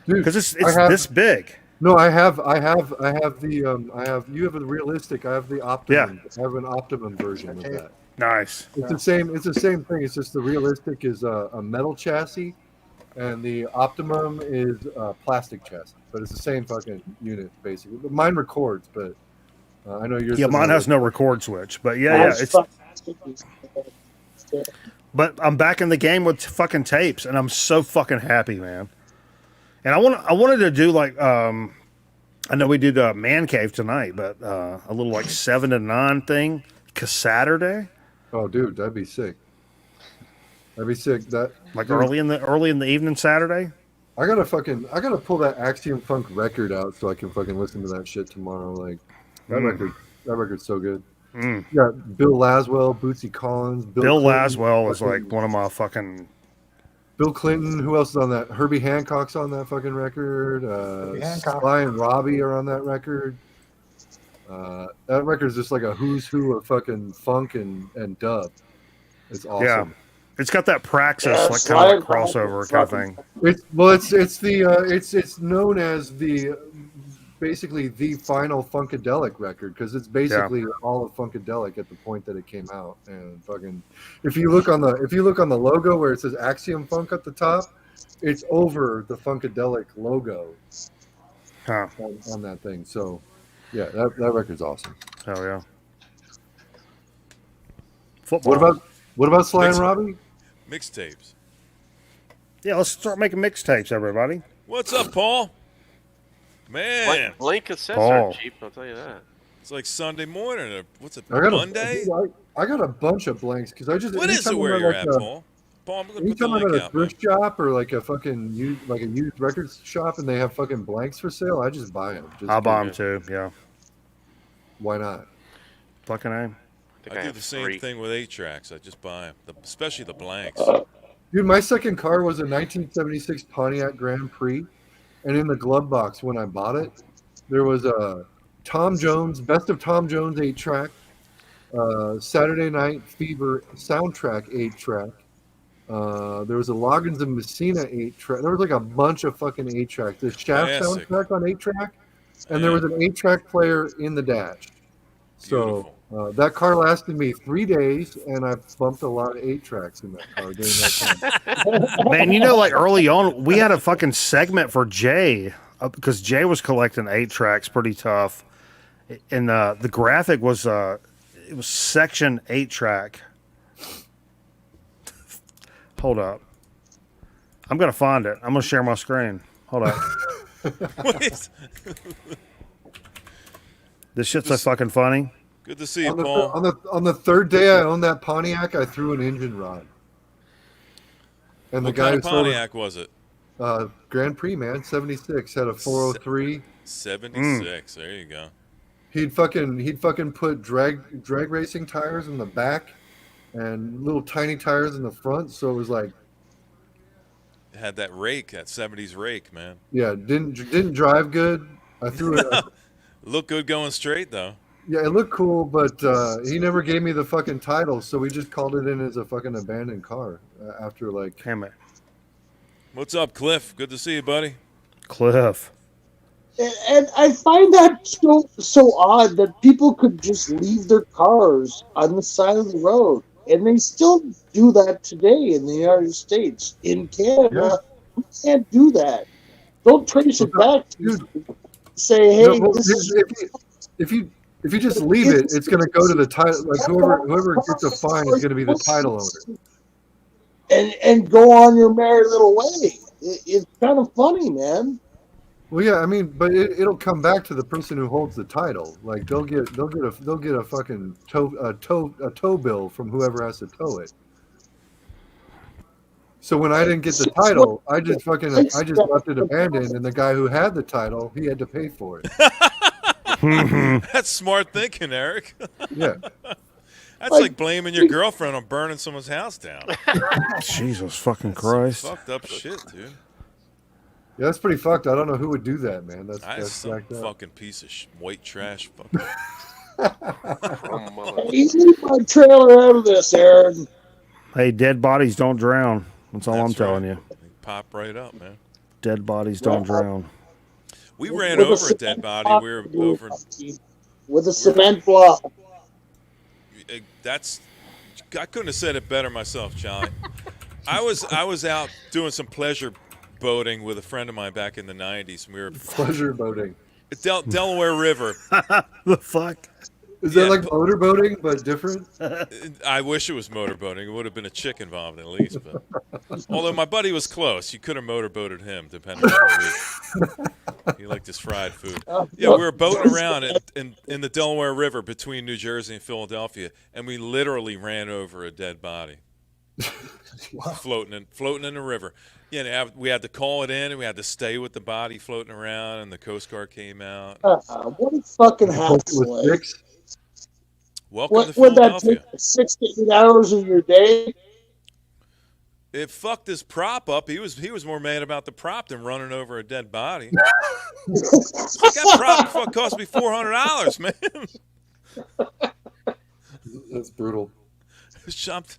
because it's this big. No, I have the you have a realistic. I have the optimum. Yeah. I have an optimum version of that. Nice. It's the same. It's the same thing. It's just the realistic is a metal chassis, and the optimum is a plastic chassis. But it's the same fucking unit basically. Mine records, but I know yours. Yeah, mine has no record switch, but yeah, it's. But I'm back in the game with fucking tapes, and I'm so fucking happy, man. And I wanted to do like I know we did a Man Cave tonight, but a little like 7 to 9 thing, Saturday. Oh, dude, that'd be sick. That'd be sick. That like dude, early in the evening Saturday. I gotta pull that Axiom Funk record out so I can fucking listen to that shit tomorrow. Like that record's so good. Yeah, Bill Laswell, Bootsy Collins. Bill Laswell is like one of my fucking. Bill Clinton. Who else is on that? Herbie Hancock's on that fucking record. Sly and Robbie are on that record. That record is just like a who's who of fucking funk and dub. It's awesome. Yeah, it's got that Praxis like kind of like crossover kind of thing. It's known as the basically the final Funkadelic record because it's basically all of Funkadelic at the point that it came out. And fucking, if you look on the logo where it says Axiom Funk at the top, it's over the Funkadelic logo on that thing. So. Yeah, that record's awesome. Hell yeah. Football. What about Sly and Robbie? Mixtapes. Yeah, let's start making mixtapes, everybody. What's up, Paul? Man, blank cassettes are cheap. I'll tell you that. It's like Sunday morning. Or what's it? Monday? I got a bunch of blanks because I just. What is it where you're at, Paul? Paul, I'm gonna put the anytime I'm link at a out, thrift shop or like a fucking used records shop and they have fucking blanks for sale, I just buy them. I'll buy them too. Yeah. Why not? Fucking aim. I do the same thing with 8-tracks. I just buy them, especially the blanks. Dude, my second car was a 1976 Pontiac Grand Prix, and in the glove box when I bought it, there was a Tom Jones, Best of Tom Jones 8-track, Saturday Night Fever soundtrack 8-track. There was a Loggins and Messina 8-track. There was like a bunch of fucking 8-tracks. The Shaft soundtrack on 8-track, and there was an 8-track player in the dash. So that car lasted me 3 days, and I bumped a lot of 8-tracks in that car during that time. Man, you know, like early on, we had a fucking segment for Jay because Jay was collecting 8-tracks pretty tough, and the graphic was it was section 8-track. Hold up. I'm going to find it. I'm going to share my screen. Hold up. This shit's so fucking funny. Good to see you, Paul. On the third day I owned that Pontiac, I threw an engine rod. And what kind of Pontiac was it? Grand Prix, man. 76. Had a 403. 76. There you go. He'd fucking put drag racing tires in the back and little tiny tires in the front, so it was like it had that rake, that 70s rake, man. Yeah, didn't drive good. I threw it. Looked good going straight though. Yeah, it looked cool, but he never gave me the fucking title, so we just called it in as a fucking abandoned car after like. Damn it. What's up, Cliff? Good to see you, buddy. Cliff. And I find that so odd that people could just leave their cars on the side of the road. And they still do that today in the United States. In Canada, we can't do that. Don't trace it back. Dude, say, hey, No, well, this is if you just leave it, it's going to go to the title. Like whoever gets a fine is going to be the title owner. And go on your merry little way. It's kind of funny, man. Well, yeah, I mean, but it'll come back to the person who holds the title. Like they'll get a fucking tow bill from whoever has to tow it. So when I didn't get the title, I just left it abandoned, and the guy who had the title, he had to pay for it. That's smart thinking, Eric. Yeah. That's like blaming your girlfriend on burning someone's house down. Jesus fucking Christ. Fucked up shit, dude. Yeah, that's pretty fucked. I don't know who would do that, man. That's Some jacked up. fucking piece of white trash. Leave my trailer out of this, Aaron. Hey, dead bodies don't drown. That's all I'm telling you. Pop right up, man. Dead bodies don't drown. We ran over a dead body. We were over with a cement block. I couldn't have said it better myself, Charlie. I was out doing some pleasure boating with a friend of mine back in the 90s. We were pleasure boating. Delaware River. The fuck? Is that like motor boating but different? I wish it was motor boating. It would have been a chick involved at least. But although my buddy was close, you could have motor boated him depending on the week. He liked his fried food. Yeah, we were boating around in the Delaware River between New Jersey and Philadelphia, and we literally ran over a dead body. floating in the river. Yeah, we had to call it in, and we had to stay with the body floating around, and the Coast Guard came out. What a fucking hassle! Welcome to would that Philadelphia. take 6 to 8 hours of your day? It fucked his prop up. He was more mad about the prop than running over a dead body. That prop cost me $400, man. That's brutal. This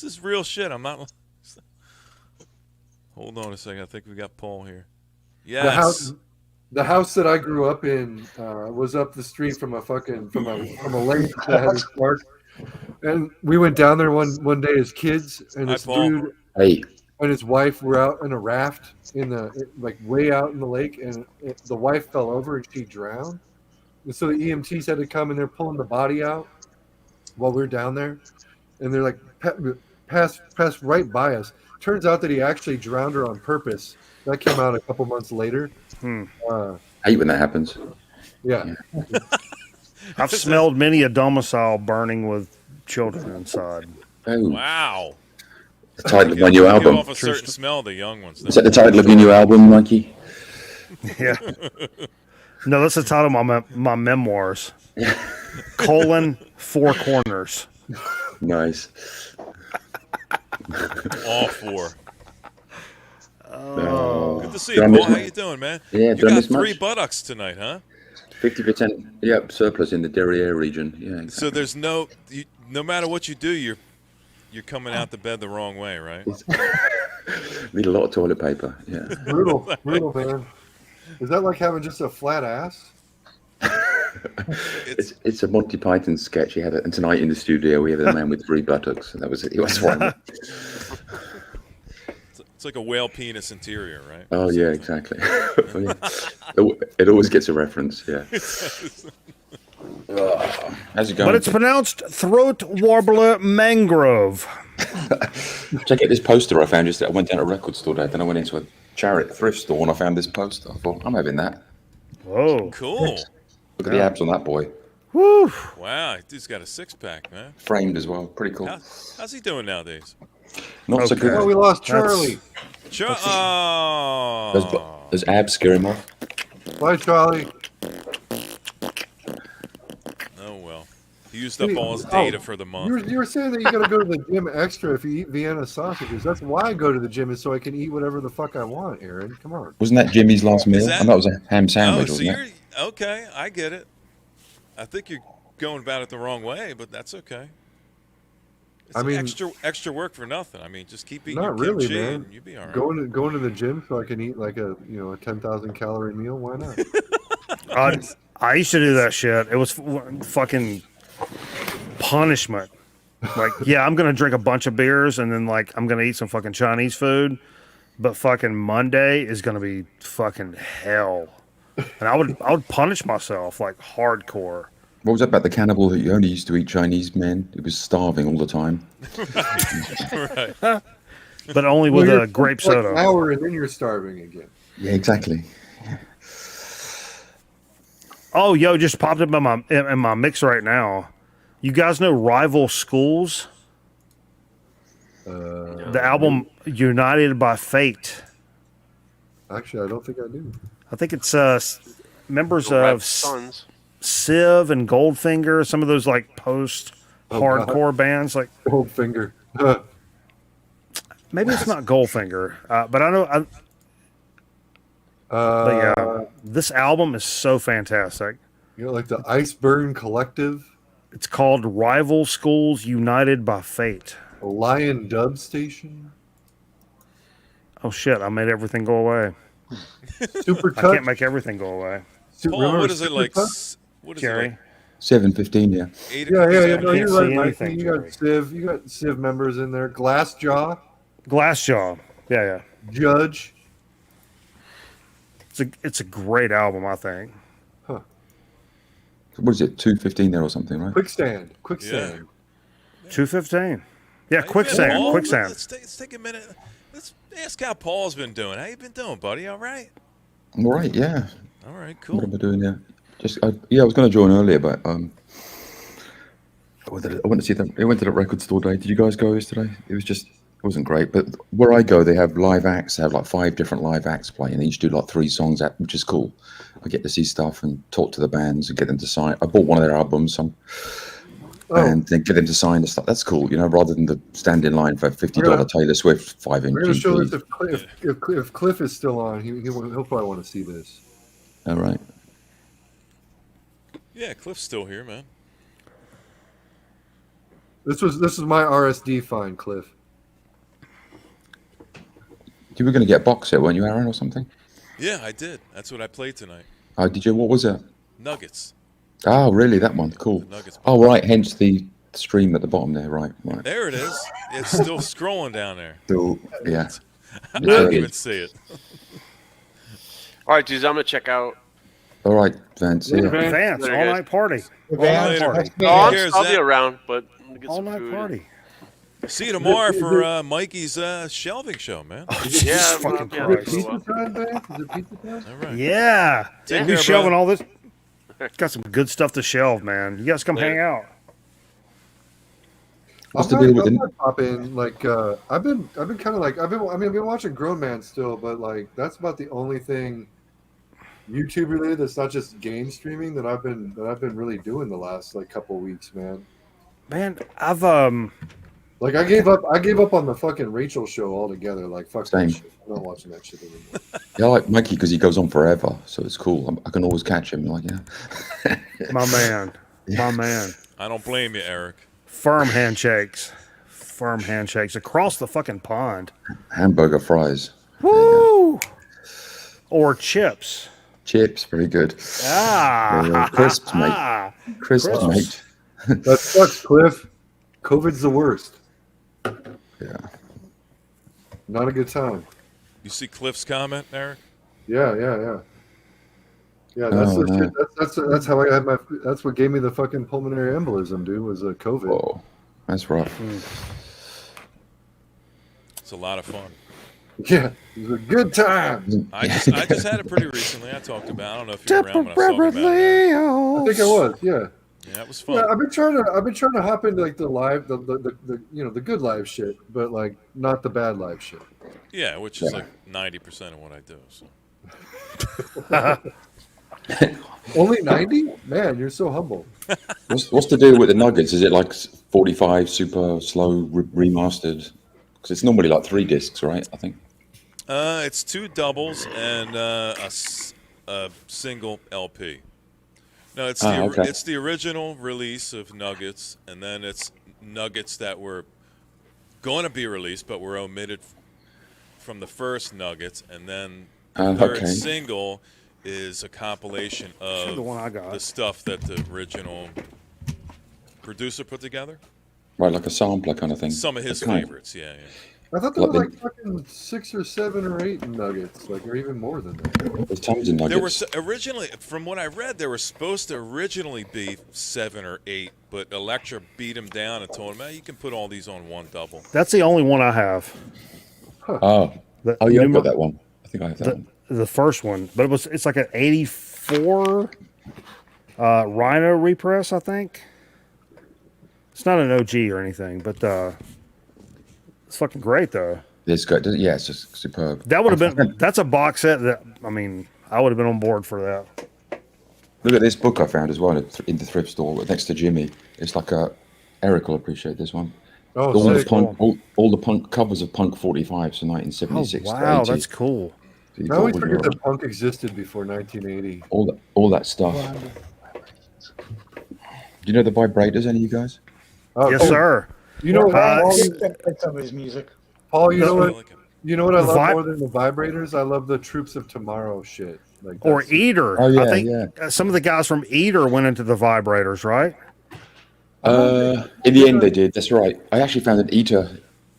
is real shit. I'm not. Hold on a second. I think we got Paul here. Yes. The house that I grew up in was up the street from a lake that had a spark, and we went down there one day as kids, and this dude and his wife were out in a raft way out in the lake, and the wife fell over and she drowned, and so the EMTs had to come and they're pulling the body out while we were down there, and they're like passed right by us. Turns out that he actually drowned her on purpose. That came out a couple months later. I hate when that happens. Yeah. I've smelled many a domicile burning with children inside. Oh. Wow. The title of my new album. Off a certain smell, the young ones. Is that the title of your new album, Mikey? Yeah. No, that's the title of my memoirs. : 4 corners. Nice. All 4. Oh. Good to see you, Paul. How you doing, man? Yeah, you got 3 buttocks tonight, huh? 50%, surplus in the Derriere region. Yeah. Exactly. So there's no matter what you do, you're coming out the bed the wrong way, right? Need a lot of toilet paper. Yeah. Brutal, man. Is that like having just a flat ass? It's a Monty Python sketch. And tonight in the studio we had a man with 3 buttocks, and that was it. He was one. It's like a whale penis interior, right? Oh yeah, exactly. It always gets a reference. Yeah. How's it going? But it's pronounced throat warbler mangrove. Check out this poster I found. I went down to a record store today, then I went into a charity thrift store and I found this poster. I thought, I'm having that. Whoa. Cool. Look at the abs on that boy. Woo. Wow, dude's got a 6-pack, man. Framed as well. Pretty cool. How's he doing nowadays? Not so good. Oh, we lost Charlie. Does abs scare him off? Bye, Charlie. Oh, well. He used up all his data for the month. You were saying that you got to go to the gym extra if you eat Vienna sausages. That's why I go to the gym, is so I can eat whatever the fuck I want, Aaron. Come on. Wasn't that Jimmy's last meal? I thought it was a ham sandwich, Oh, so wasn't it? okay, I get it. I think you're going about it the wrong way, but that's okay. It's extra work for nothing. I mean, just keep eating Not your really, kimchi man. and you'll be all right. Going to the gym so I can eat like a 10,000 calorie meal. Why not? I used to do that shit. It was fucking punishment. Like, yeah, I'm gonna drink a bunch of beers and then I'm gonna eat some fucking Chinese food, but fucking Monday is gonna be fucking hell. and I would punish myself like hardcore. What was that about the cannibal that you only used to eat Chinese men? He was starving all the time. Right. But only Well, with you're a grape for like soda. an hour and then you're starving again. Yeah, exactly. Oh, yo, just popped up in my mix right now. You guys know Rival Schools? The album United by Fate. Actually, I don't think I do. I think it's members The Red of Sons. Civ and Goldfinger, some of those like post-hardcore bands. Like Goldfinger. maybe it's not Goldfinger, but I know. But yeah, this album is so fantastic. You know, like the Iceburn Collective. It's called Rival Schools United by Fate. A Lion Dub Station. Oh shit! I made everything go away. Super I Touch. can't make everything go away. Paul, what is it like? What is Jerry? it like? 7:15, yeah. Yeah. No, you're right, Mike. anything, You got Civ. You got Civ members in there. Glassjaw. Glassjaw. Yeah. Judge. It's a great album, I think. What is it? 2:15 there or something, right? Quicksand. 2:15. Yeah, How you quicksand. been, Paul? Quicksand. Let's take a minute. Let's ask how Paul's been doing. How you been doing, buddy? All right? I'm all right, yeah. All right, cool. What am I doing now? I was going to join earlier, but I went to see them. I went to the record store day. Did you guys go yesterday? It wasn't great. But where I go, they have live acts. They have like 5 different live acts playing. They each do like 3 songs, which is cool. I get to see stuff and talk to the bands and get them to sign. I bought one of their albums, and then get them to sign the stuff. That's cool, rather than stand in line for $50 Taylor Swift 5-inch. We're going to show this if Cliff is still on. He'll probably want to see this. All right. Yeah, Cliff's still here, man. This was my RSD find, Cliff. You were going to get Boxset, weren't you, Aaron, or something? Yeah, I did. That's what I played tonight. Oh, did you? What was it? Nuggets. Oh, really? That one? Cool. Oh, right. Hence the stream at the bottom there. Right. There it is. It's still scrolling down there. Still, yeah. I didn't even see it. All right, dudes, I'm gonna check out. All right, Vance. Yeah. Vance, all night party. I'll be around, but I'm gonna get all some night food. party. See you tomorrow for Mikey's shelving show, man. Yeah, fucking yeah, Christ. Pizza time, Vance? Is it pizza time? All right. Yeah. Take We'll care, be shelving brother. all this. Got some good stuff to shelve, man. You guys come hang out. What's the deal with I'm the? gonna pop in. Like I've been kind of like I've been watching Grown Man still, but like that's about the only thing YouTube related that's not just game streaming that I've been really doing the last like couple weeks, man. Man, I've Like I gave up on the fucking Rachel show altogether. Like fuck Same. that shit. I'm not watching that shit anymore. Yeah, I like Mikey because he goes on forever, so it's cool. I can always catch him. Like, my man. My man. I don't blame you, Eric. Firm handshakes. Firm handshakes across the fucking pond. Hamburger fries. Woo! Or chips. Chips, very good. Ah. Crisps, mate. Crisps, mate. That sucks, Cliff. COVID's the worst. Yeah. Not a good time. You see Cliff's comment, Eric? Yeah. That's Oh, the no. shit. That's how I had my. That's what gave me the fucking pulmonary embolism, dude. Was COVID. Whoa, that's rough. It's a lot of fun. Yeah, it was a good time. I just had it pretty recently. I talked about. I don't know if you were around when I was talking about it. I think I was. Yeah. Yeah, it was fun. Yeah, I've been trying to hop into like the live, the the good live shit, but like not the bad live shit. Yeah, which is like 90% of what I do. So. Only 90? Man, you're so humble. What's the deal with the Nuggets? Is it like 45 super slow remastered? Because it's normally like 3 discs, right? I think. It's 2 doubles and a single LP. No, it's it's the original release of Nuggets, and then it's Nuggets that were going to be released but were omitted from the first Nuggets, and then the third single is a compilation of the one I got. the stuff that the original producer put together. Right, like a sampler kind of thing. Some of his Okay. favorites, yeah. I thought there were Like like fucking 6 or 7 or 8 nuggets, like, or even more than that. There's tons of There were nuggets. originally, from what I read, there were supposed to originally be 7 or 8, but Elektra beat him down and told him, "Hey, you can put all these on one double." That's the only one I have. Oh, The, oh yeah, I've Numa- got that one. I think I have that the, one. the first one, but it's like an 84 Rhino repress, I think. It's not an OG or anything, but it's fucking great though. It's good. Yeah, it's just superb. That would have been. That's a box set that I mean, I would have been on board for that. Look at this book I found as well in the thrift store next to Jimmy. It's like a Eric will appreciate this one. Oh, all the sick. punk, all the punk covers of Punk 45s from 1976 Oh, to wow, 80. that's cool. So you I got always all forget your- that punk existed before 1980. all that stuff. Do you know the vibrators? Any of you guys? Oh, Yes, cool. sir. You know what? Paul, Some of his music. Paul, you know what? You know what I The love more than the vibrators? I love the Troops of Tomorrow shit. Like Or that's- Eater. Oh, yeah, I think yeah. some of the guys from Eater went into the vibrators, right? In the end, they did. That's right. I actually found an Eater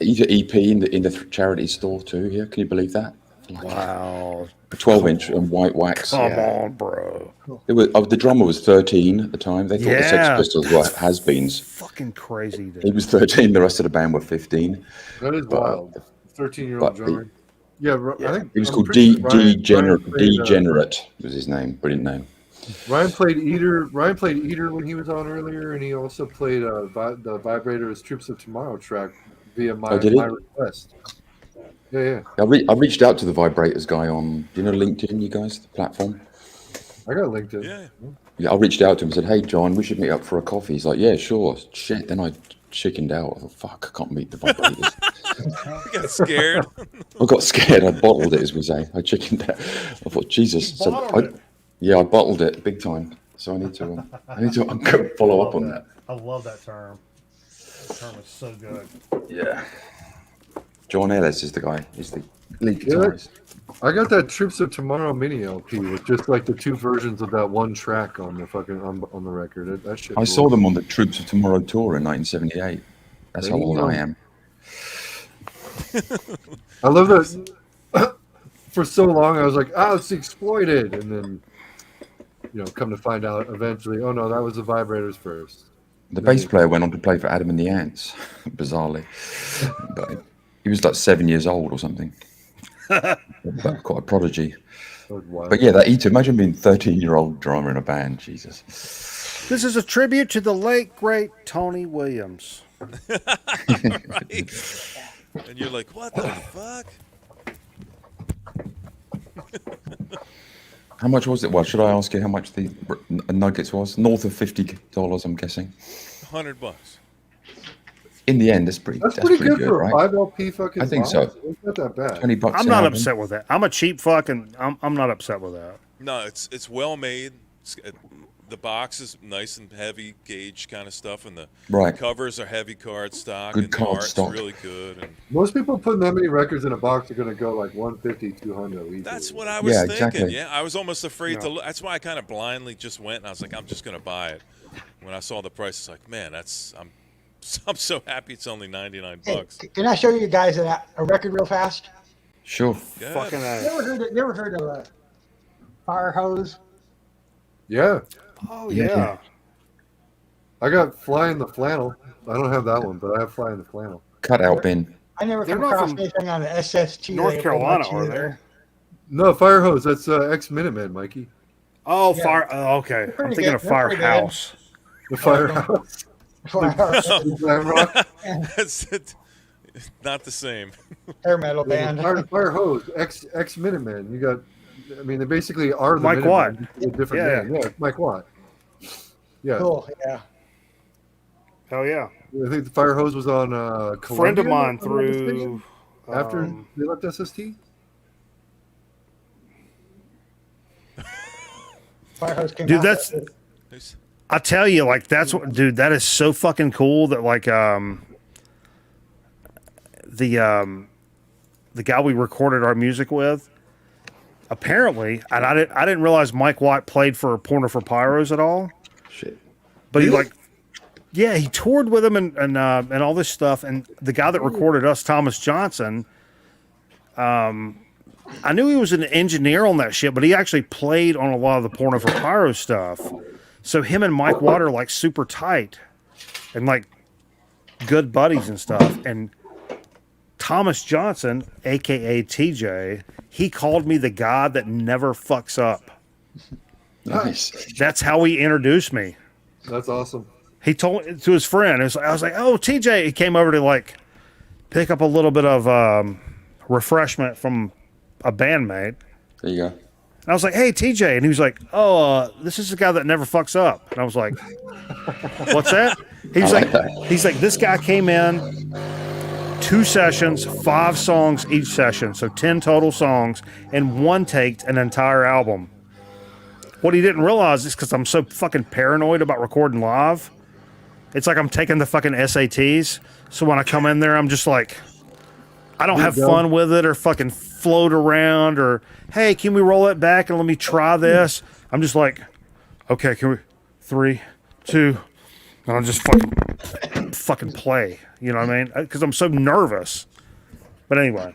EP in the charity store too. Here, can you believe that? Wow. A 12-inch and white wax. Come yeah. on, bro. It was. The drummer was 13 at the time. They thought the Sex Yeah. Pistols were has-beens. Fucking crazy, dude. He was 13. The rest of the band were 15. That is But, wild. 13-year-old but drummer. Yeah, Yeah, I think he was I'm called pretty sure Ryan played, Degenerate was his name. Brilliant name. Ryan played Eater. Ryan played Eater when he was on earlier, and he also played the Vibrators Troops of Tomorrow track via my did he? request. Yeah. I reached out to the Vibrators guy on, do you know LinkedIn, you guys, the platform? I got LinkedIn. Yeah. Yeah, I reached out to him and said, "Hey, John, we should meet up for a coffee." He's like, "Yeah, sure." Shit. Then I chickened out. I thought, "Fuck, I can't meet the Vibrators." You got scared. I got scared. I bottled it, as we say. I chickened out. I thought, Jesus. So I bottled it big time. So I need to follow up on that. I love that term. That term is so good. Yeah. John Ellis is the guy. He's the lead Yeah. guitarist. I got that Troops of Tomorrow mini LP with just like the 2 versions of that one track on the fucking on the record. That shit. I saw them on the Troops of Tomorrow tour in 1978. That's how old I am. I love that. For so long, I was like, "Oh, it's exploited," and then, come to find out eventually, oh no, that was the Vibrators first. The bass player went on to play for Adam and the Ants, bizarrely. But he was like 7 years old or something. But quite a prodigy. But yeah, that Eater, imagine being 13-year-old drummer in a band, Jesus. This is a tribute to the late, great Tony Williams. Right. And you're like, what the fuck? How much was it? Well, should I ask you how much the Nuggets was? North of $50, I'm guessing. $100. In the end, that's pretty That's pretty good for a right? 5 LP fucking. I think box. so. It's not that bad. $20 I'm an not album. upset with that. I'm a cheap fuck, and I'm not upset with that. No, it's well made. The box is nice and heavy gauge kind of stuff, and the Right. covers are heavy card stock. Good and the card art's stock. really good. And Most people putting that many records in a box are going to go like 150, 200 easily. that's what I was Yeah, thinking. exactly. Yeah, I was almost afraid to look. That's why I kind of blindly just went, and I was like, I'm just going to buy it. When I saw the price, it's like, man, I'm so happy it's only $99. Can I show you guys a record real fast? Sure. Fucking You ever heard of Fire Hose? Yeah. Oh Yeah. I got Fly in the Flannel. I don't have that one, but I have Fly in the Flannel. Cut out bin. I never They're come not across from anything on the SST. North label Carolina, much are either. No, Fire Hose. That's ex Minutemen, Mikey. Oh, Yeah. Fire. Oh, okay. I'm pretty thinking good. of They're pretty good. Firehouse. The Firehouse. Glam rock. That's it. Not the same. Hair metal band. Fire Hose. Ex Minutemen. You got. I mean, they basically are the Mike Minutemen, Watt. just with a different Yeah. name. Yeah, Mike Watt. Yeah. Cool. Yeah. Hell yeah. I think the Fire Hose was on Friend of Columbia, mine if I'm not mistaken, through. after they left SST. Fire Hose came Dude, out that's. with- I tell you, like that's what, dude. That is so fucking cool. That like the guy we recorded our music with. Apparently, and I didn't realize Mike White played for Porno for Pyros at all. Shit. But he like, Yeah, he toured with him and all this stuff. And the guy that recorded us, Thomas Johnson, I knew he was an engineer on that shit, but he actually played on a lot of the Porno for Pyro stuff. So him and Mike Watt are like super tight and like good buddies and stuff. And Thomas Johnson, aka TJ, he called me the guy that never fucks up. Nice. That's how he introduced me. That's awesome. He told to his friend. I was like, "Oh, TJ." He came over to like pick up a little bit of refreshment from a bandmate. There you go. And I was like, "Hey, TJ," and he was like, "Oh, this is the guy that never fucks up." And I was like, "What's that?" He's like, "This guy came in 2 sessions, 5 songs each session, so 10 total songs, and one taked an entire album." What he didn't realize is because I'm so fucking paranoid about recording live, it's like I'm taking the fucking SATs. So when I come in there, I'm just like, I don't have fun with it or fucking float around or, hey, can we roll it back and let me try this? I'm just like, okay, can we 3, 2, and I'll just fucking play. You know what I mean? Because I'm so nervous. But anyway,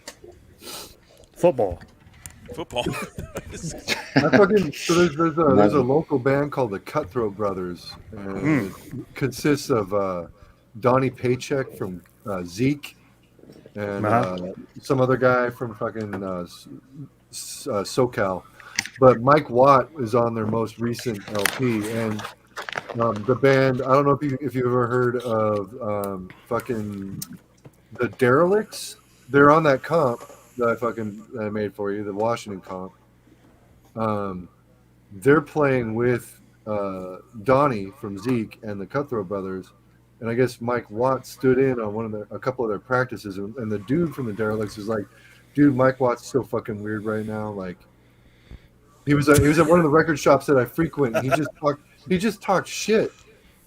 football. I fucking, so there's a local band called the Cutthroat Brothers, and it consists of Donnie Paycheck from Zeke, and some other guy from fucking SoCal. But Mike Watt is on their most recent LP, and the band, I don't know if you've ever heard of fucking the Derelicts. They're on that comp that I made for you, the Washington comp. They're playing with Donnie from Zeke and the Cutthroat Brothers, and I guess Mike Watt stood in on a couple of their practices, and the dude from the Derelicts is like, dude, Mike Watt's so fucking weird right now. Like, he was at one of the record shops that I frequent, and he just talked shit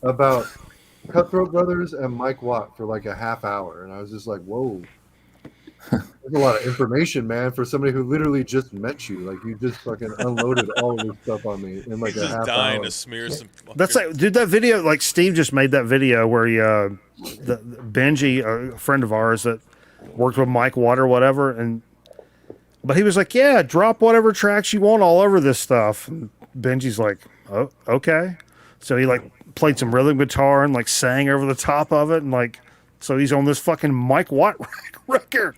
about Cutthroat Brothers and Mike Watt for like a half hour, and I was just like, whoa. There's a lot of information, man, for somebody who literally just met you. Like, you just fucking unloaded all of this stuff on me in like He's a just half dying hour. to smear some. That's like, dude, that video, like Steve just made that video where he, the Benji, a friend of ours that worked with Mike Watt or whatever, but he was like, yeah, drop whatever tracks you want all over this stuff. And Benji's like, oh, okay. So he like played some rhythm guitar and like sang over the top of it, and like, so he's on this fucking Mike Watt record.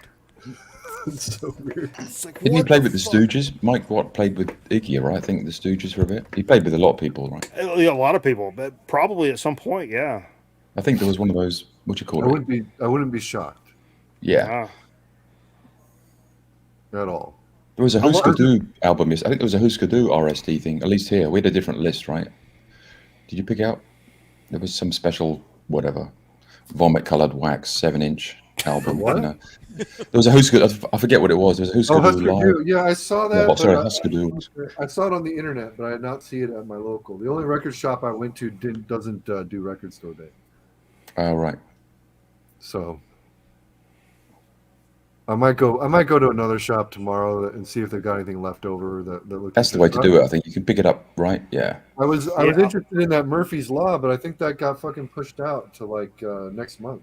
It's so weird. It's like, Didn't he play with the Stooges? Mike Watt played with Iggy, right? I think the Stooges for a bit. He played with a lot of people, right? Yeah, a lot of people, but probably at some point, yeah. I think there was one of those. What you call it? I wouldn't be shocked. Yeah. At all. There was a Husker Du album. I think there was a Husker Du RSD thing. At least here, we had a different list, right? Did you pick out? There was some special whatever, vomit-colored wax 7-inch album. What? You know? There was a Husker. I forget what it was. There was a Husker Du Husker live. Du. Yeah, I saw that. Yeah, sorry, Husker Du. I saw it on the internet, but I did not see it at my local. The only record shop I went to doesn't do record store day. Oh, right. So I might go to another shop tomorrow and see if they've got anything left over that looks. That's the way to do it. I think you can pick it up, right? Yeah. I was interested in that Murphy's Law, but I think that got fucking pushed out to like next month.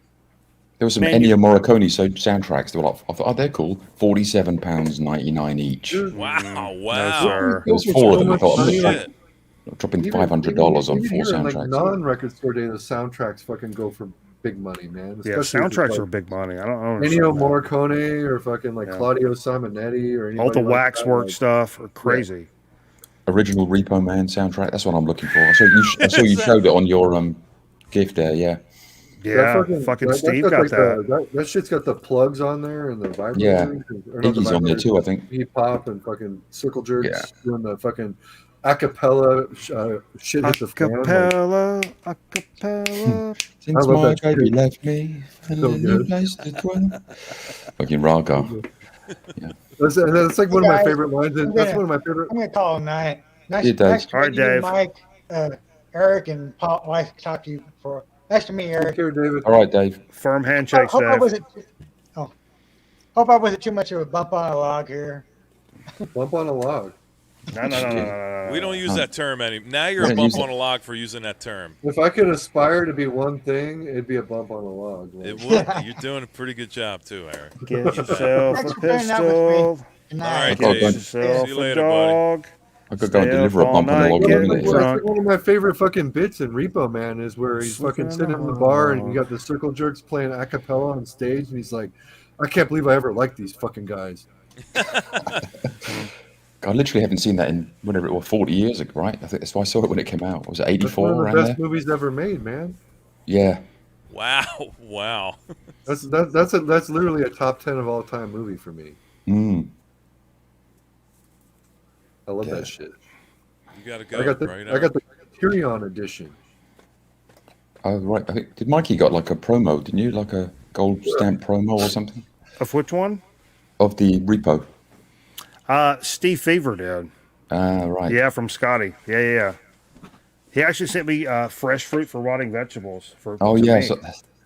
There was some Ennio Morricone soundtracks. They were like, I thought, oh, they're cool. £47.99 each. Wow. There was 4 of them. I thought, Money, I'm dropping $500 on 4 here in, soundtracks. like non-record store day, the soundtracks fucking go for big money, man. Yeah, Especially if it's soundtracks like are big money. I don't know. Ennio Morricone or fucking like Claudio Simonetti or anybody All the like waxwork that, stuff are crazy. Original Repo Man soundtrack. That's what I'm looking for. I saw you showed it on your gift there. Yeah. Yeah, fucking Steve got that. That shit's got the plugs on there and the vibrators. Yeah. Or not the Iggy's on there vibrators, too, I think. Hip hop and fucking circle jerks Yeah. doing the fucking acapella shit hit the fan. Acapella. Since love my that baby shit. left me, So a new good. place to dwell. Fucking Raga. That's like one of my Guys, favorite lines. That's one of my favorite. I'm gonna call it night. Nice, Yeah, Dave. nice to All right, meet you, Dave. Mike, Eric, and Paul. Wife talk to you before. Nice to meet you, Eric. Take care, David. All right, Dave. Firm handshakes, Hope I Dave. wasn't. Hope I wasn't too much of a bump on a log here. Bump on a log. No. We don't use that term anymore. Now you're a bump on a log for using that term. If I could aspire to be one thing, it'd be a bump on a log. It would. You're doing a pretty good job too, Eric. Get yourself Thanks a for playing that with me. pistol. Good All night. right, Get Dave. yourself See you a later, dog. I could go and Stay deliver a up bump all on the night, log get every day. Well, that's drunk. like one of my favorite fucking bits in Repo Man is where he's fucking sitting in the bar and you got the circle jerks playing a cappella on stage and he's like, I can't believe I ever liked these fucking guys. I literally haven't seen that in whatever it was, 40 years ago, right? I think that's why I saw it when it came out. Was it That's 84 one of around the there? best movies ever made, man. Yeah. Wow. That's literally a top 10 of all time movie for me. I love that shit. You gotta go. I got the right I got the Tyrion edition. Oh, right. I think, did Mikey got like a promo, didn't you? Like a gold stamp promo or something? Of which one? Of the repo. Steve Fever did. Right. Yeah, from Scotty. Yeah. He actually sent me fresh fruit for rotting vegetables. Oh, for yeah. me. So,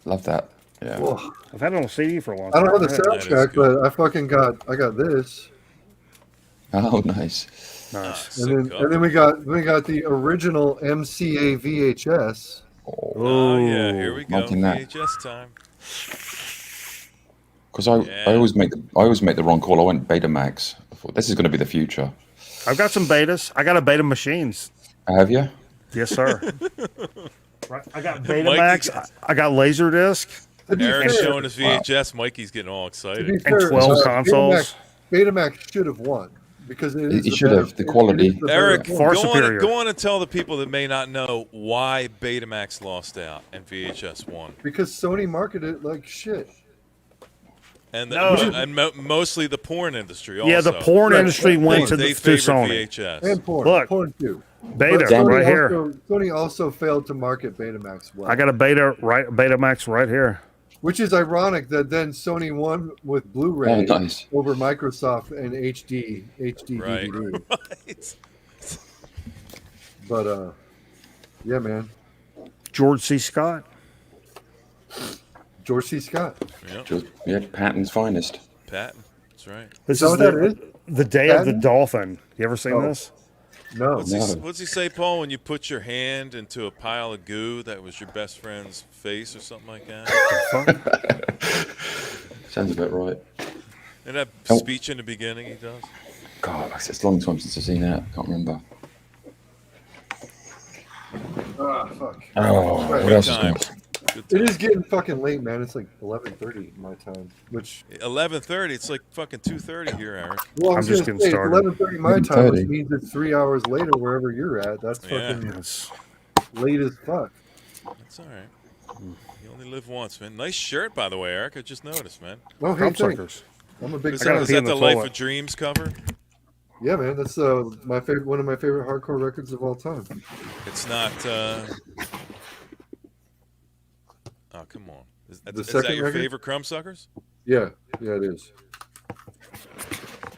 love that. Yeah. Whoa. I've had it on CD for a long I time. don't have the soundtrack, but I got this. Oh, nice. Nice. And then we got the original MCA VHS. Oh yeah, here we go. Liking that. VHS time. Because I always make the wrong call. I went Betamax. I thought this is going to be the future. I've got some betas. I got a beta machines. Have you? Yes, sir. Right. I got Betamax. I got Laserdisc. Eric's showing us VHS. Mikey's getting all excited. To be fair, 12 consoles. Betamax should have won because it should have the quality. Eric, Far go superior. on and tell the people that may not know why Betamax lost out and VHS won. Because Sony marketed it like shit. And mostly the porn industry also. Yeah, the porn industry went to favored Sony. VHS. And porn. Look. Porn too. Beta But Sony right here. Sony also failed to market Betamax well. I got a Betamax right here. Which is ironic that then Sony won with Blu-ray Oh, nice. over Microsoft and HD Right. DVD. Right. But yeah, man. George C. Scott. George C. Scott. Yep. Patton's finest. Patton. That's right. This that is what that is? the Day of the Patton? Dolphin. You ever seen Oh. this? No. What's he say, Paul? When you put your hand into a pile of goo, that was your best friend's face or something like that? Sounds about right. And that Oh. speech in the beginning he does. God, it's a long time since I've seen that. Can't remember. Ah, fuck. Oh, what else is going on? It is getting fucking late, man. It's like 11:30 my time, which 11:30. It's like fucking 2:30 here, Eric. well, I'm I'm just getting getting started. 11:30 my time, which 11:30. means it's 3 hours later wherever you're at. That's Yeah. fucking Yes. late as fuck. That's all right. You only live once, man. Nice shirt, by the way, Eric. I just noticed, man. Oh, hey, Crumb thanks. suckers. I'm a big Is I gotta that, is pee that in the the Life toilet. of Dreams cover? Yeah, man. That's my favorite, one of my favorite hardcore records of all time. It's not. Oh, come on. Is The that second your record? favorite Crumbsuckers? Yeah, it is.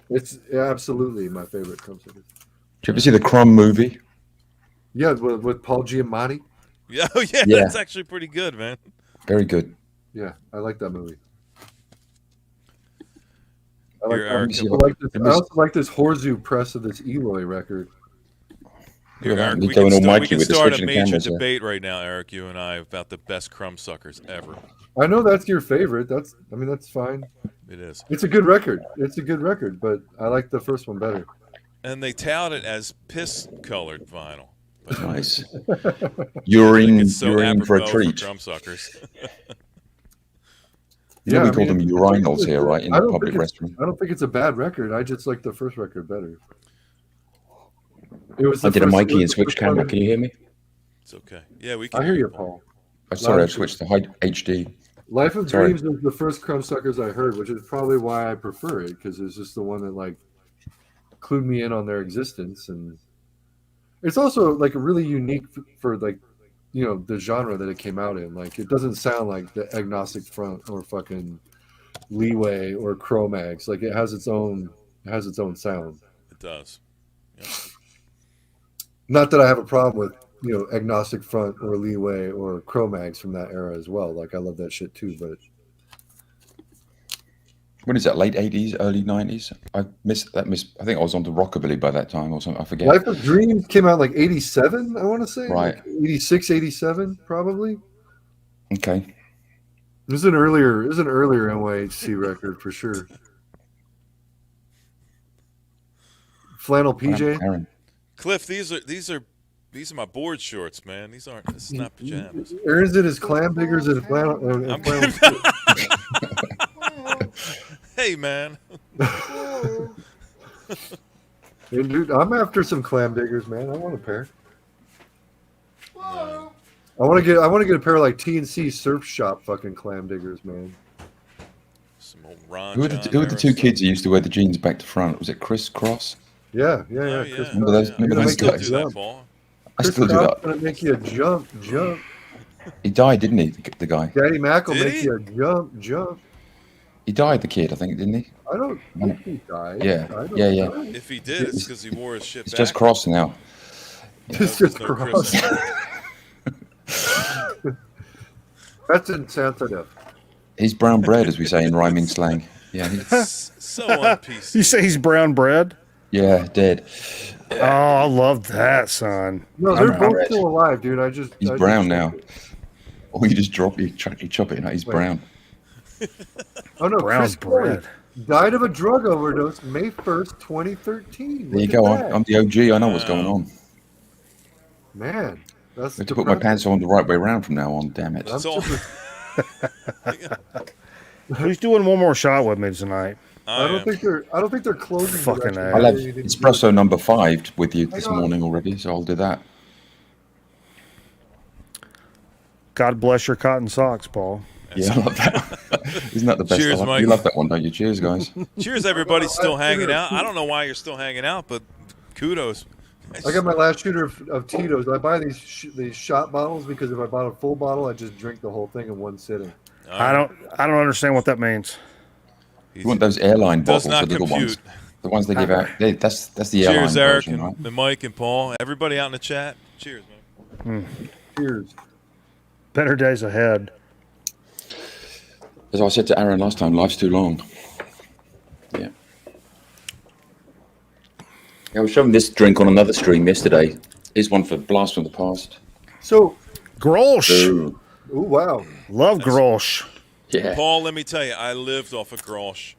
It's absolutely my favorite Crumb Suckers. Did you ever see the Crumb movie? Yeah, with Paul Giamatti. Yeah, oh, yeah, Yeah. that's actually pretty good, man. Very good. Yeah, I like that movie. I Here, Eric, I also like this Horzu press of this Eloy record. Here, Look at Eric, that. we Going can all start, we Mikey can with the start a switching major cameras there. debate right now, Eric, you and I, about the best Crumbsuckers ever. I know that's your favorite. That's fine. It is. It's a good record. But I like the first one better. And they tout it as piss-colored vinyl. But Nice. You're in. it's so You're in for a apropos treat. Crumbsuckers. You know Yeah, we I call mean, them urinals here, right? In I the don't public think it's- restroom. I don't think it's a bad record. I just like the first record better. It was. I the did a first- Mikey it and was the switch first camera. one- Can you hear me? It's okay. Yeah, we can. I hear you, Paul. Oh, sorry, I Loud- switched to high HD. Life of Sorry. Dreams is the first Crumbsuckers I heard, which is probably why I prefer it because it's just the one that like clued me in on their existence, and it's also like really unique for like the genre that it came out in. Like it doesn't sound like the Agnostic Front or fucking Leeway or Cro-Mags. Like it has its own sound. It does. Yeah. Not that I have a problem with Agnostic Front or Leeway or Cro-Mags from that era as well. Like I love that shit too, but When is that? Late 80s, early 90s? I missed that. I think I was on to Rockabilly by that time or something. I forget. Life of Dreams came out like 87, I want to say. Right. Like 86, 87, probably. Okay. This is an earlier NYHC record for sure. Flannel PJ. Aaron. Cliff, these are my board shorts, man. This is not pajamas. Aaron's in his clam diggers and flannel. And flannel Hey, man. Hey, dude, I'm after some clam diggers, man. I want a pair. I want to get a pair of like TNC Surf Shop fucking clam diggers, man. Some old Ron Who were the two kids who used to wear the jeans back to front? Was it Chris Cross? Yeah. Chris remember those guys? I still do that. Gonna make you a jump. He died, didn't he? The guy. Daddy Mac will make you a jump. He died, the kid, I think, didn't he? I don't think he died. Yeah. If he did, it's because he wore his shit It's back. just Cross now. It's just Cross. That's insensitive. He's brown bread, as we say in rhyming slang. Yeah. So on PC. You say he's brown bread? Yeah, dead. Oh, I love that, son. No, they're both still alive, dude. He's brown now. Or you just chop it. No, he's brown. Oh no, Brown Chris bread. Floyd died of a drug overdose May 1st, 2013. There you go. I'm the OG. I know what's going on. Man, that's I have to put my pants on the right way around from now on. Damn it. Who's doing one more shot with me tonight? I don't think they're closing. Fucking I'll have espresso number 5 with you this morning already, so I'll do that. God bless your cotton socks, Paul. Yeah, I love that. Isn't that the best? Cheers, Mike. You love that one, don't you? Cheers, guys. Cheers, everybody still hanging out. I don't know why you're still hanging out, but kudos. I got my last shooter of Tito's. I buy these shot bottles because if I bought a full bottle, I just drink the whole thing in one sitting. I don't understand what that means. You want those airline Does bottles, not the little compute. ones. The ones they give out. That's the airline Cheers, Eric version, right? and Mike and Paul. Everybody out in the chat. Cheers, man. Cheers. Better days ahead. As I said to Aaron last time, life's too long. Yeah. I was showing this drink on another stream yesterday. Here's one for Blast from the Past. So, Grolsch. Ooh. Ooh, wow. Love Grolsch. Yeah. Paul, let me tell you, I lived off of Grolsch.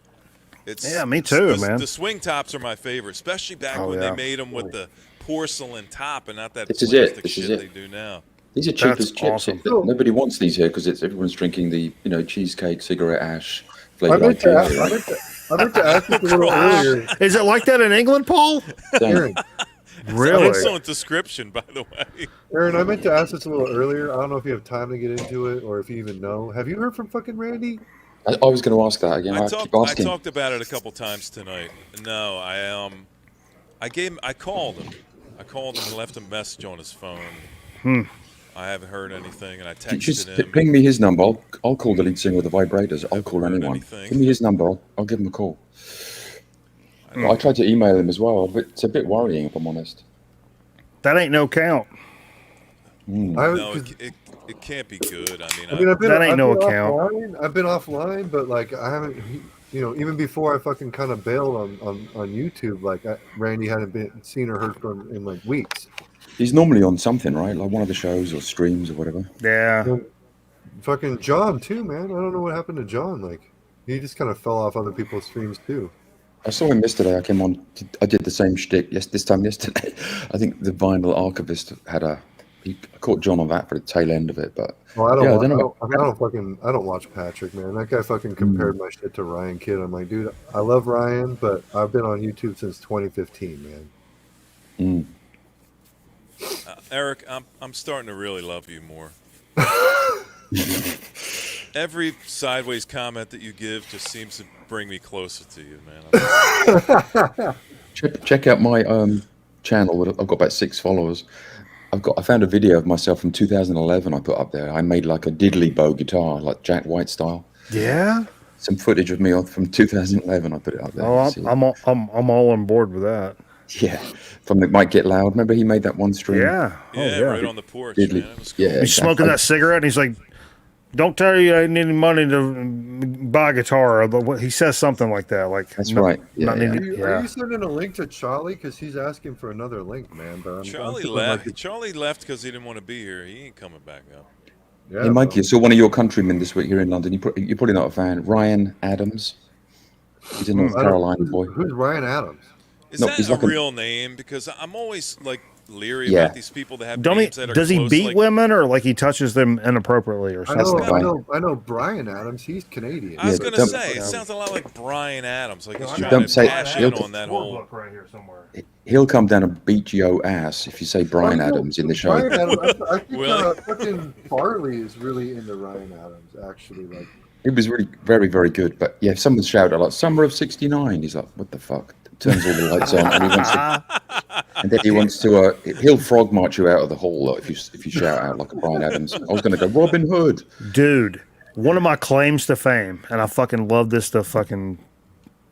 Yeah, me too, man. The swing tops are my favorite, especially back when they made them with the porcelain top and not that This is it. plastic This shit is it. they do now. These are cheap That's as chips. awesome. Nobody wants these here because everyone's drinking the cheesecake, cigarette ash, I flavored meant to ask, IPA. I meant to ask you a little earlier. Is it like that in England, Paul? Aaron, Really? Excellent description, by the way. Aaron, I meant to ask this a little earlier. I don't know if you have time to get into it or if you even know. Have you heard from fucking Randy? I was going to ask that again. I keep I asking. talked about it a couple times tonight. No, I called him. I called him and left a message on his phone. I haven't heard anything, and I texted Just him. ping me his number. I'll call the lead singer with the vibrators. I'll call heard anyone. anything. Give me his number. I'll give him a call. I tried to email him as well, but it's a bit worrying, if I'm honest. That ain't no count. No, it can't be good. I mean, I've been account. I've been offline, but like I haven't, even before I fucking kind of bailed on YouTube, like Randy hadn't been seen or heard from in like weeks. He's normally on something, right? Like one of the shows or streams or whatever. Yeah. And fucking John too, man. I don't know what happened to John. Like he just kind of fell off other people's streams too. I saw him yesterday. I came on. I did the same shtick. This time yesterday. I think the Vinyl Archivist had he caught John on that for the tail end of it, but Well, I don't know. I don't watch Patrick, man. That guy fucking compared my shit to Ryan Kidd. I'm like, dude, I love Ryan, but I've been on YouTube since 2015, man. Eric, I'm starting to really love you more. Every sideways comment that you give just seems to bring me closer to you, man. Check out my channel. I've got about 6 followers. I found a video of myself from 2011. I put up there. I made like a diddly bow guitar, like Jack White style. Yeah. Some footage of me from 2011. I put it up there. Oh, I'm all on board with that. Yeah, from the Might Get Loud. Remember he made that one stream? Yeah. Yeah, right on the porch. Diddly. Man. It was cool. Yeah, He's smoking that cigarette, and he's like, Don't tell you I need any money to buy a guitar. He says something like that. Like That's right. Yeah, not yeah. needing- Are you sending a link to Charlie? Because he's asking for another link, man. But Charlie feeling left. like Charlie left because he didn't want to be here. He ain't coming back up. Yeah, Hey, Mikey, I saw one of your countrymen this week here in London. You're probably not a fan. Ryan Adams. He's a North Carolina boy. Who's Ryan Adams? Is No, that he's a like a- real name? Because I'm always like leery Yeah. about these people that have Don't names that are does he close, beat like, women or like he touches them inappropriately or I something? know Brian Adams. He's Canadian. I was Yeah, gonna don't- say it sounds a lot like Brian Adams. Like he's You trying don't to say- cash he'll- in on that whole. Right here somewhere. He'll come down and beat your ass if you say Brian Adams in the show. Brian Adams, I think Will fucking Farley is really into Ryan Adams. Actually, like He was really very, very good. But yeah, if someone shouted like "Summer of '69," he's like, "What the fuck?" Turns all the lights on, and he wants to. And then he wants to. He'll frog march you out of the hall if you shout out like a Brian Adams. I was going to go Robin Hood. Dude, one of my claims to fame, and I fucking love this to fucking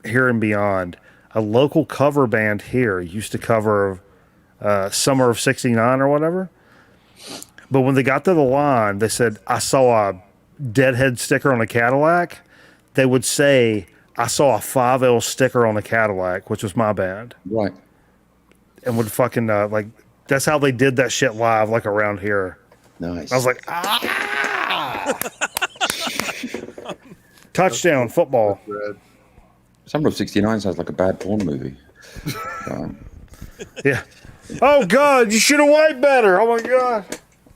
here and beyond. A local cover band here used to cover Summer of '69 or whatever. But when they got to the line, they said, "I saw a Deadhead sticker on a Cadillac." They would say, "I saw a 5L sticker on a Cadillac," which was my band. Right. And would fucking like that's how they did that shit live, like around here. Nice. I was like, touchdown football. Summer of '69 sounds like a bad porn movie. Yeah. Oh God, you should have wiped better. Oh my God.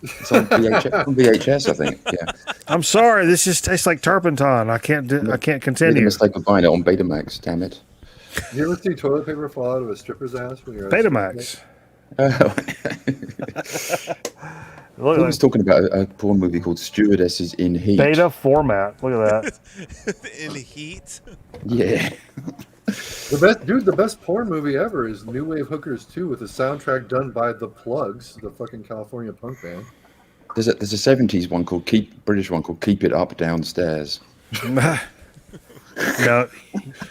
It's on VHS, I think. Yeah. I'm sorry. This just tastes like turpentine. I can't Made the continue. mistake of buying it on Betamax. Damn it. you ever see toilet paper fall out of a stripper's ass when you're at a Betamax. He was talking about a porn movie called Stewardesses in Heat. Beta format. Look at that. In heat. Yeah. The best porn movie ever is New Wave Hookers 2 with a soundtrack done by The Plugs, the fucking California punk band. There's a '70s one called British one called Keep It Up Downstairs. No,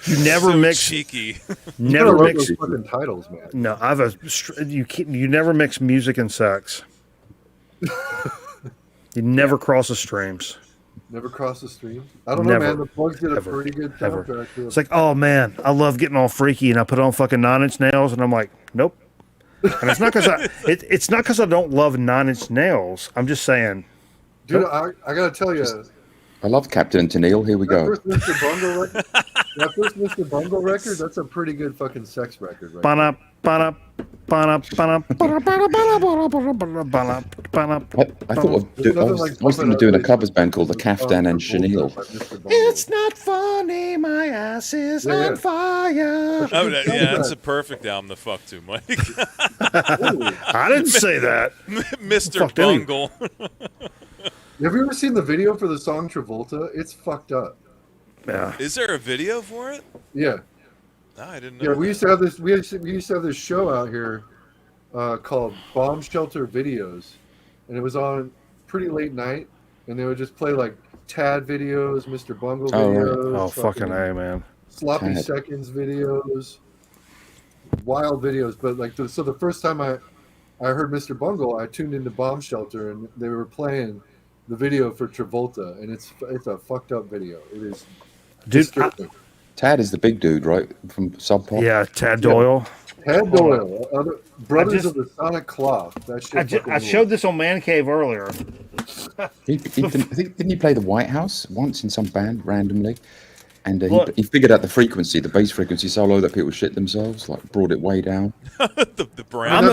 you never So mix. cheeky. You Never gotta mix. love those fucking titles, man. No, I have you never mix music and sex. You never cross the streams. Never crossed the stream. I don't know, Never. man. The Plugs did a Ever. pretty good Ever. soundtrack. to it. It's like, oh man, I love getting all freaky, and I put on fucking 9 Inch Nails, and I'm like, nope. And it's not because it's not because I don't love 9 Inch Nails. I'm just saying, Dude, nope. I gotta tell you, I love Captain and Tennille. Here we that go. first Mr. Bungle record, that first Mr. Bungle record, that's a pretty good fucking sex record, right? Ba-da, ba-da, ba-da, ba-da, ba-da, ba-da, ba-da, ba-da, ba-da, ba-da, ba-da, I thought I was thinking of doing a covers band called the Caftan and Chenille. It's not funny, my ass is on fire. Oh, yeah, that's a perfect album to fuck to, Mike. I didn't say that. Mr. Fucked any- Bungle. Have you ever seen the video for the song Travolta? It's fucked up. Yeah. Is there a video for it? Yeah. No, I didn't know. Yeah, we used to have this. We used to have this show out here called Bomb Shelter Videos, and it was on pretty late night, and they would just play like Tad videos, Mr. Bungle Oh, right. videos, Oh fucking A, man. Sloppy Tad. Seconds videos, wild videos. But like, so the first time I heard Mr. Bungle, I tuned into Bomb Shelter, and they were playing the video for Travolta, and it's a fucked up video. It is. Dude, disturbing. Tad is the big dude, right? From Sub Pop. Yeah, Tad Doyle. Ted Doyle, other Brothers just- of the Sonic Cloth. That shit. I showed this on Man Cave earlier. Didn't he play the White House once in some band randomly? And Look. he figured out the bass frequency so low that people shit themselves, like brought it way down. the brown.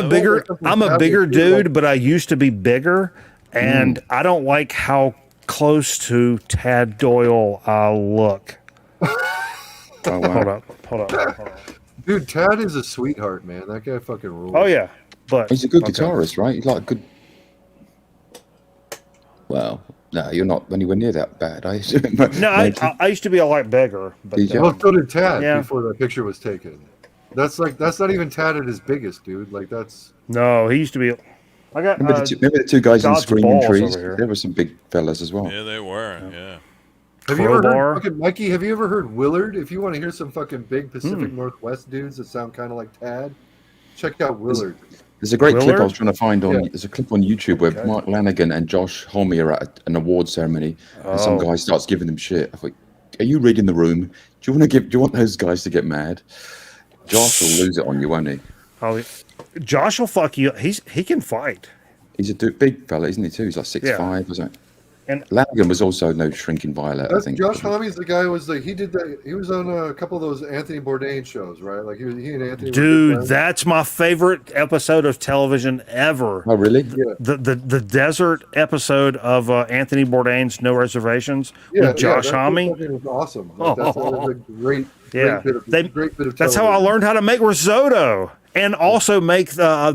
I'm a bigger dude, but I used to be bigger, and I don't like how close to Tad Doyle I look. Oh, wow. Hold up. Dude, Tad is a sweetheart, man. That guy fucking rules. Oh yeah, but He's a good okay. guitarist, right? He's like a good. Well, no, you're not anywhere near that bad. I assume. No, I used to be a lot bigger. But Did you? Well, so did Tad Yeah. before that picture was taken. That's not even Tad at his biggest, dude. Like that's. no, he used to be. I got Remember the two guys in God's Screaming balls Trees? over here. There were some big fellas as well. Yeah, they were. Yeah. Have you ever Crowbar. heard fucking Mikey? Have you ever heard Willard? If you want to hear some fucking big Pacific Northwest dudes that sound kind of like Tad, check out Willard. There's a great clip I Willard? was trying to find on. Yeah. There's a clip on YouTube where Okay. Mark Lanigan and Josh Homme are at an award ceremony, and some Oh. guy starts giving them shit. I thought, "Are you reading the room? Do you want those guys to get mad?" Josh will lose it on you, won't he? Oh, Josh will fuck you. He can fight. He's a big fella, isn't he? Too. He's like 6'5", wasn't it? And Lanigan was also no shrinking violet. I That's think. Josh Homme's the guy who was like he was on a couple of those Anthony Bourdain shows, right? Like he and Anthony. were good dude, friends. that's my favorite episode of television ever. Oh, really? Yeah. The desert episode of Anthony Bourdain's No Reservations with Josh Homme. That was awesome. Like, that was a great Yeah, bit of that's how I learned how to make risotto, and also make I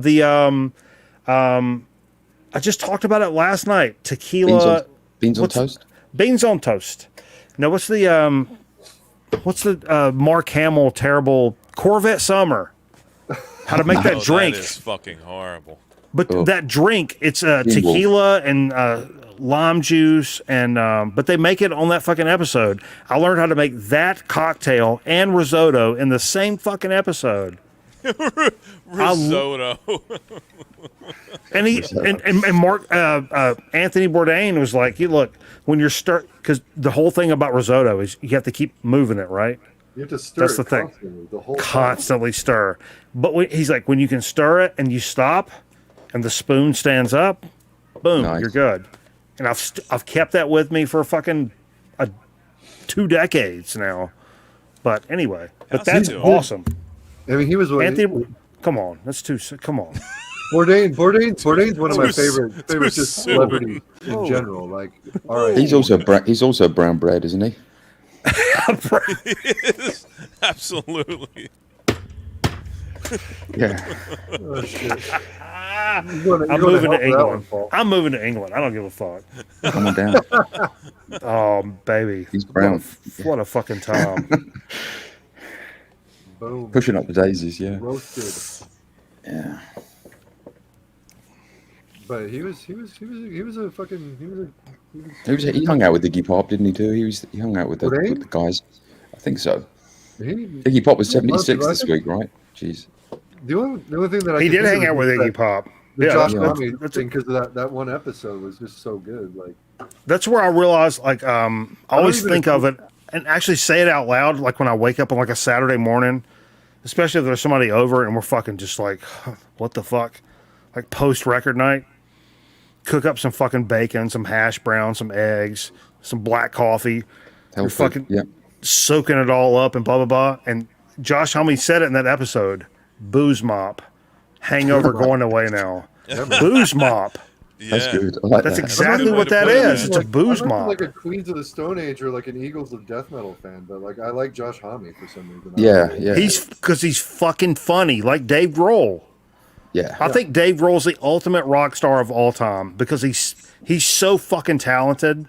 just talked about it last night. Tequila beans on toast. Beans on toast. No, what's the Mark Hamill terrible Corvette Summer? How to make that Oh, drink? That is fucking horrible. But that drink, it's tequila and lime juice, and but they make it on that fucking episode. I learned how to make that cocktail and risotto in the same fucking episode. Risotto. And Mark Anthony Bourdain was like, "You look when you're because the whole thing about risotto is you have to keep moving it, right? You have to stir That's it the thing. constantly, the whole Constantly stir. But he's like, when you can stir it and you stop, and the spoon stands up, boom, Nice. you're good. And I've kept that with me for fucking 2 decades now. But anyway, but that's awesome. I mean, he was Anthony. Come on, that's too. Come on. Bourdain's one of my Too favorite just soon. celebrities in Oh. general. Like, all right, He's also brown bread, isn't he? Absolutely. Yeah. Oh, shit. I'm You're gonna moving help to that one, England. Paul. I'm moving to England. I don't give a fuck. Come on down. Oh, baby. He's brown. What a fucking time. Boom. Pushing up the daisies, yeah. Roasted. Yeah. But he was a fucking He hung out with Iggy Pop, didn't he? Too. He hung out with Bourdain? the guys. I think so. He, Iggy Pop was 76 I this think- week, right? Jeez. The only thing that I He can did think hang of out with is Iggy that Pop. The Yeah, Josh that's- Homme thing, because of that one episode was just so good. Like, That's where I realized, like, I always even think of it and actually say it out loud, like when I wake up on like a Saturday morning, especially if there's somebody over and we're fucking just like, what the fuck? Like post record night, cook up some fucking bacon, some hash brown, some eggs, some black coffee. You're Healthy, fucking yeah. soaking it all up and blah, blah, blah. And Josh Homme said it in that episode, booze mop, hangover going away now. Booze mop. That's good. I like That's that. exactly what that is. It's a booze I'm not mop. like a Queens of the Stone Age or like an Eagles of Death Metal fan, but like I like Josh Homme for some reason. Yeah, yeah. Because he's fucking funny, like Dave Grohl. Yeah. I think Dave Grohl's the ultimate rock star of all time because he's so fucking talented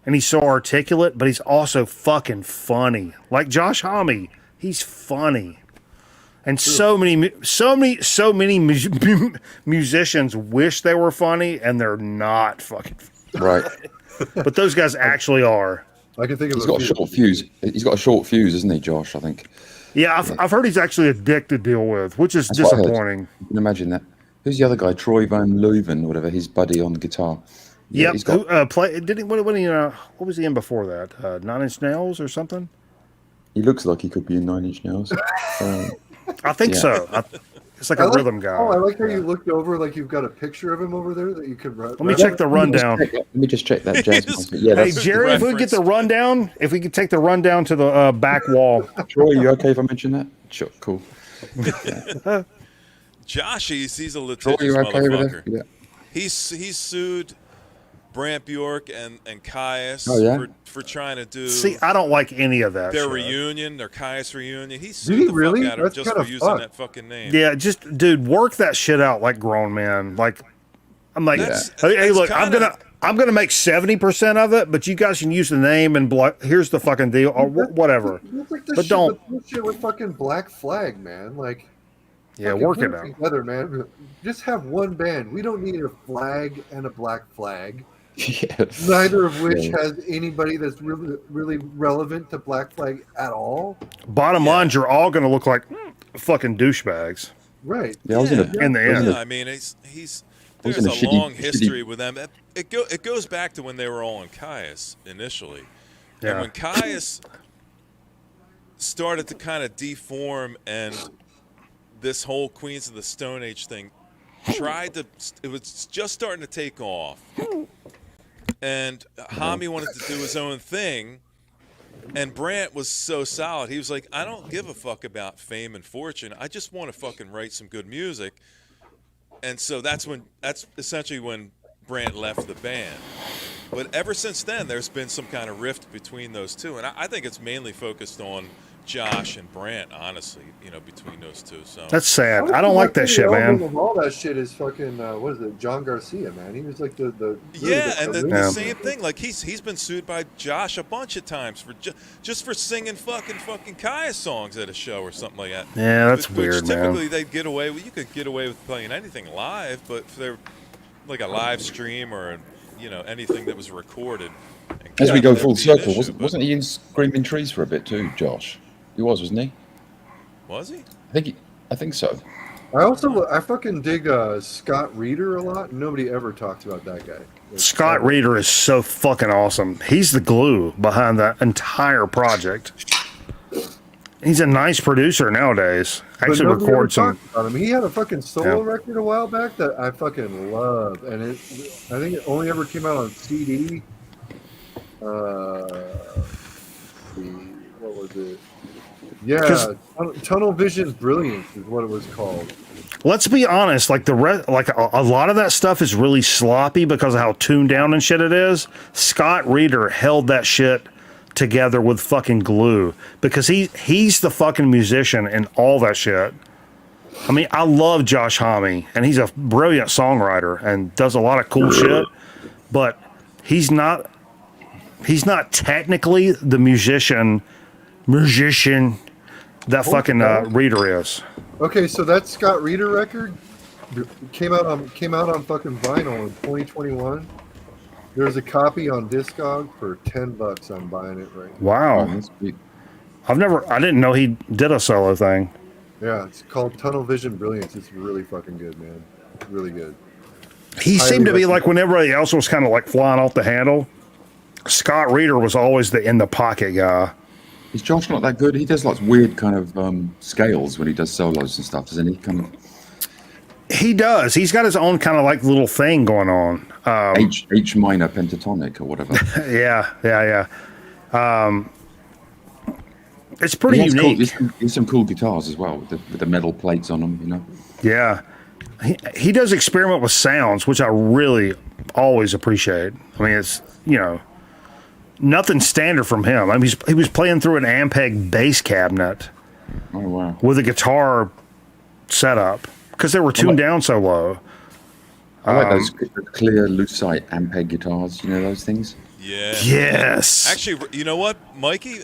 and he's so articulate, but he's also fucking funny. Like Josh Homme, he's funny. And so many musicians wish they were funny, and they're not fucking. Right. But those guys actually are. I can think of He's got a short fuse. He's got a short fuse, isn't he, Josh? I think. Yeah, I've heard he's actually a dick to deal with, which is That's what I heard. disappointing. You can imagine that. Who's the other guy? Troy Van Leuven, or whatever. His buddy on the guitar. Yeah, he's got. what was he in before that? 9 Inch Nails or something? He looks like he could be in 9 Inch Nails. I think Yeah. so. It's like a rhythm guy. Oh, I like how you looked over like you've got a picture of him over there that you could. Let me check the rundown. Let me just check that jazz. master. Yeah, Hey that's Jerry, if we could get the rundown, if we could take the rundown to the back wall. Troy, you okay if I mention that? Sure, cool. Josh, he's a Troy, litigious you okay over motherfucker. there? Yeah. He's sued Brant Bjork and Caius Oh, yeah? for trying to do See, I don't like any of that. their shit. reunion, their Caius reunion. He Did sued he the really? fuck out of him That's just for kinda using fucked. that fucking name. Yeah, just dude, work that shit out like grown men. Like, I'm like, That's- hey, that's look, kinda- I'm gonna make 70% of it, but you guys can use the name and here's the fucking deal or whatever. That's like the But shit, don't. the shit with fucking Black Flag, man. Like, Yeah, fucking work put it out. together, man. Just have one band. We don't need a flag and a black flag. Yeah. Neither of which Yeah. has anybody that's really relevant to Black Flag at all. Bottom line, you're all gonna look like fucking douchebags. Right. Yeah, I was in a. In the I was in end. a- I mean, was there's in a a shitty- long shitty- history with them. It goes back to when they were all in Caius initially, and Yeah. when Caius started to kind of deform and this whole Queens of the Stone Age thing it was just starting to take off, and Hami wanted to do his own thing. And Brant was so solid. He was like, I don't give a fuck about fame and fortune. I just want to fucking write some good music. And so that's essentially when Brant left the band. But ever since then, there's been some kind of rift between those two. And I think it's mainly focused on Josh and Brant, honestly, between those two. So That's sad. I don't like that shit, man. Of all that shit is fucking what is it? John Garcia, man. He was like the the same thing. Like he's been sued by Josh a bunch of times for just for singing fucking Kaya songs at a show or something like that. Yeah, that's Which weird, man. typically they'd get away with. You could get away with playing anything live, but if they're like a live stream or anything that was recorded. As we go there'd full be an circle, issue, but- wasn't he in Screaming Trees for a bit too, Josh? He wasn't he? Was he? I think so. I fucking dig Scott Reeder a lot. Nobody ever talks about that guy. Scott Reeder is so fucking awesome. He's the glue behind that entire project. He's a nice producer nowadays. But Actually nobody ever records some. talks about him. He had a fucking solo Yeah. record a while back that I fucking love, and I think it only ever came out on CD. What was it? Yeah, Tunnel Vision Brilliance is what it was called. Let's be honest, like a lot of that stuff is really sloppy because of how tuned down and shit it is. Scott Reeder held that shit together with fucking glue because he's the fucking musician and all that shit. I mean, I love Josh Homme and he's a brilliant songwriter and does a lot of cool shit, but he's not technically the musician that fucking Reeder is. Okay, so that Scott Reeder record came out on fucking vinyl in 2021. There's a copy on Discog for $10. I'm buying it right now. Wow. I didn't know he did a solo thing. Yeah, it's called Tunnel Vision Brilliance. It's really fucking good, man. Really good. He Highly seemed to be recommend- like when everybody else was kind of like flying off the handle. Scott Reeder was always the in the pocket guy. Is Josh not that good? He does like weird kind of scales when he does solos and stuff, doesn't he? He does. He's got his own kind of like little thing going on. H minor pentatonic or whatever. Yeah. It's pretty unique. There's some cool guitars as well with the metal plates on them, Yeah. He does experiment with sounds, which I really always appreciate. I mean, it's, nothing standard from him. I mean, he was playing through an Ampeg bass cabinet. Oh, wow. With a guitar setup because they were tuned down so low. I like those clear lucite Ampeg guitars. You know those things? Yeah. Yes. Actually, you know what, Mikey?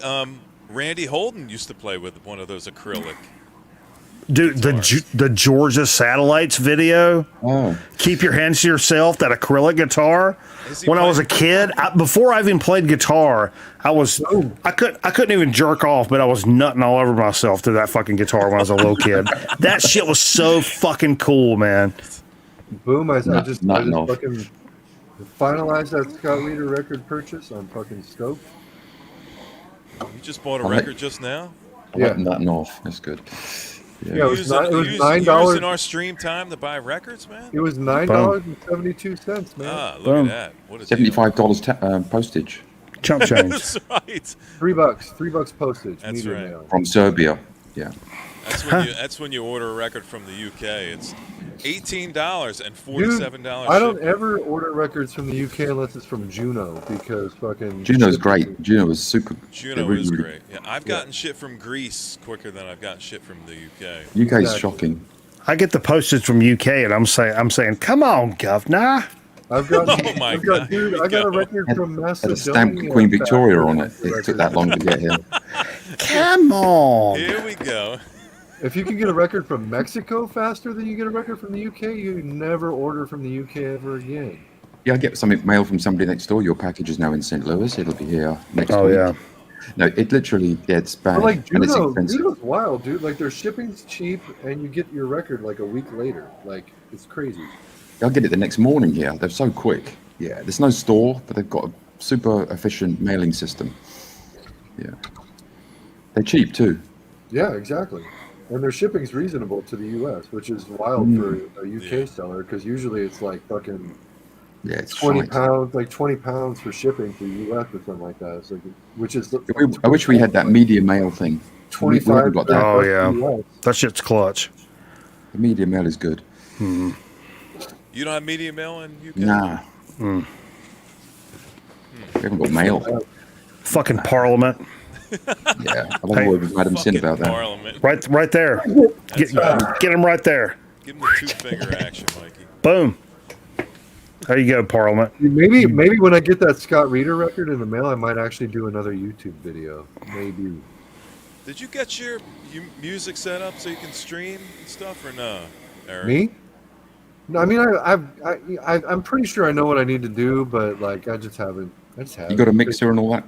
Randy Holden used to play with one of those acrylic. Dude, the Georgia Satellites video. Oh. Keep your hands to yourself. That acrylic guitar. When I was a kid, before I even played guitar, I couldn't even jerk off, but I was nutting all over myself to that fucking guitar when I was a little kid. That shit was so fucking cool, man. Boom! I just off. fucking finalized that Scott Reeder record purchase on fucking Scope. You just bought a record just now? Yeah, nothing off. That's good. Yeah, it was $9. Using our stream time to buy records, man. It was $9.72, man. Ah, look at that. What a $75 postage. Chump change. That's right. $3 postage. That's media right. mail. From Serbia. Yeah. That's when you order a record from the UK. It's $18 and $47. Dude, I don't ever order records from the UK unless it's from Juno because fucking Juno's great. Juno is super. Juno is great. Yeah, I've gotten shit from Greece quicker than I've gotten shit from the UK. UK is shocking. I get the postage from UK, and I'm saying, come on, governor. I've got, Oh my God, dude, I got a record from Had a Macedonia. stamp Queen Victoria on it. It took that long to get here. Come on. Here we go. If you can get a record from Mexico faster than you get a record from the UK, you never order from the UK ever again. Yeah, I get something mail from somebody next door. Your package is now in St. Louis. It'll be here next week. Oh, yeah. No, it literally, yeah, it's bad. But like and it's Juno, expensive. Juno's wild, dude. Like their shipping's cheap, and you get your record like a week later. Like it's crazy. I'll get it the next morning here. They're so quick. Yeah, there's no store, but they've got a super efficient mailing system. Yeah. They're cheap too. Yeah, exactly. And their shipping's reasonable to the U.S., which is wild for a UK seller because usually it's like fucking it's 20 shite. pounds, like 20 pounds for shipping to the U.S. or something like that. It's like, which is I wish we had that media mail thing. We haven't got that. Oh yeah, that shit's clutch. The media mail is good. You don't have media mail in UK? Nah. We haven't got mail. Fucking Parliament. Yeah, I don't know what Madam Sin about that. Parliament. Right there. Get him right there. Give him the two-finger action, Mikey. Boom. There you go, Parliament. Maybe when I get that Scott Reeder record in the mail, I might actually do another YouTube video. Maybe. Did you get your music set up so you can stream and stuff, or no, Eric? Me? No, I mean I'm pretty sure I know what I need to do, but like I just haven't. You got a mixer and all that?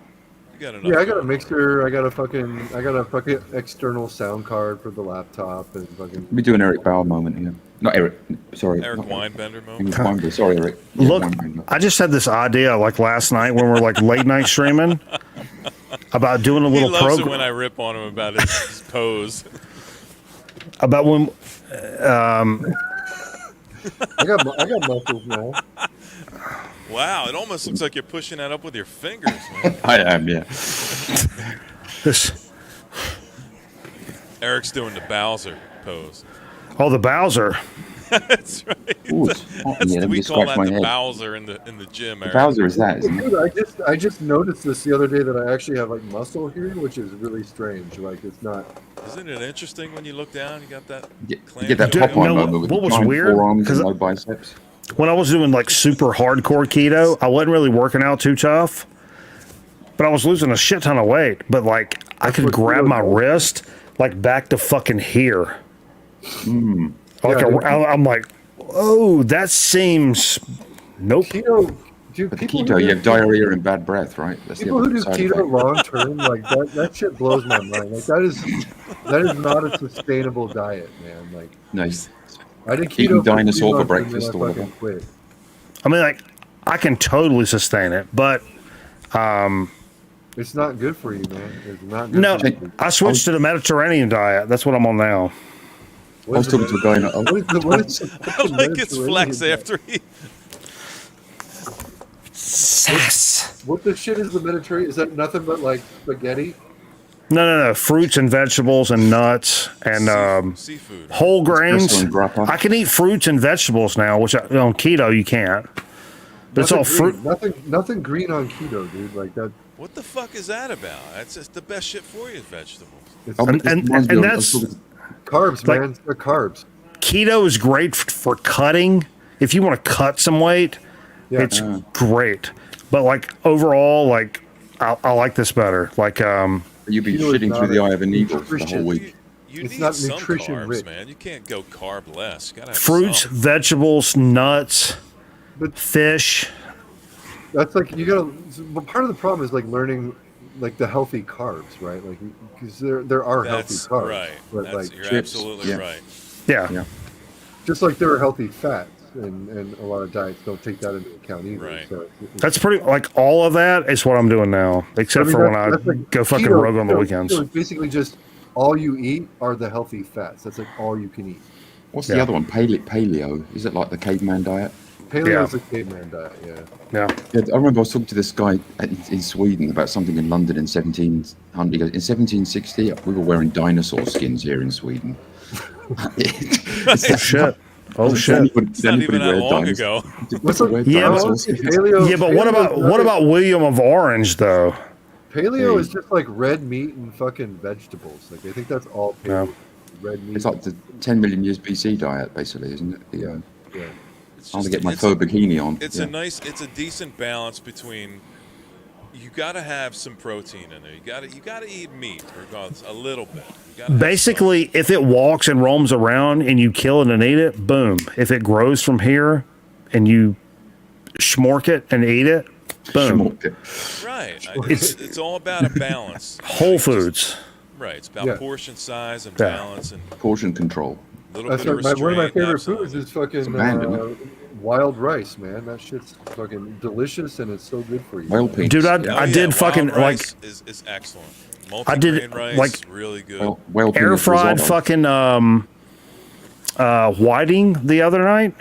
Yeah, I got a mixer. I got a fucking external sound card for the laptop and fucking. We do an Eric Bauer moment here. Not Eric. Sorry. Eric not Weinbender Eric. moment. Weinbender. Sorry, Eric. Yeah, Look, Weinbender. I just had this idea like last night when we're like late night streaming about doing a little He loves it program when I rip on him about his pose. about when. I got muscles now. Wow, it almost looks like you're pushing that up with your fingers, man. I am, yeah. This. Eric's doing the Bowser pose. Oh, the Bowser. That's right. Ooh, it's hot in here. Let me We just call scratch that my the head. Bowser in the gym, Eric. Bowser is that, isn't it? Dude, I just noticed this the other day that I actually have like muscle here, which is really strange. Like it's not. Isn't it interesting when you look down? You got that. You get that Dude, Popeye no, moment with what the was giant weird? forearms 'Cause and no biceps. When I was doing like super hardcore keto, I wasn't really working out too tough, but I was losing a shit ton of weight. But like, I could grab my wrist like back to fucking here. Like I'm like, oh, that seems. Nope. Keto, dude, But the people keto, who you do have diarrhea and bad breath, right? That's People who do side keto effect. long term, like that shit blows my mind. Like that is not a sustainable diet, man. Like No, I did eating keto for 3 dinosaur for months and then breakfast I or fucking whatever. quit. I mean, like, I can totally sustain it, but It's not good for you, man. It's not good no, for you. I switched to the Mediterranean diet. That's what I'm on now. I was talking to a guy. I like his flex after he. Sass. What the shit is the Mediterranean? Is that nothing but like spaghetti? No. Fruits and vegetables and nuts and seafood. Whole grains. Espresso and grappa. I can eat fruits and vegetables now, which on keto you can't. But it's all Nothing fruit. green, nothing green on keto, dude. Like that. What the fuck is that about? That's just the best shit for you, vegetables. And that's Carbs, like- man. They're carbs. keto is great for cutting. If you want to cut some weight, Yeah. it's great. But like overall, like I like this better. Like You'd be Keto is shitting not through the a eye of a needle for the nutrition- whole week. You It's need not some nutrition carbs, rich. man. You can't go carb less. You gotta have fruits, some. vegetables, nuts, But- fish. That's like you gotta. But part of the problem is like learning, like the healthy carbs, right? Like because there are That's healthy carbs, right. but That's, like you're chips, absolutely yeah. right. Yeah. just like there are healthy fats, and a lot of diets don't take that into account either. Right. So That's pretty like all of that is what I'm doing now, except for when I that's like go fucking keto- rogue on the keto- weekends. keto is basically just all you eat are the healthy fats. That's like all you can eat. What's Yeah. the other one? Paleo. Is it like the caveman diet? Paleo is a caveman diet. Yeah. Yeah. Yeah, I remember I was talking to this guy in Sweden about something in London in 1700. He goes, in 1760, we were wearing dinosaur skins here in Sweden. Oh shit. Oh shit. It's not even that long ago. Yeah, Paleo, yeah, but what about William of Orange though? Paleo is just like red meat and fucking vegetables. Like I think that's all paleo. Red meat. It's like the 10 million years BC diet, basically, isn't it? The, yeah. I'm gonna get my faux bikini on. It's Yeah. it's a decent balance between. You gotta have some protein in there. You gotta eat meat, regardless, a little bit. You gotta have Basically, if it walks and roams around and you kill it and eat it, boom. If it grows from here and you schmork it and eat it, Boom. Right. It's all about a balance. Whole Foods. Right. It's about portion size and Yeah. balance and Portion control. little That's bit of right. One of my restraint. favorite Absolutely. foods is fucking abandoned. wild rice, man. That shit's fucking delicious and it's so good for you. Wild peas. Dude, I Oh, did yeah, fucking wild like rice is excellent. I did Multi-grain rice, like really good. Wild air peanut fried risotto. fucking whiting the other night.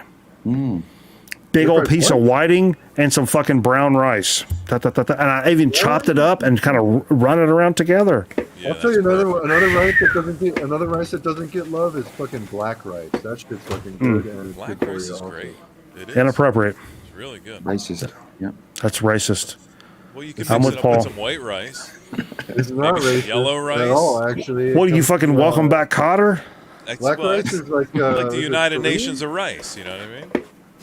Big old piece of whiting and some fucking brown rice. And I even chopped it up and kind of run it around together. I'll tell you another rice that doesn't get love is fucking black rice. That shit's fucking good and it's Black good for rice you is also. great. It is. Inappropriate. It's really good. Racist. Yeah. That's racist. Well, you can I'm mix with it up Paul. with some white rice. It's not Maybe some racist yellow rice. at all, actually. What are you fucking welcome back, Cotter? Black rice is like the is it United Korean? Nations of rice. You know what I mean?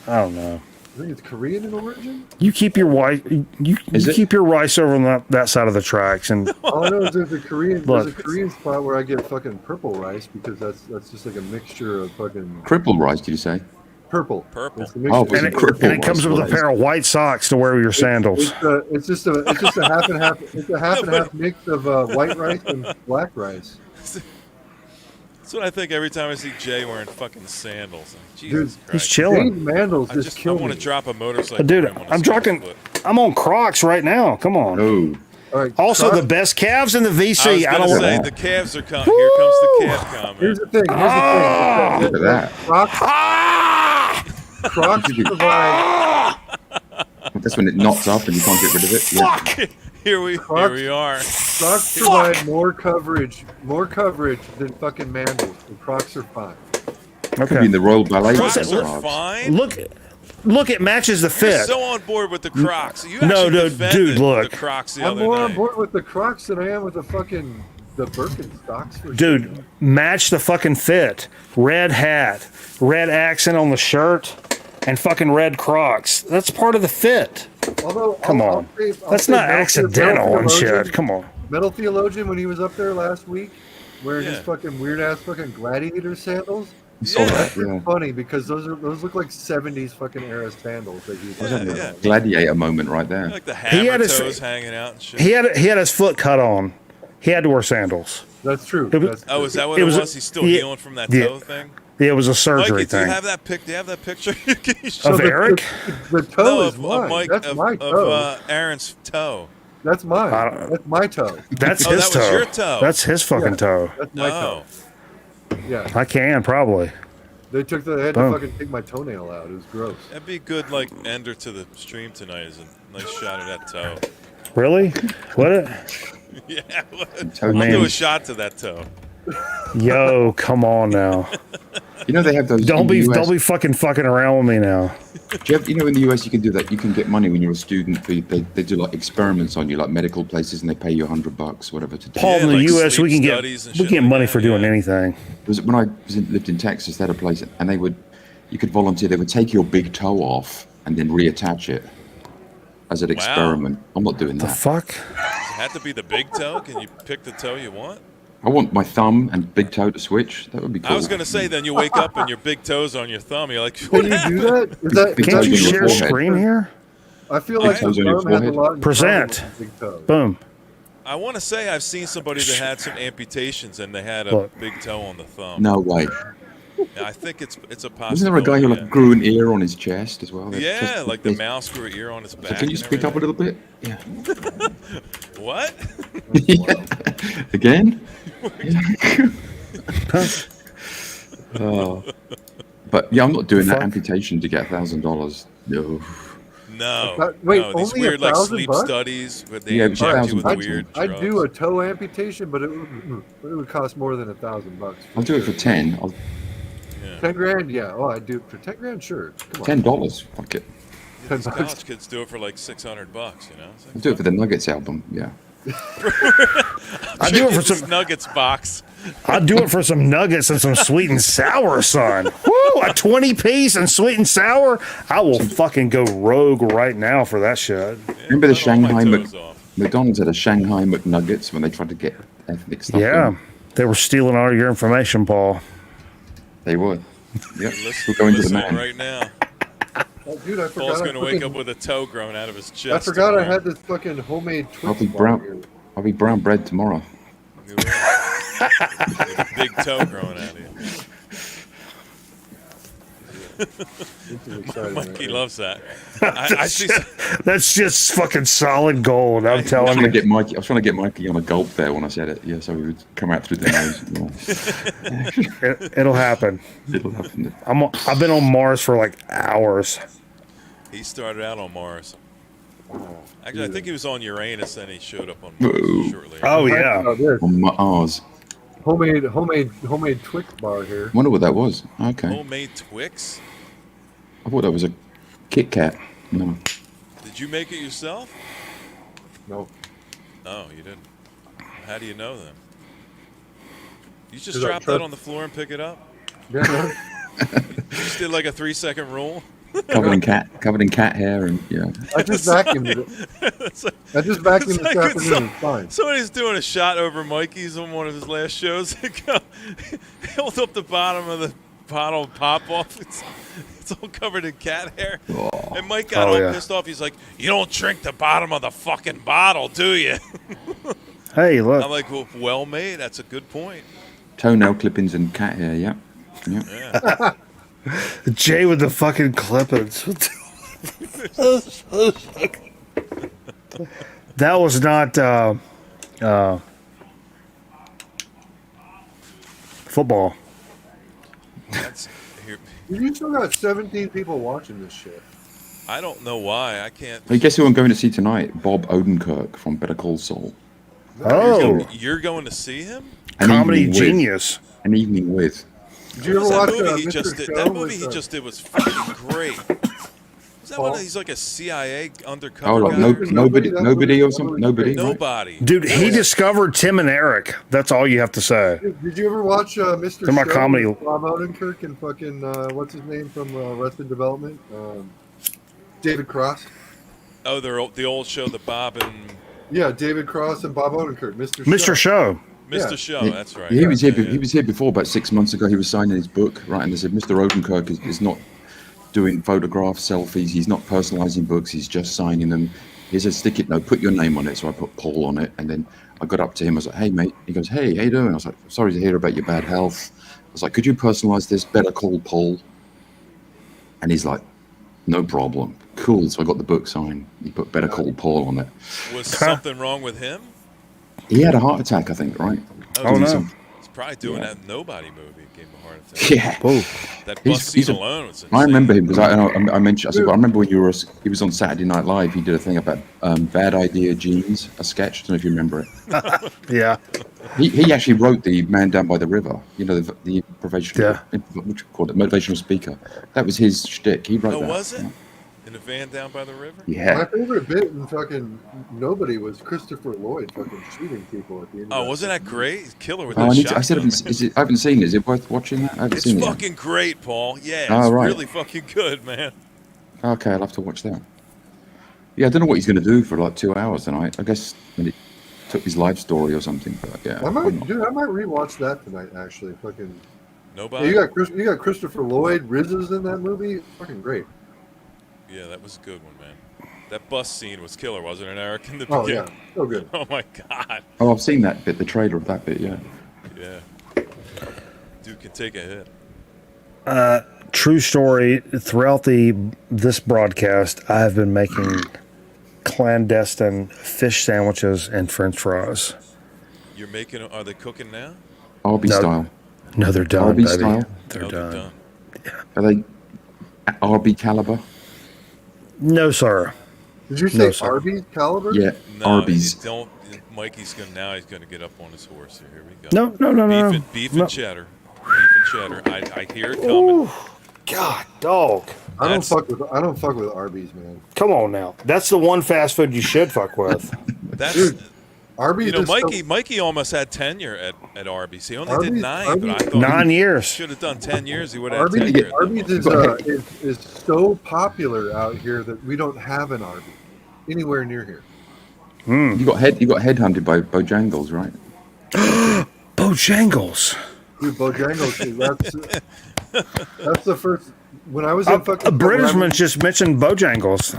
I don't know. I think it's Korean in origin. You keep your rice. You keep your rice over on that side of the tracks, and All I know is there's a Korean Look. spot where I get fucking purple rice because that's just like a mixture of fucking Cripple rice, did you say? purple. Purple. It's a mixture. Oh, and it comes with a pair of white socks to wear with your sandals. It's just a half and half. It's a half and half mix of white rice and black rice. That's what I think every time I see Jay wearing fucking sandals. Like, Jesus Christ. He's chilling. Dave Mandels I just killed want me. to drop a motorcycle. Dude, rim on his I'm talking. foot. I'm on Crocs right now. Come on. Oh. All right, Also, Crocs- the best calves in the I was VC. I going don't to say, want. the calves are coming. Here comes the calf comment. Here's the thing. Look at that. Crocs provide. That's when it knocks up and you can't get rid of it. Yeah. Fuck. Here we are. Crocs provide more coverage than fucking Mandels. The Crocs are fine. Could be in the Royal Ballet. Crocs Dance are Club. fine. Look, it matches the You're fit. so on board with the Crocs. You No, actually dude, defended look. the Crocs the I'm other more night. on board with the Crocs than I am with the Birkenstocks. For Dude, sure. match the fucking fit. Red hat, red accent on the shirt, and fucking red Crocs. That's part of the fit. Although, Come on. That's not accidental and shit. Come on. Metal Theologian, when he was up there last week, wearing his Yeah. fucking weird ass fucking gladiator sandals. Saw that, It's yeah. funny because those look like 70s fucking era sandals that he was That was Yeah. a gladiator moment right there. Like the He hammer had his- toes hanging out and shit. He had his foot cut on. He had to wear sandals. That's true. It was- That's Oh, true. is that what It it was was? a- He's still yeah. healing from that Yeah. toe thing? It was a surgery Mikey, do you thing. have that pic? Do you have that picture? Can you So Of the- Eric? The toe No, is of mine. Mike, That's of, my of toe. Aaron's toe. That's mine. I don't- That's my toe. That's Oh, his that was toe. your toe. That's his fucking Yeah. toe. That's my toe. Oh, Yeah. I can probably. They had to Boom. fucking take my toenail out. It was gross. that'd be a good like ender to the stream tonight. Is a nice shot of that toe. Really? What? Yeah, Toe I'll do man. a shot to that toe. Yo, come on now. You know they have those. Don't in the be US. fucking fucking around with me now. You know in the US you can do that. You can get money when you're a student. They do like experiments on you, like medical places, and they pay you $100, whatever, to do. Paul, Yeah, in the like U.S., we sleep can studies and get shit like money that, for doing yeah. anything. When I lived in Texas, they had a place, and you could volunteer. They would take your big toe off and then reattach it as an experiment. I'm not doing The that. fuck? Does it have to be the big toe? Can you pick the toe you want? I want my thumb and big toe to switch. That would be cool. I was gonna say then you wake up and your big toe's on your thumb. You're like, Can what you do happened? that? Is that Big Can't toes you on your share forehead. screen here? I feel Big like the toes on your thumb has a forehead. lot in Present. common with the big toe. Boom. I want to say I've seen somebody that had some amputations and they had a Look. big toe on the thumb. No way. Yeah, I think it's a possibility. Wasn't there a guy who like grew an ear on his chest as well? They Yeah, just- like the they- mouse grew an ear on his So back. can you and speak up a everything. little bit? Yeah. What? Again? Oh. But yeah, I'm not doing that Fuck. amputation to get $1,000. No. No. Wait, no, these only weird like $1,000 sleep bucks? studies where they Yeah, inject you with $1,000 weird I'd drugs. do a toe amputation, but it would cost more than $1,000. I'll do it for 10. I'll, 10 grand, yeah. Oh, I'd do it for 10 grand, sure. Come on. $10. Fuck it. These $10. college kids do it for like $600, you know? It's like, I'll do it for the Nuggets album. Yeah. I do it for this some. Nuggets box. I'd do it for some nuggets and some sweet and sour, son. Woo! A 20-piece and sweet and sour. I will fucking go rogue right now for that shit. Remember the cut all my Shanghai toes off. McDonald's had a Shanghai McNuggets when they tried to get ethnic stuff. Yeah, in. they were stealing all your information, Paul. They were. Yep. Listen, We're going to the listening man. right now. Oh, dude, I forgot. Paul's going to wake up with a toe growing out of his chest. I forgot I tomorrow. had this fucking homemade I'll Twix be bar here. brown. I'll be brown bread tomorrow. With a big toe growing out of you. Mikey loves that. I see. That's just fucking solid gold. I'm I was telling trying you. to get Mikey. I was trying to get Mikey on a gulp there when I said it. Yeah, so he would come out through the nose. It'll happen. It'll happen. I've been on Mars for like hours. He started out on Mars. Actually, I think he was on Uranus, and he showed up on Whoa. Mars shortly. Oh yeah. On Mars. Homemade Twix bar here. Wonder what that was. Okay. Homemade Twix. I thought that was a Kit Kat. No. Did you make it yourself? No. Oh, you didn't. How do you know them? You just 'Cause I drop tried- that on the floor and pick it up? Yeah, no. You just did like a 3-second rule? Covered in cat hair and yeah. I just vacuumed it. I just vacuumed It's this like when afternoon. It's fine. Somebody's doing a shot over Mikey's on one of his last shows. Held up the bottom of the bottle of pop off. It's all covered in cat hair. And Mike got all pissed off. He's like, "You don't drink the bottom of the fucking bottle, do you?" Hey, look. I'm like, well made. That's a good point. Toenail clippings and cat hair. Yeah. Yeah. Yeah. Jay with the fucking clippings. That was not football. That's, here, You still got 17 people watching this shit. I don't know why. I can't. Hey, guess who I'm going to see tonight? Bob Odenkirk from Better Call Saul. Oh, You're going to see him? comedy Evening with- genius. An evening with. Did you ever What was watch that movie he Mr. just did? Show That movie with, he just did was fucking great. Was that one? He's like a CIA undercover Oh, guy. like nobody or something. Nobody. Right? Nobody. Dude, he discovered Tim and Eric. That's all you have to say. Did you ever watch Mr. They're my Show comedy- with Bob Odenkirk and fucking what's his name from Arrested Development? David Cross. Oh, the old show, the Bob and Yeah, David Cross and Bob Odenkirk. Mr. Show. Mr. Yeah. Show. That's right. He was here. Yeah, yeah. He was here before about 6 months ago. He was signing his book, right? And they said Mr. Odenkirk is not doing photographs, selfies. He's not personalizing books. He's just signing them. Here's a sticky note. Put your name on it. So I put Paul on it, and then I got up to him. I was like, "Hey, mate." He goes, "Hey, how you doing?" I was like, "Sorry to hear about your bad health." I was like, "Could you personalize this? Better call Paul." And he's like, "No problem. Cool." So I got the book signed. He put Better Call Paul on it. Was something wrong with him? He had a heart attack, I think, right? Oh, no. He's probably doing that Nobody movie. Gave him a heart attack. Yeah. That He's- bus scene he's a- alone was insane. I remember him because I mentioned. I said, well, I remember when he was on Saturday Night Live. He did a thing about Bad Idea Jeans, a sketch. I don't know if you remember it. Yeah. He actually wrote the Man Down by the River. You know, the motivational, what you call it, motivational speaker. That was his shtick. He wrote Oh, that. was it? In a van down by the river? Yeah. My favorite bit in fucking Nobody was Christopher Lloyd fucking shooting people at the end. Oh, of wasn't that great? He's killer with Oh, that I shotgun. I haven't seen it. Is it worth watching that? I haven't It's seen it. fucking great, Paul. Yeah, Oh, it's right. really fucking good, man. Okay, I'll have to watch that. Yeah, I don't know what he's going to do for like 2 hours tonight. I guess it took his life story or something. But yeah, I might rewatch that tonight. Actually, fucking. Nobody? Yeah, you got Christopher Lloyd. Riz is in that movie. Fucking great. Yeah, that was a good one, man. That bus scene was killer, wasn't it, Eric? In the Oh, beginning. yeah. So good. Oh my god. Oh, I've seen that bit, the trailer of that bit. Yeah. Yeah. Dude can take a hit. True story. Throughout this broadcast, I have been making clandestine fish sandwiches and French fries. You're making. Are they cooking now? Arby's No. style. No, they're done, Arby's baby. style. They're done. Are they Arby caliber? No, sir. Did you say No, sir. Arby's caliber? Yeah, No, Arby's. you don't. Mikey's gonna now. He's gonna get up on his horse here. Here we go. No, no, no, no, no. Beef No. and cheddar. Beef and cheddar. I hear it coming. God, dog. I don't fuck with Arby's, man. Come on now. That's the one fast food you should fuck with. That's. Dude, Arby's. You know, is so- Mikey almost had tenure at Arby's. He only did Arby's- 9, but I thought 9 he years. should have done 10 years. He would have had Arby's, tenure. Arby's is so popular out here that we don't have an Arby's anywhere near here. You got headhunted by Bojangles, right? Bojangles. Dude, Bojangles, that's the first. when I was in fucking A Britishman just mentioned Bojangles.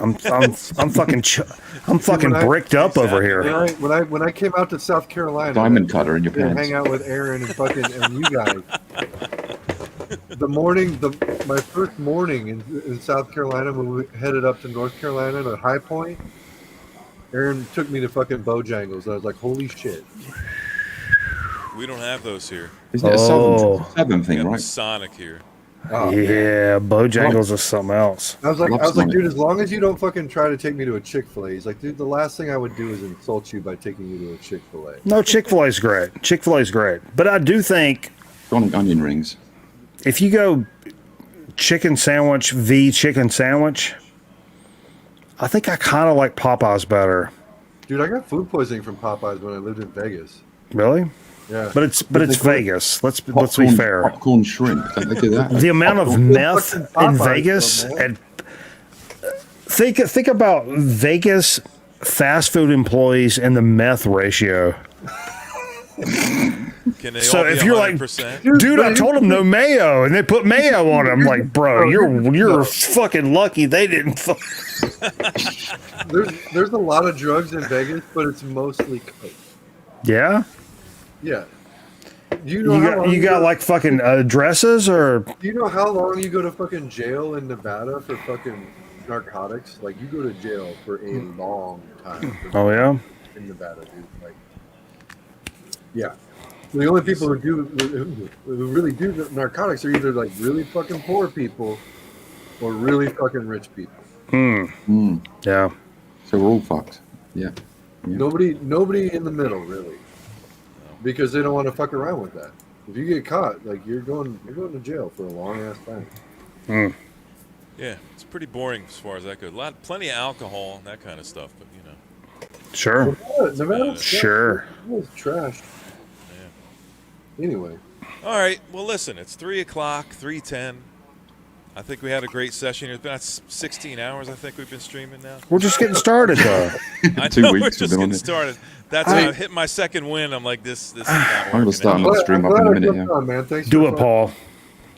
I'm fucking bricked up over here. When I came out to South Carolina, Diamond cutter in your to pants. hang out with Aaron and fucking and you guys. My first morning in South Carolina when we headed up to North Carolina to High Point, Aaron took me to fucking Bojangles. I was like, holy shit. We don't have those here. Isn't it a southern thing, We got right? Sonic here. Oh, yeah, Bojangles is something else. I was like, dude, as long as you don't fucking try to take me to a Chick-fil-A. He's like, dude, the last thing I would do is insult you by taking you to a Chick-fil-A. No, Chick-fil-A's great. Chick-fil-A's great. But I do think onion rings. if you go chicken sandwich v chicken sandwich, I think I kind of like Popeyes better. Dude, I got food poisoning from Popeyes when I lived in Vegas. Really? Yeah. But it's Vegas. Let's be fair. Popcorn shrimp. Don't they do that? The amount of meth in Vegas and think about Vegas fast food employees and the meth ratio. Can they So all be if you're 100%? like, dude, I told them no mayo, and they put mayo on it. I'm like, bro, you're fucking lucky they didn't. There's a lot of drugs in Vegas, but it's mostly coke. Yeah. Yeah. You know You got like fucking addresses or? Do you know how long you go to fucking jail in Nevada for fucking narcotics? Like you go to jail for a long time. Oh yeah. In Nevada, dude. Like, yeah. The only people who really do the narcotics are either like really fucking poor people or really fucking rich people. Yeah. So we're all fucked. Yeah. Nobody in the middle really, because they don't want to fuck around with that. If you get caught, like you're going to jail for a long ass time. Yeah, it's pretty boring as far as that goes. Plenty of alcohol and that kind of stuff, but you know. Sure. Nevada's Sure. Nevada's trash. Anyway. All right. Well, listen, it's 3:00, 3:10. I think we had a great session. It's been 16 hours, I think we've been streaming now. We're just getting started, though. I 2 know, weeks we're we've just been on getting it. started. That's how I hit my second win. I'm like, this is not I'm going working to start out. another stream up in a minute. Yeah. Man. Thanks Do for it, fun. Paul.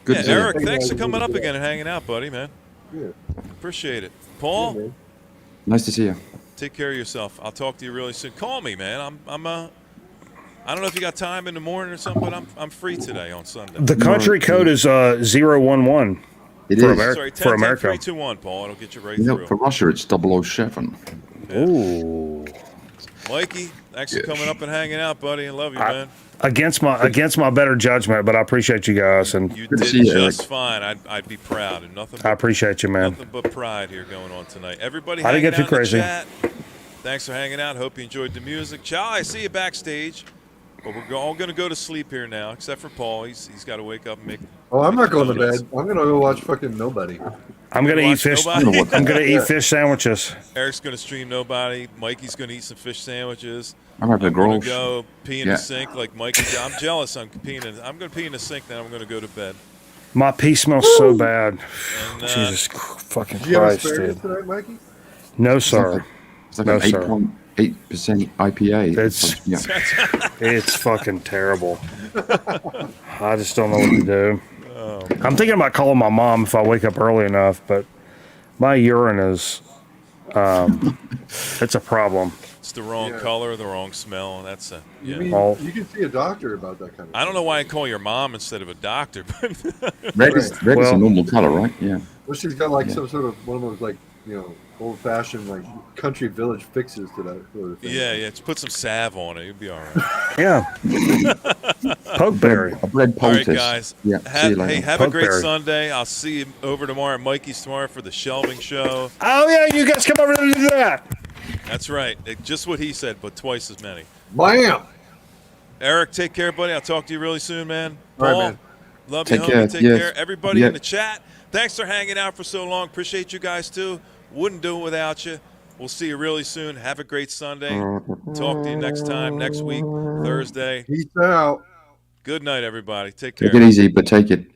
Good Yeah, to see you. Eric, thanks for coming up again and hanging out, buddy, man. Yeah. Appreciate it. Paul, Nice to see you. take care of yourself. I'll talk to you really soon. Call me, man. I don't know if you got time in the morning or something, but I'm free today on Sunday. The country code is 011. It for is. Sorry, 10, for America. 10, 3, 2, 1, Paul. It'll get you right You know, through. for Russia, it's 007. Ooh. Mikey, thanks for coming up and hanging out, buddy. I love you, man. Against my better judgment, but I appreciate you guys, and You Good to did see you, just Eric. fine. I'd be proud. And nothing. I appreciate you, man. Nothing but pride here going on tonight. Everybody I didn't hanging get too out in the crazy. chat. Thanks for hanging out. Hope you enjoyed the music. Chow, I see you backstage. But we're all going to go to sleep here now, except for Paul. He's got to wake up and make. Oh, I'm not make going to donuts. bed. I'm going to go watch fucking Nobody. I'm gonna eat Watch fish. Nobody? I'm gonna eat fish sandwiches. Eric's going to stream Nobody. Mikey's going to eat some fish sandwiches. I'm having a going grove. to go pee in Yeah. the sink like Mikey did. I'm jealous. I'm going to pee in the sink, then I'm going to go to bed. My pee smells so bad. And, Jesus fucking Did you have Christ, asparagus dude. tonight, Mikey? No, sir. It's like No, an sir. 8.8% IPA. It's yeah. it's fucking terrible. I just don't know what to do. I'm thinking about calling my mom if I wake up early enough, but my urine is it's a problem. It's the wrong color, the wrong smell. And that's You, yeah. mean, you can see a doctor about that kind of I don't know why I call your mom instead of a doctor, but Red is a normal color, right? Yeah. Well, she's got like some sort of one of those like, you know, old-fashioned like country village fixes to that sort of thing. yeah, just put some salve on it. You'll be all right. Yeah. Pokeberry. A bread All right, poultice. guys. Yeah. See you later. Hey, have a great Pokeberry. Sunday. I'll see you over tomorrow at Mikey's tomorrow for the shelving show. Oh yeah, you guys come over to do that. That's right. Just what he said, but twice as many. Bam! Eric, take care, buddy. I'll talk to you really soon, man. All right, Paul, man. love Take you, care. homie. Take Yes. care. Everybody Yeah. in the chat, thanks for hanging out for so long. Appreciate you guys, too. Wouldn't do it without you. We'll see you really soon. Have a great Sunday. Talk to you next time, next week, Thursday. Peace out. Good night, everybody. Take care. Take it easy, but take it.